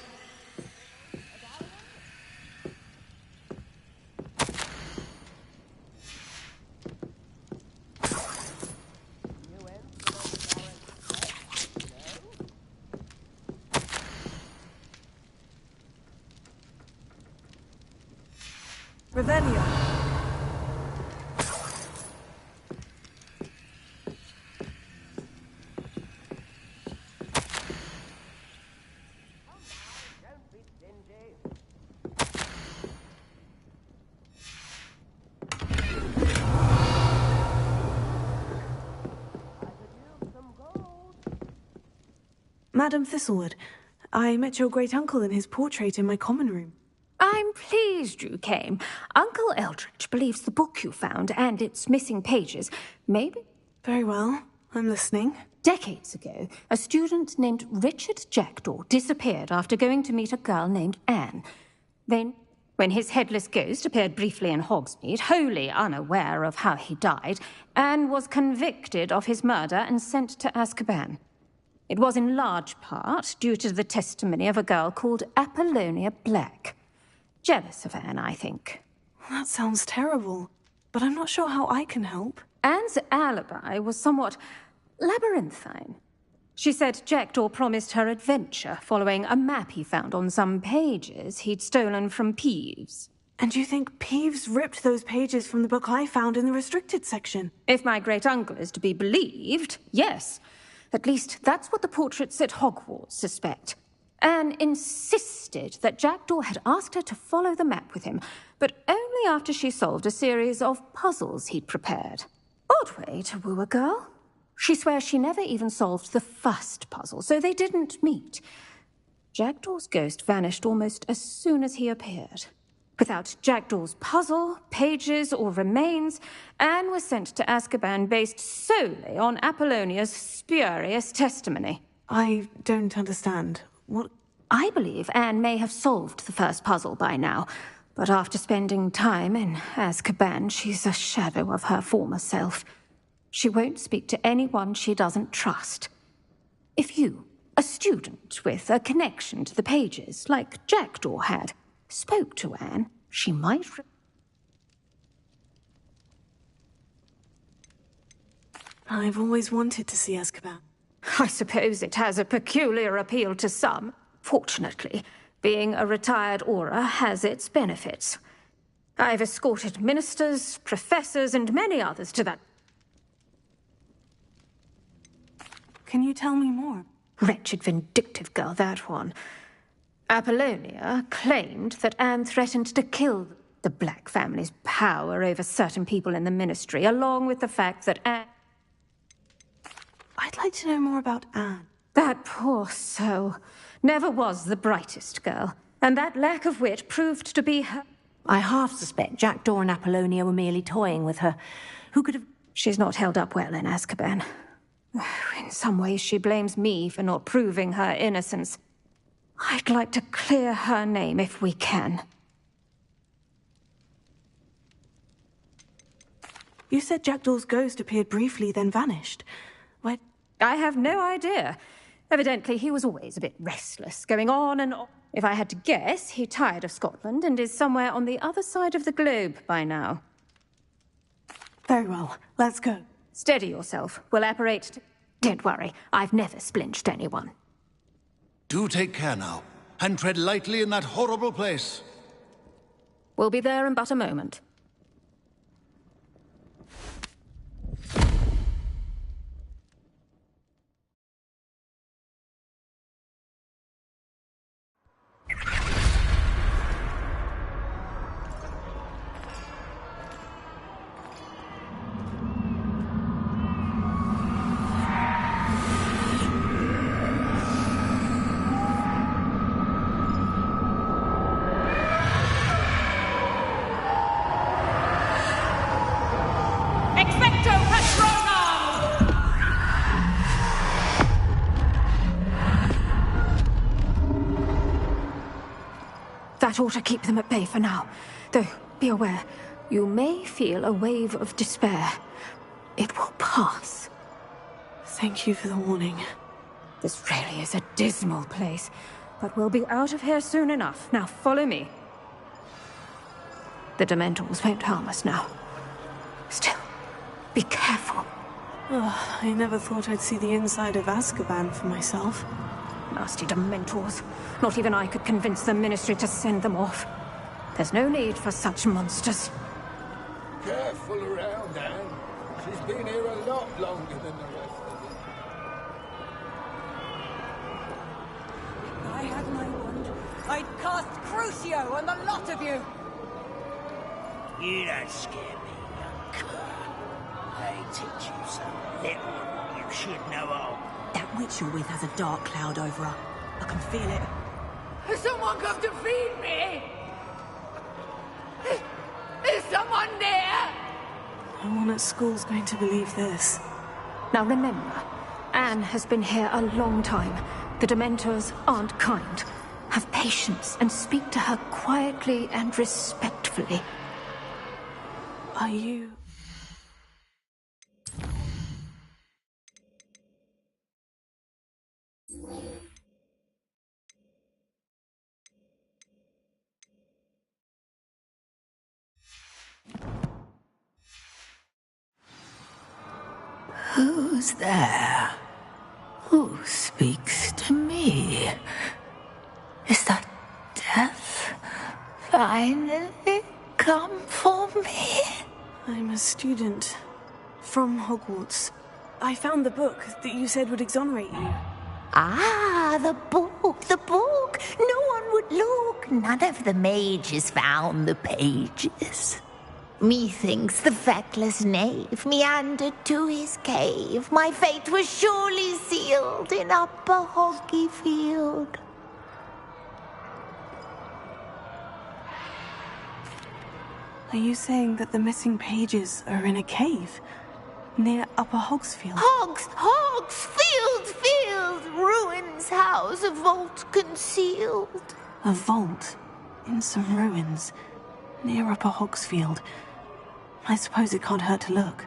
Revelio. Madam Thistlewood, I met your great-uncle in his portrait in my common room. I'm pleased you came. Uncle Eldridge believes the book you found and its missing pages maybe... Very well. I'm listening. Decades ago, a student named Richard Jackdaw disappeared after going to meet a girl named Anne. Then, when his headless ghost appeared briefly in Hogsmeade, wholly unaware of how he died, Anne was convicted of his murder and sent to Azkaban. It was in large part due to the testimony of a girl called Apollonia Black. Jealous of Anne, I think. That sounds terrible, but I'm not sure how I can help. Anne's alibi was somewhat labyrinthine. She said Jackdaw promised her adventure following a map he found on some pages he'd stolen from Peeves. And you think Peeves ripped those pages from the book I found in the restricted section? If my great-uncle is to be believed, yes. At least that's what the portraits at Hogwarts suspect. Anne insisted that Jackdaw had asked her to follow the map with him, but only after she solved a series of puzzles he'd prepared. Odd way to woo a girl. She swears she never even solved the first puzzle, so they didn't meet. Jackdaw's ghost vanished almost as soon as he appeared. Without Jackdaw's puzzle, pages, or remains, Anne was sent to Azkaban based solely on Apollonia's spurious testimony. I don't understand. What? I believe Anne may have solved the first puzzle by now, but after spending time in Azkaban, she's a shadow of her former self. She won't speak to anyone she doesn't trust. If you, a student with a connection to the pages, like Jackdaw had, spoke to Anne, she might... I've always wanted to see Azkaban. I suppose it has a peculiar appeal to some. Fortunately, being a retired Auror has its benefits. I've escorted ministers, professors, and many others to that... Can you tell me more? Wretched, vindictive girl, that one. Apollonia claimed that Anne threatened to kill the Black family's power over certain people in the Ministry, along with the fact that Anne... I'd like to know more about Anne. That poor soul never was the brightest girl, and that lack of wit proved to be her... I half suspect Jackdaw and Apollonia were merely toying with her. Who could have... She's not held up well in Azkaban. In some ways, she blames me for not proving her innocence. I'd like to clear her name if we can. You said Jackdaw's ghost appeared briefly, then vanished. Where... I have no idea. Evidently, he was always a bit restless, going on and on. If I had to guess, he tired of Scotland and is somewhere on the other side of the globe by now. Very well. Let's go. Steady yourself. We'll apparate... Don't worry. I've never splinched anyone. Do take care now, and tread lightly in that horrible place. We'll be there in but a moment. That ought to keep them at bay for now. Though, be aware, you may feel a wave of despair. It will pass. Thank you for the warning. This really is a dismal place, but we'll be out of here soon enough. Now follow me. The Dementors won't harm us now. Still, be careful. Oh, I never thought I'd see the inside of Azkaban for myself. Nasty Dementors. Not even I could convince the Ministry to send them off. There's no need for such monsters. Careful around, Anne. She's been here a lot longer than the rest of them. If I had my wand, I'd cast Crucio on the lot of you! You don't scare me, young cur. I teach you some little you should know all. That witch you're with has a dark cloud over her. I can feel it. Has someone come to feed me? Is someone there? No one at school's going to believe this. Now remember, Anne has been here a long time. The Dementors aren't kind. Have patience and speak to her quietly and respectfully. Are you... Who's there? Who speaks to me? Is that death finally come for me? I'm a student from Hogwarts. I found the book that you said would exonerate you. Ah, the book, the book. No one would look. None of the mages found the pages. Methinks the feckless knave meandered to his cave. My fate was surely sealed in Upper Hoggyfield. Are you saying that the missing pages are in a cave near Upper Hogsfield? Field, ruins house, a vault concealed. A vault in some ruins near Upper Hogsfield. I suppose it can't hurt to look.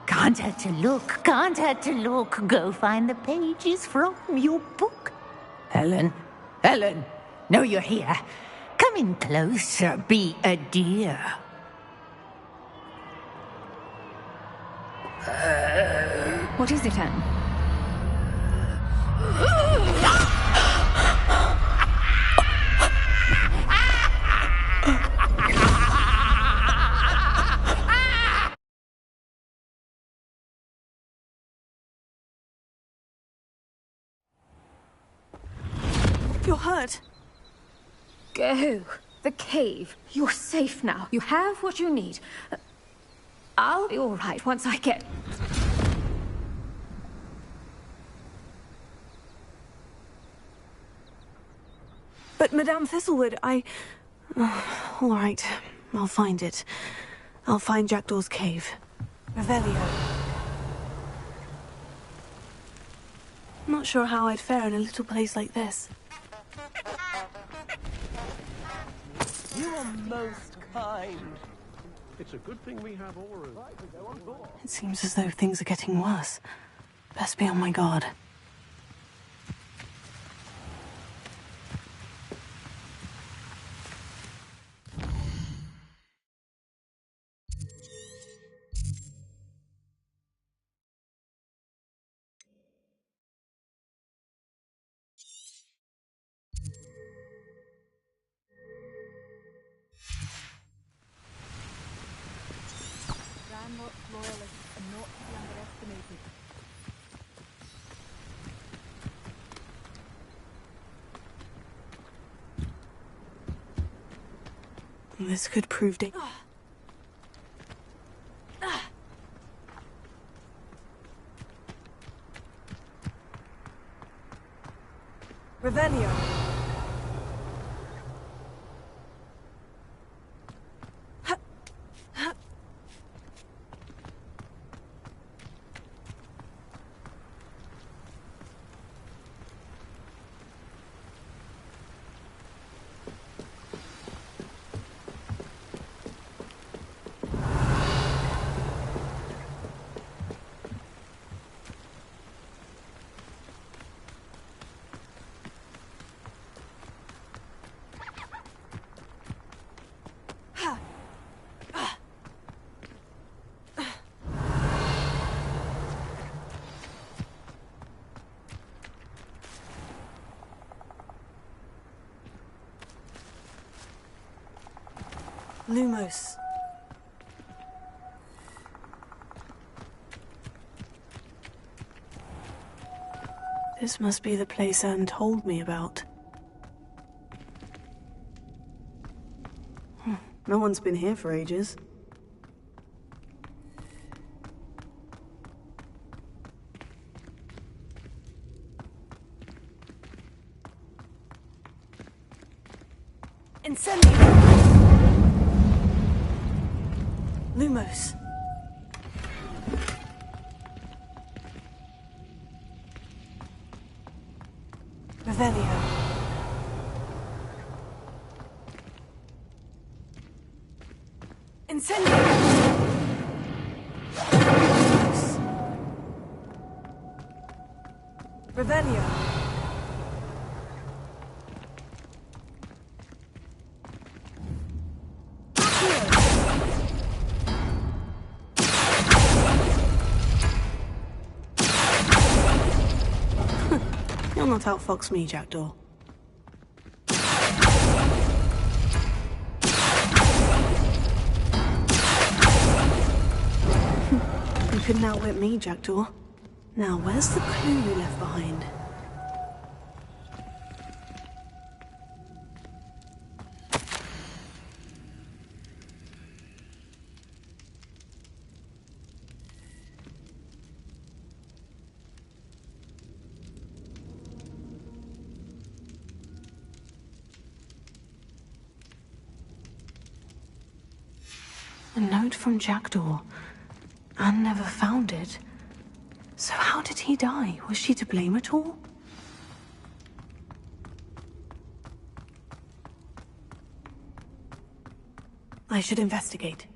Can't hurt to look, can't hurt to look. Go find the pages from your book. Helen, know you're here. Come in closer, be a dear. What is it, Anne? You're hurt. Go. The cave. You're safe now. You have what you need. I'll be all right once I get... But Madame Thistlewood, I... all right, I'll find it. I'll find Jackdaw's cave. Revelio. Not sure how I'd fare in a little place like this. You are most kind. It's a good thing we have auras. It seems as though things are getting worse. Best be on my guard. Loyalists are not to be underestimated. This could prove Revelio. Lumos. This must be the place Anne told me about. No one's been here for ages. Incendio! Lumos. Revelio. Incendio! Lumos. Revelio. You'll not outfox me, Jackdaw. You couldn't outwit me, Jackdaw. Now, where's the clue we left behind? A note from Jackdaw. Anne never found it. So how did he die? Was she to blame at all? I should investigate.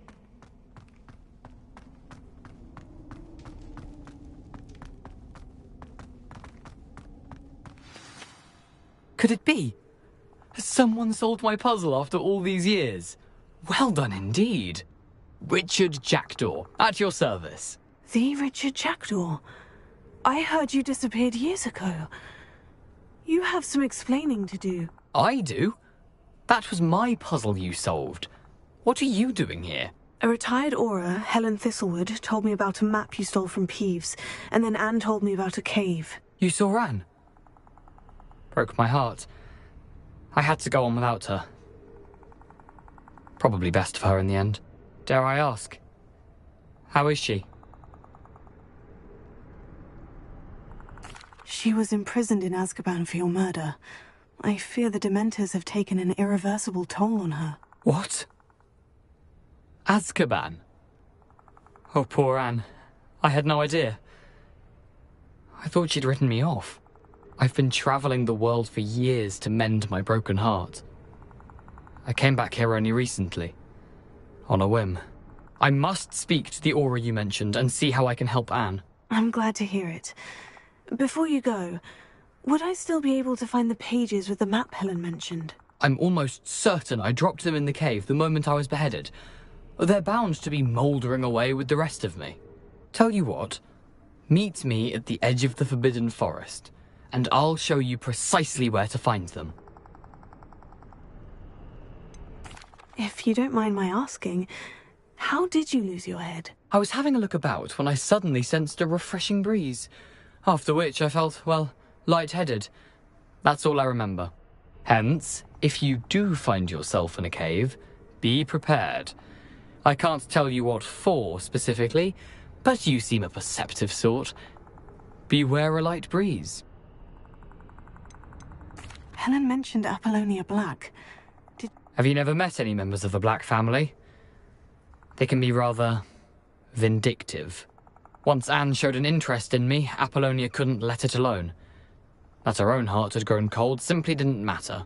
Could it be? Has someone solved my puzzle after all these years? Well done indeed. Richard Jackdaw, at your service. The Richard Jackdaw? I heard you disappeared years ago. You have some explaining to do. I do? That was my puzzle you solved. What are you doing here? A retired Aura, Helen Thistlewood, told me about a map you stole from Peeves, and then Anne told me about a cave. You saw Anne? Broke my heart. I had to go on without her. Probably best for her in the end. Dare I ask? How is she? She was imprisoned in Azkaban for your murder. I fear the Dementors have taken an irreversible toll on her. What? Azkaban? Oh, poor Anne. I had no idea. I thought she'd written me off. I've been traveling the world for years to mend my broken heart. I came back here only recently. On a whim. I must speak to the Aura you mentioned and see how I can help Anne. I'm glad to hear it. Before you go, would I still be able to find the pages with the map Helen mentioned? I'm almost certain I dropped them in the cave the moment I was beheaded. They're bound to be mouldering away with the rest of me. Tell you what, meet me at the edge of the Forbidden Forest, and I'll show you precisely where to find them. If you don't mind my asking, how did you lose your head? I was having a look about when I suddenly sensed a refreshing breeze, after which I felt, well, lightheaded. That's all I remember. Hence, if you do find yourself in a cave, be prepared. I can't tell you what for specifically, but you seem a perceptive sort. Beware a light breeze. Helen mentioned Apollonia Black. Have you never met any members of the Black family? They can be rather vindictive. Once Anne showed an interest in me, Apollonia couldn't let it alone. That her own heart had grown cold simply didn't matter.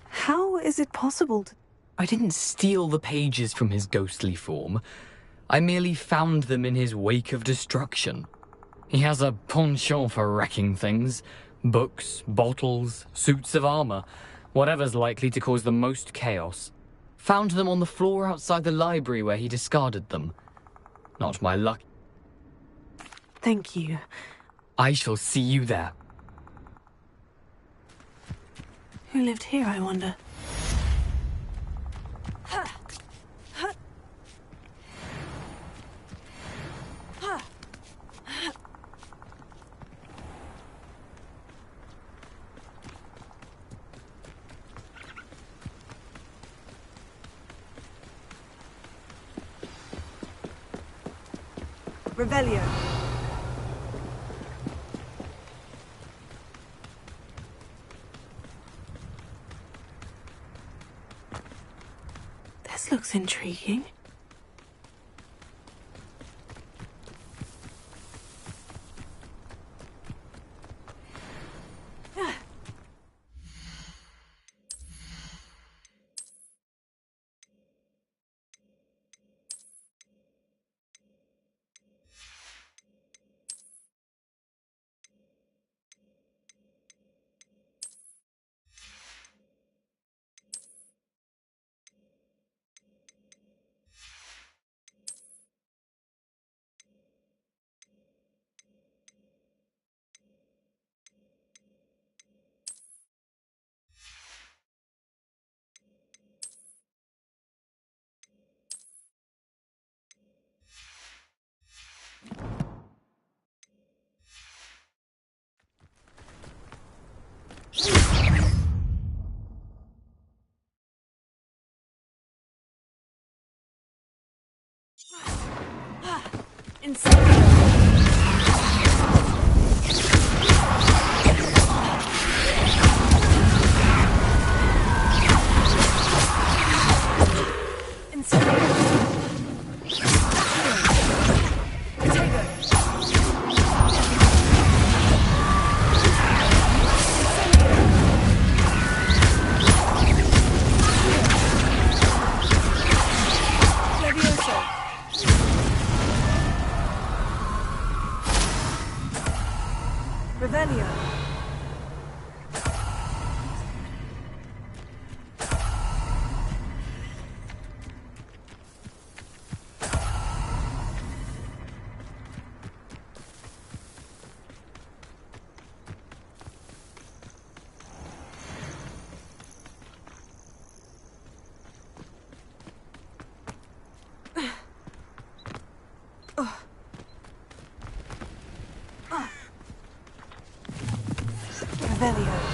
How is it possible to... I didn't steal the pages from his ghostly form. I merely found them in his wake of destruction. He has a penchant for wrecking things. Books, bottles, suits of armor. Whatever's likely to cause the most chaos. Found them on the floor outside the library where he discarded them. Not my luck. Thank you. I shall see you there. Who lived here, I wonder? Revelio. This looks intriguing. Revelio. Revelio.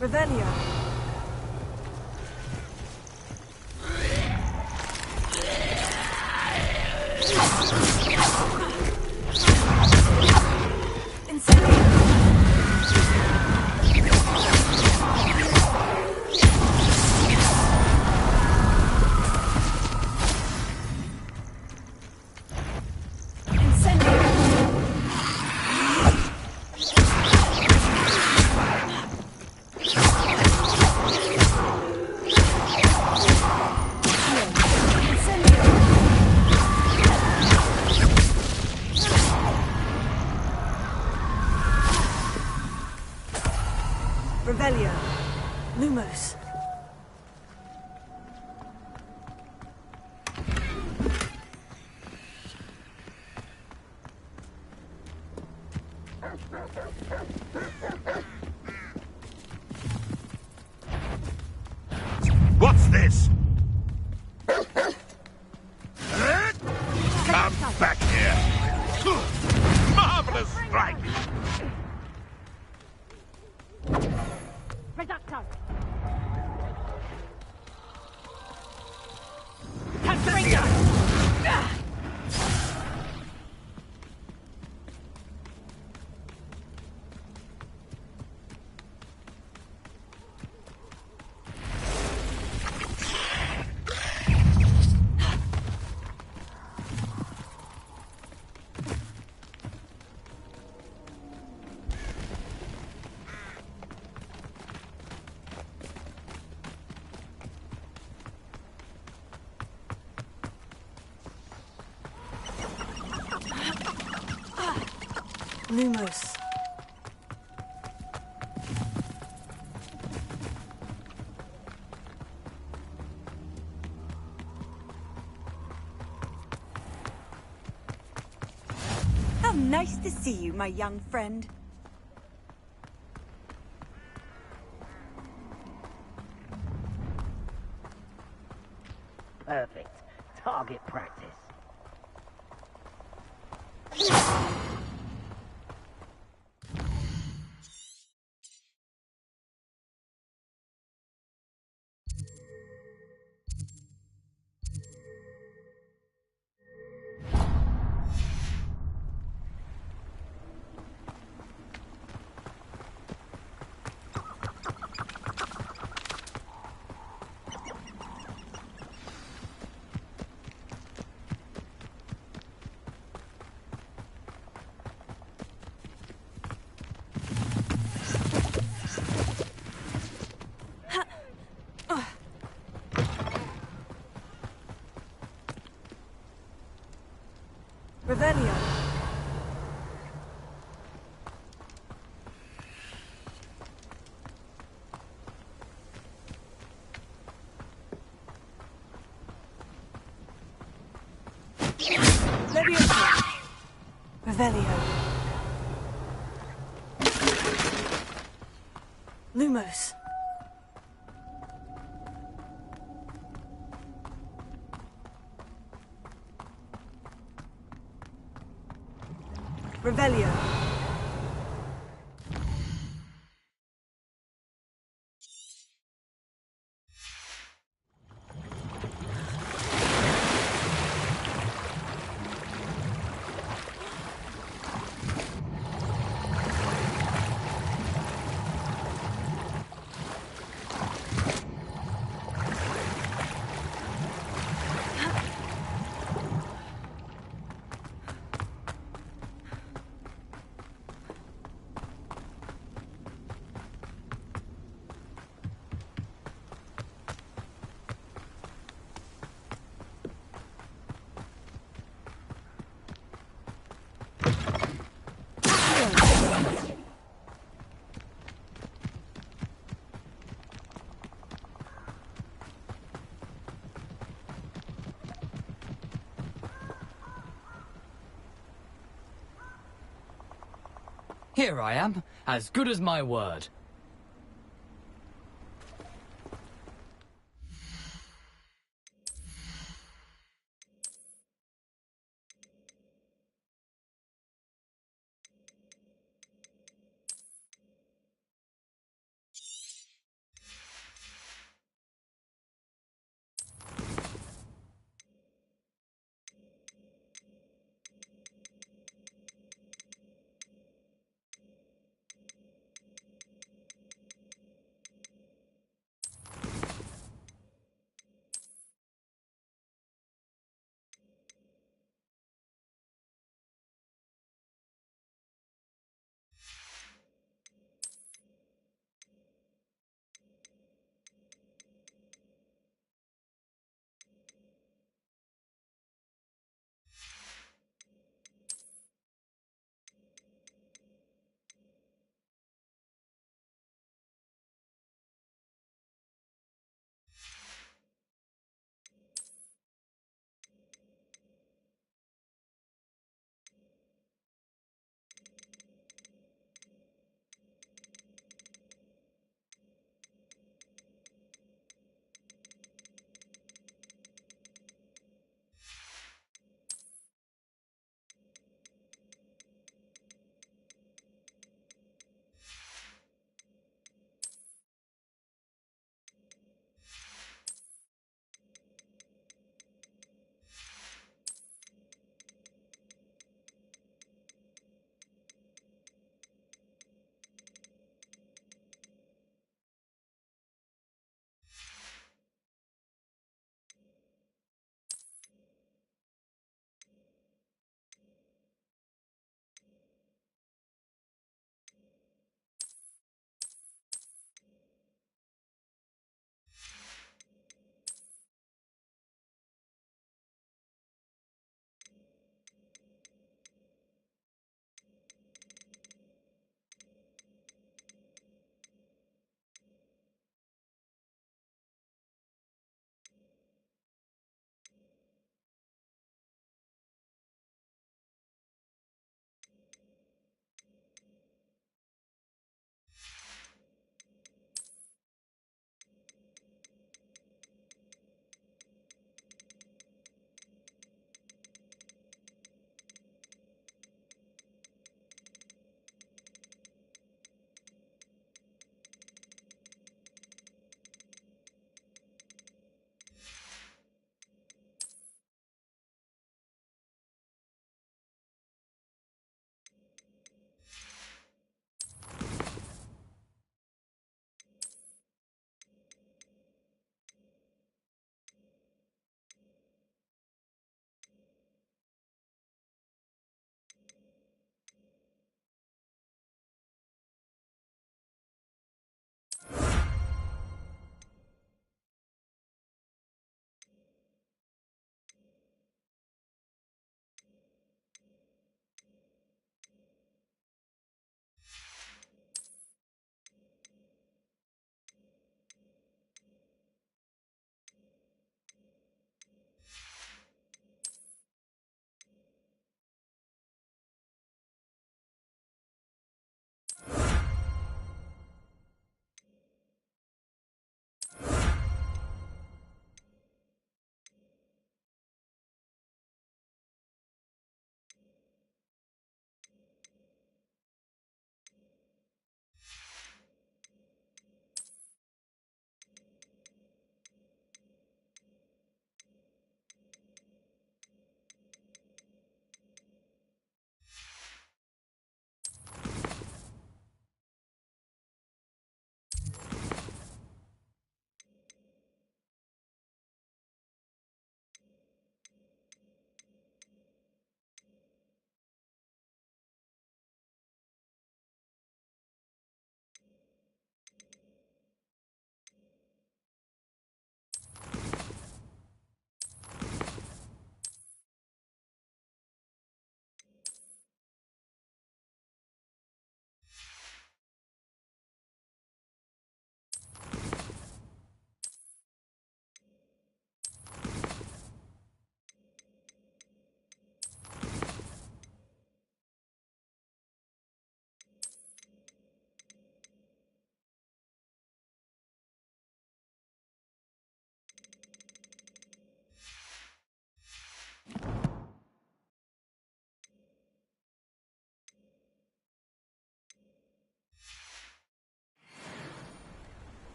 Revelio. Revelio. Lumos. What's this? Come back here! Marvelous strike! Reducto! Lumos. How nice to see you, my young friend. Perfect. Target practice. Revelio. Leviosa. Revelio. Lumos. Revelio. Here I am, as good as my word.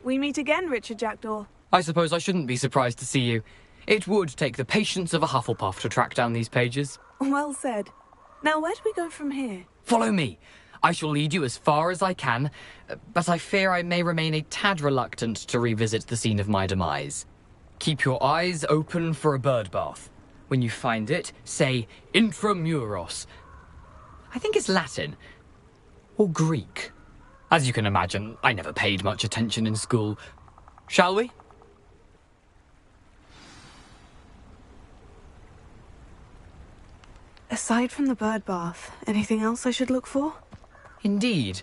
We meet again, Richard Jackdaw. I suppose I shouldn't be surprised to see you. It would take the patience of a Hufflepuff to track down these pages. Well said. Now, where do we go from here? Follow me. I shall lead you as far as I can, but I fear I may remain a tad reluctant to revisit the scene of my demise. Keep your eyes open for a bird bath. When you find it, say intramuros. I think it's Latin. Or Greek. As you can imagine, I never paid much attention in school. Shall we? Aside from the bird bath, anything else I should look for? Indeed.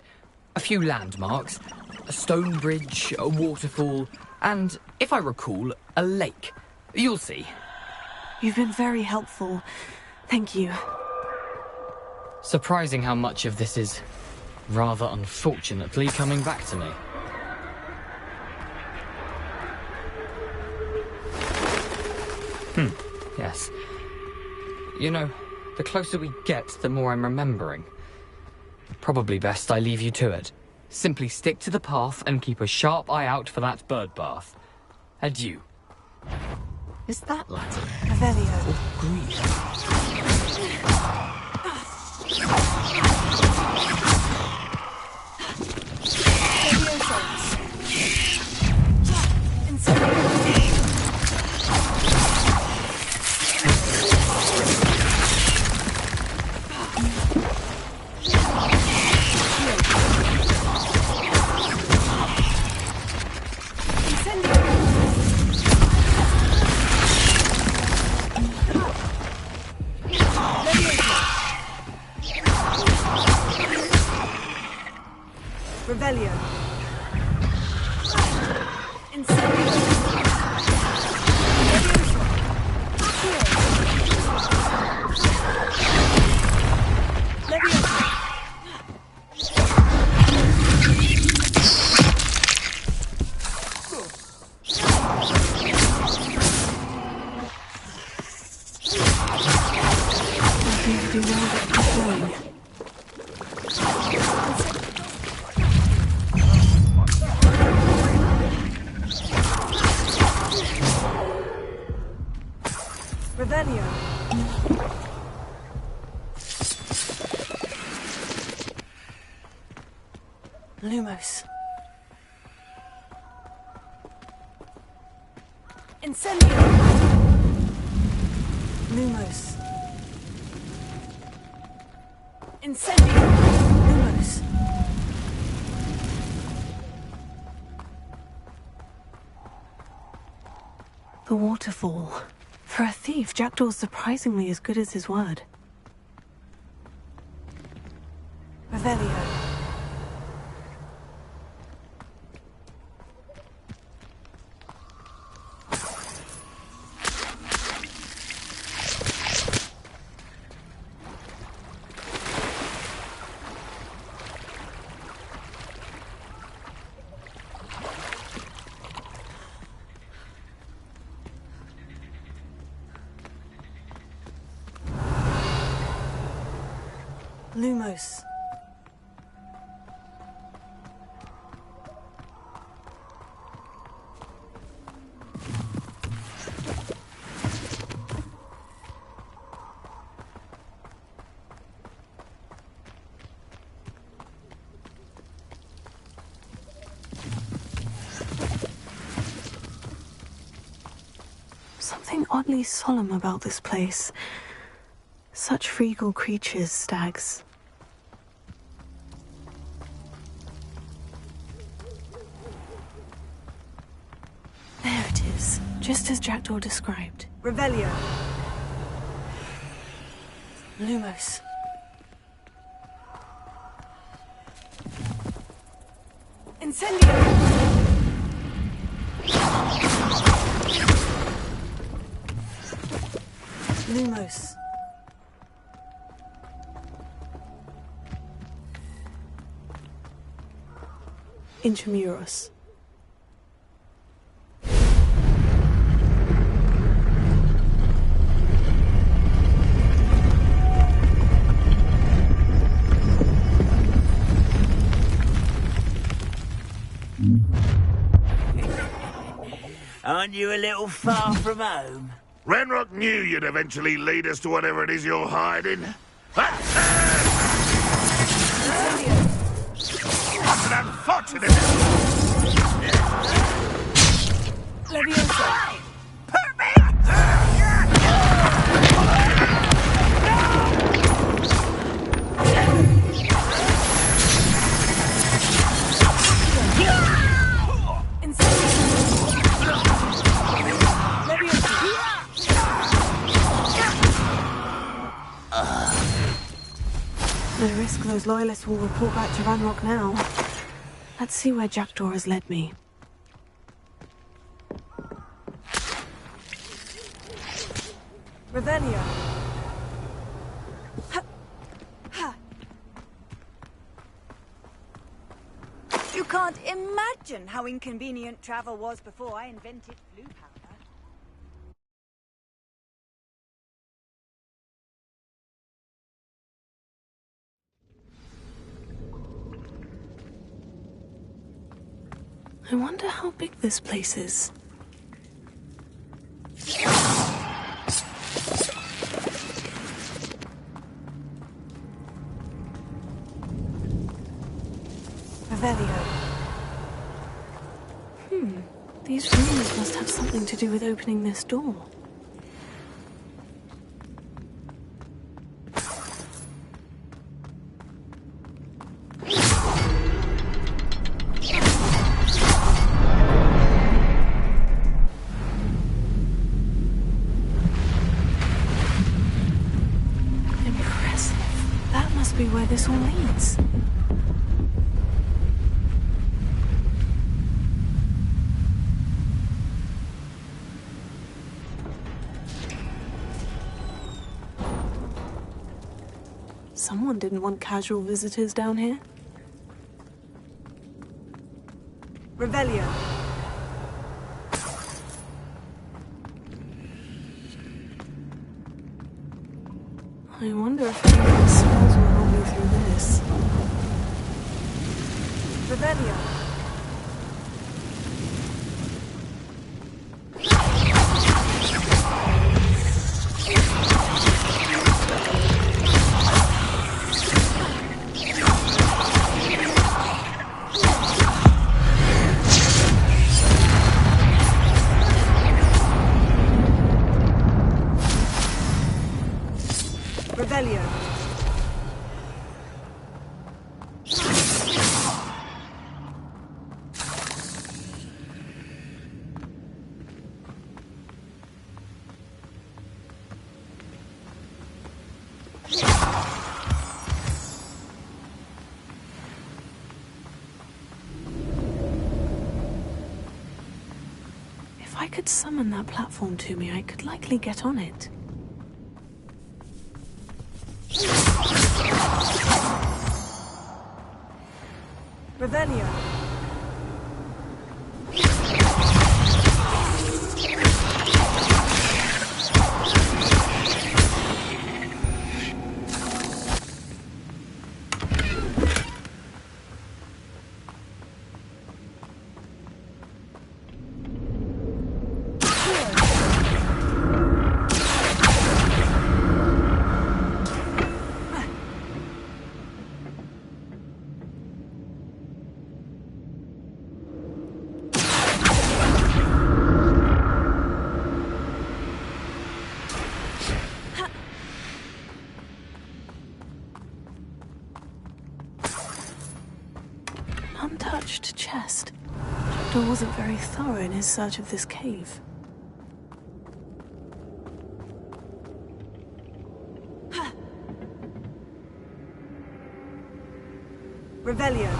A few landmarks, a stone bridge, a waterfall, and, if I recall, a lake. You'll see. You've been very helpful. Thank you. Surprising how much of this is, rather unfortunately, coming back to me. Yes. You know, the closer we get, the more I'm remembering. Probably best I leave you to it. Simply stick to the path and keep a sharp eye out for that bird bath. Adieu. Is that Latin? Revelio. Or Greek? Revelio. Incendio. Leviosa. Revelio. Lumos. Incendio. Lumos. Incendio. Lumos. The waterfall. For a thief, Jackdaw's surprisingly as good as his word. Revelio. Lumos. Something oddly solemn about this place. Such regal creatures, stags. There it is, just as Jackdaw described. Revelio. Lumos. Incendio. Lumos. Intramuros. Aren't you a little far from home? Ranrock knew you'd eventually lead us to whatever it is you're hiding. What an unfortunate... Leviosa! No risk those loyalists will report back to Ranrock now. Let's see where Jackdaw has led me. Revelio. You can't imagine how inconvenient travel was before I invented blue powder. I wonder how big this place is. Revelio. These rooms must have something to do with opening this door. Impressive. That must be where this all leads. Someone didn't want casual visitors down here. Revelio. I wonder if any of the spells will help me through this. Revelio. Revelio. If I could summon that platform to me, I could likely get on it. Revelio. Untouched chest. Jackdaw wasn't very thorough in his search of this cave. Revelio.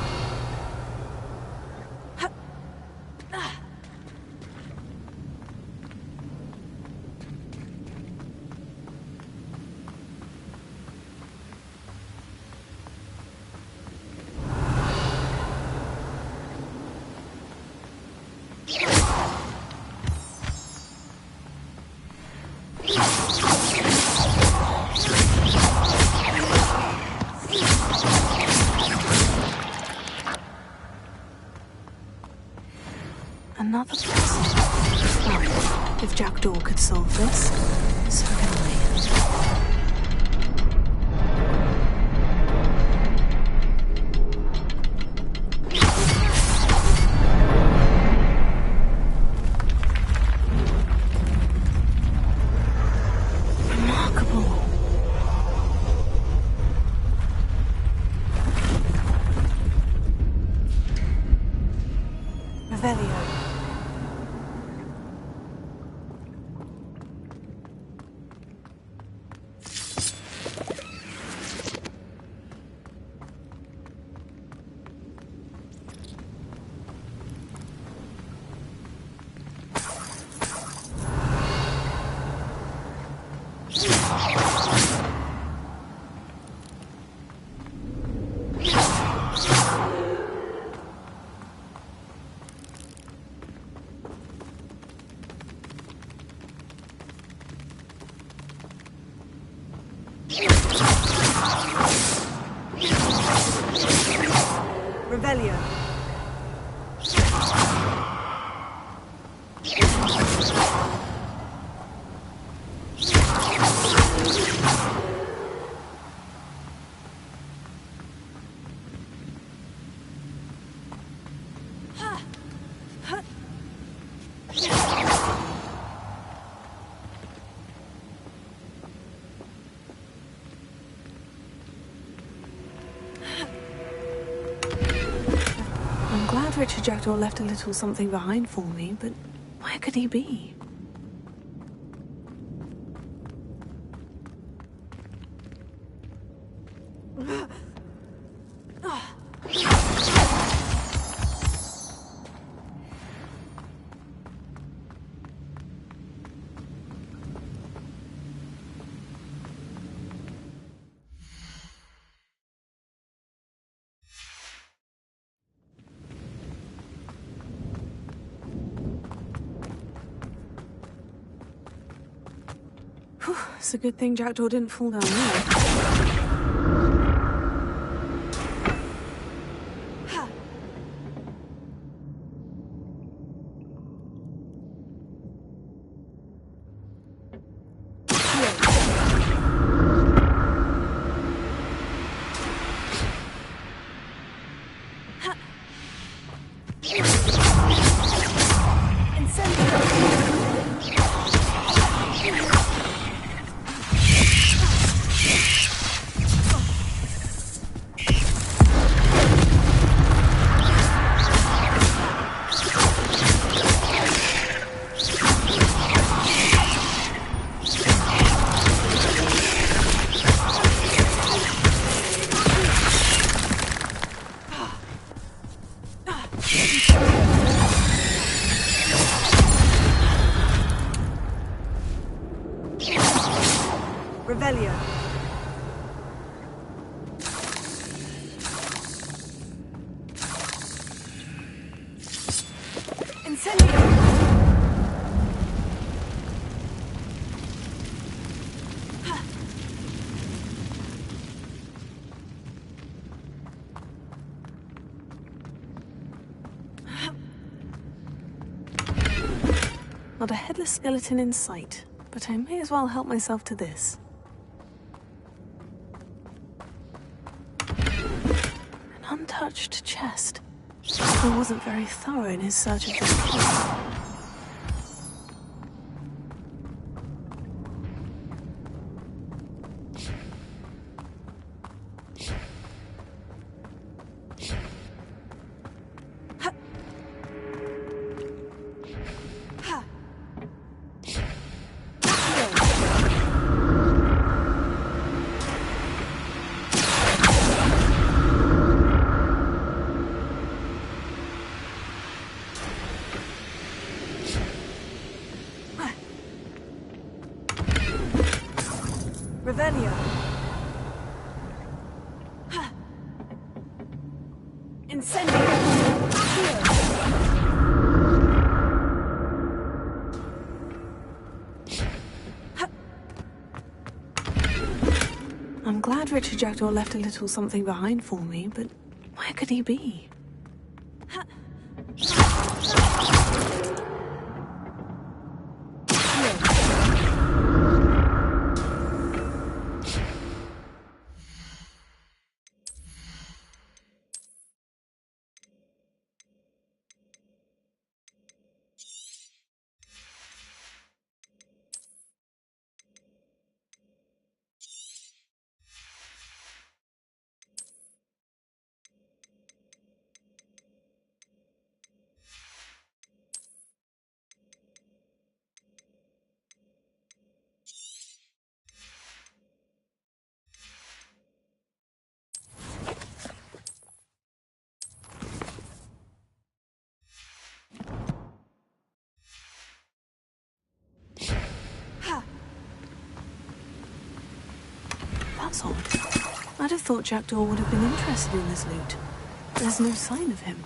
If Jackdaw could solve this, so can I. Revelio. I'm glad Richard Jackdaw left a little something behind for me, but where could he be? It's a good thing Jackdaw didn't fall down there. Revelio. Incendio. Not a headless skeleton in sight, but I may as well help myself to this. An untouched chest. I wasn't very thorough in his search of this place. Revelio. Incendio. I'm glad Richard Jackdaw left a little something behind for me, but where could he be? That's odd. I'd have thought Jackdaw would have been interested in this loot. There's no sign of him.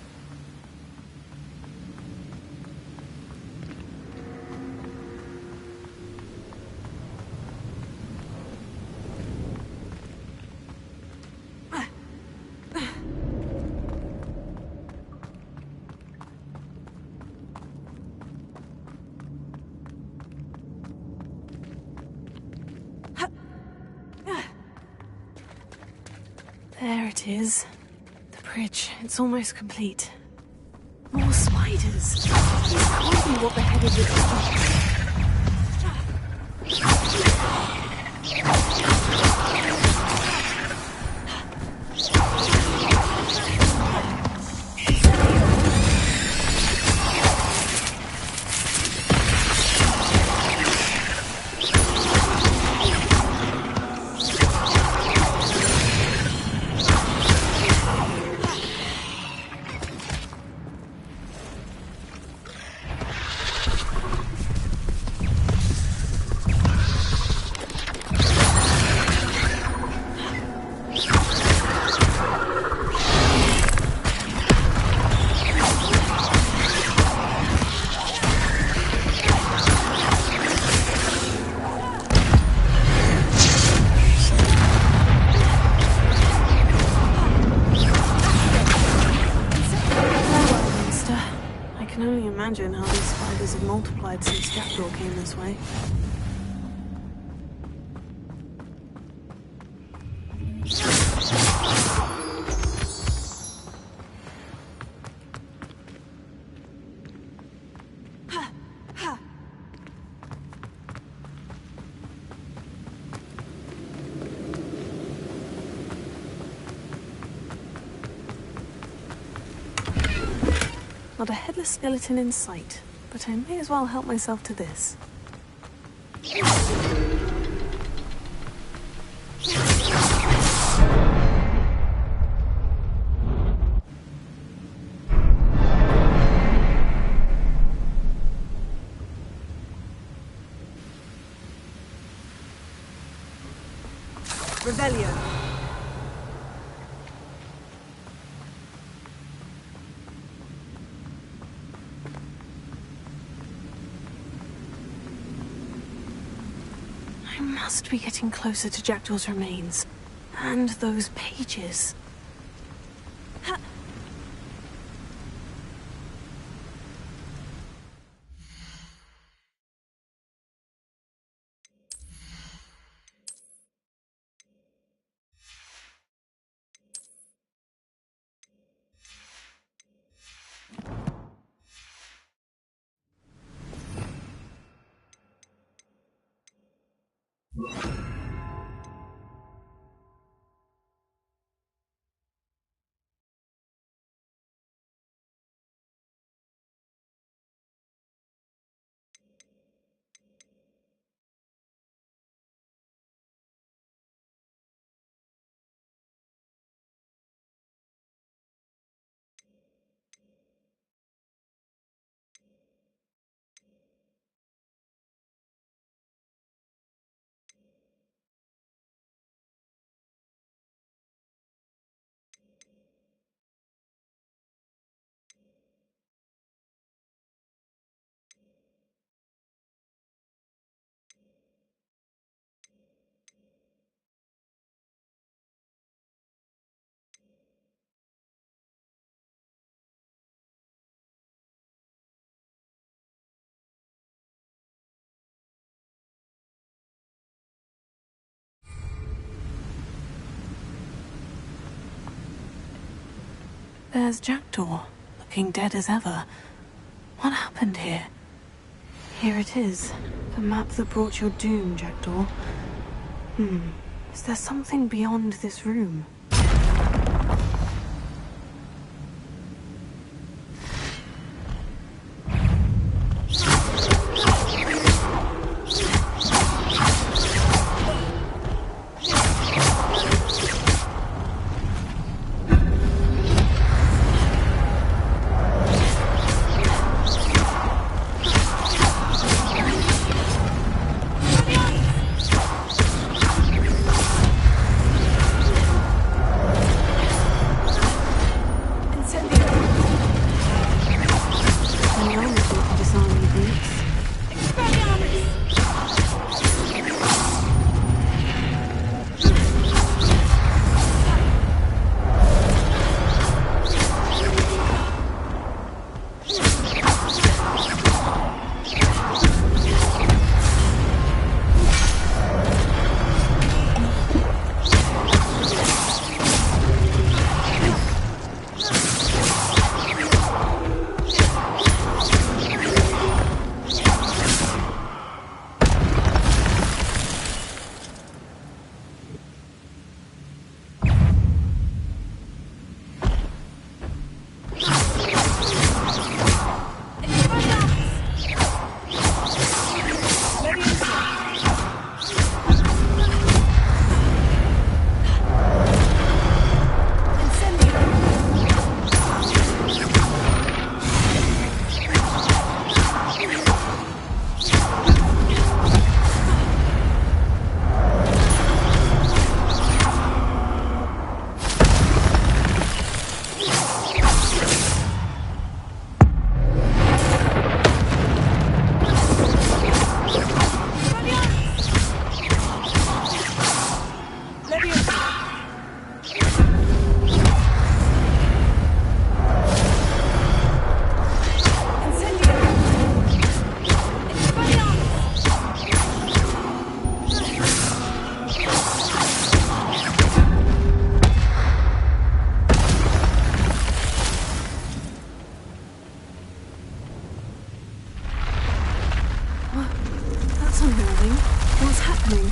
There it is. The bridge. It's almost complete. More spiders. This can't be what the head of it. Imagine how these spiders have multiplied since Jackdaw came this way. Not a headless skeleton in sight, but I may as well help myself to this. Revelio. I must be getting closer to Jackdaw's remains. And those pages. There's Jackdaw, looking dead as ever. What happened here? Here it is. The map that brought your doom, Jackdaw. Is there something beyond this room? That's unnerving. What's happening?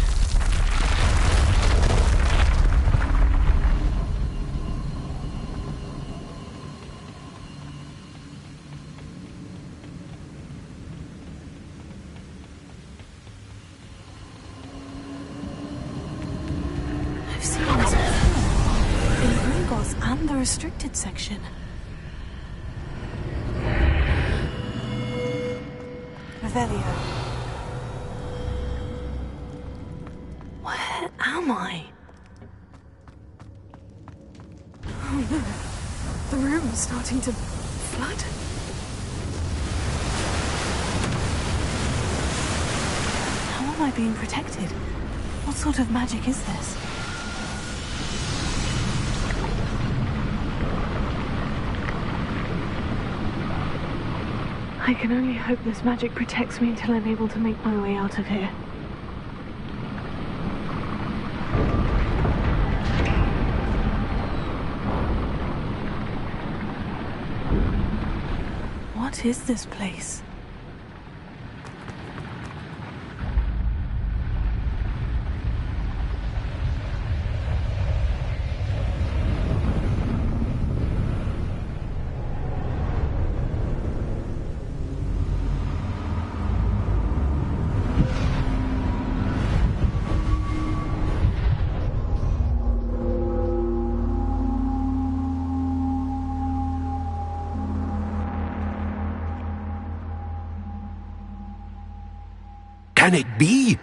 I've seen this before. In Gringotts and the restricted section. Revelio. Where am I? Oh no. The room is starting to flood. How am I being protected? What sort of magic is this? I can only hope this magic protects me until I'm able to make my way out of here. What is this place? Can it be?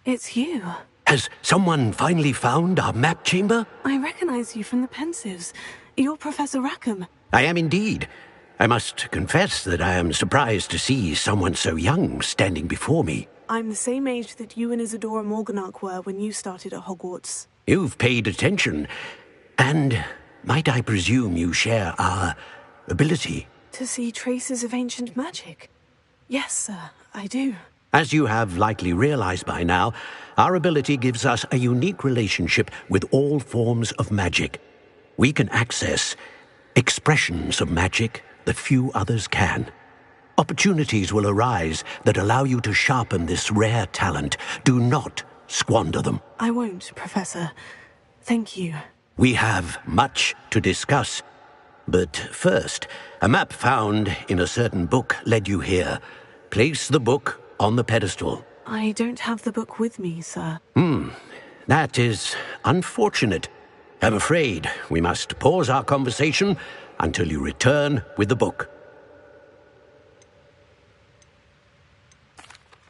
It's you. Has someone finally found our map chamber? I recognize you from the Pensives. You're Professor Rackham. I am indeed. I must confess that I am surprised to see someone so young standing before me. I'm the same age that you and Isadora Morganach were when you started at Hogwarts. You've paid attention. And might I presume you share our ability? To see traces of ancient magic? Yes, sir, I do. As you have likely realized by now, our ability gives us a unique relationship with all forms of magic. We can access expressions of magic that few others can. Opportunities will arise that allow you to sharpen this rare talent. Do not squander them. I won't, Professor. Thank you. We have much to discuss. But first, a map found in a certain book led you here. Place the book on the pedestal. I don't have the book with me, sir. That is unfortunate. I'm afraid we must pause our conversation until you return with the book.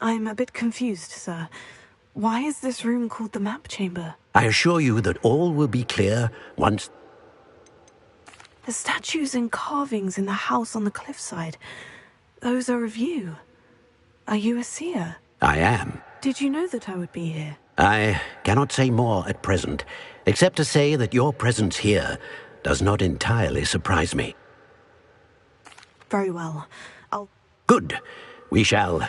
I'm a bit confused, sir. Why is this room called the map chamber? I assure you that all will be clear once... The statues and carvings in the house on the cliffside, those are of you. Are you a seer? I am. Did you know that I would be here? I cannot say more at present, except to say that your presence here does not entirely surprise me. Very well. Good. We shall...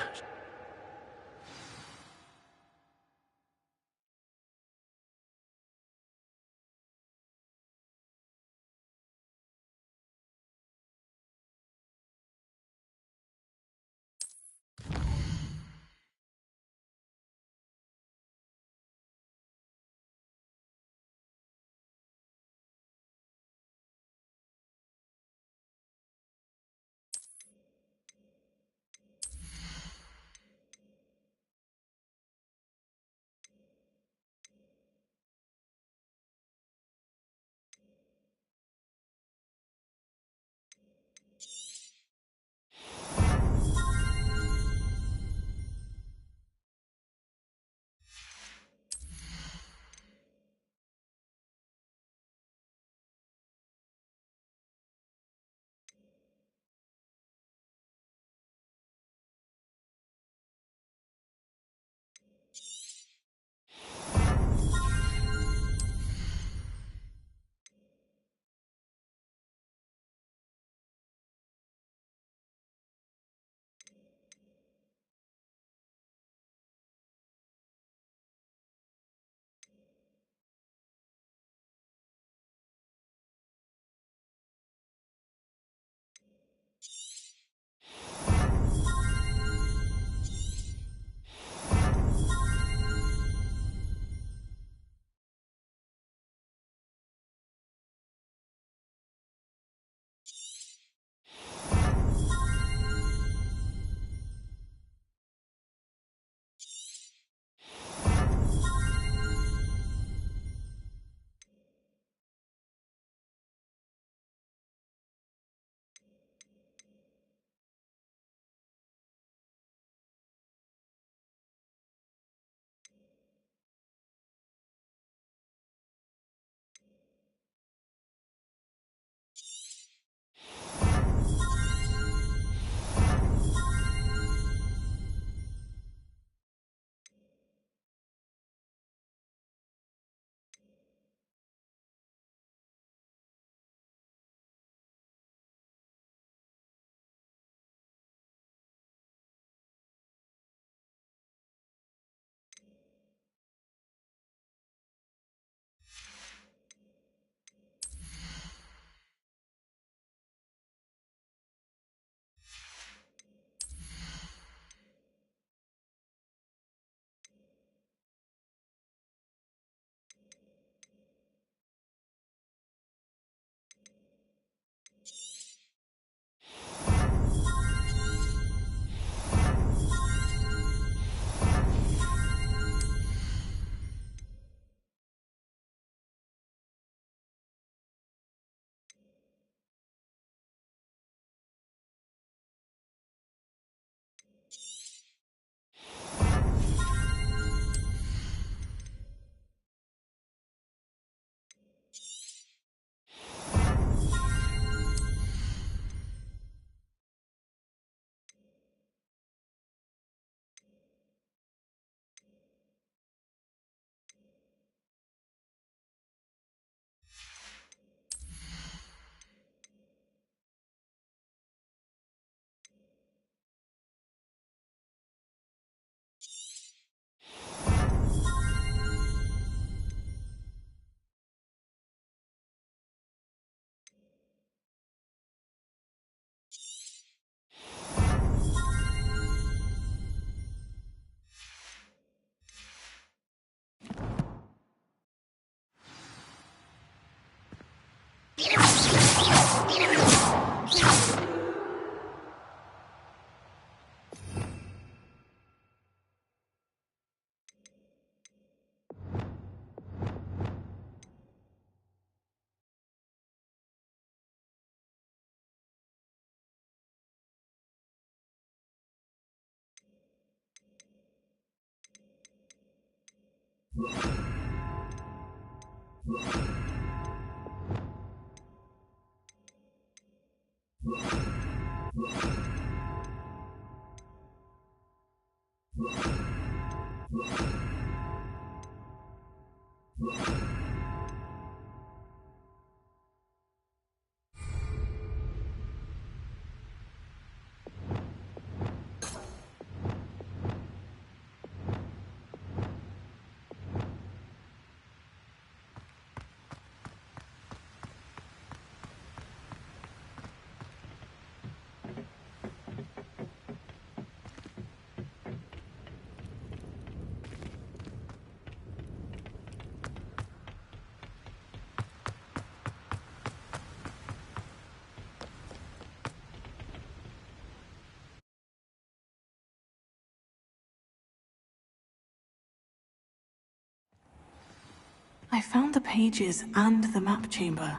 I found the pages and the map chamber.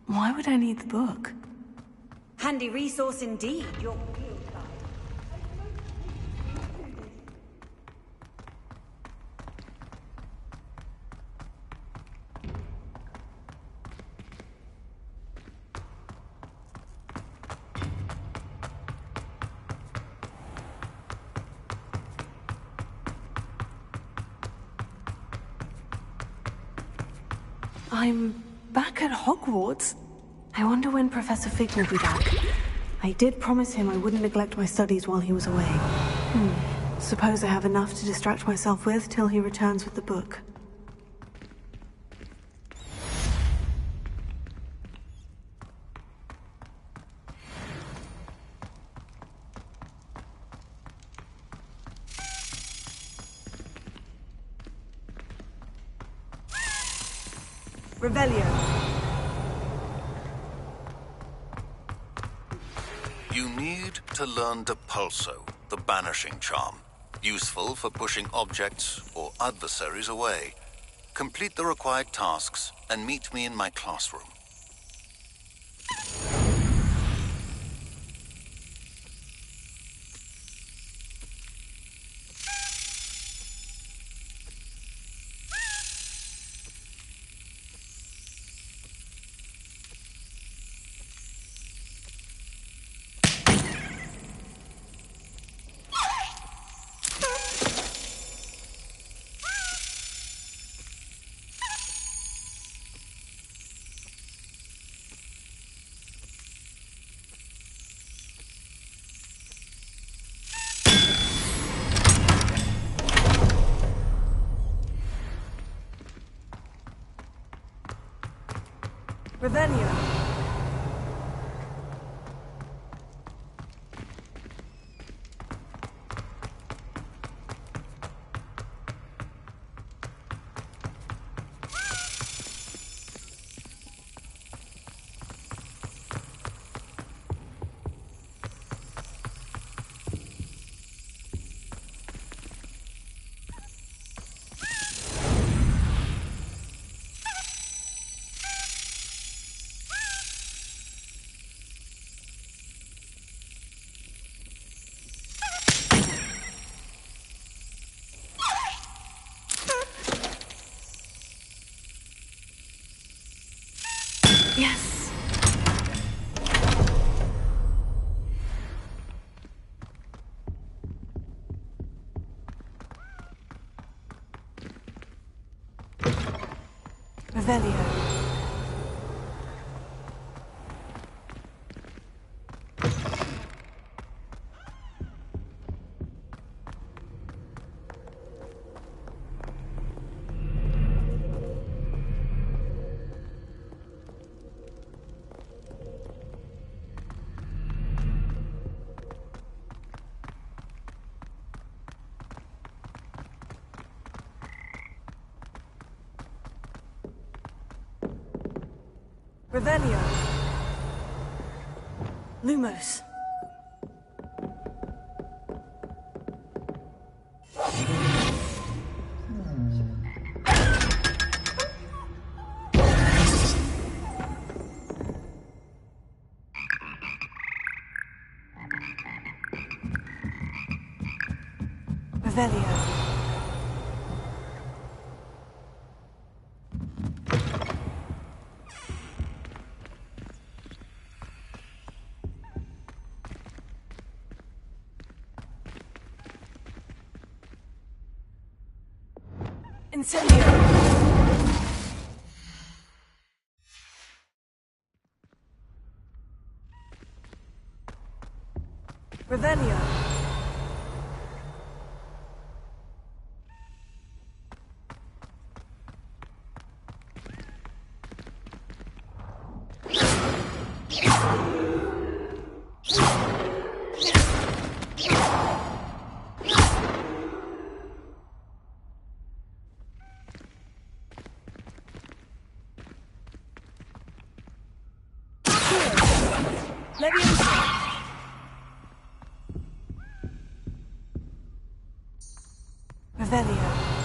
Why would I need the book? Handy resource indeed, your... I'm back at Hogwarts. I wonder when Professor Fig will be back. I did promise him I wouldn't neglect my studies while he was away. Suppose I have enough to distract myself with till he returns with the book. Revelio. You need to learn Depulso, the banishing charm. Useful for pushing objects or adversaries away. Complete the required tasks and meet me in my classroom. Revelio. Yes. Revelio. Revelio. Lumos. Revelio. Incendio. Revelio. Revelio.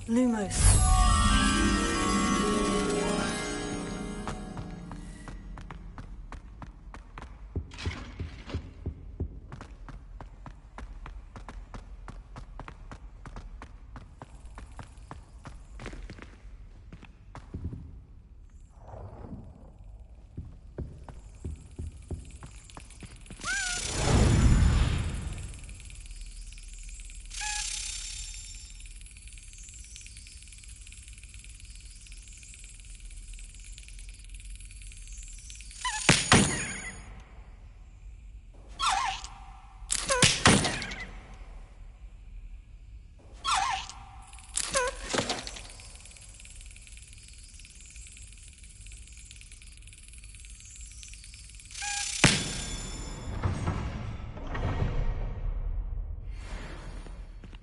Lumos.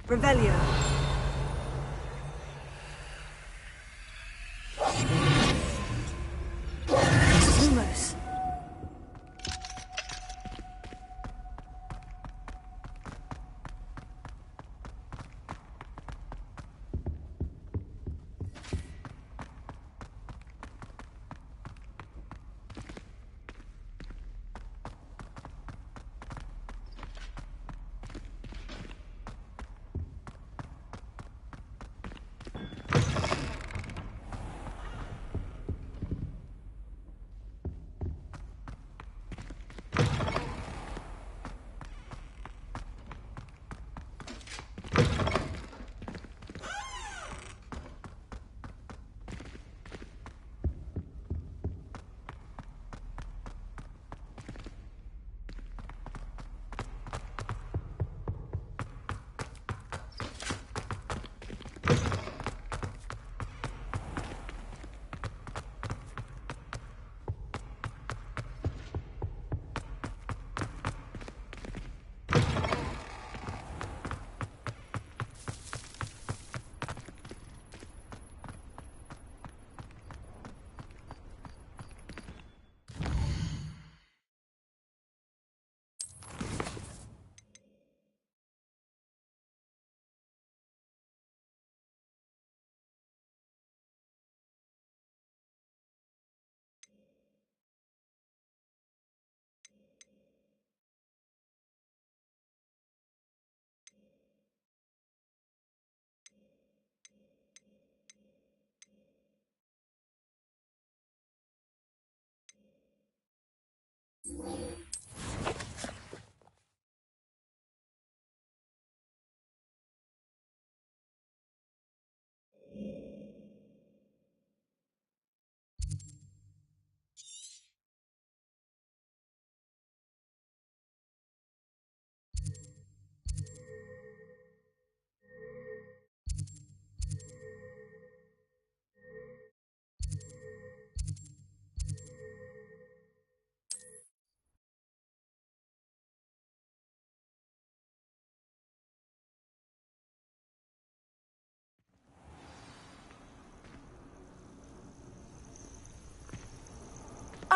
Revelio. Lumos.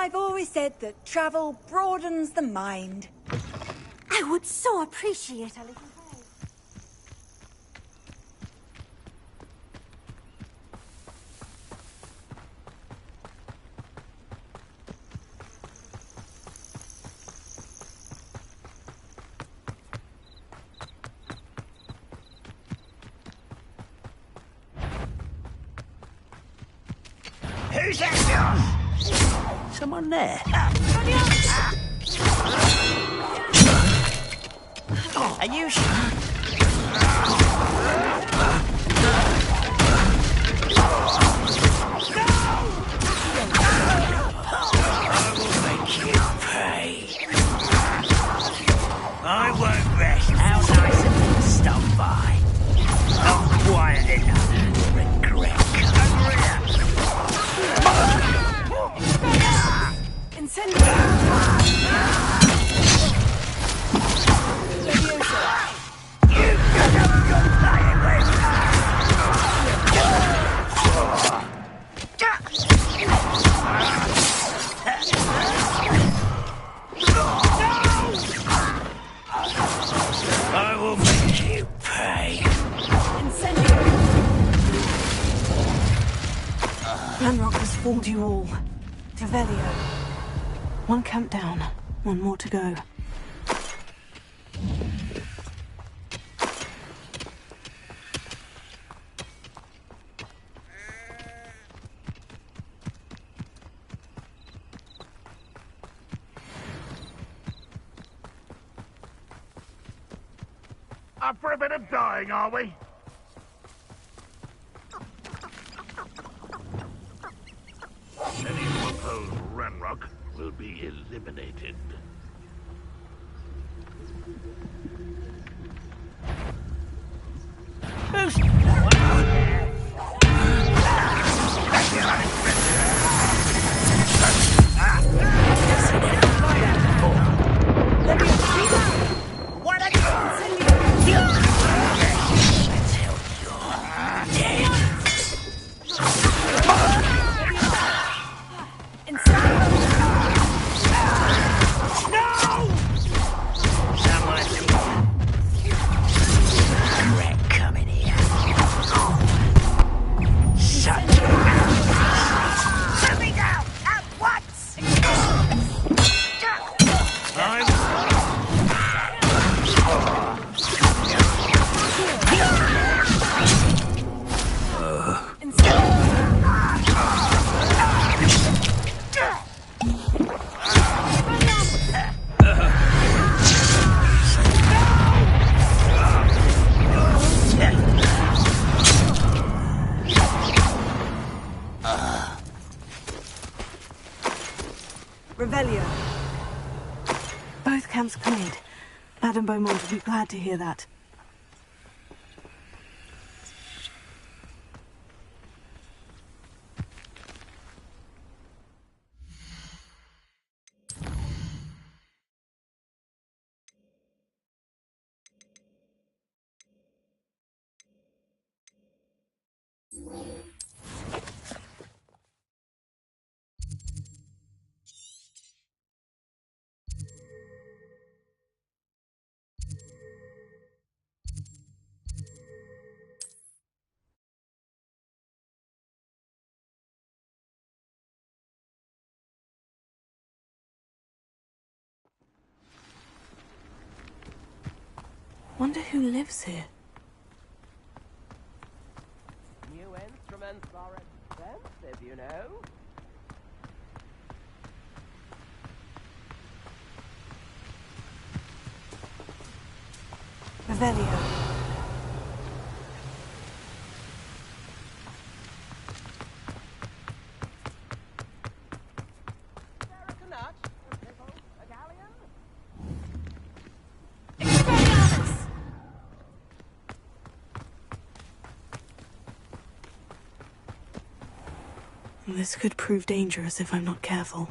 I've always said that travel broadens the mind. I would so appreciate a little help. Someone there? Are you sure? I won't rest. How nice of you to stop by. Not quiet enough to regret. I will make you pay. Ranrock has fooled you all. Revelio. One camp down, one more to go. Up for a bit of dying, are we? Any who oppose Ranrock will be eliminated. Revelio. Both camps cleared. Madame Beaumont will be glad to hear that. Wonder who lives here. New instruments are expensive, you know. Revelio. This could prove dangerous if I'm not careful.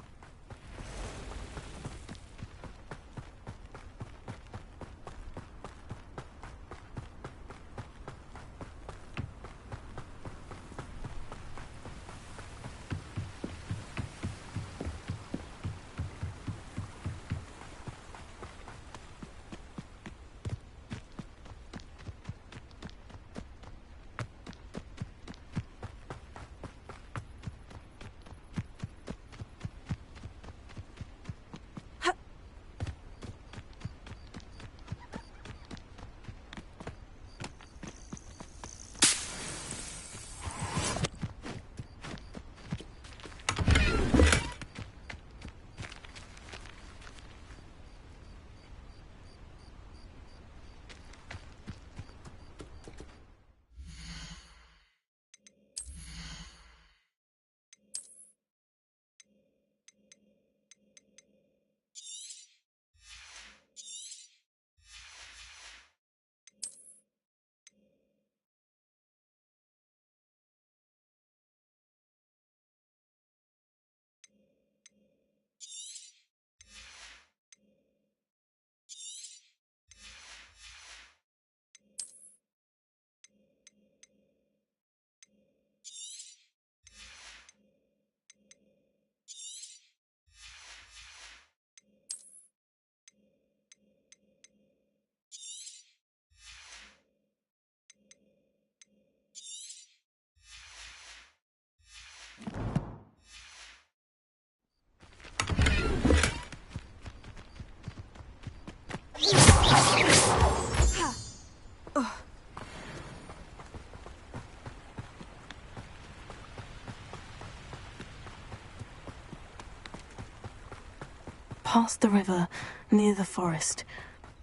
Past the river, near the forest.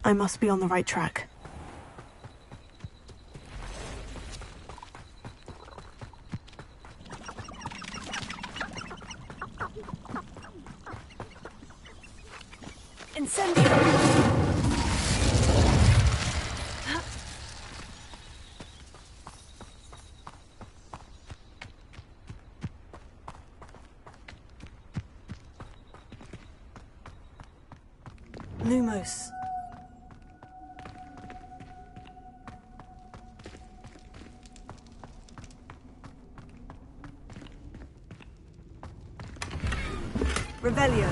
I must be on the right track. Lumos. Revelio.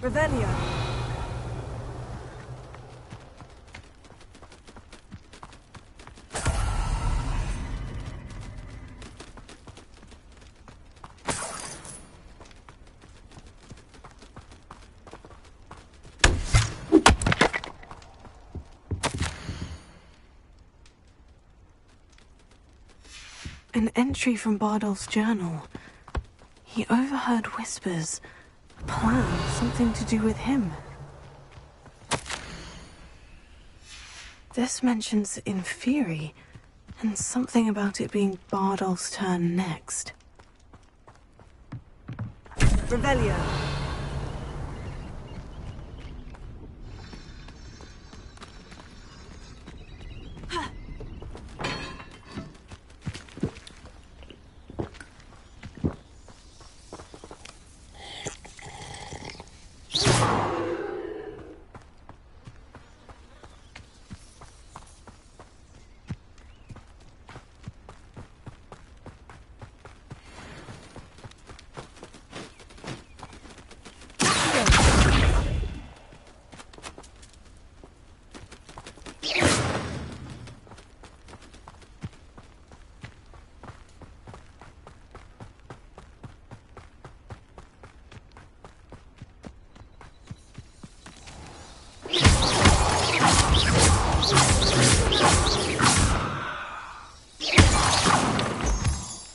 Revelio. An entry from Bardolph's journal. He overheard whispers. Plan, something to do with him. This mentions Inferi, and something about it being Bardolph's turn next. Revelio.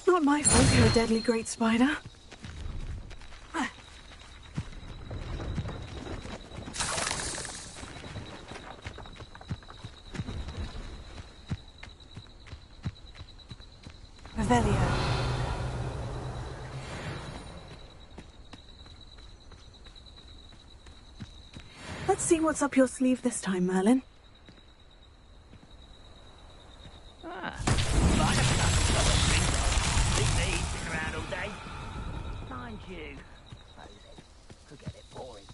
Not my fault you're a deadly great spider. Revelio. Let's see what's up your sleeve this time, Merlin. Mind you, could get it boring.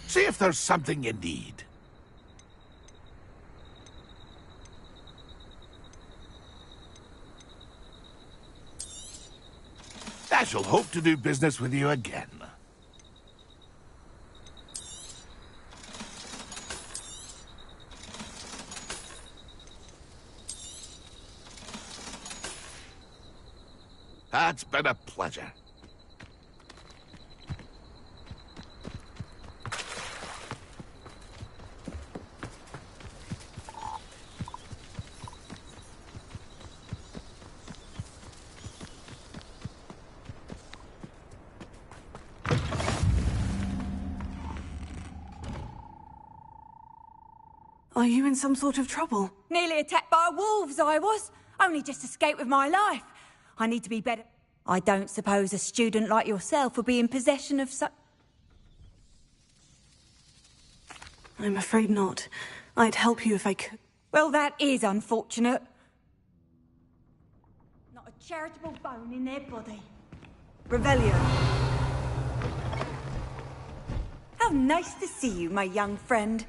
See if there's something you need. I shall hope to do business with you again. It's been a pleasure. Are you in some sort of trouble? Nearly attacked by wolves, I was. Only just escaped with my life. I need to be better. I don't suppose a student like yourself would be in possession of such... I'm afraid not. I'd help you if I could. Well, that is unfortunate. Not a charitable bone in their body. Revelio. How nice to see you, my young friend.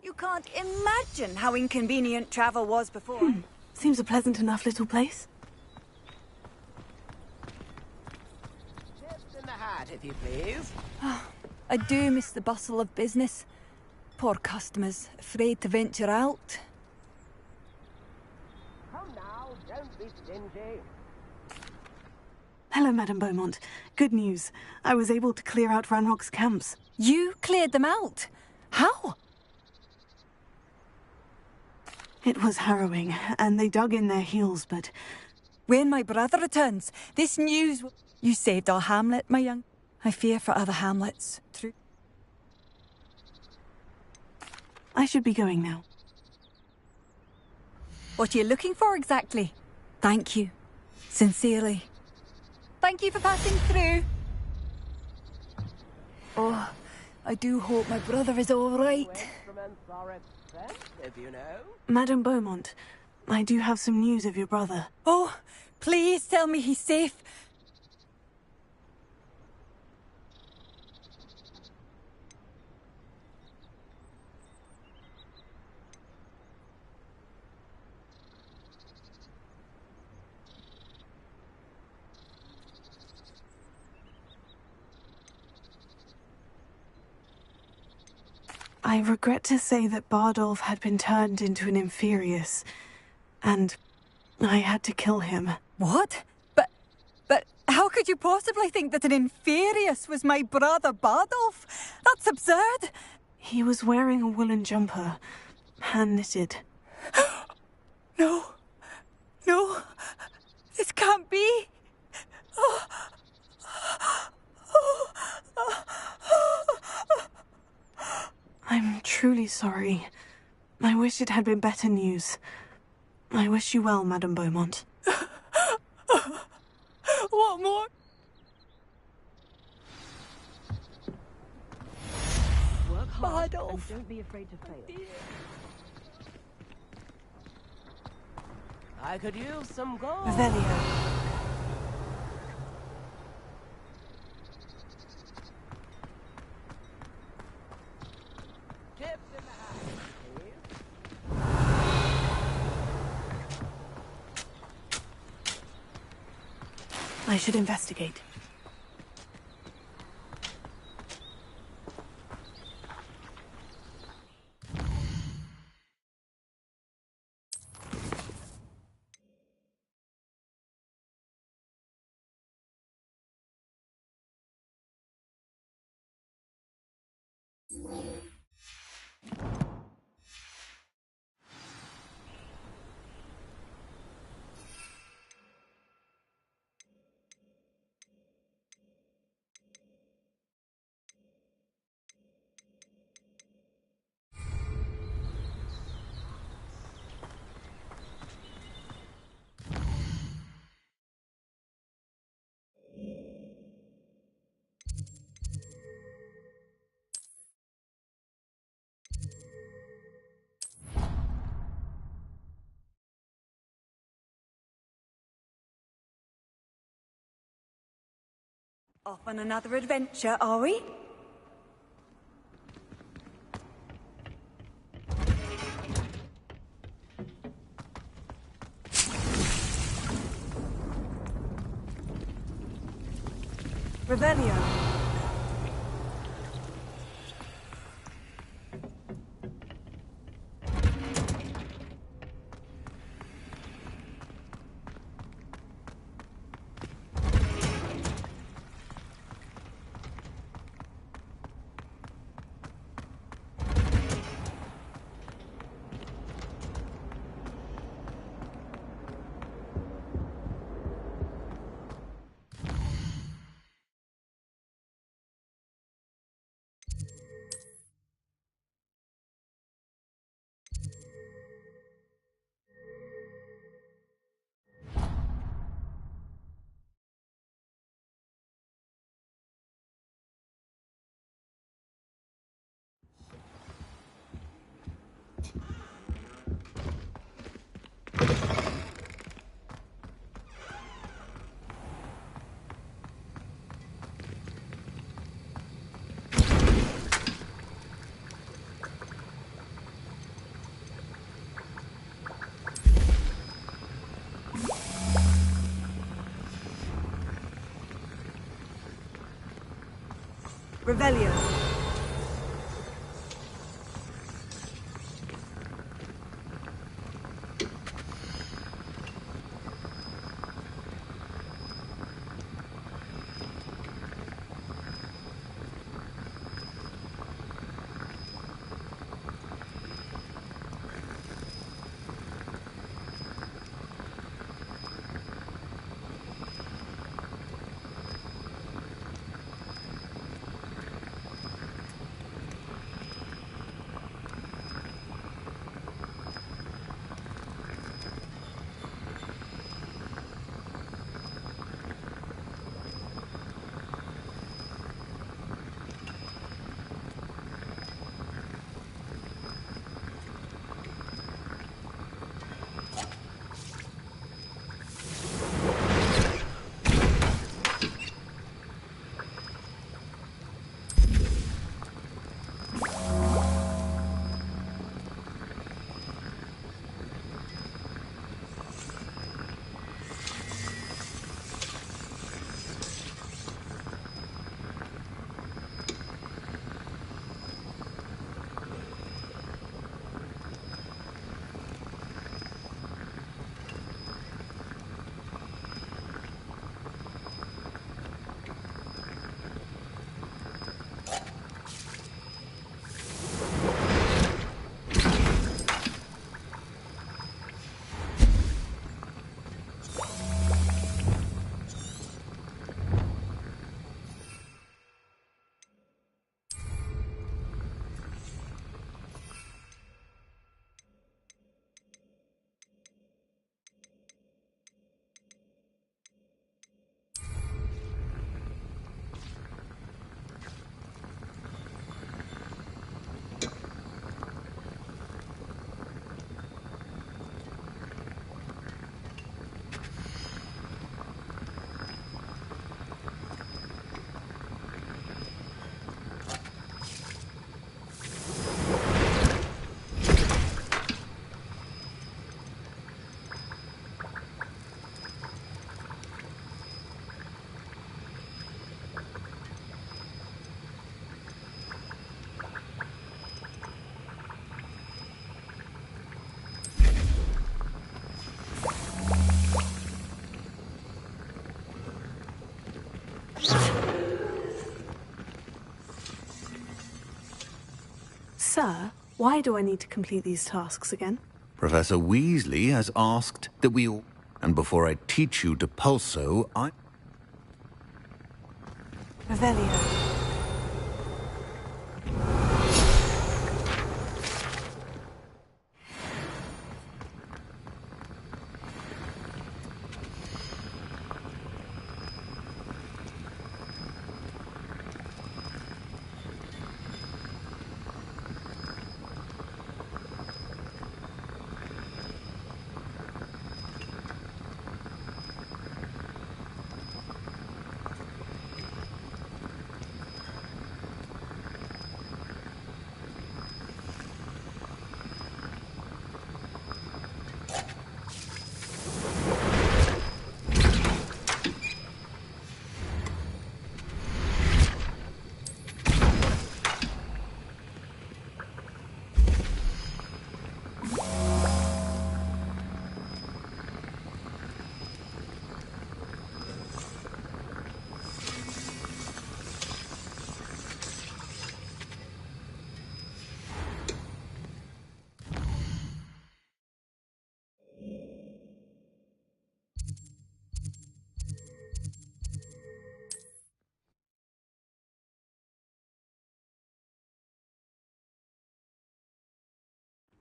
You can't imagine how inconvenient travel was before. Seems a pleasant enough little place. Tips in the hat, if you please. I do miss the bustle of business. Poor customers, afraid to venture out. Come now, don't be stingy. Hello, Madame Beaumont. Good news. I was able to clear out Ranrock's camps. You cleared them out? How? It was harrowing, and they dug in their heels, but... When my brother returns, this news... You saved our hamlet, my young... I fear for other hamlets. True. I should be going now. What are you looking for exactly? Thank you. Sincerely. Thank you for passing through. Oh, I do hope my brother is all right. You know? Madame Beaumont, I do have some news of your brother. Oh, please tell me he's safe. I regret to say that Bardolph had been turned into an Inferius, and I had to kill him. What? But how could you possibly think that an Inferius was my brother Bardolph? That's absurd. He was wearing a woolen jumper, hand-knitted. No. No. This can't be. Oh. I'm truly sorry. I wish it had been better news. I wish you well, Madame Beaumont. What more? Work hard Bardolph. and don't be afraid to fail. I could use some gold. Revelio. I should investigate. Off on another adventure, are we? Revelio. Revelio. Sir, why do I need to complete these tasks again? Professor Weasley has asked that we all... And before I teach you to pulso, Revelio.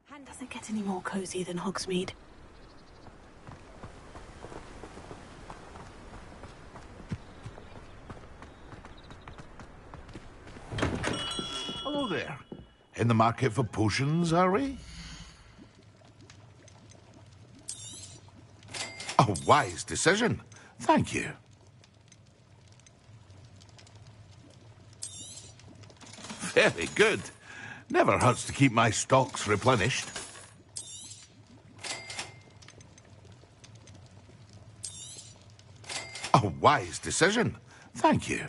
Hand doesn't get any more cozy than Hogsmeade. Hello there. In the market for potions, are we? A wise decision. Thank you. Very good. Never hurts to keep my stocks replenished. A wise decision. Thank you.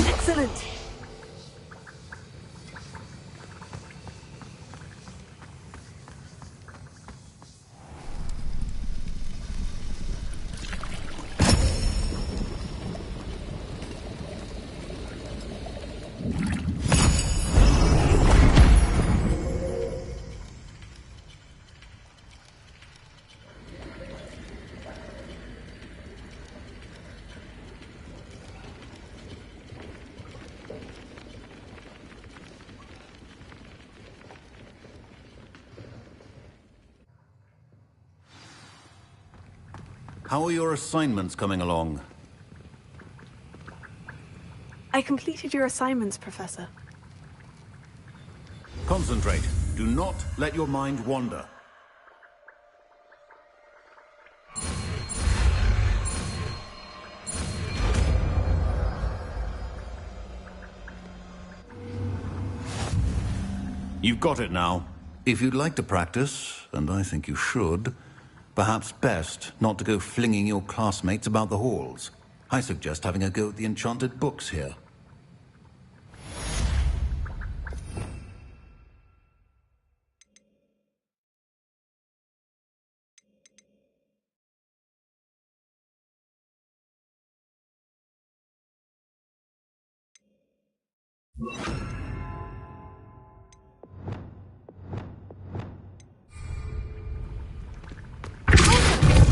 Excellent! how are your assignments coming along? I completed your assignments, Professor. Concentrate. Do not let your mind wander. You've got it now. If you'd like to practice, and I think you should, perhaps best not to go flinging your classmates about the halls. I suggest having a go at the enchanted books here.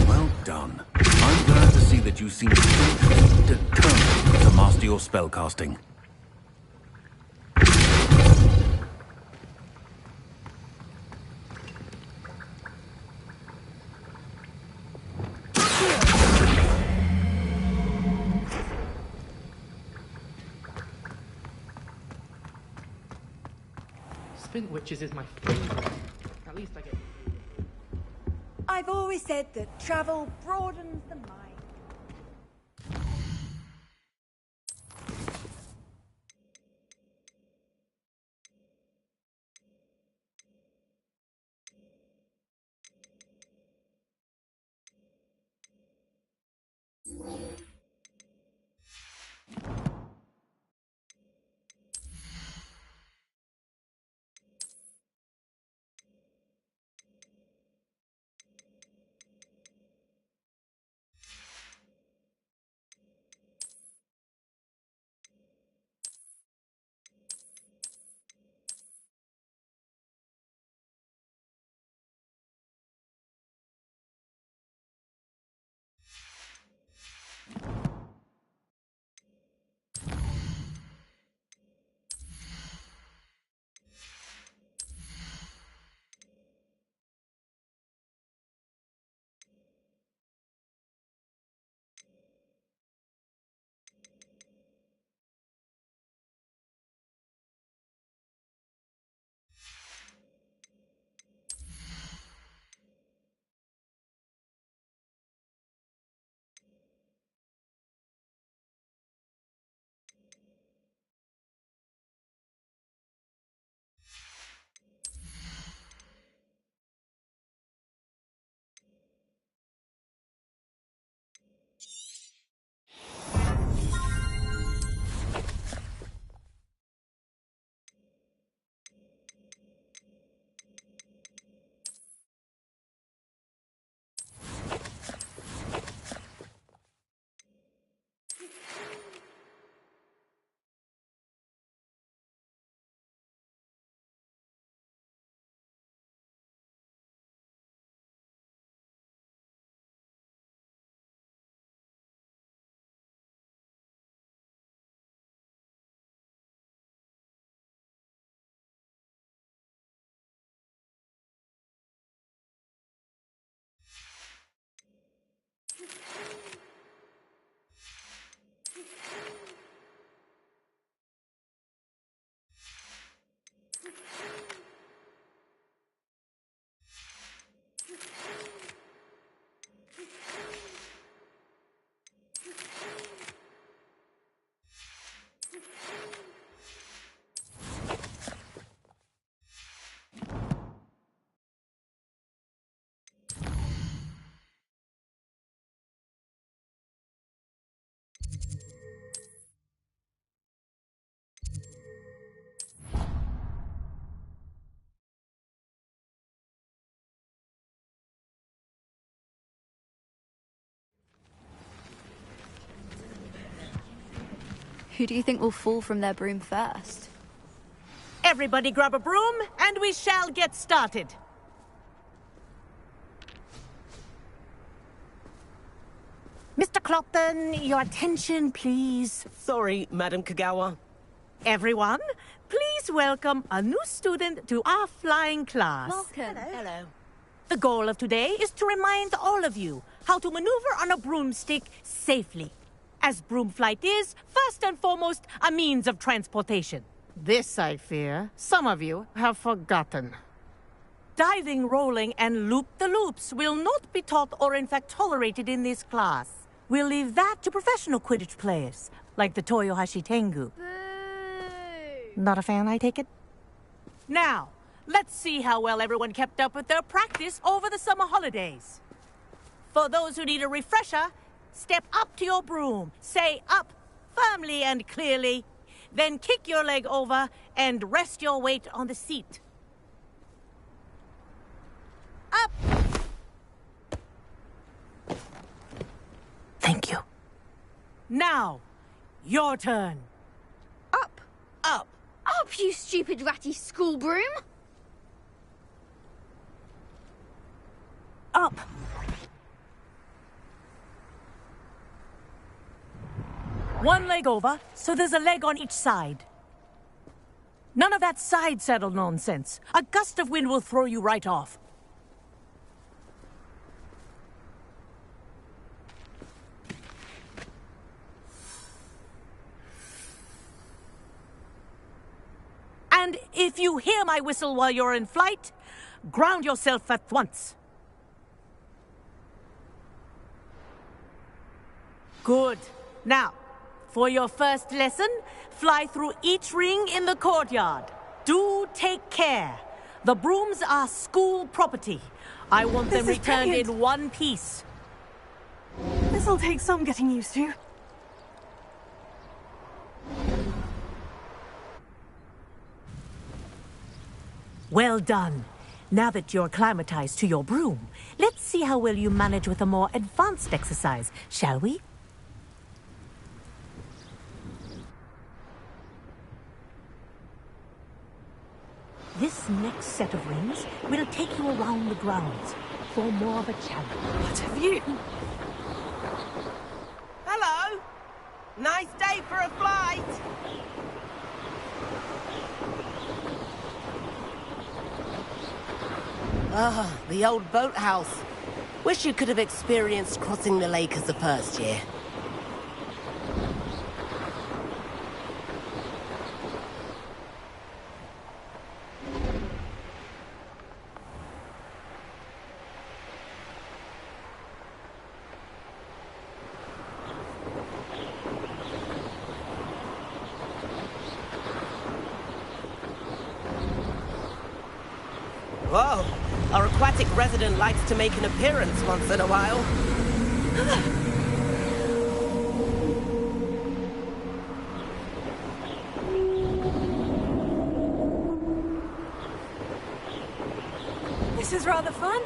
Well done. I'm glad to see that you seem determined to master your spellcasting. Spint Witches is my favorite. At least I get... I've always said that travel broadens the mind. Who do you think will fall from their broom first? Everybody grab a broom, and we shall get started. Mr. Clopton, your attention, please. Sorry, Madam Kagawa. Everyone, please welcome a new student to our flying class. Welcome. Hello. The goal of today is to remind all of you how to maneuver on a broomstick safely. As broom flight is, first and foremost, a means of transportation. This, I fear, some of you have forgotten. Diving, rolling, and loop-the-loops will not be taught or in fact tolerated in this class. We'll leave that to professional Quidditch players, like the Toyohashi Tengu. Not a fan, I take it? Now, let's see how well everyone kept up with their practice over the summer holidays. For those who need a refresher, step up to your broom, say up firmly and clearly, then kick your leg over and rest your weight on the seat. Up! Thank you. Now, your turn. Up. Up. Up, you stupid ratty school broom. Up. One leg over, so there's a leg on each side. None of that side saddle nonsense. A gust of wind will throw you right off. And if you hear my whistle while you're in flight, ground yourself at once. Good. Now, for your first lesson, fly through each ring in the courtyard. Do take care. The brooms are school property. I want them returned in one piece. This'll take some getting used to. Well done. Now that you're acclimatized to your broom, let's see how well you manage with a more advanced exercise, shall we? This next set of rings will take you around the grounds for more of a challenge. What have you? Hello! Nice day for a flight! Ah, the old boathouse. Wish you could have experienced crossing the lake as a first year. Whoa, our aquatic resident likes to make an appearance once in a while. This is rather fun.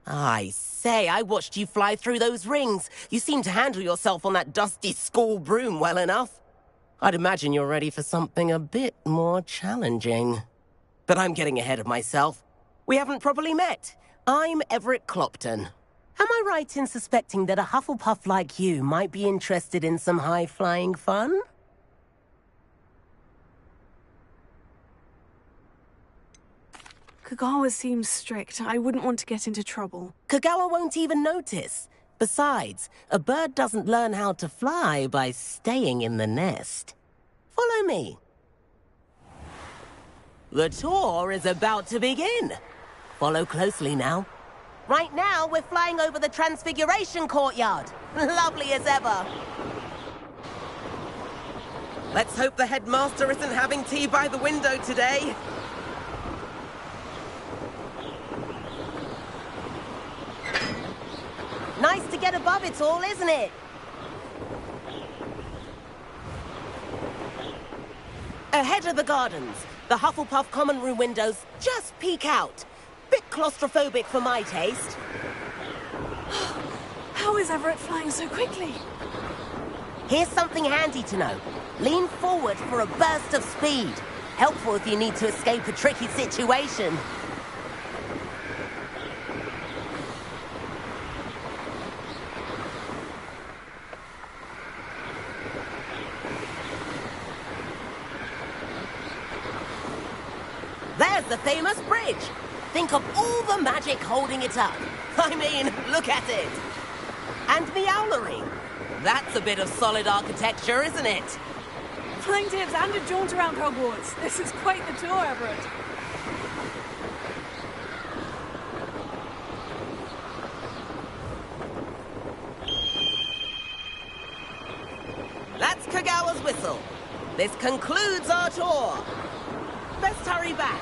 I say, I watched you fly through those rings. You seem to handle yourself on that dusty school broom well enough. I'd imagine you're ready for something a bit more challenging. But I'm getting ahead of myself. We haven't properly met. I'm Everett Clopton. Am I right in suspecting that a Hufflepuff like you might be interested in some high-flying fun? Kagawa seems strict. I wouldn't want to get into trouble. Kagawa won't even notice. Besides, a bird doesn't learn how to fly by staying in the nest. Follow me. The tour is about to begin. Follow closely now. Right now, we're flying over the Transfiguration Courtyard. Lovely as ever. Let's hope the headmaster isn't having tea by the window today. Nice to get above it all, isn't it? Ahead of the gardens, the Hufflepuff common room windows just peek out. Bit claustrophobic for my taste. How is Everett flying so quickly? Here's something handy to know. Lean forward for a burst of speed. Helpful if you need to escape a tricky situation. There's the famous bridge. Think of all the magic holding it up. I mean, look at it. And the owlery. That's a bit of solid architecture, isn't it? Flying tips and a jaunt around Hogwarts. This is quite the tour, Everett. That's Kagawa's whistle. This concludes our tour. Best hurry back.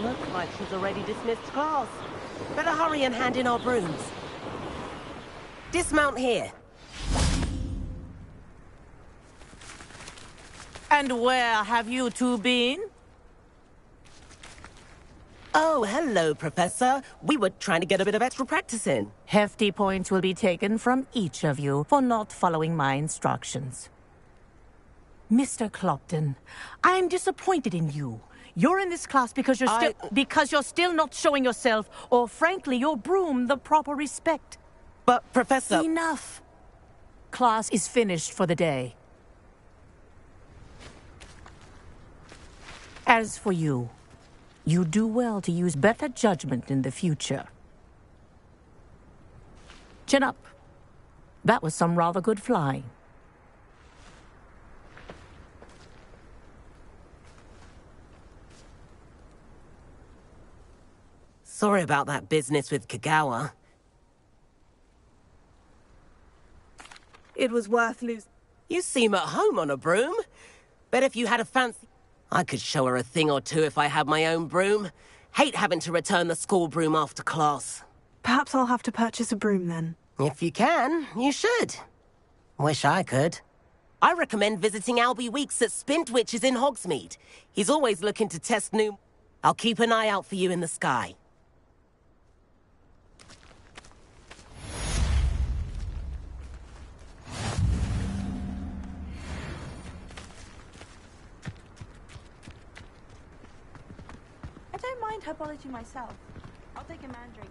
Looks like she's already dismissed class. Better hurry and hand in our brooms. Dismount here. And where have you two been? Oh, hello, Professor. We were trying to get a bit of extra practice in. Hefty points will be taken from each of you for not following my instructions. Mr. Clopton, I'm disappointed in you. You're in this class because you're still not showing yourself, or frankly, your broom, the proper respect. But, Professor... Enough. Class is finished for the day. As for you, you do well to use better judgment in the future. Chin up. That was some rather good flying. Sorry about that business with Kagawa. It was worth losing. You seem at home on a broom. Bet if you had a fancy... I could show her a thing or two if I had my own broom. Hate having to return the school broom after class. Perhaps I'll have to purchase a broom then. If you can, you should. Wish I could. I recommend visiting Albie Weeks at Spintwitches in Hogsmeade. He's always looking to test new... I'll keep an eye out for you in the sky. I don't mind herbology myself. I'll take a mandrake.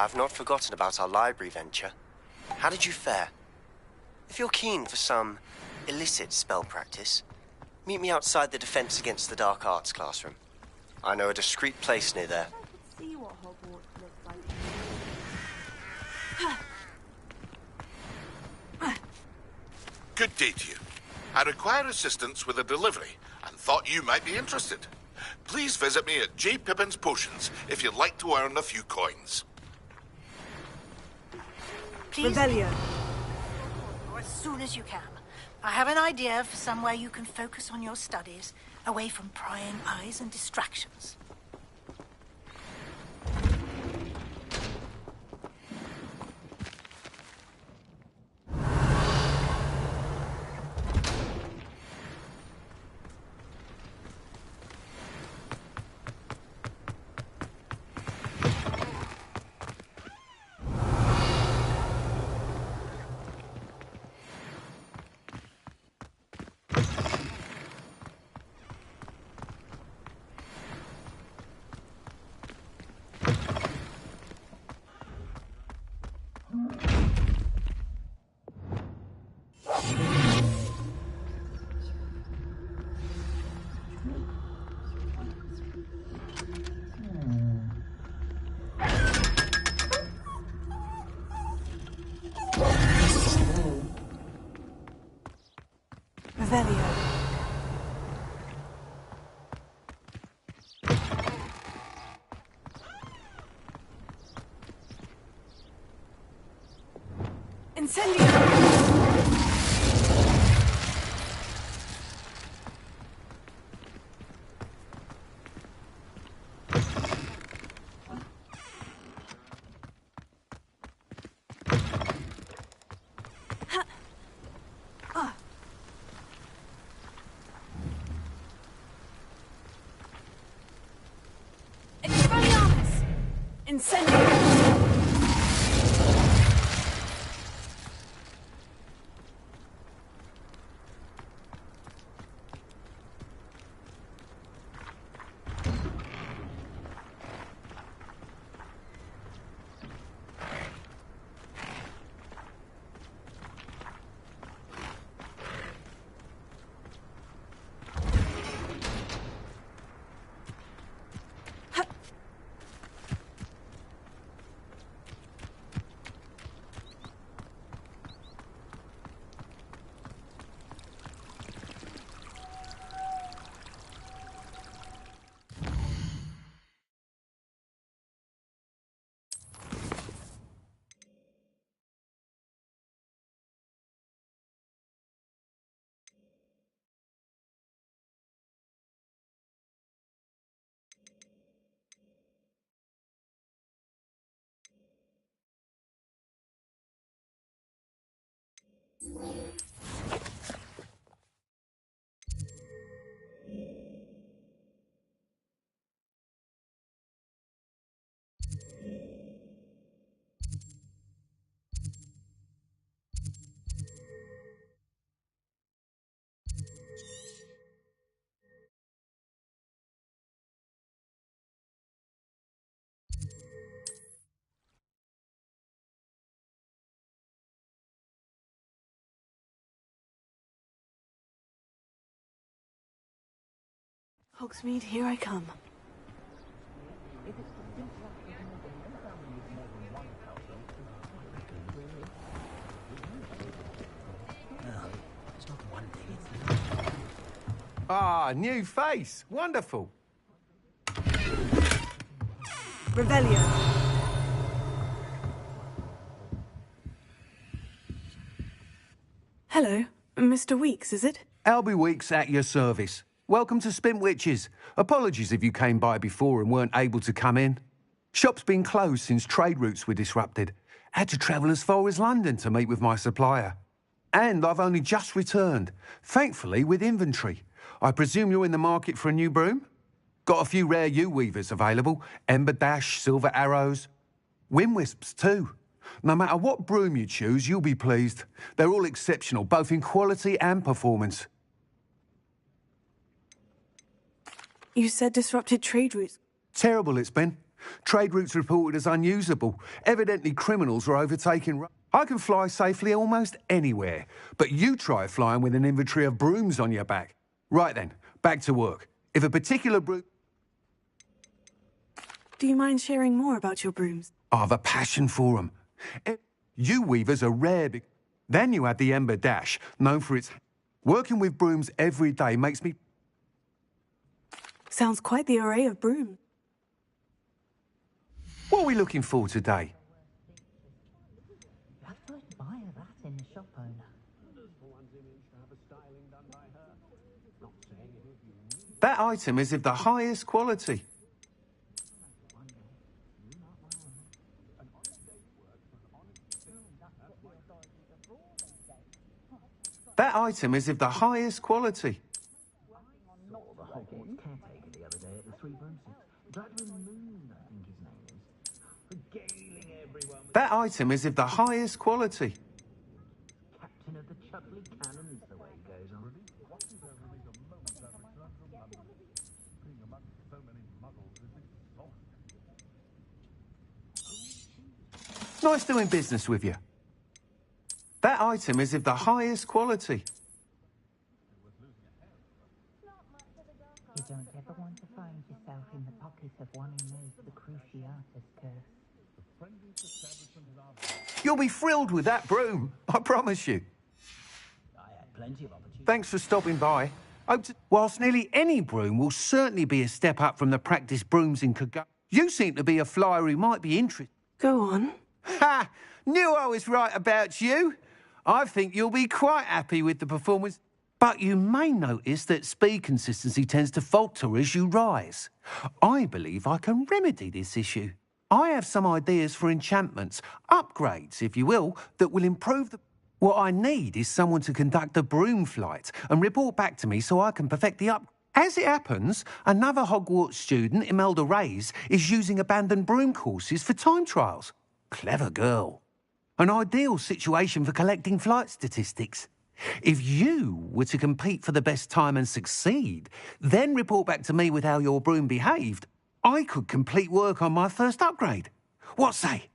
I've not forgotten about our library venture. How did you fare? If you're keen for some illicit spell practice, meet me outside the Defense Against the Dark Arts classroom. I know a discreet place near there. See what Hogwarts looks like. Good day to you. I require assistance with a delivery and thought you might be interested. Please visit me at J. Pippin's Potions if you'd like to earn a few coins. Please. Revelio. Or as soon as you can. I have an idea for somewhere you can focus on your studies, away from prying eyes and distractions. Revelio. Incendio. Incendio. Hogsmeade, here I come. Ah, new face. Wonderful. Revelio. Hello, Mr. Weeks, is it? Albie Weeks at your service. Welcome to Spintwitches. Apologies if you came by before and weren't able to come in. Shop's been closed since trade routes were disrupted. Had to travel as far as London to meet with my supplier. And I've only just returned, thankfully with inventory. I presume you're in the market for a new broom? Got a few rare yew-weavers available. Ember Dash, Silver Arrows. Wind-wisps too. No matter what broom you choose, you'll be pleased. They're all exceptional, both in quality and performance. You said disrupted trade routes. Terrible it's been. Trade routes reported as unusable. Evidently criminals are overtaking... I can fly safely almost anywhere, but you try flying with an inventory of brooms on your back. Right then, back to work. If a particular broom... Do you mind sharing more about your brooms? I've a passion for them. You weavers are rare. Then you had the Ember Dash, known for its... Working with brooms every day makes me... Sounds quite the array of brooms. What are we looking for today? You have to admire that in a shop owner. That item is of the highest quality. That item is of the highest quality. Saw the Hogwarts caretaker the other day at the Three Broomsticks. Gladwin Moon, I think his name is. Regaling everyone with... That item is of the highest quality. Captain of the Chudley Cannons, the way it goes on. Nice doing business with you. That item is of the highest quality. You don't ever want to find yourself in the pocket of one who knows the Cruciatus curse. You'll be thrilled with that broom, I promise you. I had plenty of opportunities. Thanks for stopping by. Whilst nearly any broom will certainly be a step up from the practice brooms in Koga, you seem to be a flyer who might be interested. Go on. Ha! Knew I was right about you. I think you'll be quite happy with the performance. But you may notice that speed consistency tends to falter as you rise. I believe I can remedy this issue. I have some ideas for enchantments, upgrades, if you will, that will improve the... What I need is someone to conduct a broom flight and report back to me so I can perfect the up... As it happens, another Hogwarts student, Imelda Reyes, is using abandoned broom courses for time trials. Clever girl. An ideal situation for collecting flight statistics. If you were to compete for the best time and succeed, then report back to me with how your broom behaved, I could complete work on my first upgrade. What say?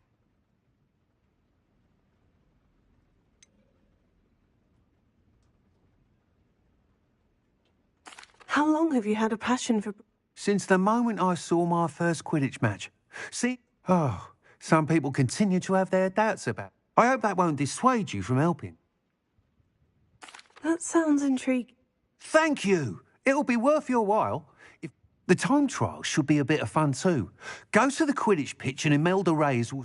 How long have you had a passion for... Since the moment I saw my first Quidditch match. See? Oh, some people continue to have their doubts about it. I hope that won't dissuade you from helping. That sounds intriguing. Thank you. It'll be worth your while. The time trial should be a bit of fun too. Go to the Quidditch pitch and Imelda Reyes will...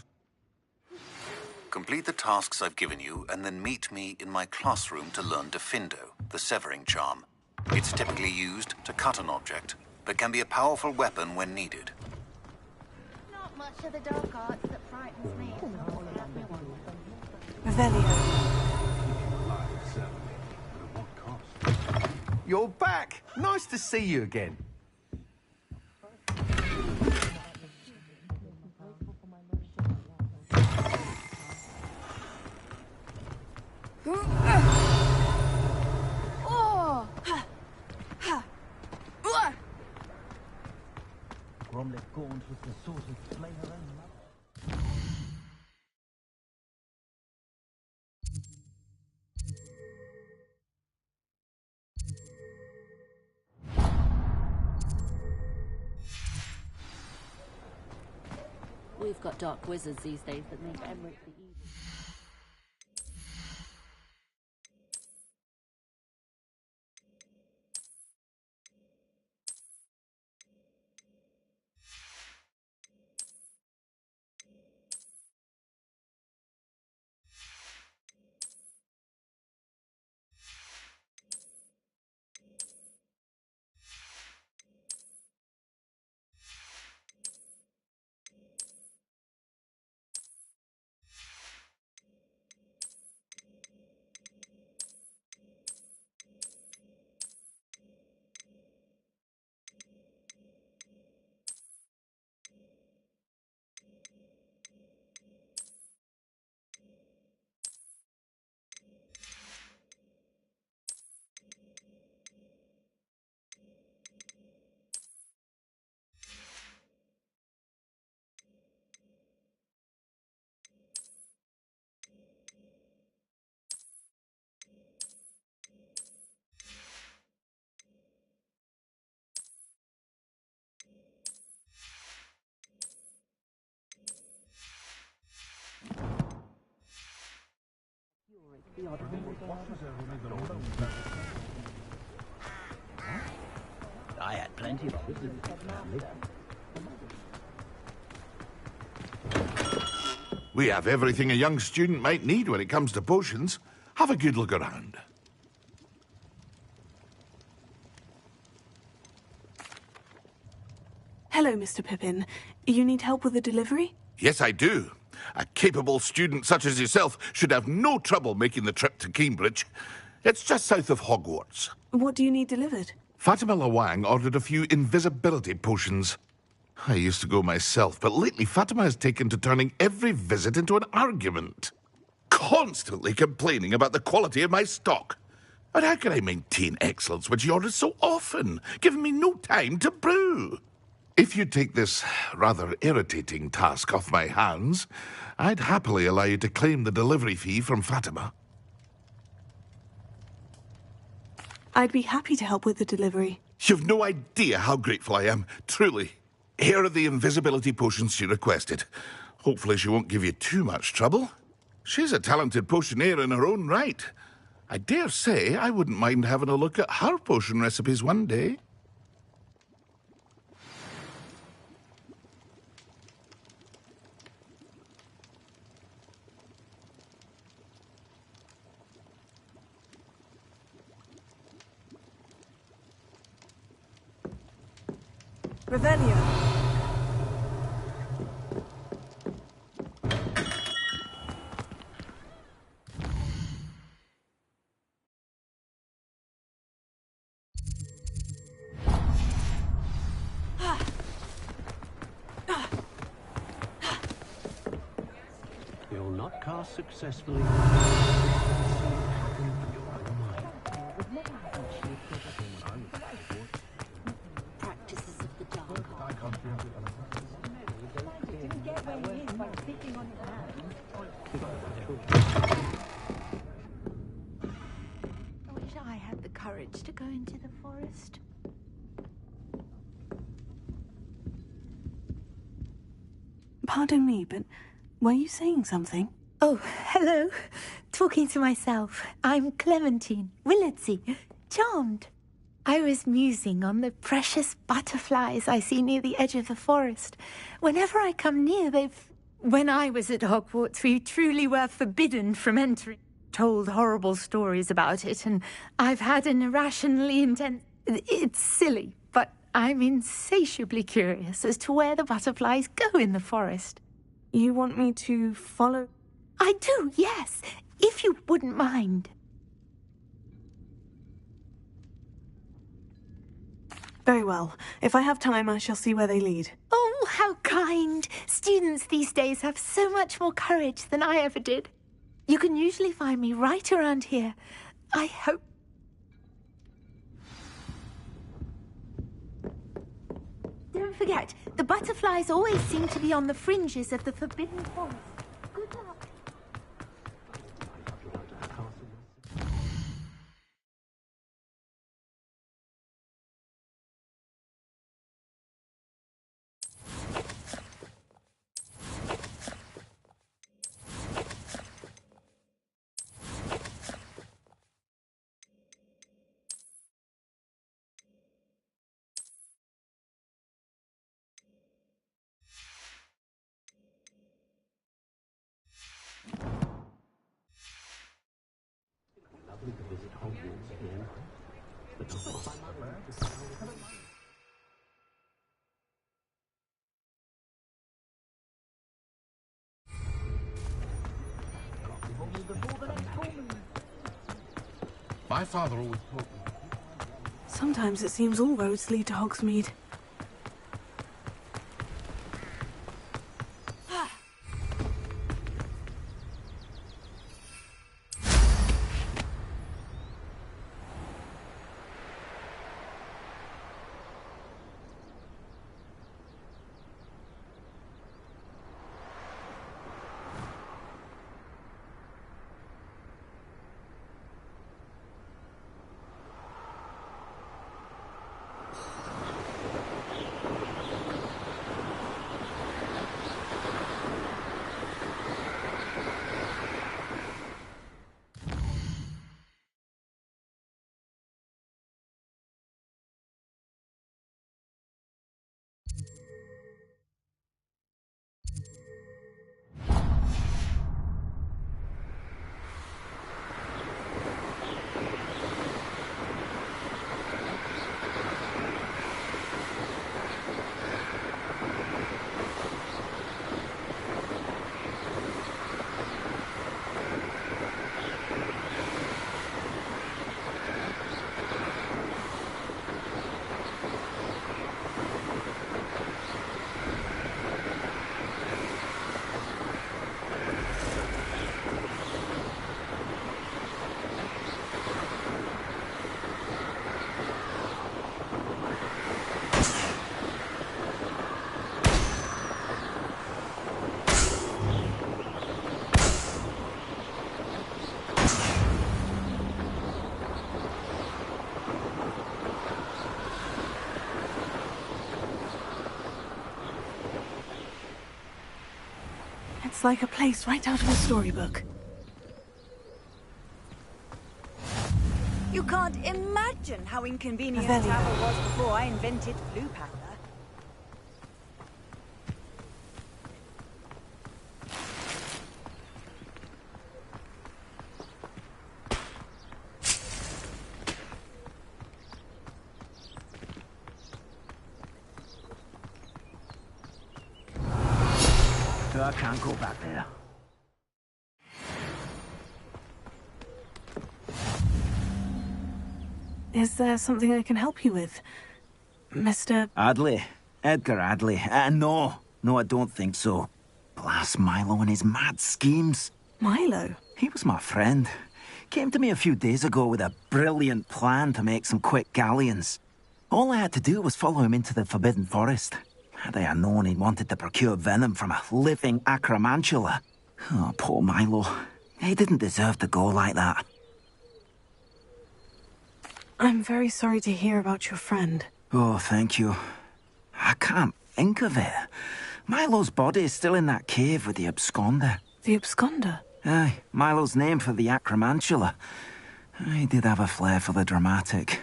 Complete the tasks I've given you and then meet me in my classroom to learn Diffindo, the severing charm. It's typically used to cut an object, but can be a powerful weapon when needed. Not much of the dark arts that frightens me. Revelio. You're back. Nice to see you again. Bromley Gaunt was the sort of slay her own mother. We've got dark wizards these days that make Emmerich the evil. I had plenty of wizards in the family. We have everything a young student might need when it comes to potions. Have a good look around. Hello, Mr. Pippin. You need help with a delivery? Yes, I do. A capable student such as yourself should have no trouble making the trip to Cambridge. It's just south of Hogwarts. What do you need delivered? Fatima Lawang ordered a few invisibility potions. I used to go myself, but lately Fatima has taken to turning every visit into an argument. Constantly complaining about the quality of my stock. But how can I maintain excellence when she orders so often, giving me no time to brew? If you take this rather irritating task off my hands, I'd happily allow you to claim the delivery fee from Fatima. I'd be happy to help with the delivery. You've no idea how grateful I am, truly. Here are the invisibility potions she requested. Hopefully she won't give you too much trouble. She's a talented potioneer in her own right. I dare say I wouldn't mind having a look at her potion recipes one day. Revelio. You'll not cast successfully. Practices of the dark art. I wish I had the courage to go into the forest. Pardon me, but were you saying something? Oh, hello. Talking to myself. I'm Clementine Willardsey. Charmed. I was musing on the precious butterflies I see near the edge of the forest. Whenever I come near, When I was at Hogwarts, we truly were forbidden from entering. Told horrible stories about it, and I've had an irrationally intense... It's silly, but I'm insatiably curious as to where the butterflies go in the forest. You want me to follow? I do, yes, if you wouldn't mind. Very well. If I have time, I shall see where they lead. Oh, how kind. Students these days have so much more courage than I ever did. You can usually find me right around here. I hope... Don't forget, the butterflies always seem to be on the fringes of the forbidden forest. Good luck. My father always taught me. Sometimes it seems all roads lead to Hogsmeade. Looks like a place right out of a storybook. You can't imagine how inconvenient Revelio. travel was before I invented blue powder. So I can't go back there. Is there something I can help you with, Mr. Adley. Edgar Adley. No, I don't think so. Blast Milo and his mad schemes. Milo? He was my friend. Came to me a few days ago with a brilliant plan to make some quick galleons. All I had to do was follow him into the Forbidden Forest. Had I known he'd wanted to procure venom from a living acromantula. Oh, poor Milo. He didn't deserve to go like that. I'm very sorry to hear about your friend. Oh, thank you. I can't think of it. Milo's body is still in that cave with the absconder. The absconder? Aye, Milo's name for the acromantula. He did have a flair for the dramatic.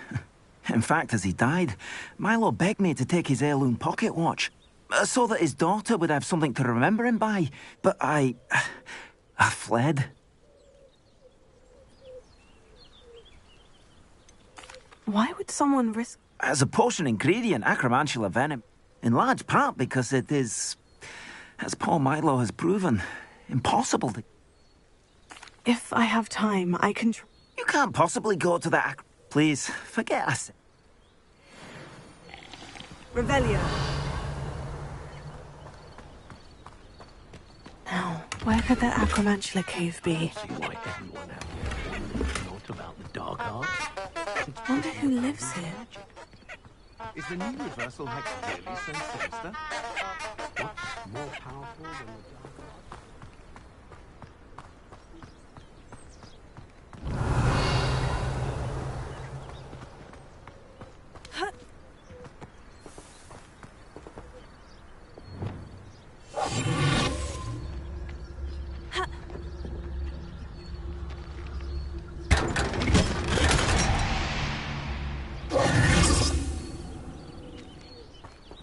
In fact, as he died, Milo begged me to take his heirloom pocket watch, so that his daughter would have something to remember him by. But I fled. Why would someone risk... As a potion ingredient, acromantula venom, in large part because it is, as poor Milo has proven, impossible to... If I have time, I can... You can't possibly go to that... Please, forget I said... Revelio. Now, where could that acromantula cave be? See why everyone out there wants to know about the dark arts. Wonder who lives here. Is the new reversal hex really so sinister? What's more powerful than the dark arts?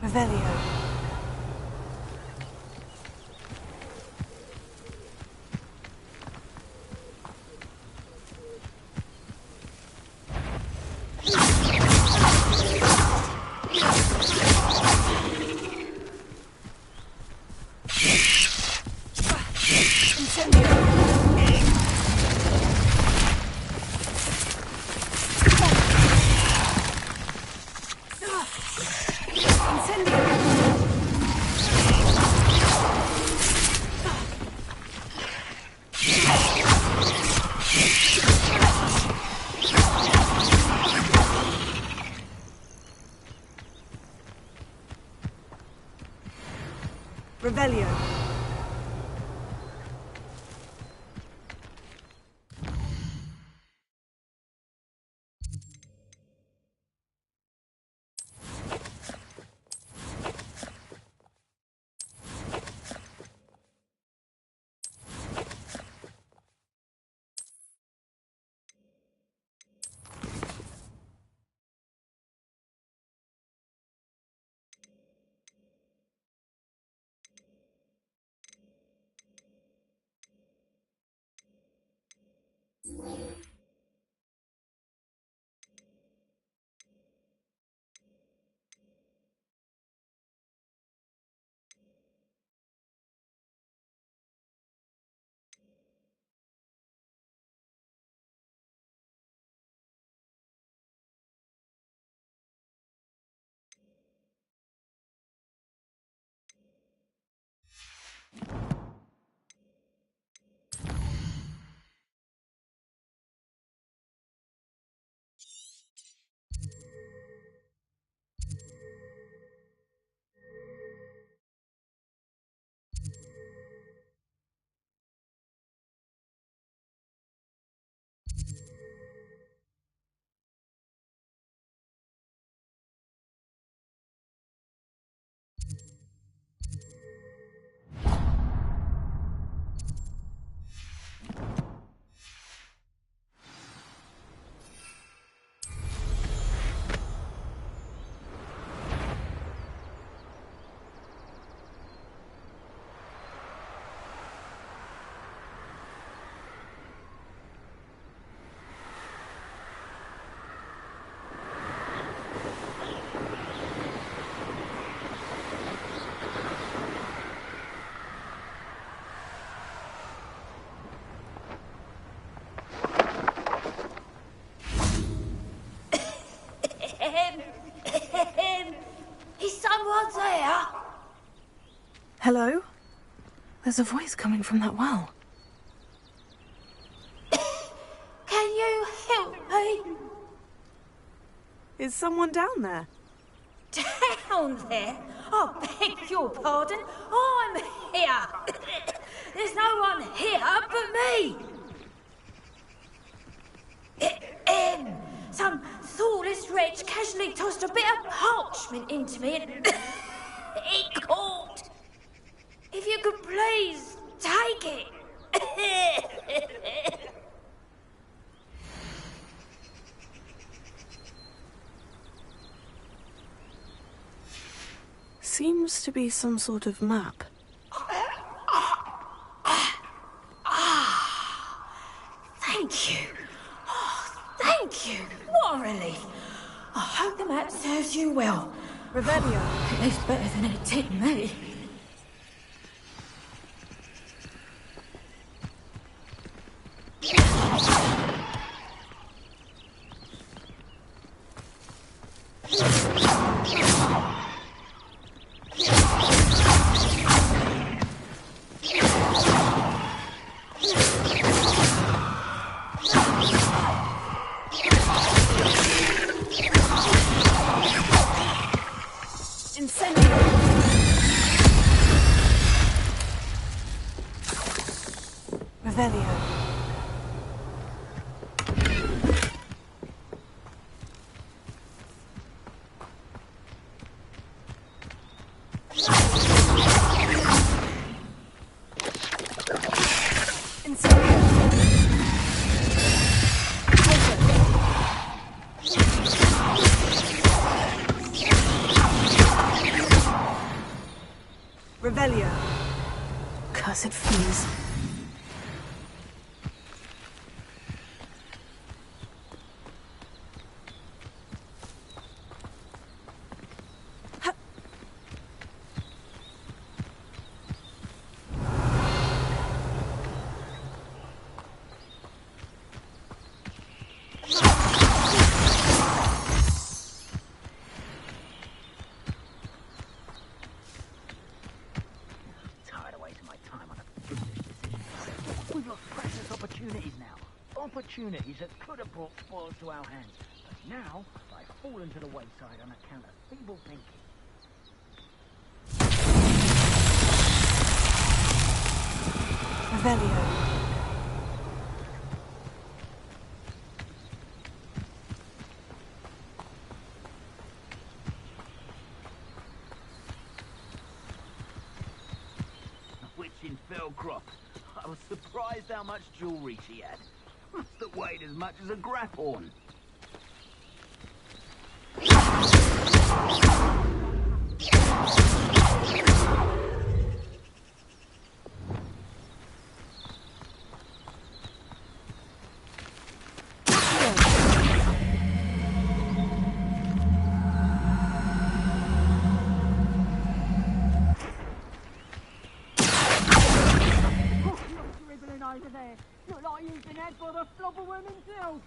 Revelio. Revelio. Hello? There's a voice coming from that well. Can you help me? Is someone down there? Down there? I beg your pardon. I'm here. There's no one here but me. Some thoughtless wretch casually tossed a bit of parchment into me and it caught. If you could please take it. Seems to be some sort of map. Thank you. Oh, thank you. What a relief. I hope the map serves you well. Revelio. It's better than it did me. Revelio. Revelio. Cursed fleas. Opportunities that could have brought spoils to our hands, but now I've fallen to the wayside on account of feeble thinking. Revelio. A witch in Felcroft. I was surprised how much jewellery she had. Must have weighed as much as a grapphorn. Over there. Look like you've been had by the flobberworm himself.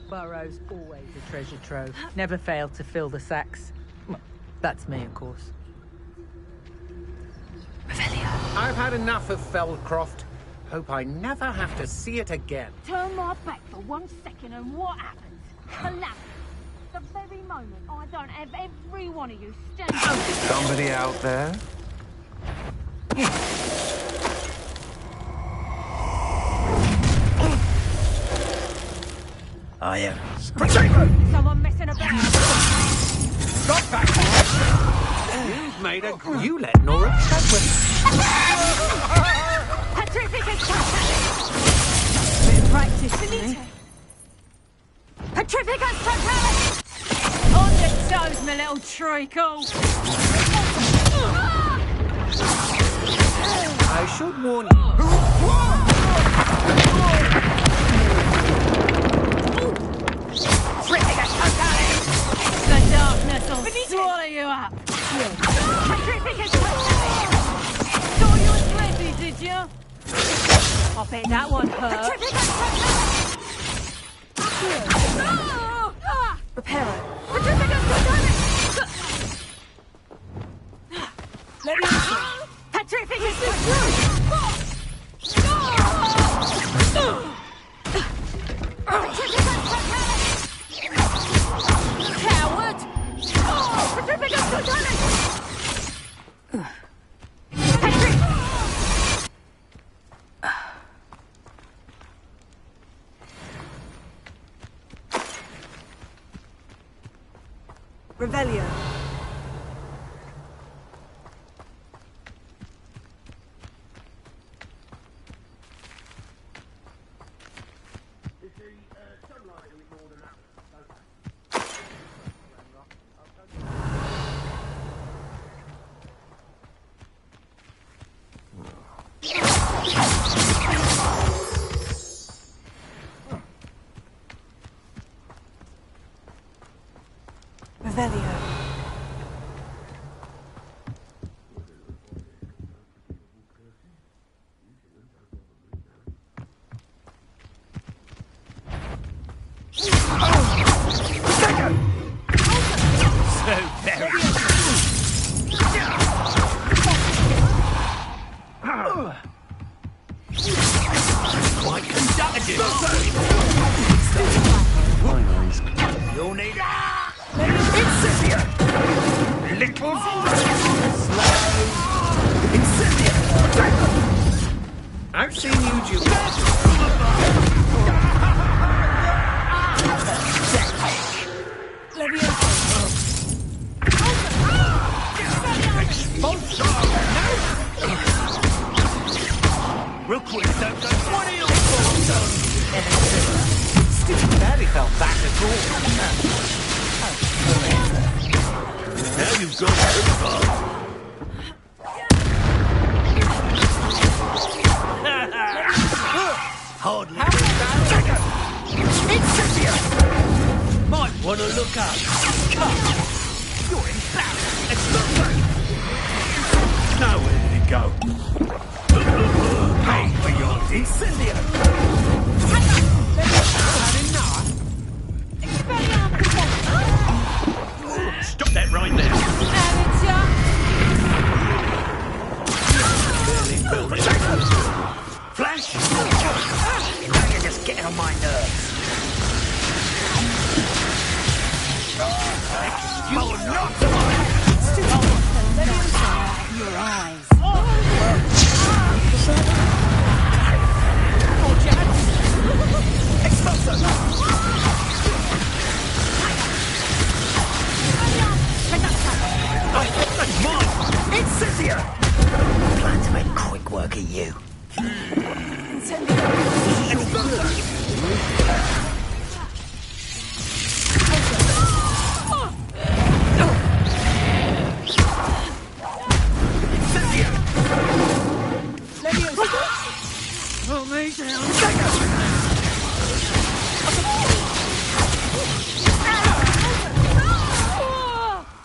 Burrow's always a treasure trove. Never fail to fill the sacks. Well, that's me, of course. Revelio. I've had enough of Feldcroft. Hope I never have to see it again. Turn my back for 1 second and what happens? Collapse. the very moment I don't have every one of you standing. Somebody out there? I am. Someone messing about. Stop back! You've made a... You let Nora Chadwick. Petrificus Totalis! Bit of practice, Benito. Petrificus Totalis! On your toes, my little treacle! I should warn you. Petrificus Totalis! The darkness will swallow you up! Petrificus Totalis! Thought you was ready, did you? I bet that one hurt. Petrificus Totalis! Reparo. Petrificus Totalis! Let me answer. Petrificus Totalis! Coward! Petrificus Totalis! Revelio. Revelio. Quite conductive. You'll need Incendia! Little slow. Incendia! I've seen you do real quick, don't go. What are you Stupid Barry fell back at all. Now you've gone too far. Hardly. Incendia! Might want to look up. Cut! You're embarrassed. Explode! Now where did it go? Pay for your Incendia! Stop that right now! Flash! Now you're just getting on my nerves. You're not mine! Your eyes. Expulso! That's mine! Incendia! Plan to make quick work of you. Put me down.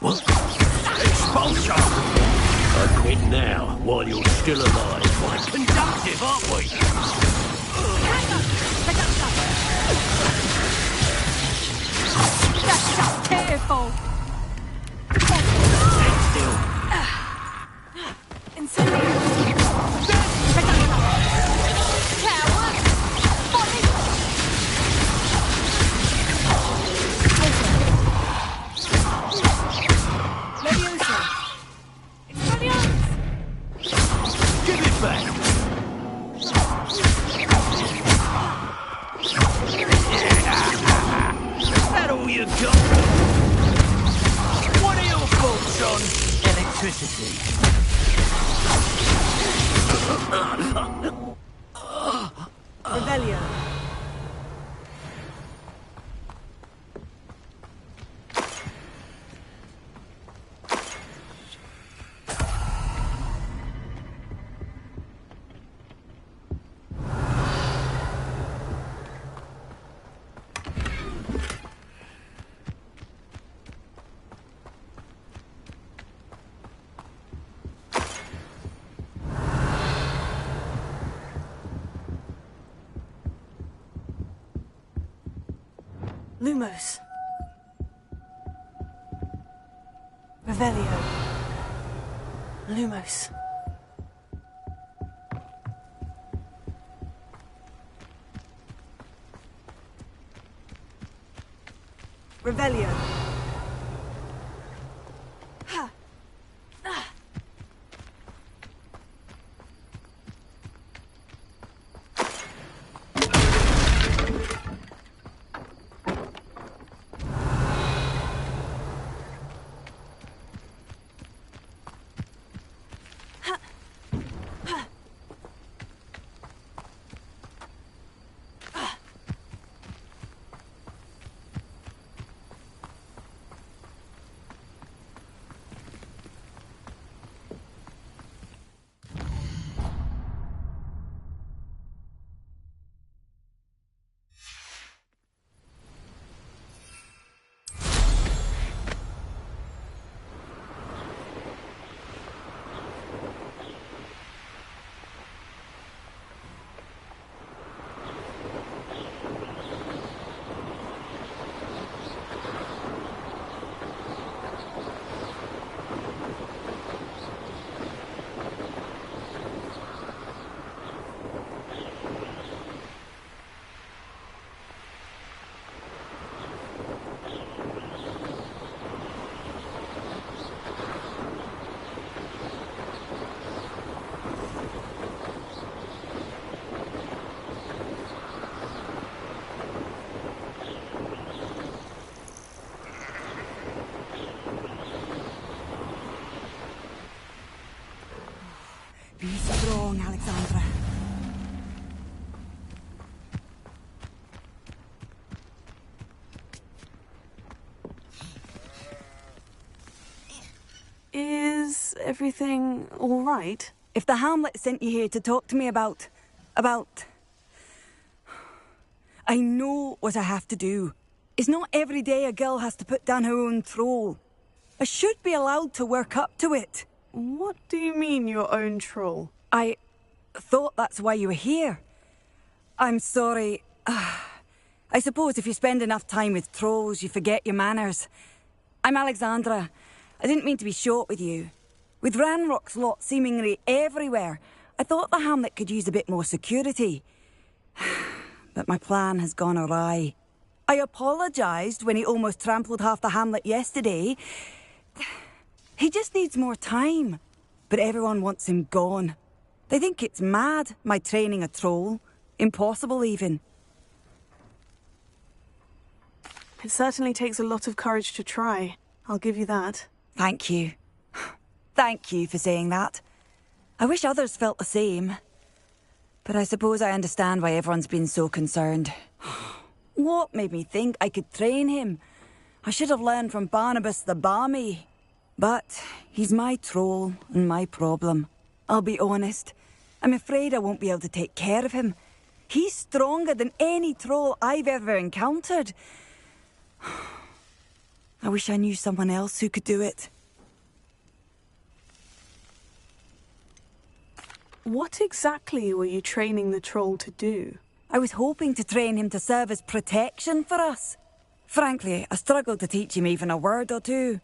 What? Expulsion! I quit now, while you're still alive. Quite conductive, aren't we? That's just pitiful. Stand still. Incendio. Coward. Body. got? What are your thoughts on electricity? Rebellion. Lumos. Revelio. Lumos. Revelio. Ha. Ah. Be strong, Alexandra. Is everything all right? If the Hamlet sent you here to talk to me about... I know what I have to do. It's not every day a girl has to put down her own troll. I should be allowed to work up to it. What do you mean, your own troll? I thought that's why you were here. I'm sorry. I suppose if you spend enough time with trolls, you forget your manners. I'm Alexandra. I didn't mean to be short with you. With Ranrock's lot seemingly everywhere, I thought the Hamlet could use a bit more security. But my plan has gone awry. I apologised when he almost trampled half the Hamlet yesterday. He just needs more time. But everyone wants him gone. They think it's mad, my training a troll. Impossible, even. It certainly takes a lot of courage to try. I'll give you that. Thank you. Thank you for saying that. I wish others felt the same. But I suppose I understand why everyone's been so concerned. What made me think I could train him? I should have learned from Barnabas the Barmy. But he's my troll and my problem. I'll be honest. I'm afraid I won't be able to take care of him. He's stronger than any troll I've ever encountered. I wish I knew someone else who could do it. What exactly were you training the troll to do? I was hoping to train him to serve as protection for us. Frankly, I struggled to teach him even a word or two.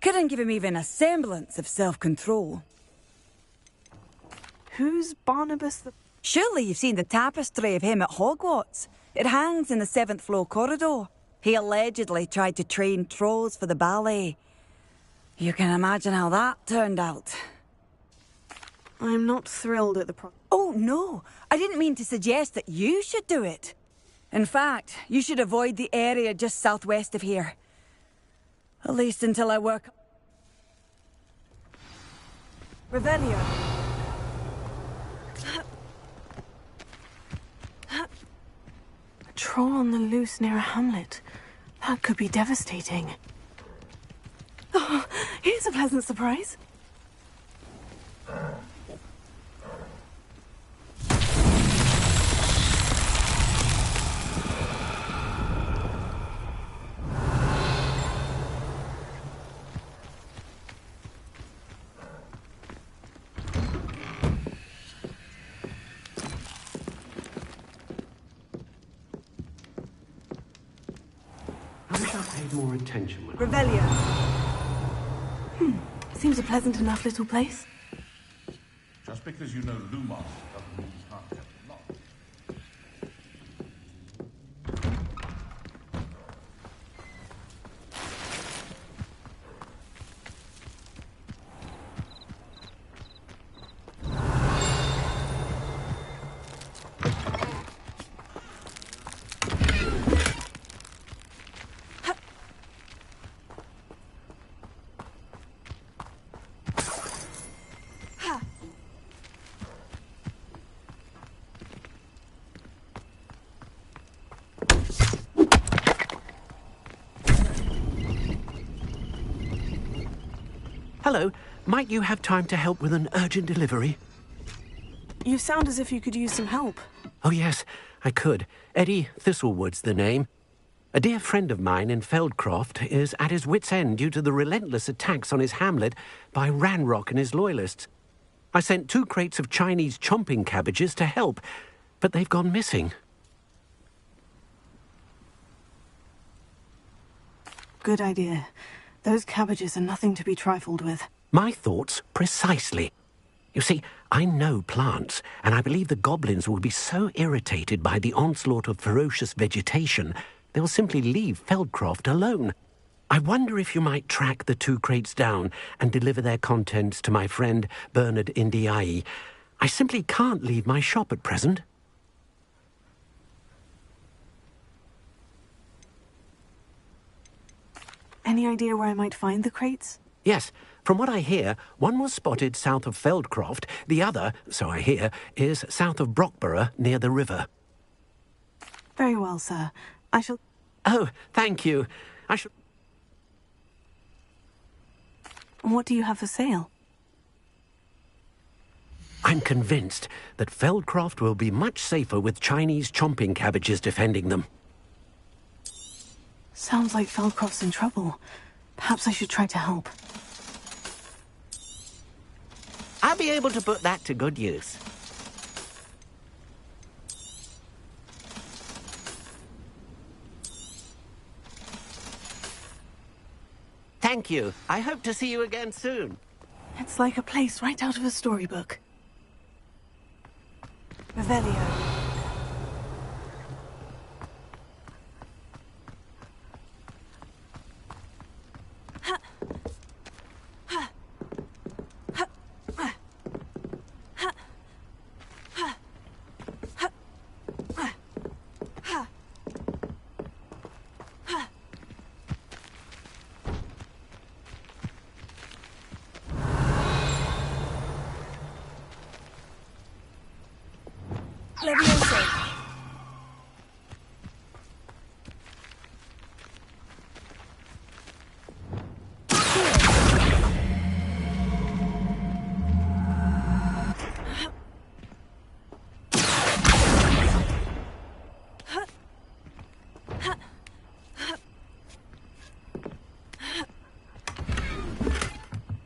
Couldn't give him even a semblance of self-control. Who's Barnabas the... Surely you've seen the tapestry of him at Hogwarts. It hangs in the 7th floor corridor. He allegedly tried to train trolls for the ballet. You can imagine how that turned out. I'm not thrilled at the Oh, no. I didn't mean to suggest that you should do it. In fact, you should avoid the area just southwest of here. At least until I work... Revelio. A troll on the loose near a hamlet. That could be devastating. Oh, here's a pleasant surprise. I wish I paid more attention when Revelio. Seems a pleasant enough little place. Just because you know Lumos doesn't mean you can't get lost. Hello, might you have time to help with an urgent delivery? You sound as if you could use some help. Oh, yes, I could. Eddie Thistlewood's the name. A dear friend of mine in Feldcroft is at his wit's end due to the relentless attacks on his hamlet by Ranrock and his loyalists. I sent 2 crates of Chinese chomping cabbages to help, but they've gone missing. Good idea. Those cabbages are nothing to be trifled with. My thoughts precisely. You see, I know plants, and I believe the goblins will be so irritated by the onslaught of ferocious vegetation, they'll simply leave Feldcroft alone. I wonder if you might track the 2 crates down and deliver their contents to my friend Bernard Indiai. I simply can't leave my shop at present. Any idea where I might find the crates? Yes, from what I hear, one was spotted south of Feldcroft, the other, so I hear, is south of Brockborough near the river. Very well, sir. I shall... Oh, thank you. I shall... What do you have for sale? I'm convinced that Feldcroft will be much safer with Chinese chomping cabbages defending them. Sounds like Feldcroft's in trouble. Perhaps I should try to help. I'll be able to put that to good use. Thank you. I hope to see you again soon. It's like a place right out of a storybook. Revelio.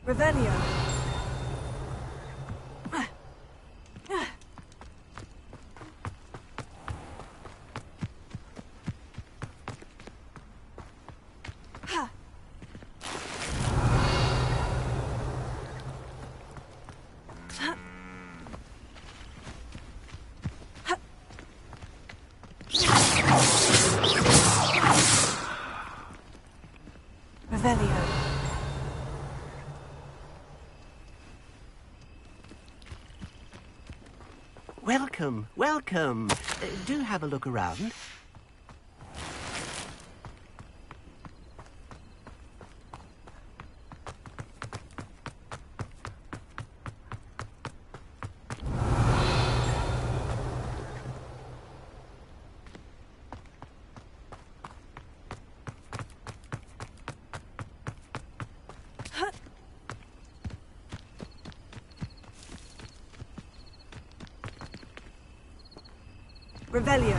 Revelio. Revelio. Welcome, welcome. Do have a look around. Revelio.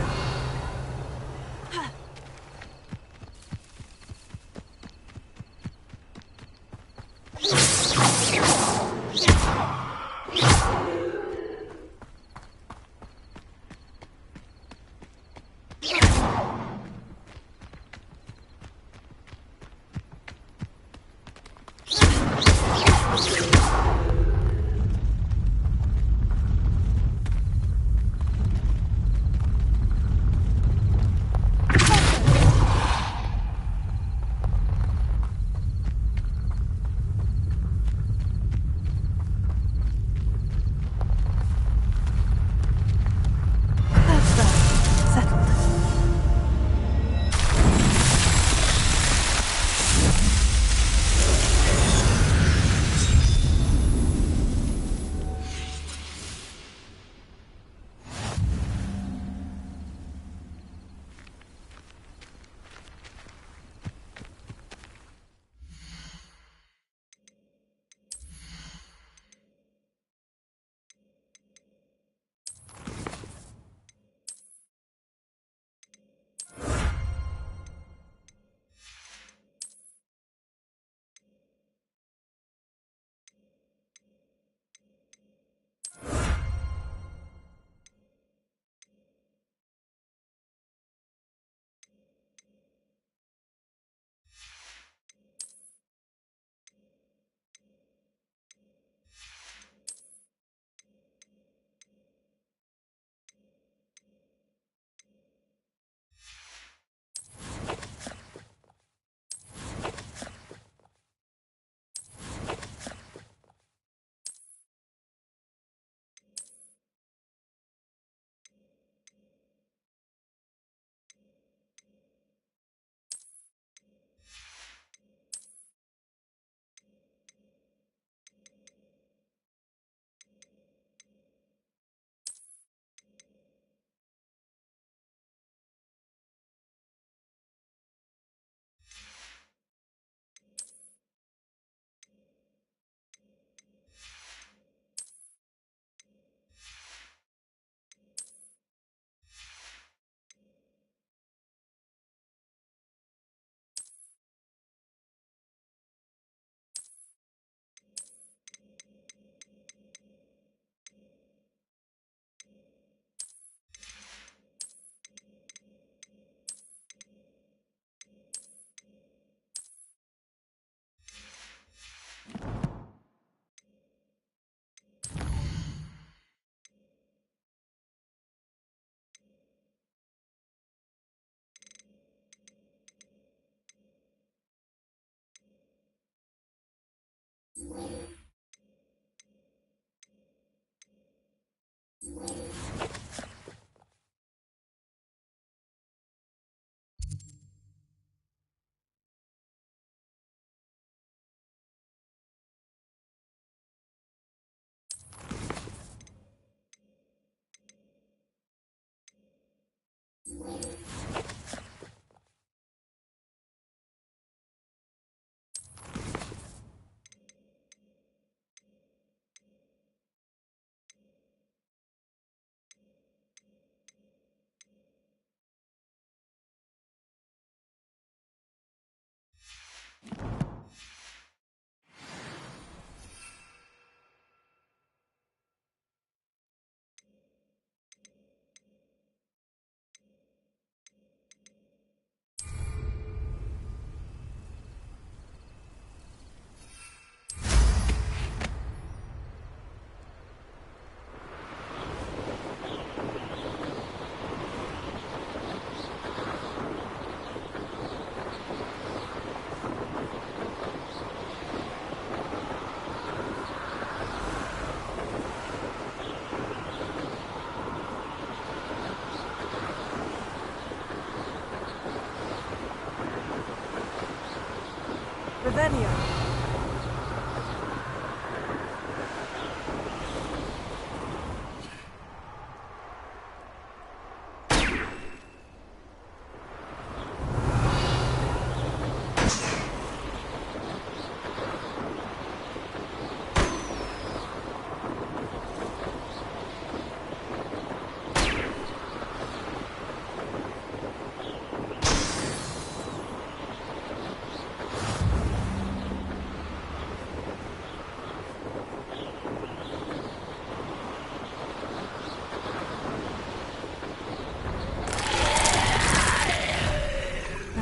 Revelio.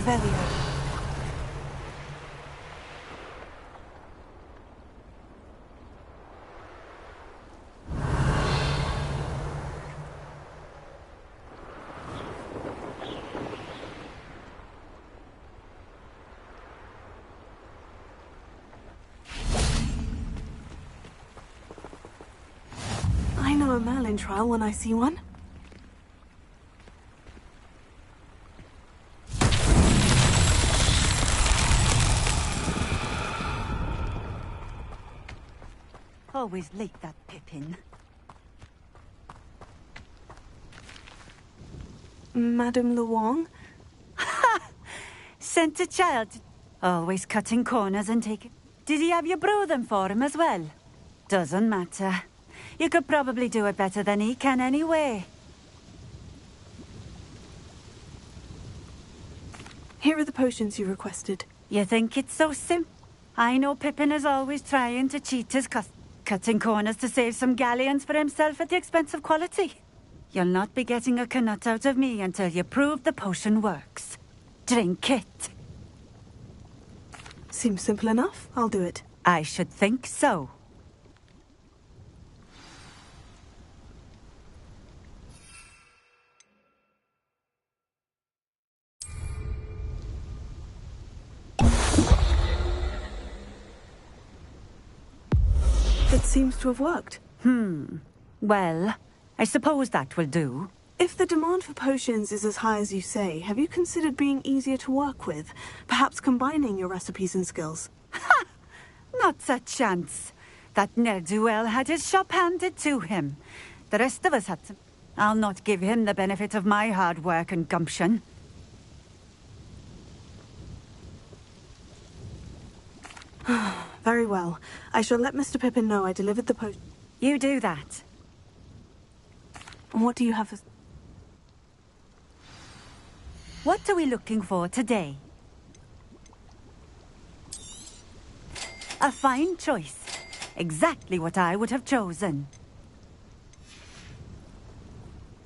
Revelio. I know a Merlin trial when I see one. Always late, that Pippin. Madame Luong? Sent a child. Always cutting corners and taking... Did he have you brew them for him as well? Doesn't matter. You could probably do it better than he can anyway. Here are the potions you requested. You think it's so simple? I know Pippin is always trying to cheat his cutting corners to save some galleons for himself at the expense of quality. You'll not be getting a canut out of me until you prove the potion works. Drink it. Seems simple enough. I'll do it. I should think so. It seems to have worked. Well, I suppose that will do. If the demand for potions is as high as you say, have you considered being easier to work with? Perhaps combining your recipes and skills? Ha! Not a chance. That ne'er-do-well had his shop handed to him. The rest of us had to... I'll not give him the benefit of my hard work and gumption. Very well. I shall let Mr. Pippin know I delivered the potion. You do that. What do you have as... What are we looking for today? A fine choice. Exactly what I would have chosen.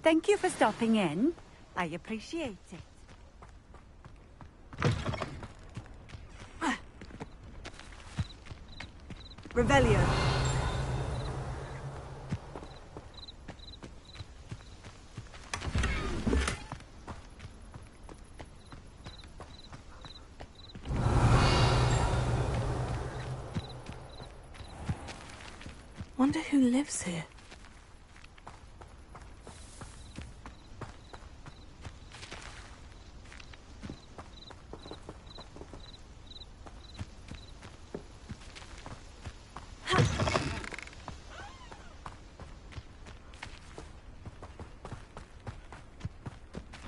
Thank you for stopping in. I appreciate it. Revelio. Wonder who lives here.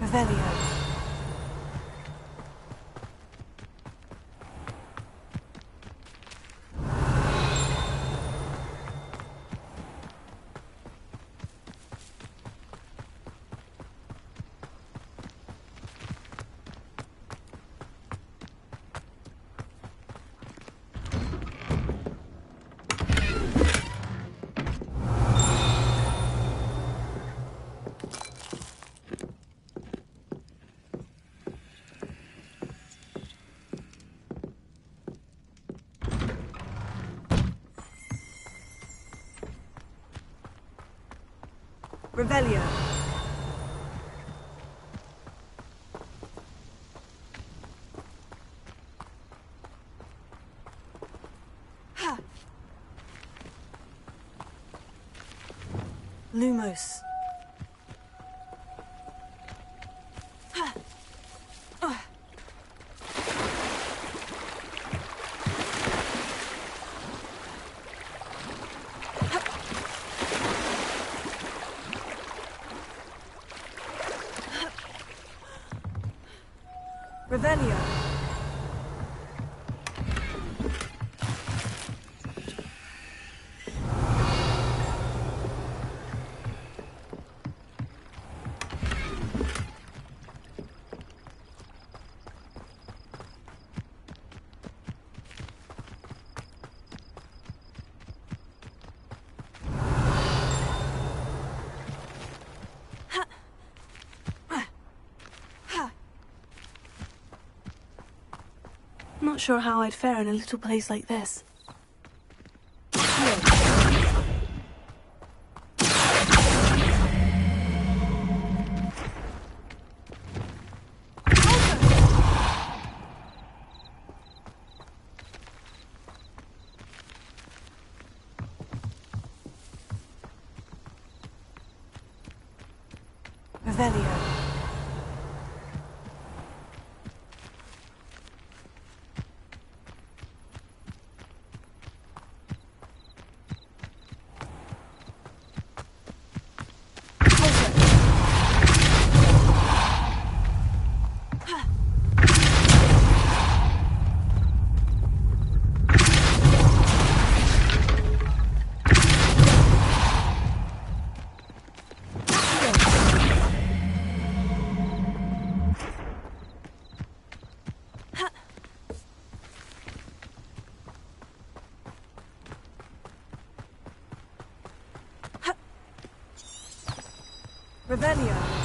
Revelio. Revelio. Ha. Lumos. Ha. Revelio. Not sure how I'd fare in a little place like this. Revelio. Revelio.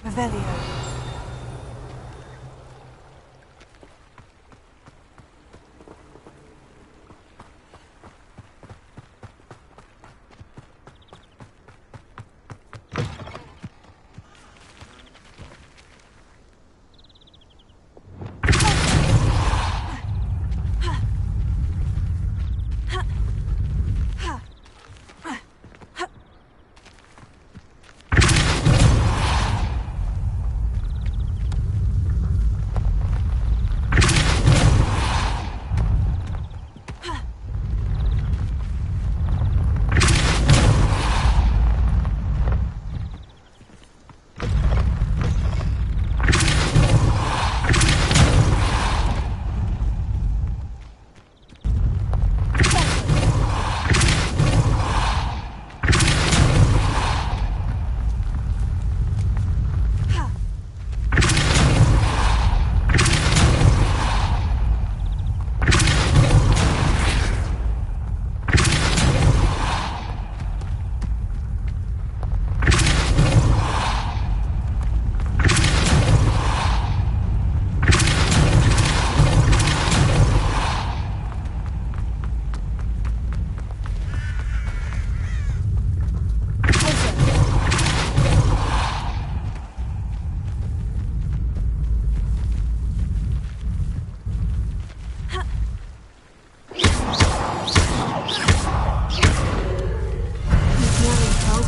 Revelio.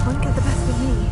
Won't get the best of me.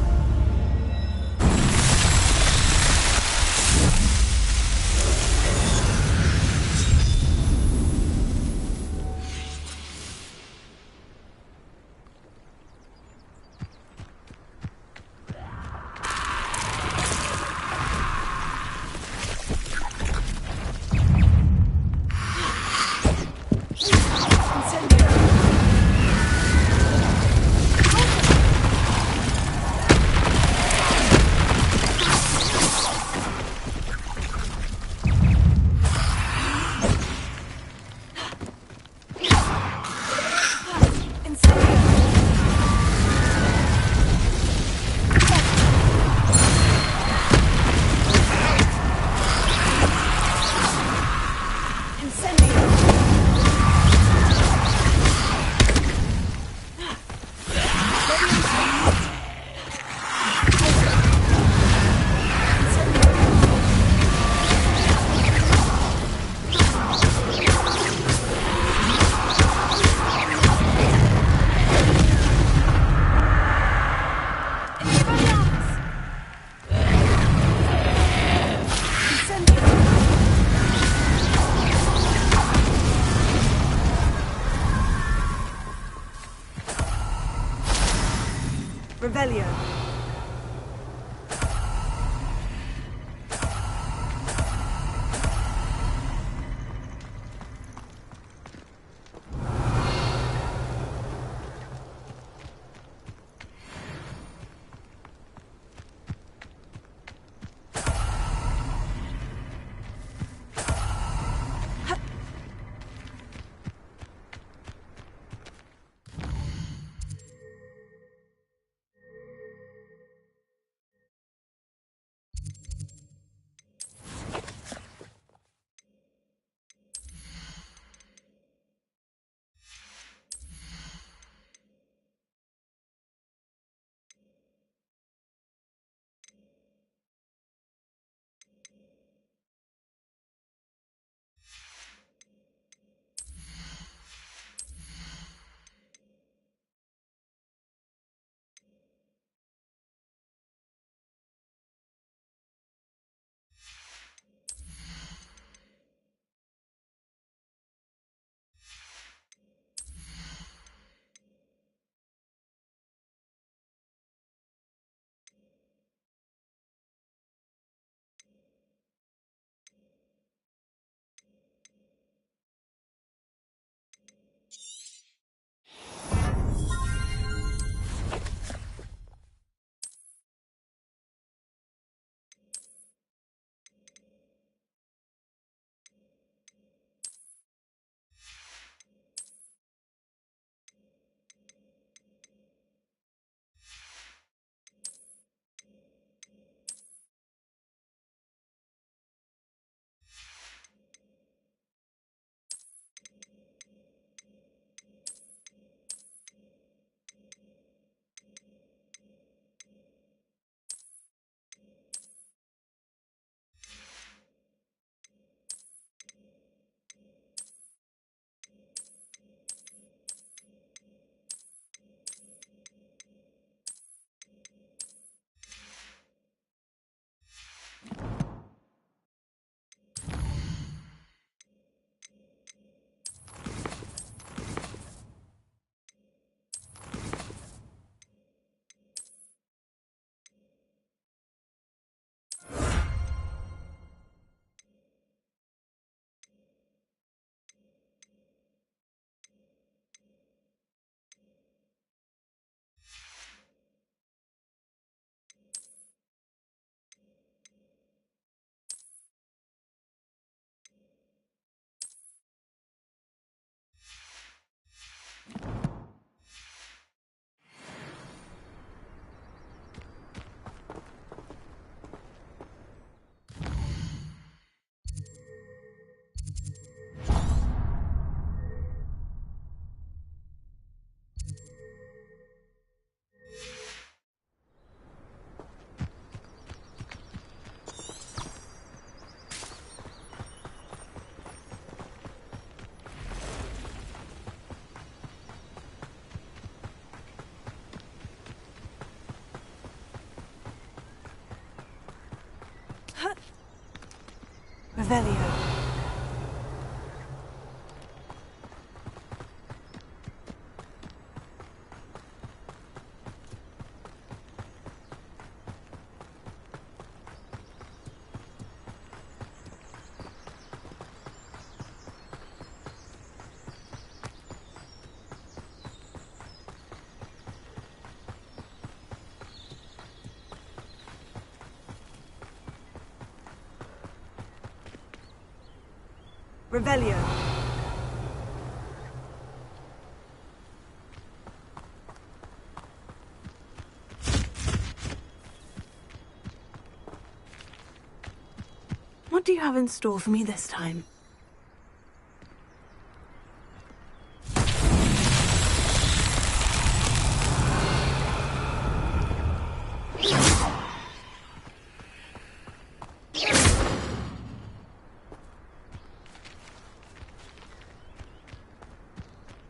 Revelio. Revelio. Revelio. What do you have in store for me this time?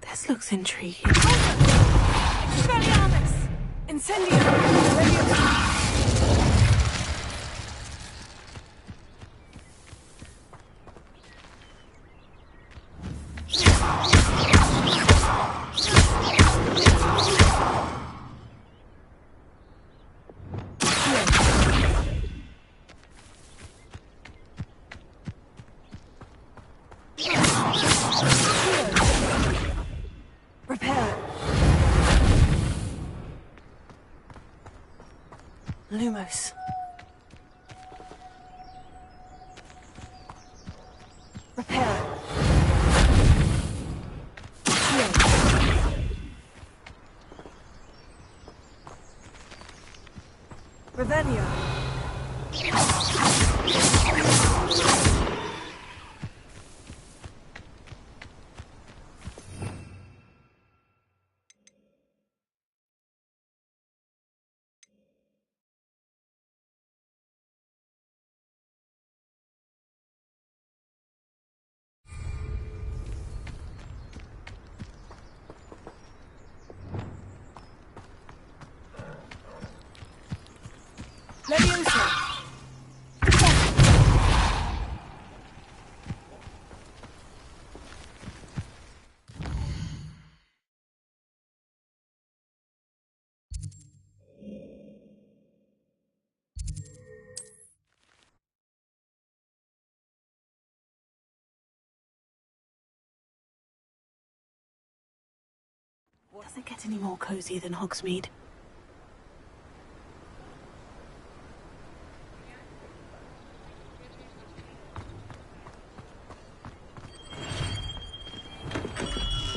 This looks intriguing. Expelliarmus! Incendio! Lumos. Repair. Revelio. Leviosa! Does it get any more cozy than Hogsmeade?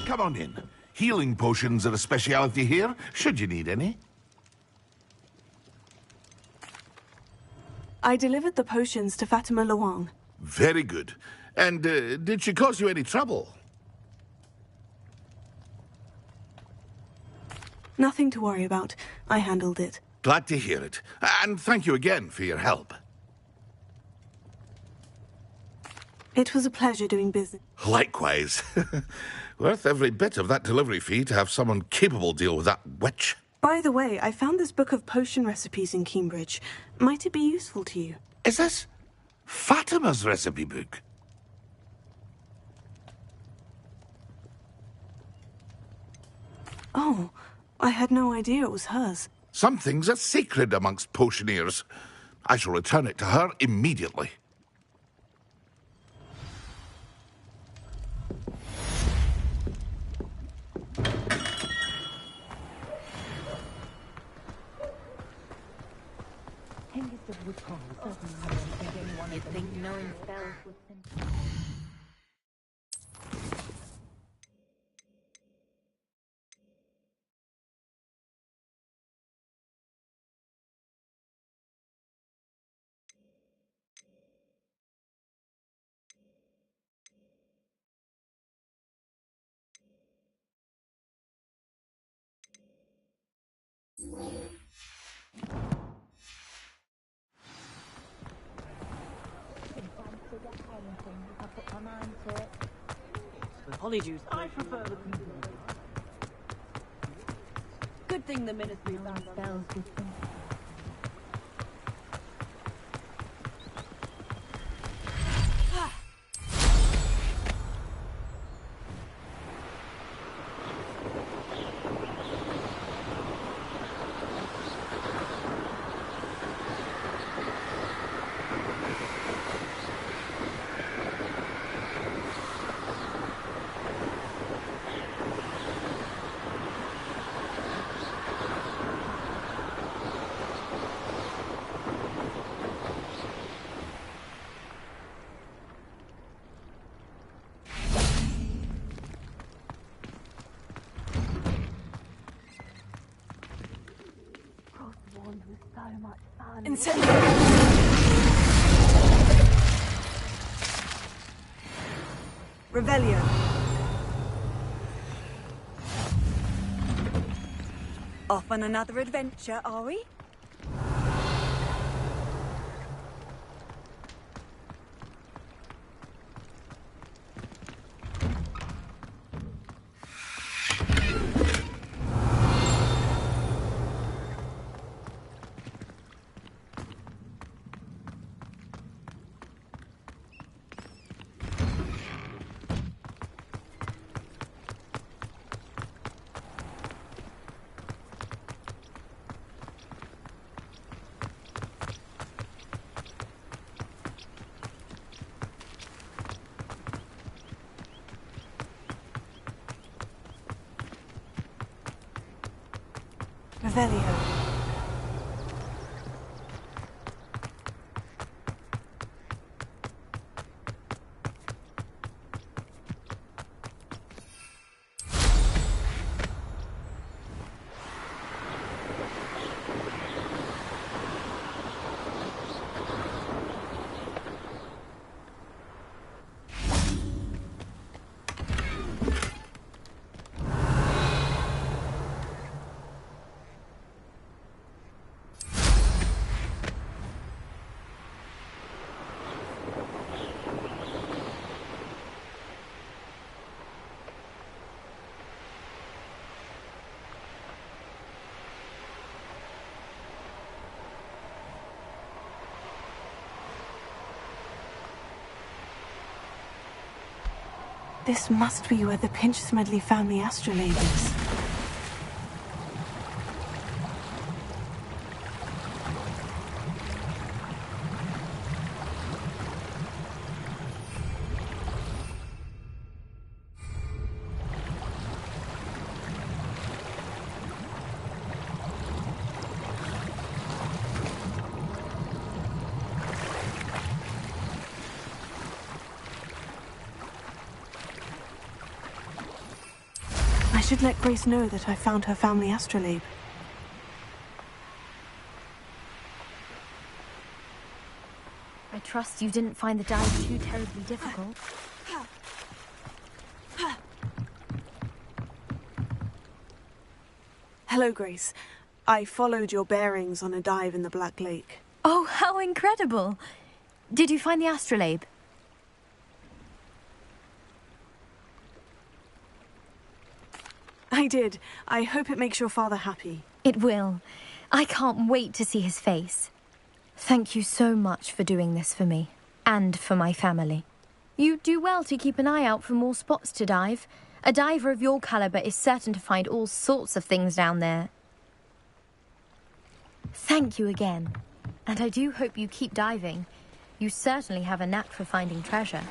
Come on in. Healing potions are a speciality here, should you need any. I delivered the potions to Fatima Luang. Very good. And did she cause you any trouble? Nothing to worry about. I handled it. Glad to hear it. And thank you again for your help. It was a pleasure doing business. Likewise. Worth every bit of that delivery fee to have someone capable deal with that witch. By the way, I found this book of potion recipes in Cambridge. Might it be useful to you? Is this Fatima's recipe book? Oh, I had no idea it was hers. Some things are sacred amongst potioneers. I shall return it to her immediately. You'd think knowing spells was simple. Apologies. I prefer the good thing the ministry found spells with them. So much fun. Incendio! Revelio. Off on another adventure, are we? Revelio. This must be where the Pinch-Smedley family astrolabe is. I should let Grace know that I found her family astrolabe. I trust you didn't find the dive too terribly difficult. Hello, Grace. I followed your bearings on a dive in the Black Lake. Oh, how incredible! Did you find the astrolabe? I did. I hope it makes your father happy. It will. I can't wait to see his face. Thank you so much for doing this for me, and for my family. You do well to keep an eye out for more spots to dive. A diver of your caliber is certain to find all sorts of things down there. Thank you again. And I do hope you keep diving. You certainly have a knack for finding treasure.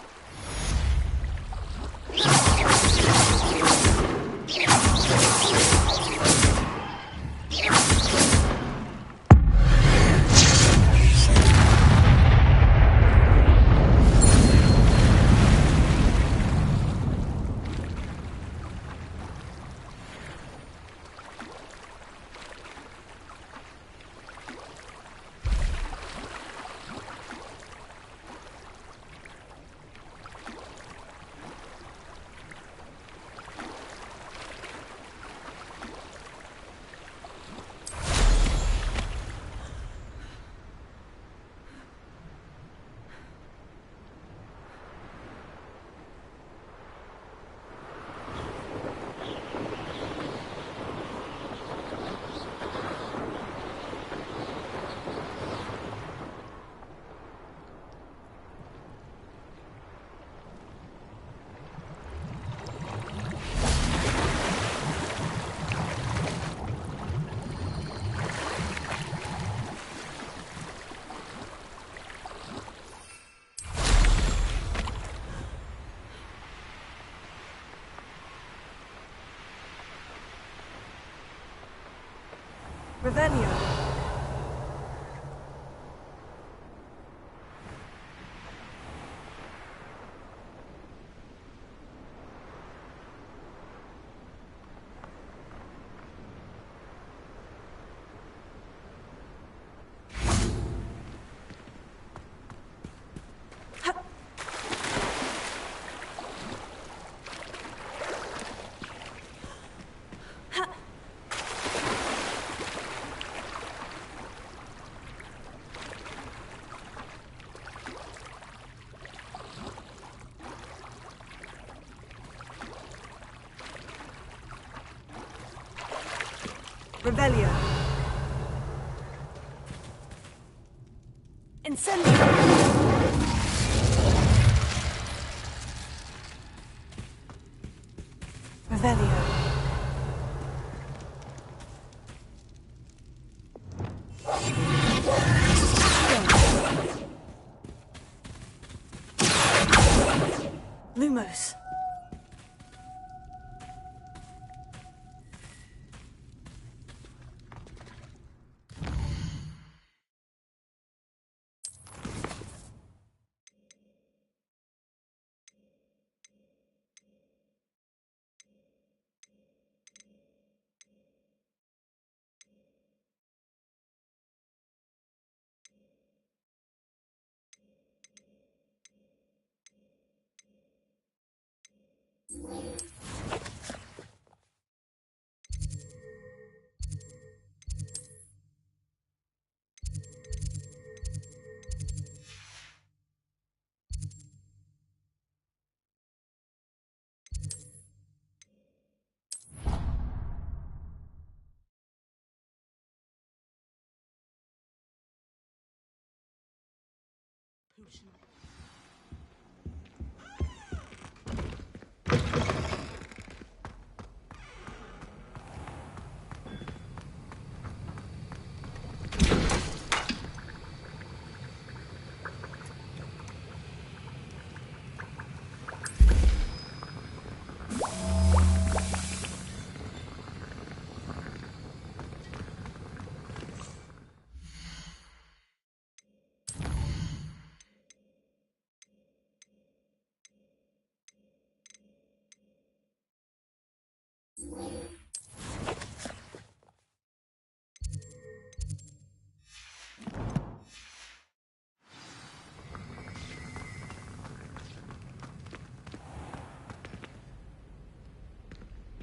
Revelio. Revelio. Incendio. Revelio. Lumos.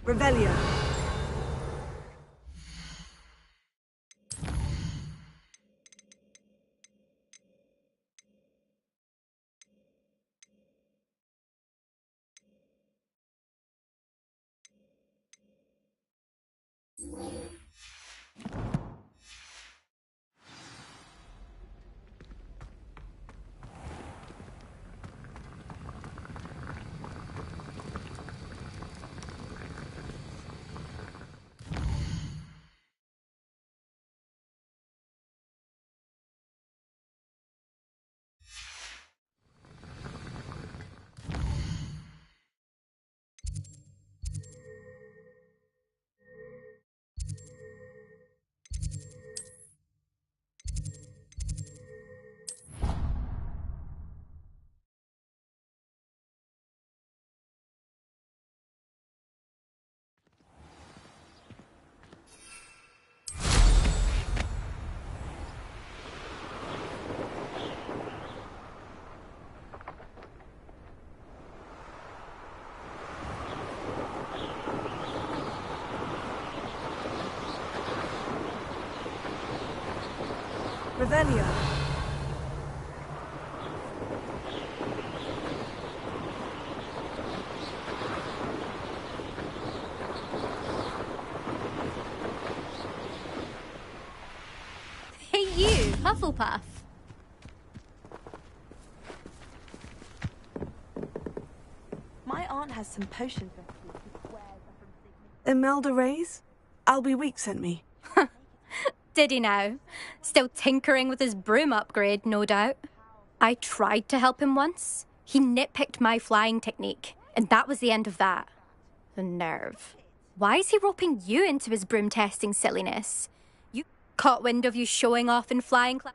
Revelio. Revelio. Hey you, Hufflepuff. My aunt has some potion recipes. Imelda Reyes? Albie Week sent me. Did he now? Still tinkering with his broom upgrade, no doubt. I tried to help him once. He nitpicked my flying technique, and that was the end of that. The nerve. Why is he roping you into his broom testing silliness? You caught wind of you showing off in flying class.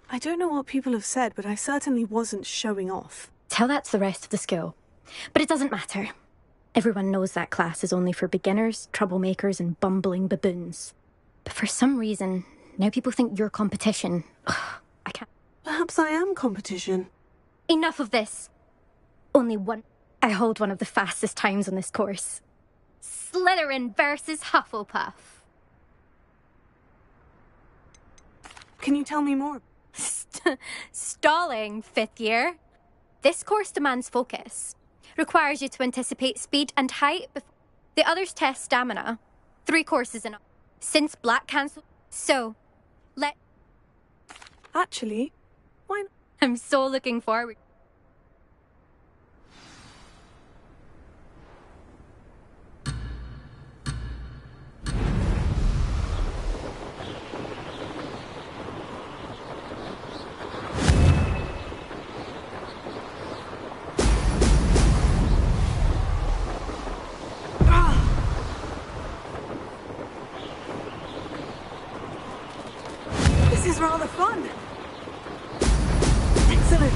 I don't know what people have said, but I certainly wasn't showing off. Tell that to the rest of the school. But it doesn't matter. Everyone knows that class is only for beginners, troublemakers, and bumbling baboons. But for some reason, now people think you're competition. Ugh, I can't. Perhaps I am competition. Enough of this. Only one. I hold one of the fastest times on this course. Slytherin versus Hufflepuff. Can you tell me more? Stalling, 5th year. This course demands focus. Requires you to anticipate speed and height before... The others test stamina. 3 courses in all. Since Black cancelled, so let. Actually, why not? I'm so looking forward. This is rather fun. Excellent.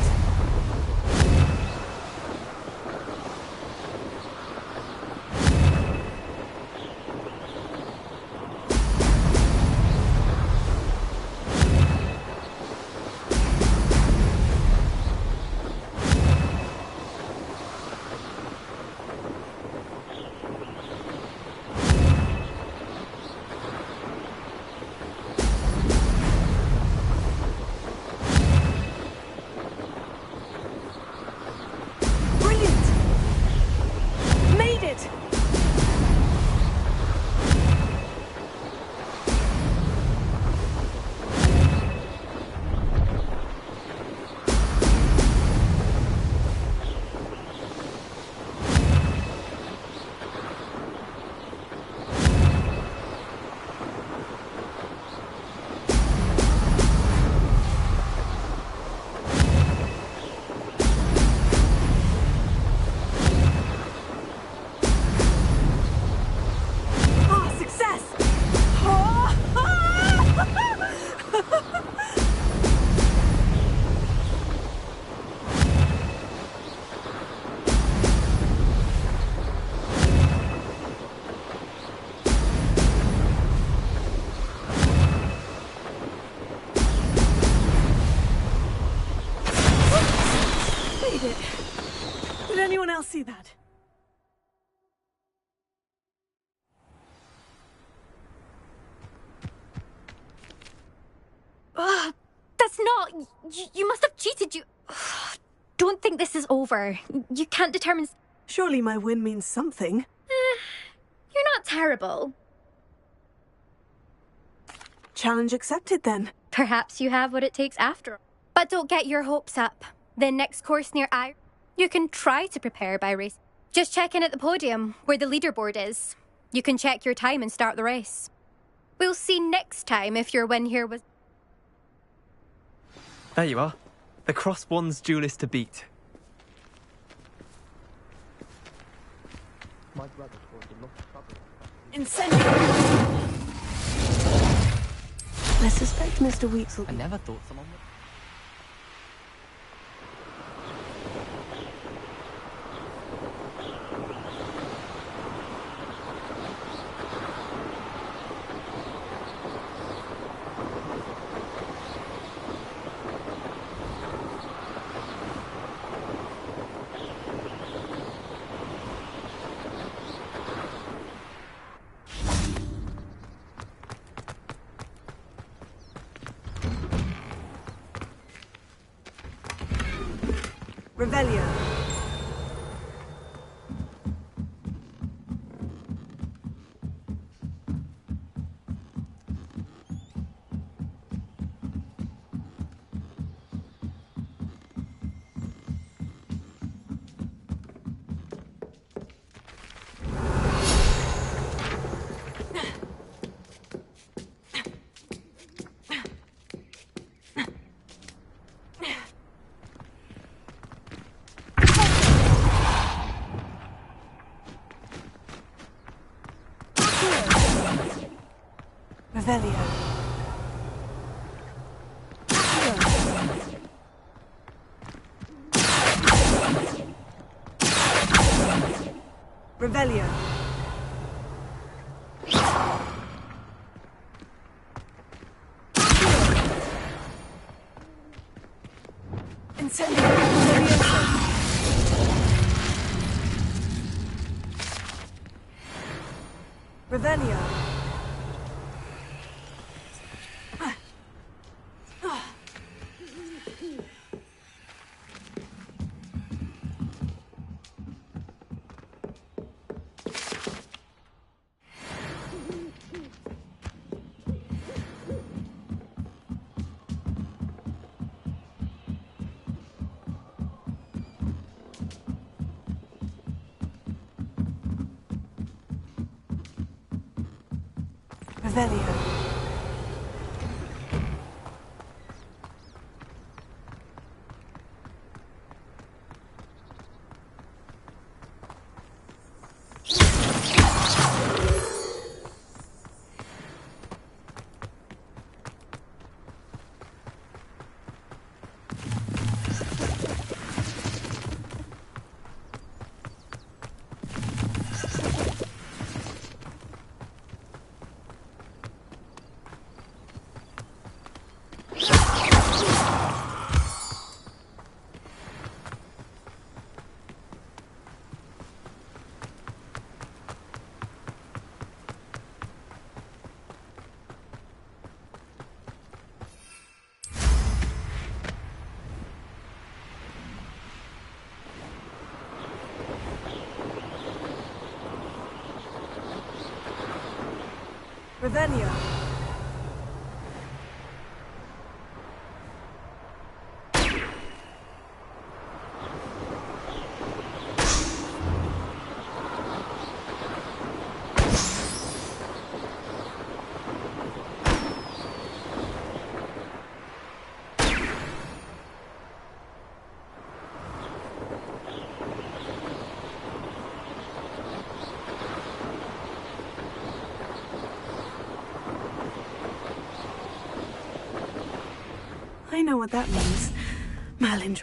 Did anyone else see that? That's not. You must have cheated. You. Don't think this is over. You can't determine. Surely my win means something. You're not terrible. Challenge accepted then. Perhaps you have what it takes after all. But don't get your hopes up. The next course near you can try to prepare by race. Just check in at the podium, where the leaderboard is. You can check your time and start the race. We'll see next time if your win here was... There you are. The Cross Wands duelist to beat. My brother caused a lot of trouble. Incendiary! I suspect Mr. Weeks will be... I never thought someone would... Revelio. Revelio. Revelio. Incendio. Revelio. Revelio. Revelio. I know what that means. Merlin.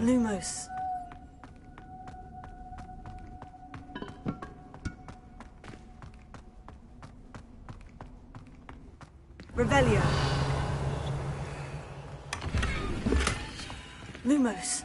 Lumos. Revelio. Lumos.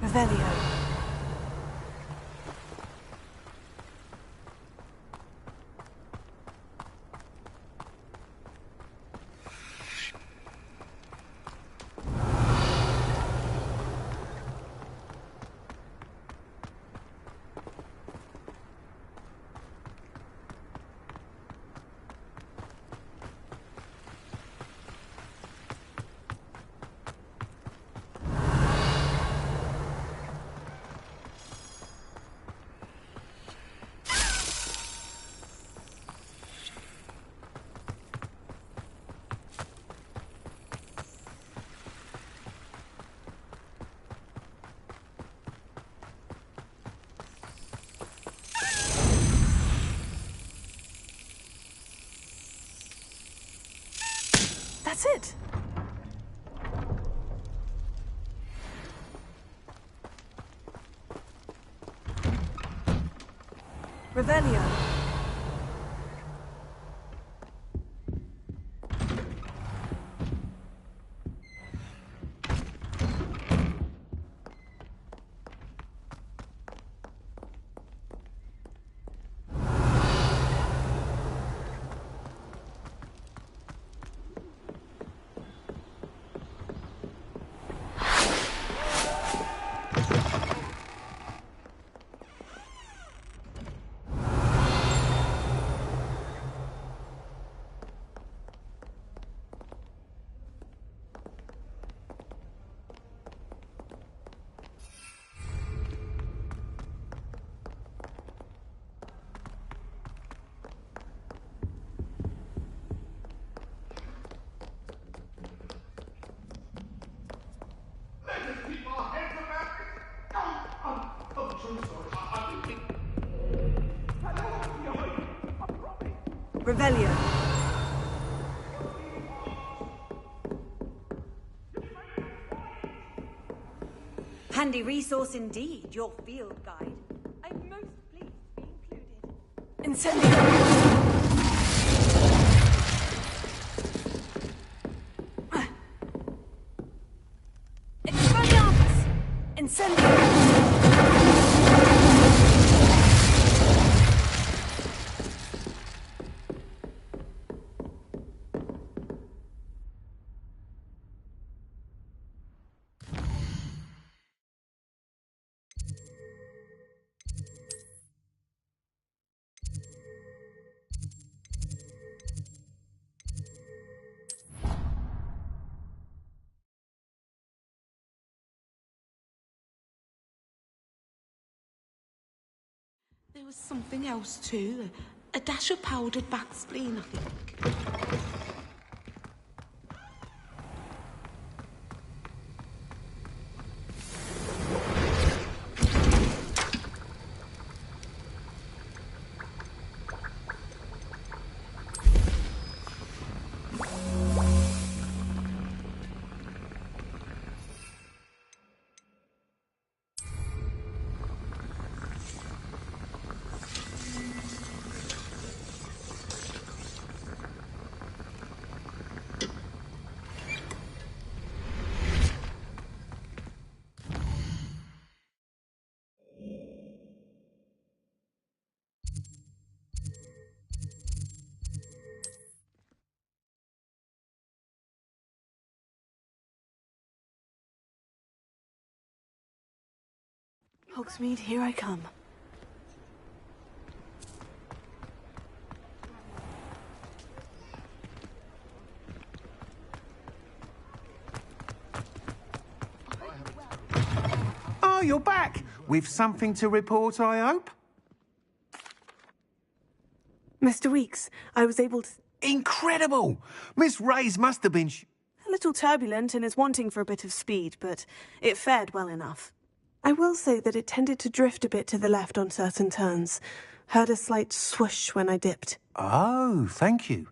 Revelio. That's it. Revelio. Revelio. Handy resource indeed, your field guide. I'm most pleased to be included. Incendio. Expelliarmus! Incendio. There was something else too. A dash of powdered back spleen, I think. Hogsmeade, here I come. Oh, you're back! With something to report, I hope? Mr. Weeks, I was able to... Incredible! Miss Ray's must have been... A little turbulent and is wanting for a bit of speed, but it fared well enough. I will say that it tended to drift a bit to the left on certain turns. Heard a slight swoosh when I dipped. Oh, thank you.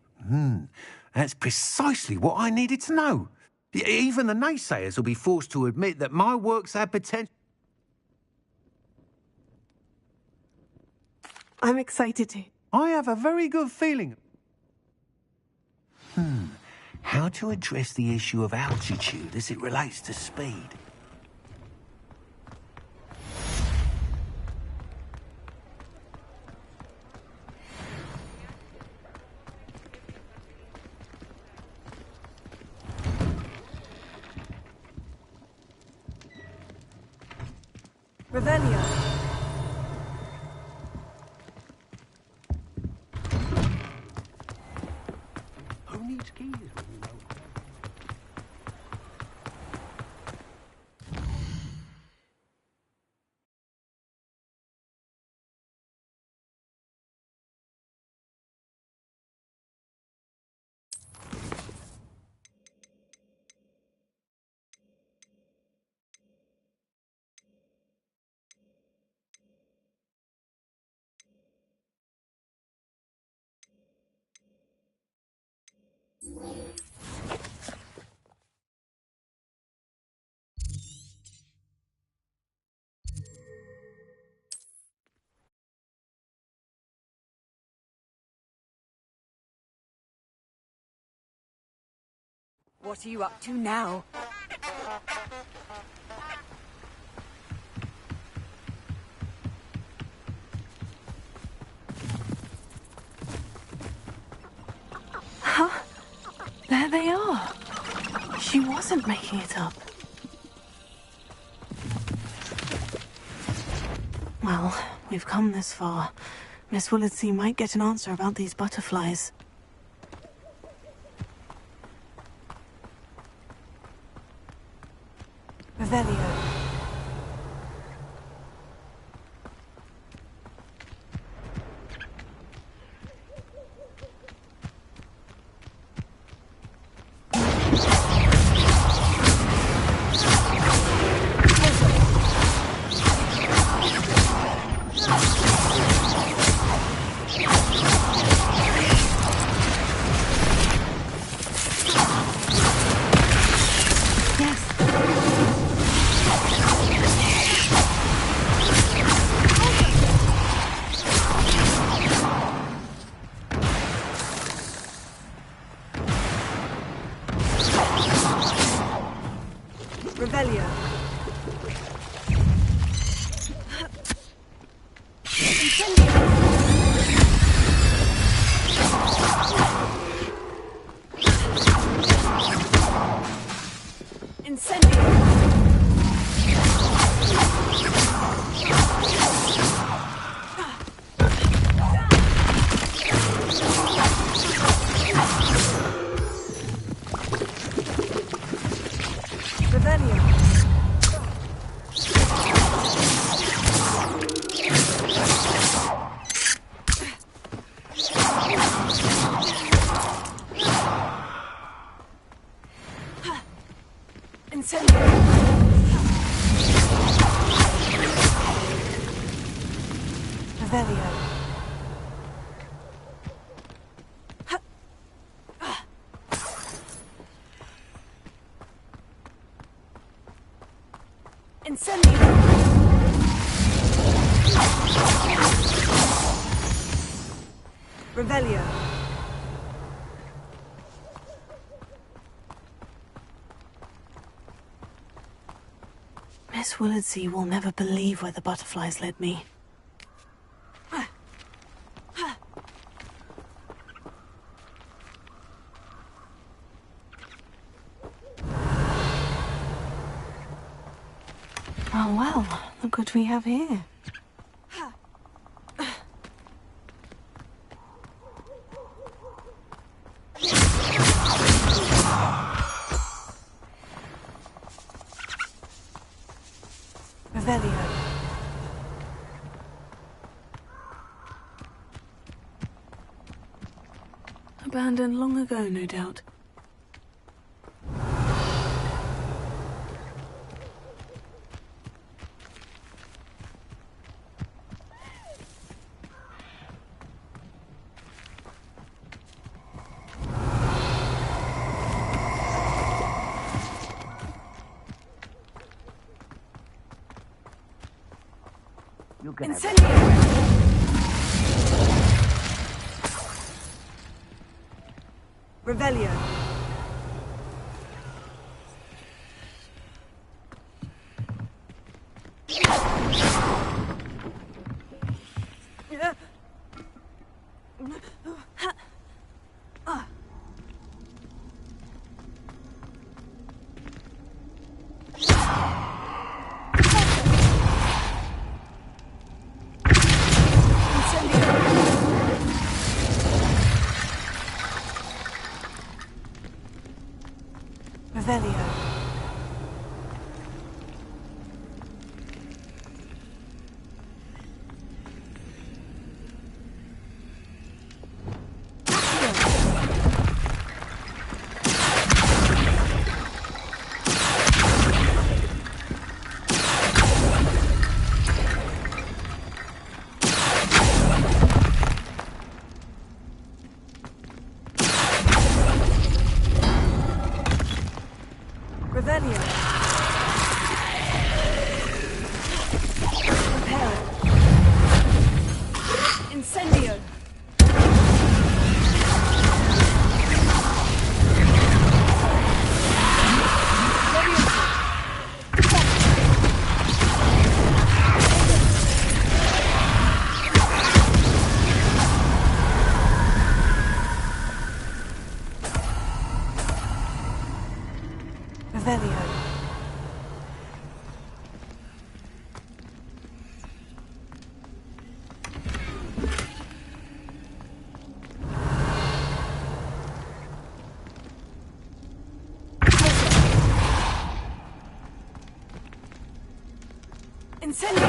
That's precisely what I needed to know. Even the naysayers will be forced to admit that my works have potential. I'm excited to. I have a very good feeling. How to address the issue of altitude as it relates to speed? Revelio. Who needs keys when you know? What are you up to now? Huh? There they are. She wasn't making it up. Well, we've come this far. Miss Willetsey might get an answer about these butterflies. Revelio. Revelio. Revelio. Miss Willetsey will never believe where the butterflies led me. Oh well, look what we have here. Revelio. Abandoned long ago, no doubt. Revelio. Revelio. Revelio. Prepare it. Incendio. Revelio. Incendio.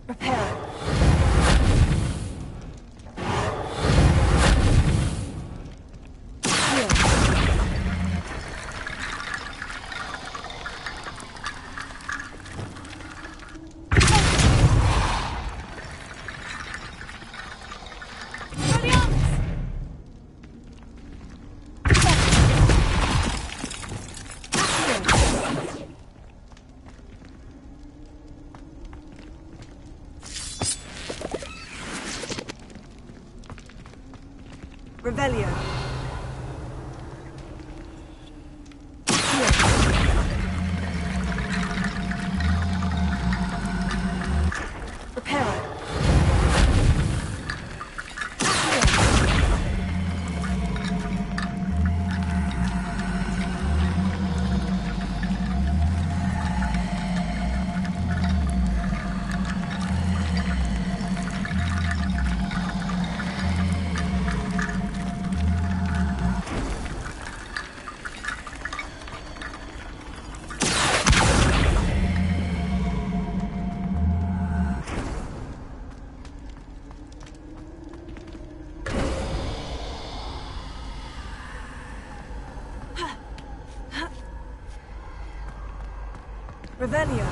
Repair it. Revelio. Reparo. Revelio.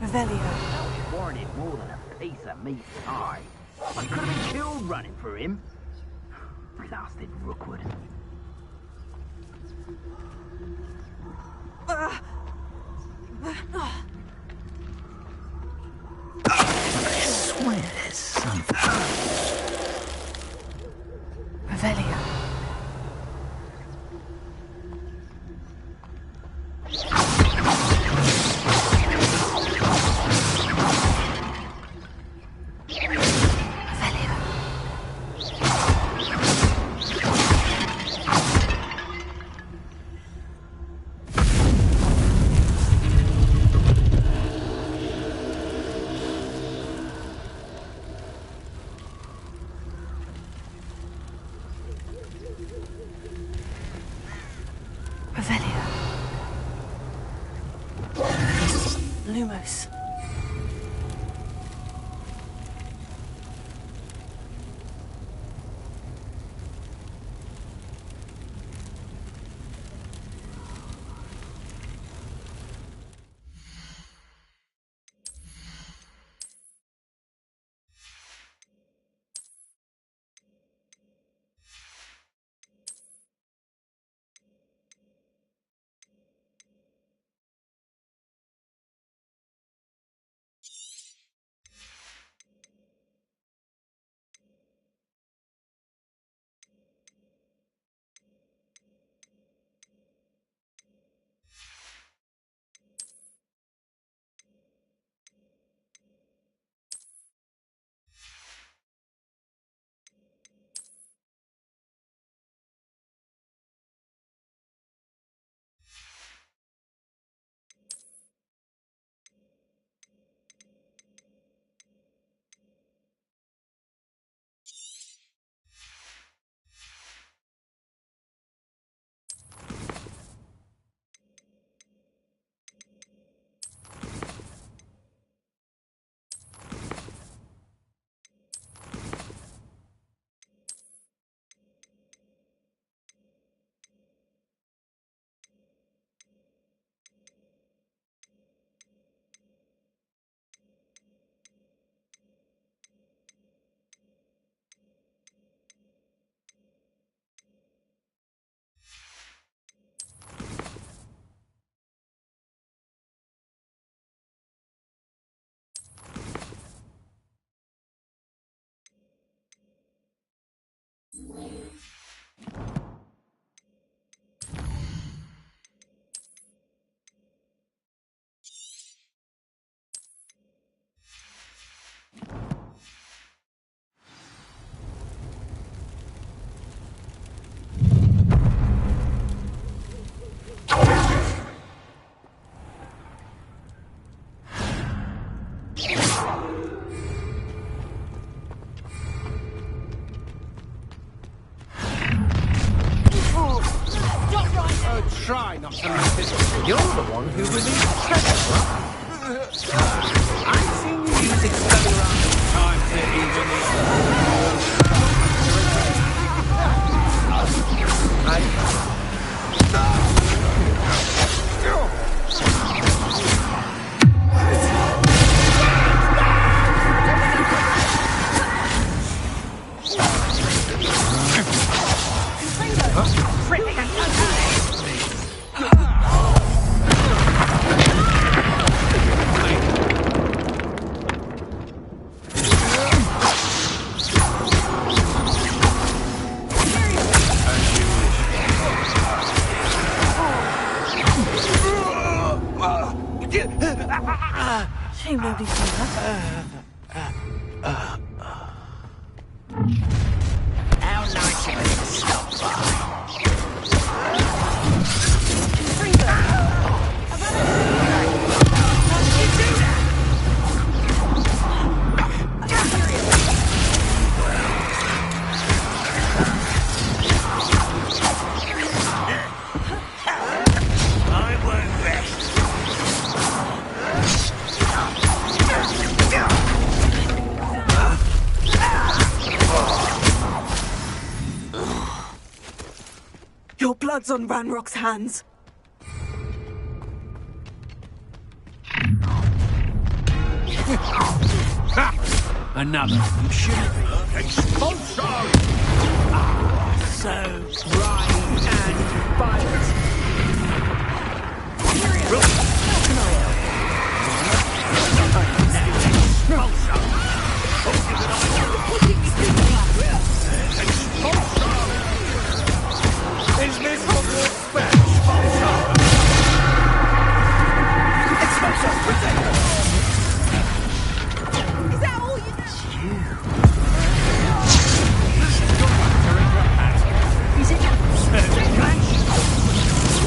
Revelio. It warranted more than a piece of meat pie. I could have been killed running for him. Blasted Rookwood. I swear there's something. Revelio. Revelio. Lumos. Try not to leave this. You're the one who released the treasure, right? I've seen you use accelerator time to even Shame nobody saw that. How nice of you to stop by. I won't rest. Your blood's on Ranrock's hands. Ha! Another. You shouldn't be. Expulsion! Ah, so ride and bite. How can I help? Is this Hogwarts Expulsion? Expulsion! Protect! Is that all you know? Is it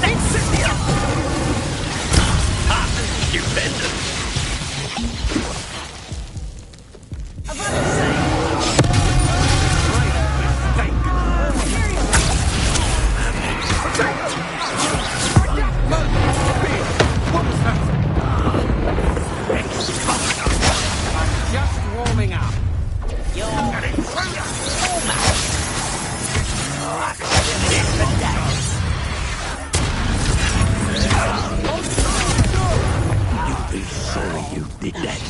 Incendia! Stupendous! Warming up. You're an intruder! I could have lived for days. You'll be sorry you did that.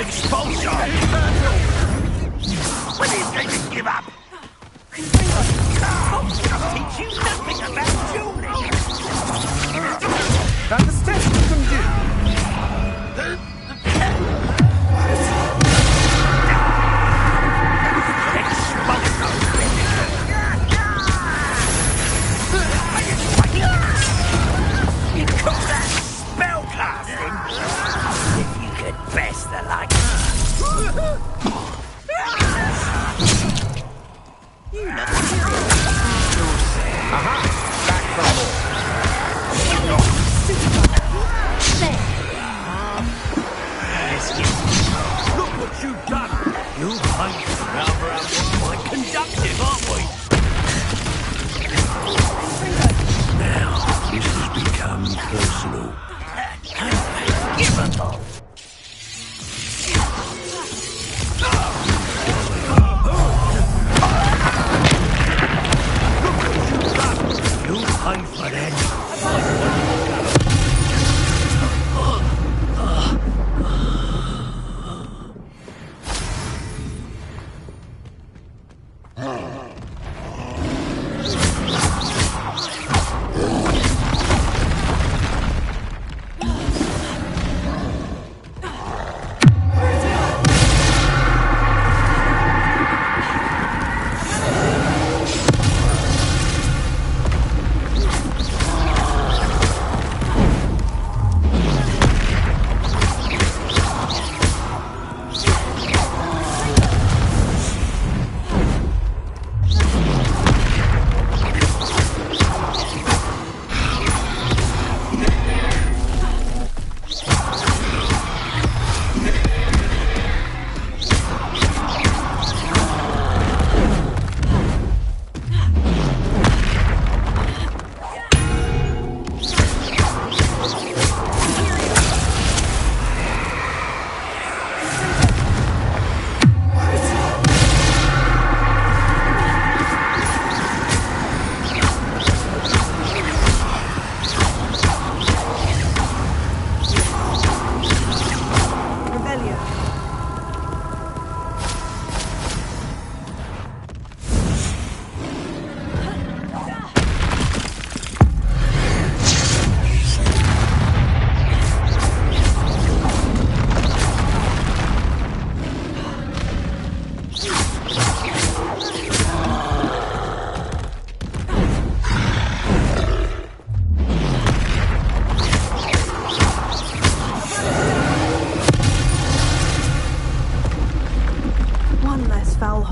Expulsion! When are you going to give up? Teach you nothing about dueling! That's the steps you can do. You call that spellcasting? If you could best the like. You look serious. Aha! Back from more. There.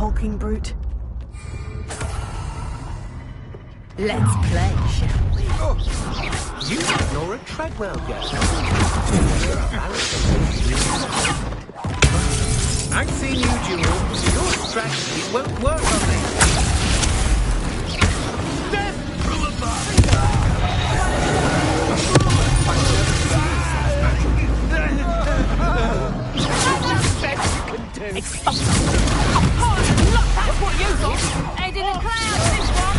hulking brute. Let's play, shall we? You know Laura Treadwell, yes. I've seen you, Jewel. Your strategy won't work on me. Death from above! Best you can do. Oh, look, that's what you got! Head in the clouds, this one!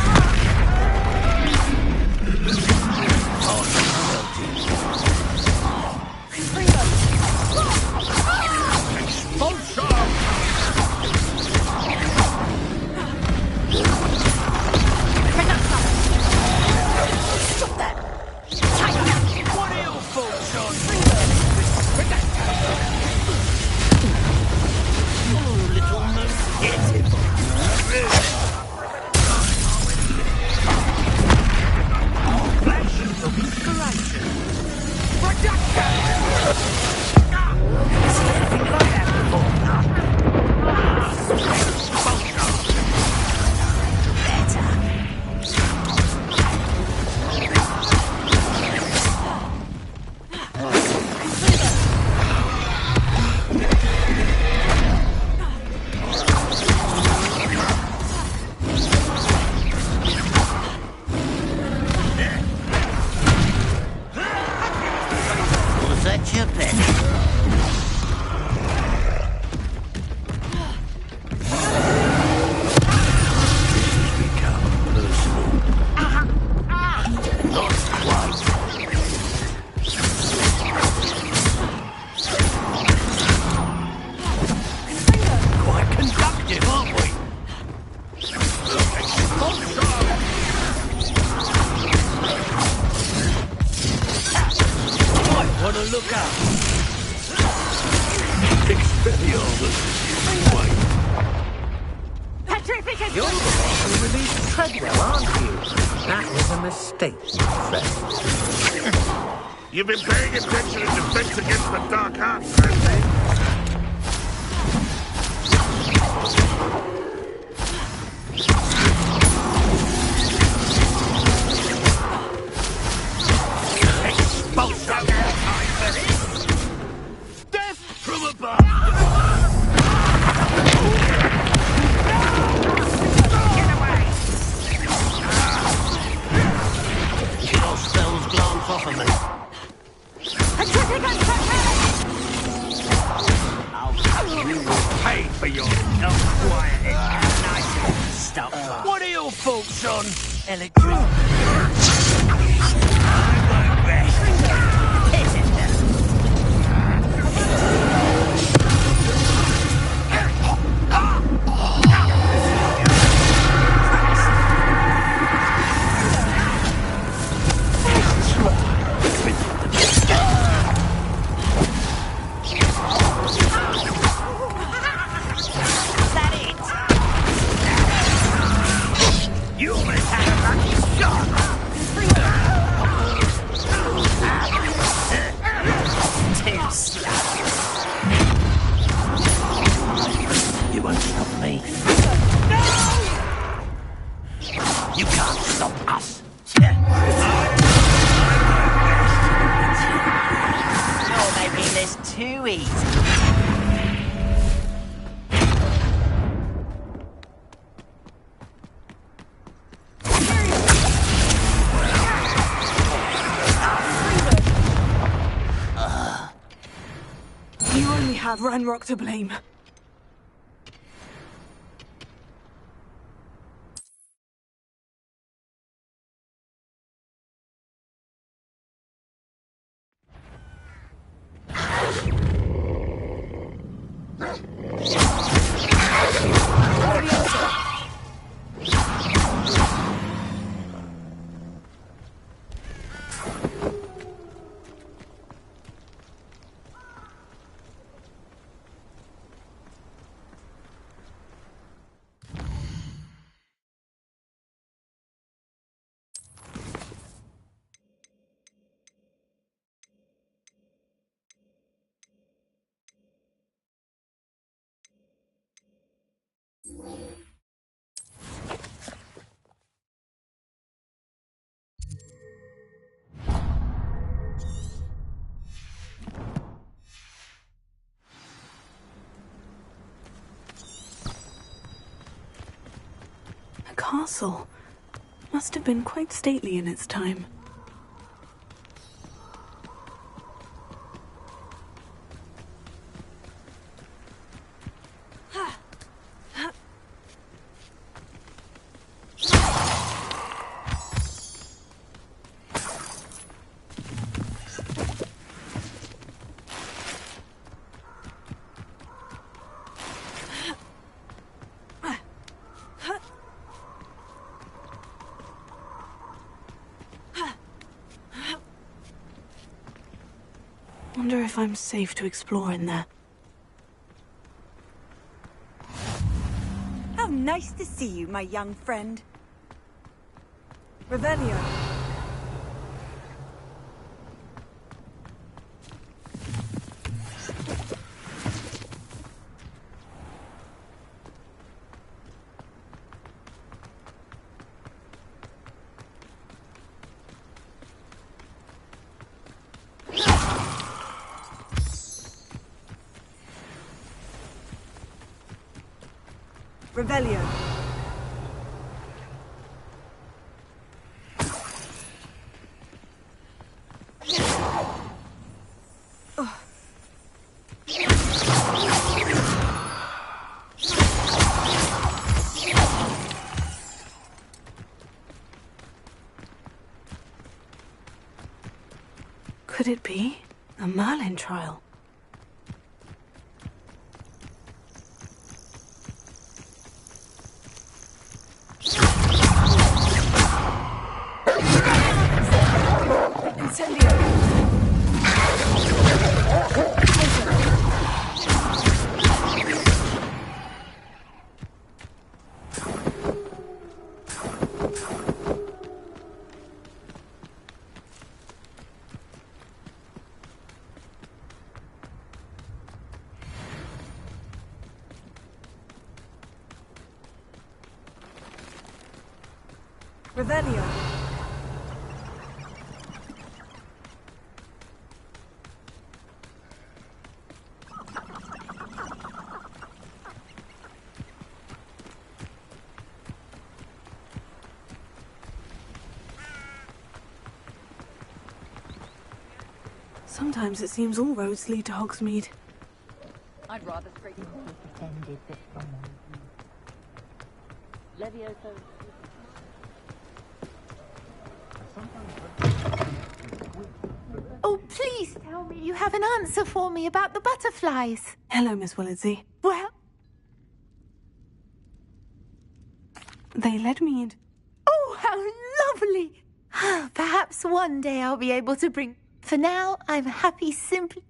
Stop that! What are your thoughts on? You little mosquito. Flash of inspiration. Production! See anything like that before? Was that your pet? Become personal. Not quite. Quite conductive, aren't we? Might want to look out. Expelliarmus. Wait. Petrification! You're the one who released Treadwell, aren't you? That was a mistake, my friend. You've been paying attention in defense against the dark arts, haven't you? Expulsion! Death from above! Your spells glance off of me. You will pay for your quiet nice stuff. What are your thoughts on electric? You almost had a lucky shot. Too slow. You won't stop me. No! You can't stop us. You're making this too easy. You only have Ranrock to blame. A castle. Must have been quite stately in its time. Wonder if I'm safe to explore in there. How nice to see you, my young friend. Revelio. Revelio. Could it be a Merlin trial? Revelio. Sometimes it seems all roads lead to Hogsmeade. I'd rather straighten pretended that someone Levioso. Oh, please tell me you have an answer for me about the butterflies. Hello, Miss Willitsey. Well, they led me into... Oh, how lovely! Perhaps one day I'll be able to bring... For now, I'm happy simply...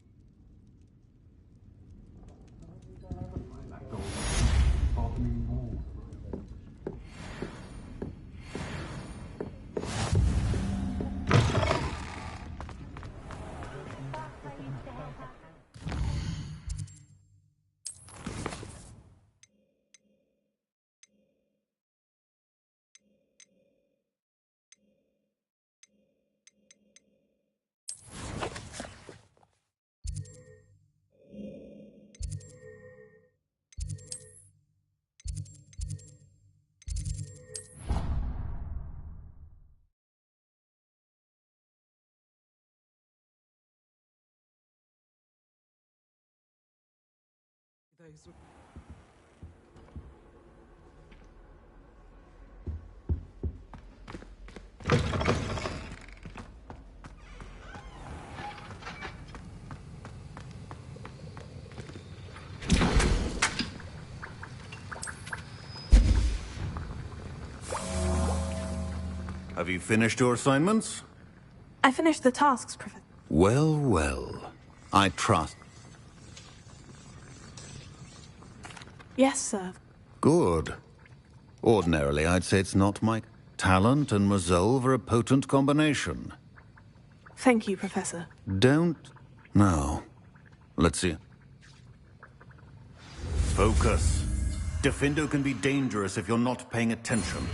Have you finished your assignments? I finished the tasks, Professor. Well, well. I trust. Yes, sir. Good. Ordinarily, I'd say it's not my... Talent and resolve are a potent combination. Thank you, Professor. Don't... No. Let's see. Focus. Defindo can be dangerous if you're not paying attention.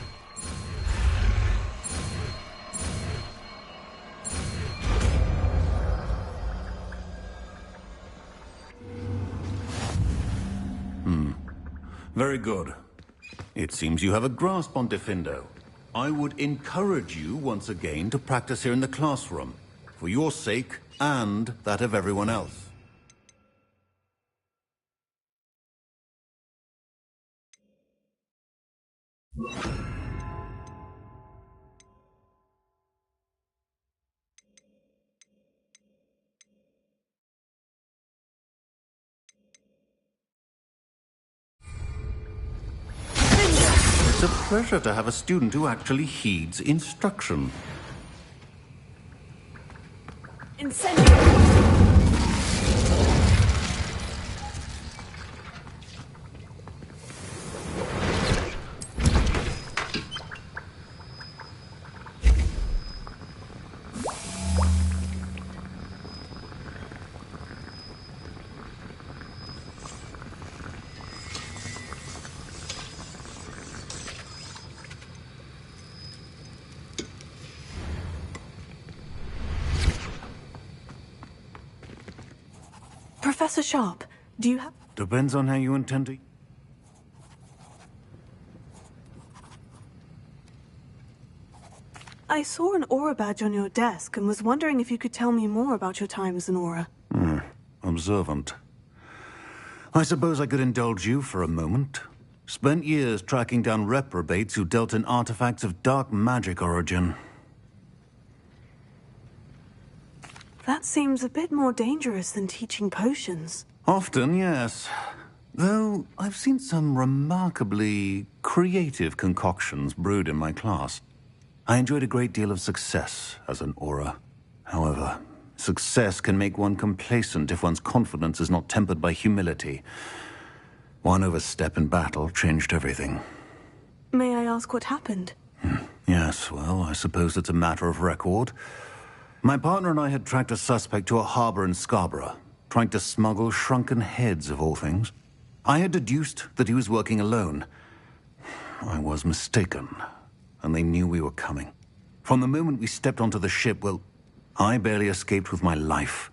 Very good. It seems you have a grasp on Defindo. I would encourage you once again to practice here in the classroom, for your sake and that of everyone else. It's a pleasure to have a student who actually heeds instruction. Incendio! Professor Sharp, do you have... Depends on how you intend to... I saw an aura badge on your desk and was wondering if you could tell me more about your time as an aura. Observant. I suppose I could indulge you for a moment. Spent years tracking down reprobates who dealt in artifacts of dark magic origin. That seems a bit more dangerous than teaching potions. Often, yes. Though I've seen some remarkably creative concoctions brewed in my class. I enjoyed a great deal of success as an aura. However, success can make one complacent if one's confidence is not tempered by humility. One overstep in battle changed everything. May I ask what happened? Yes, well, I suppose it's a matter of record. My partner and I had tracked a suspect to a harbor in Scarborough, trying to smuggle shrunken heads of all things. I had deduced that he was working alone. I was mistaken, and they knew we were coming. From the moment we stepped onto the ship, well, I barely escaped with my life.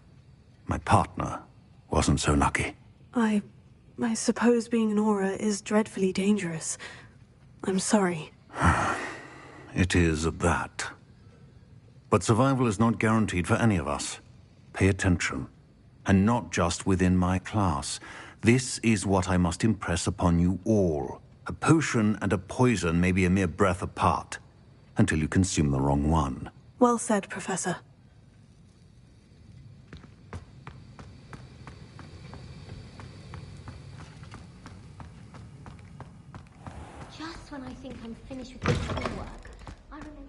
My partner wasn't so lucky. I suppose being an aura is dreadfully dangerous. I'm sorry. It is at that. But survival is not guaranteed for any of us. Pay attention. And not just within my class. This is what I must impress upon you all. A potion and a poison may be a mere breath apart, until you consume the wrong one. Well said, Professor. Just when I think I'm finished with this schoolwork, I remember...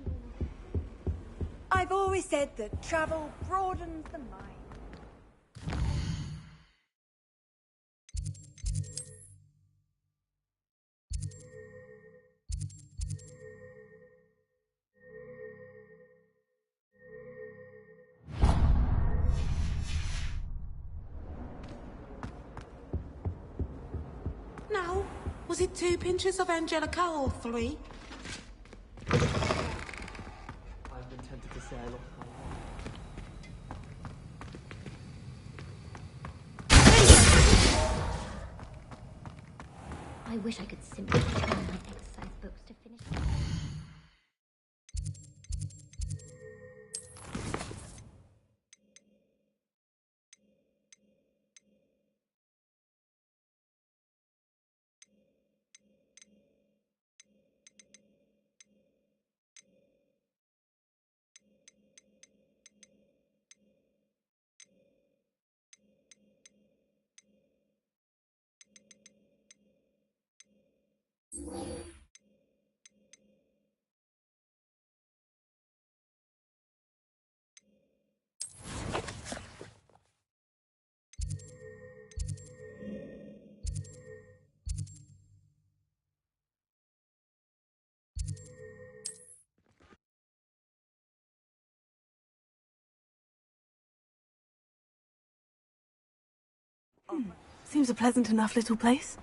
I've always said that travel broadens the mind. Now, was it 2 pinches of Angelica or 3? I've been tempted to say I lost my I wish I could simply turn my exercise books to finish. Seems a pleasant enough little place.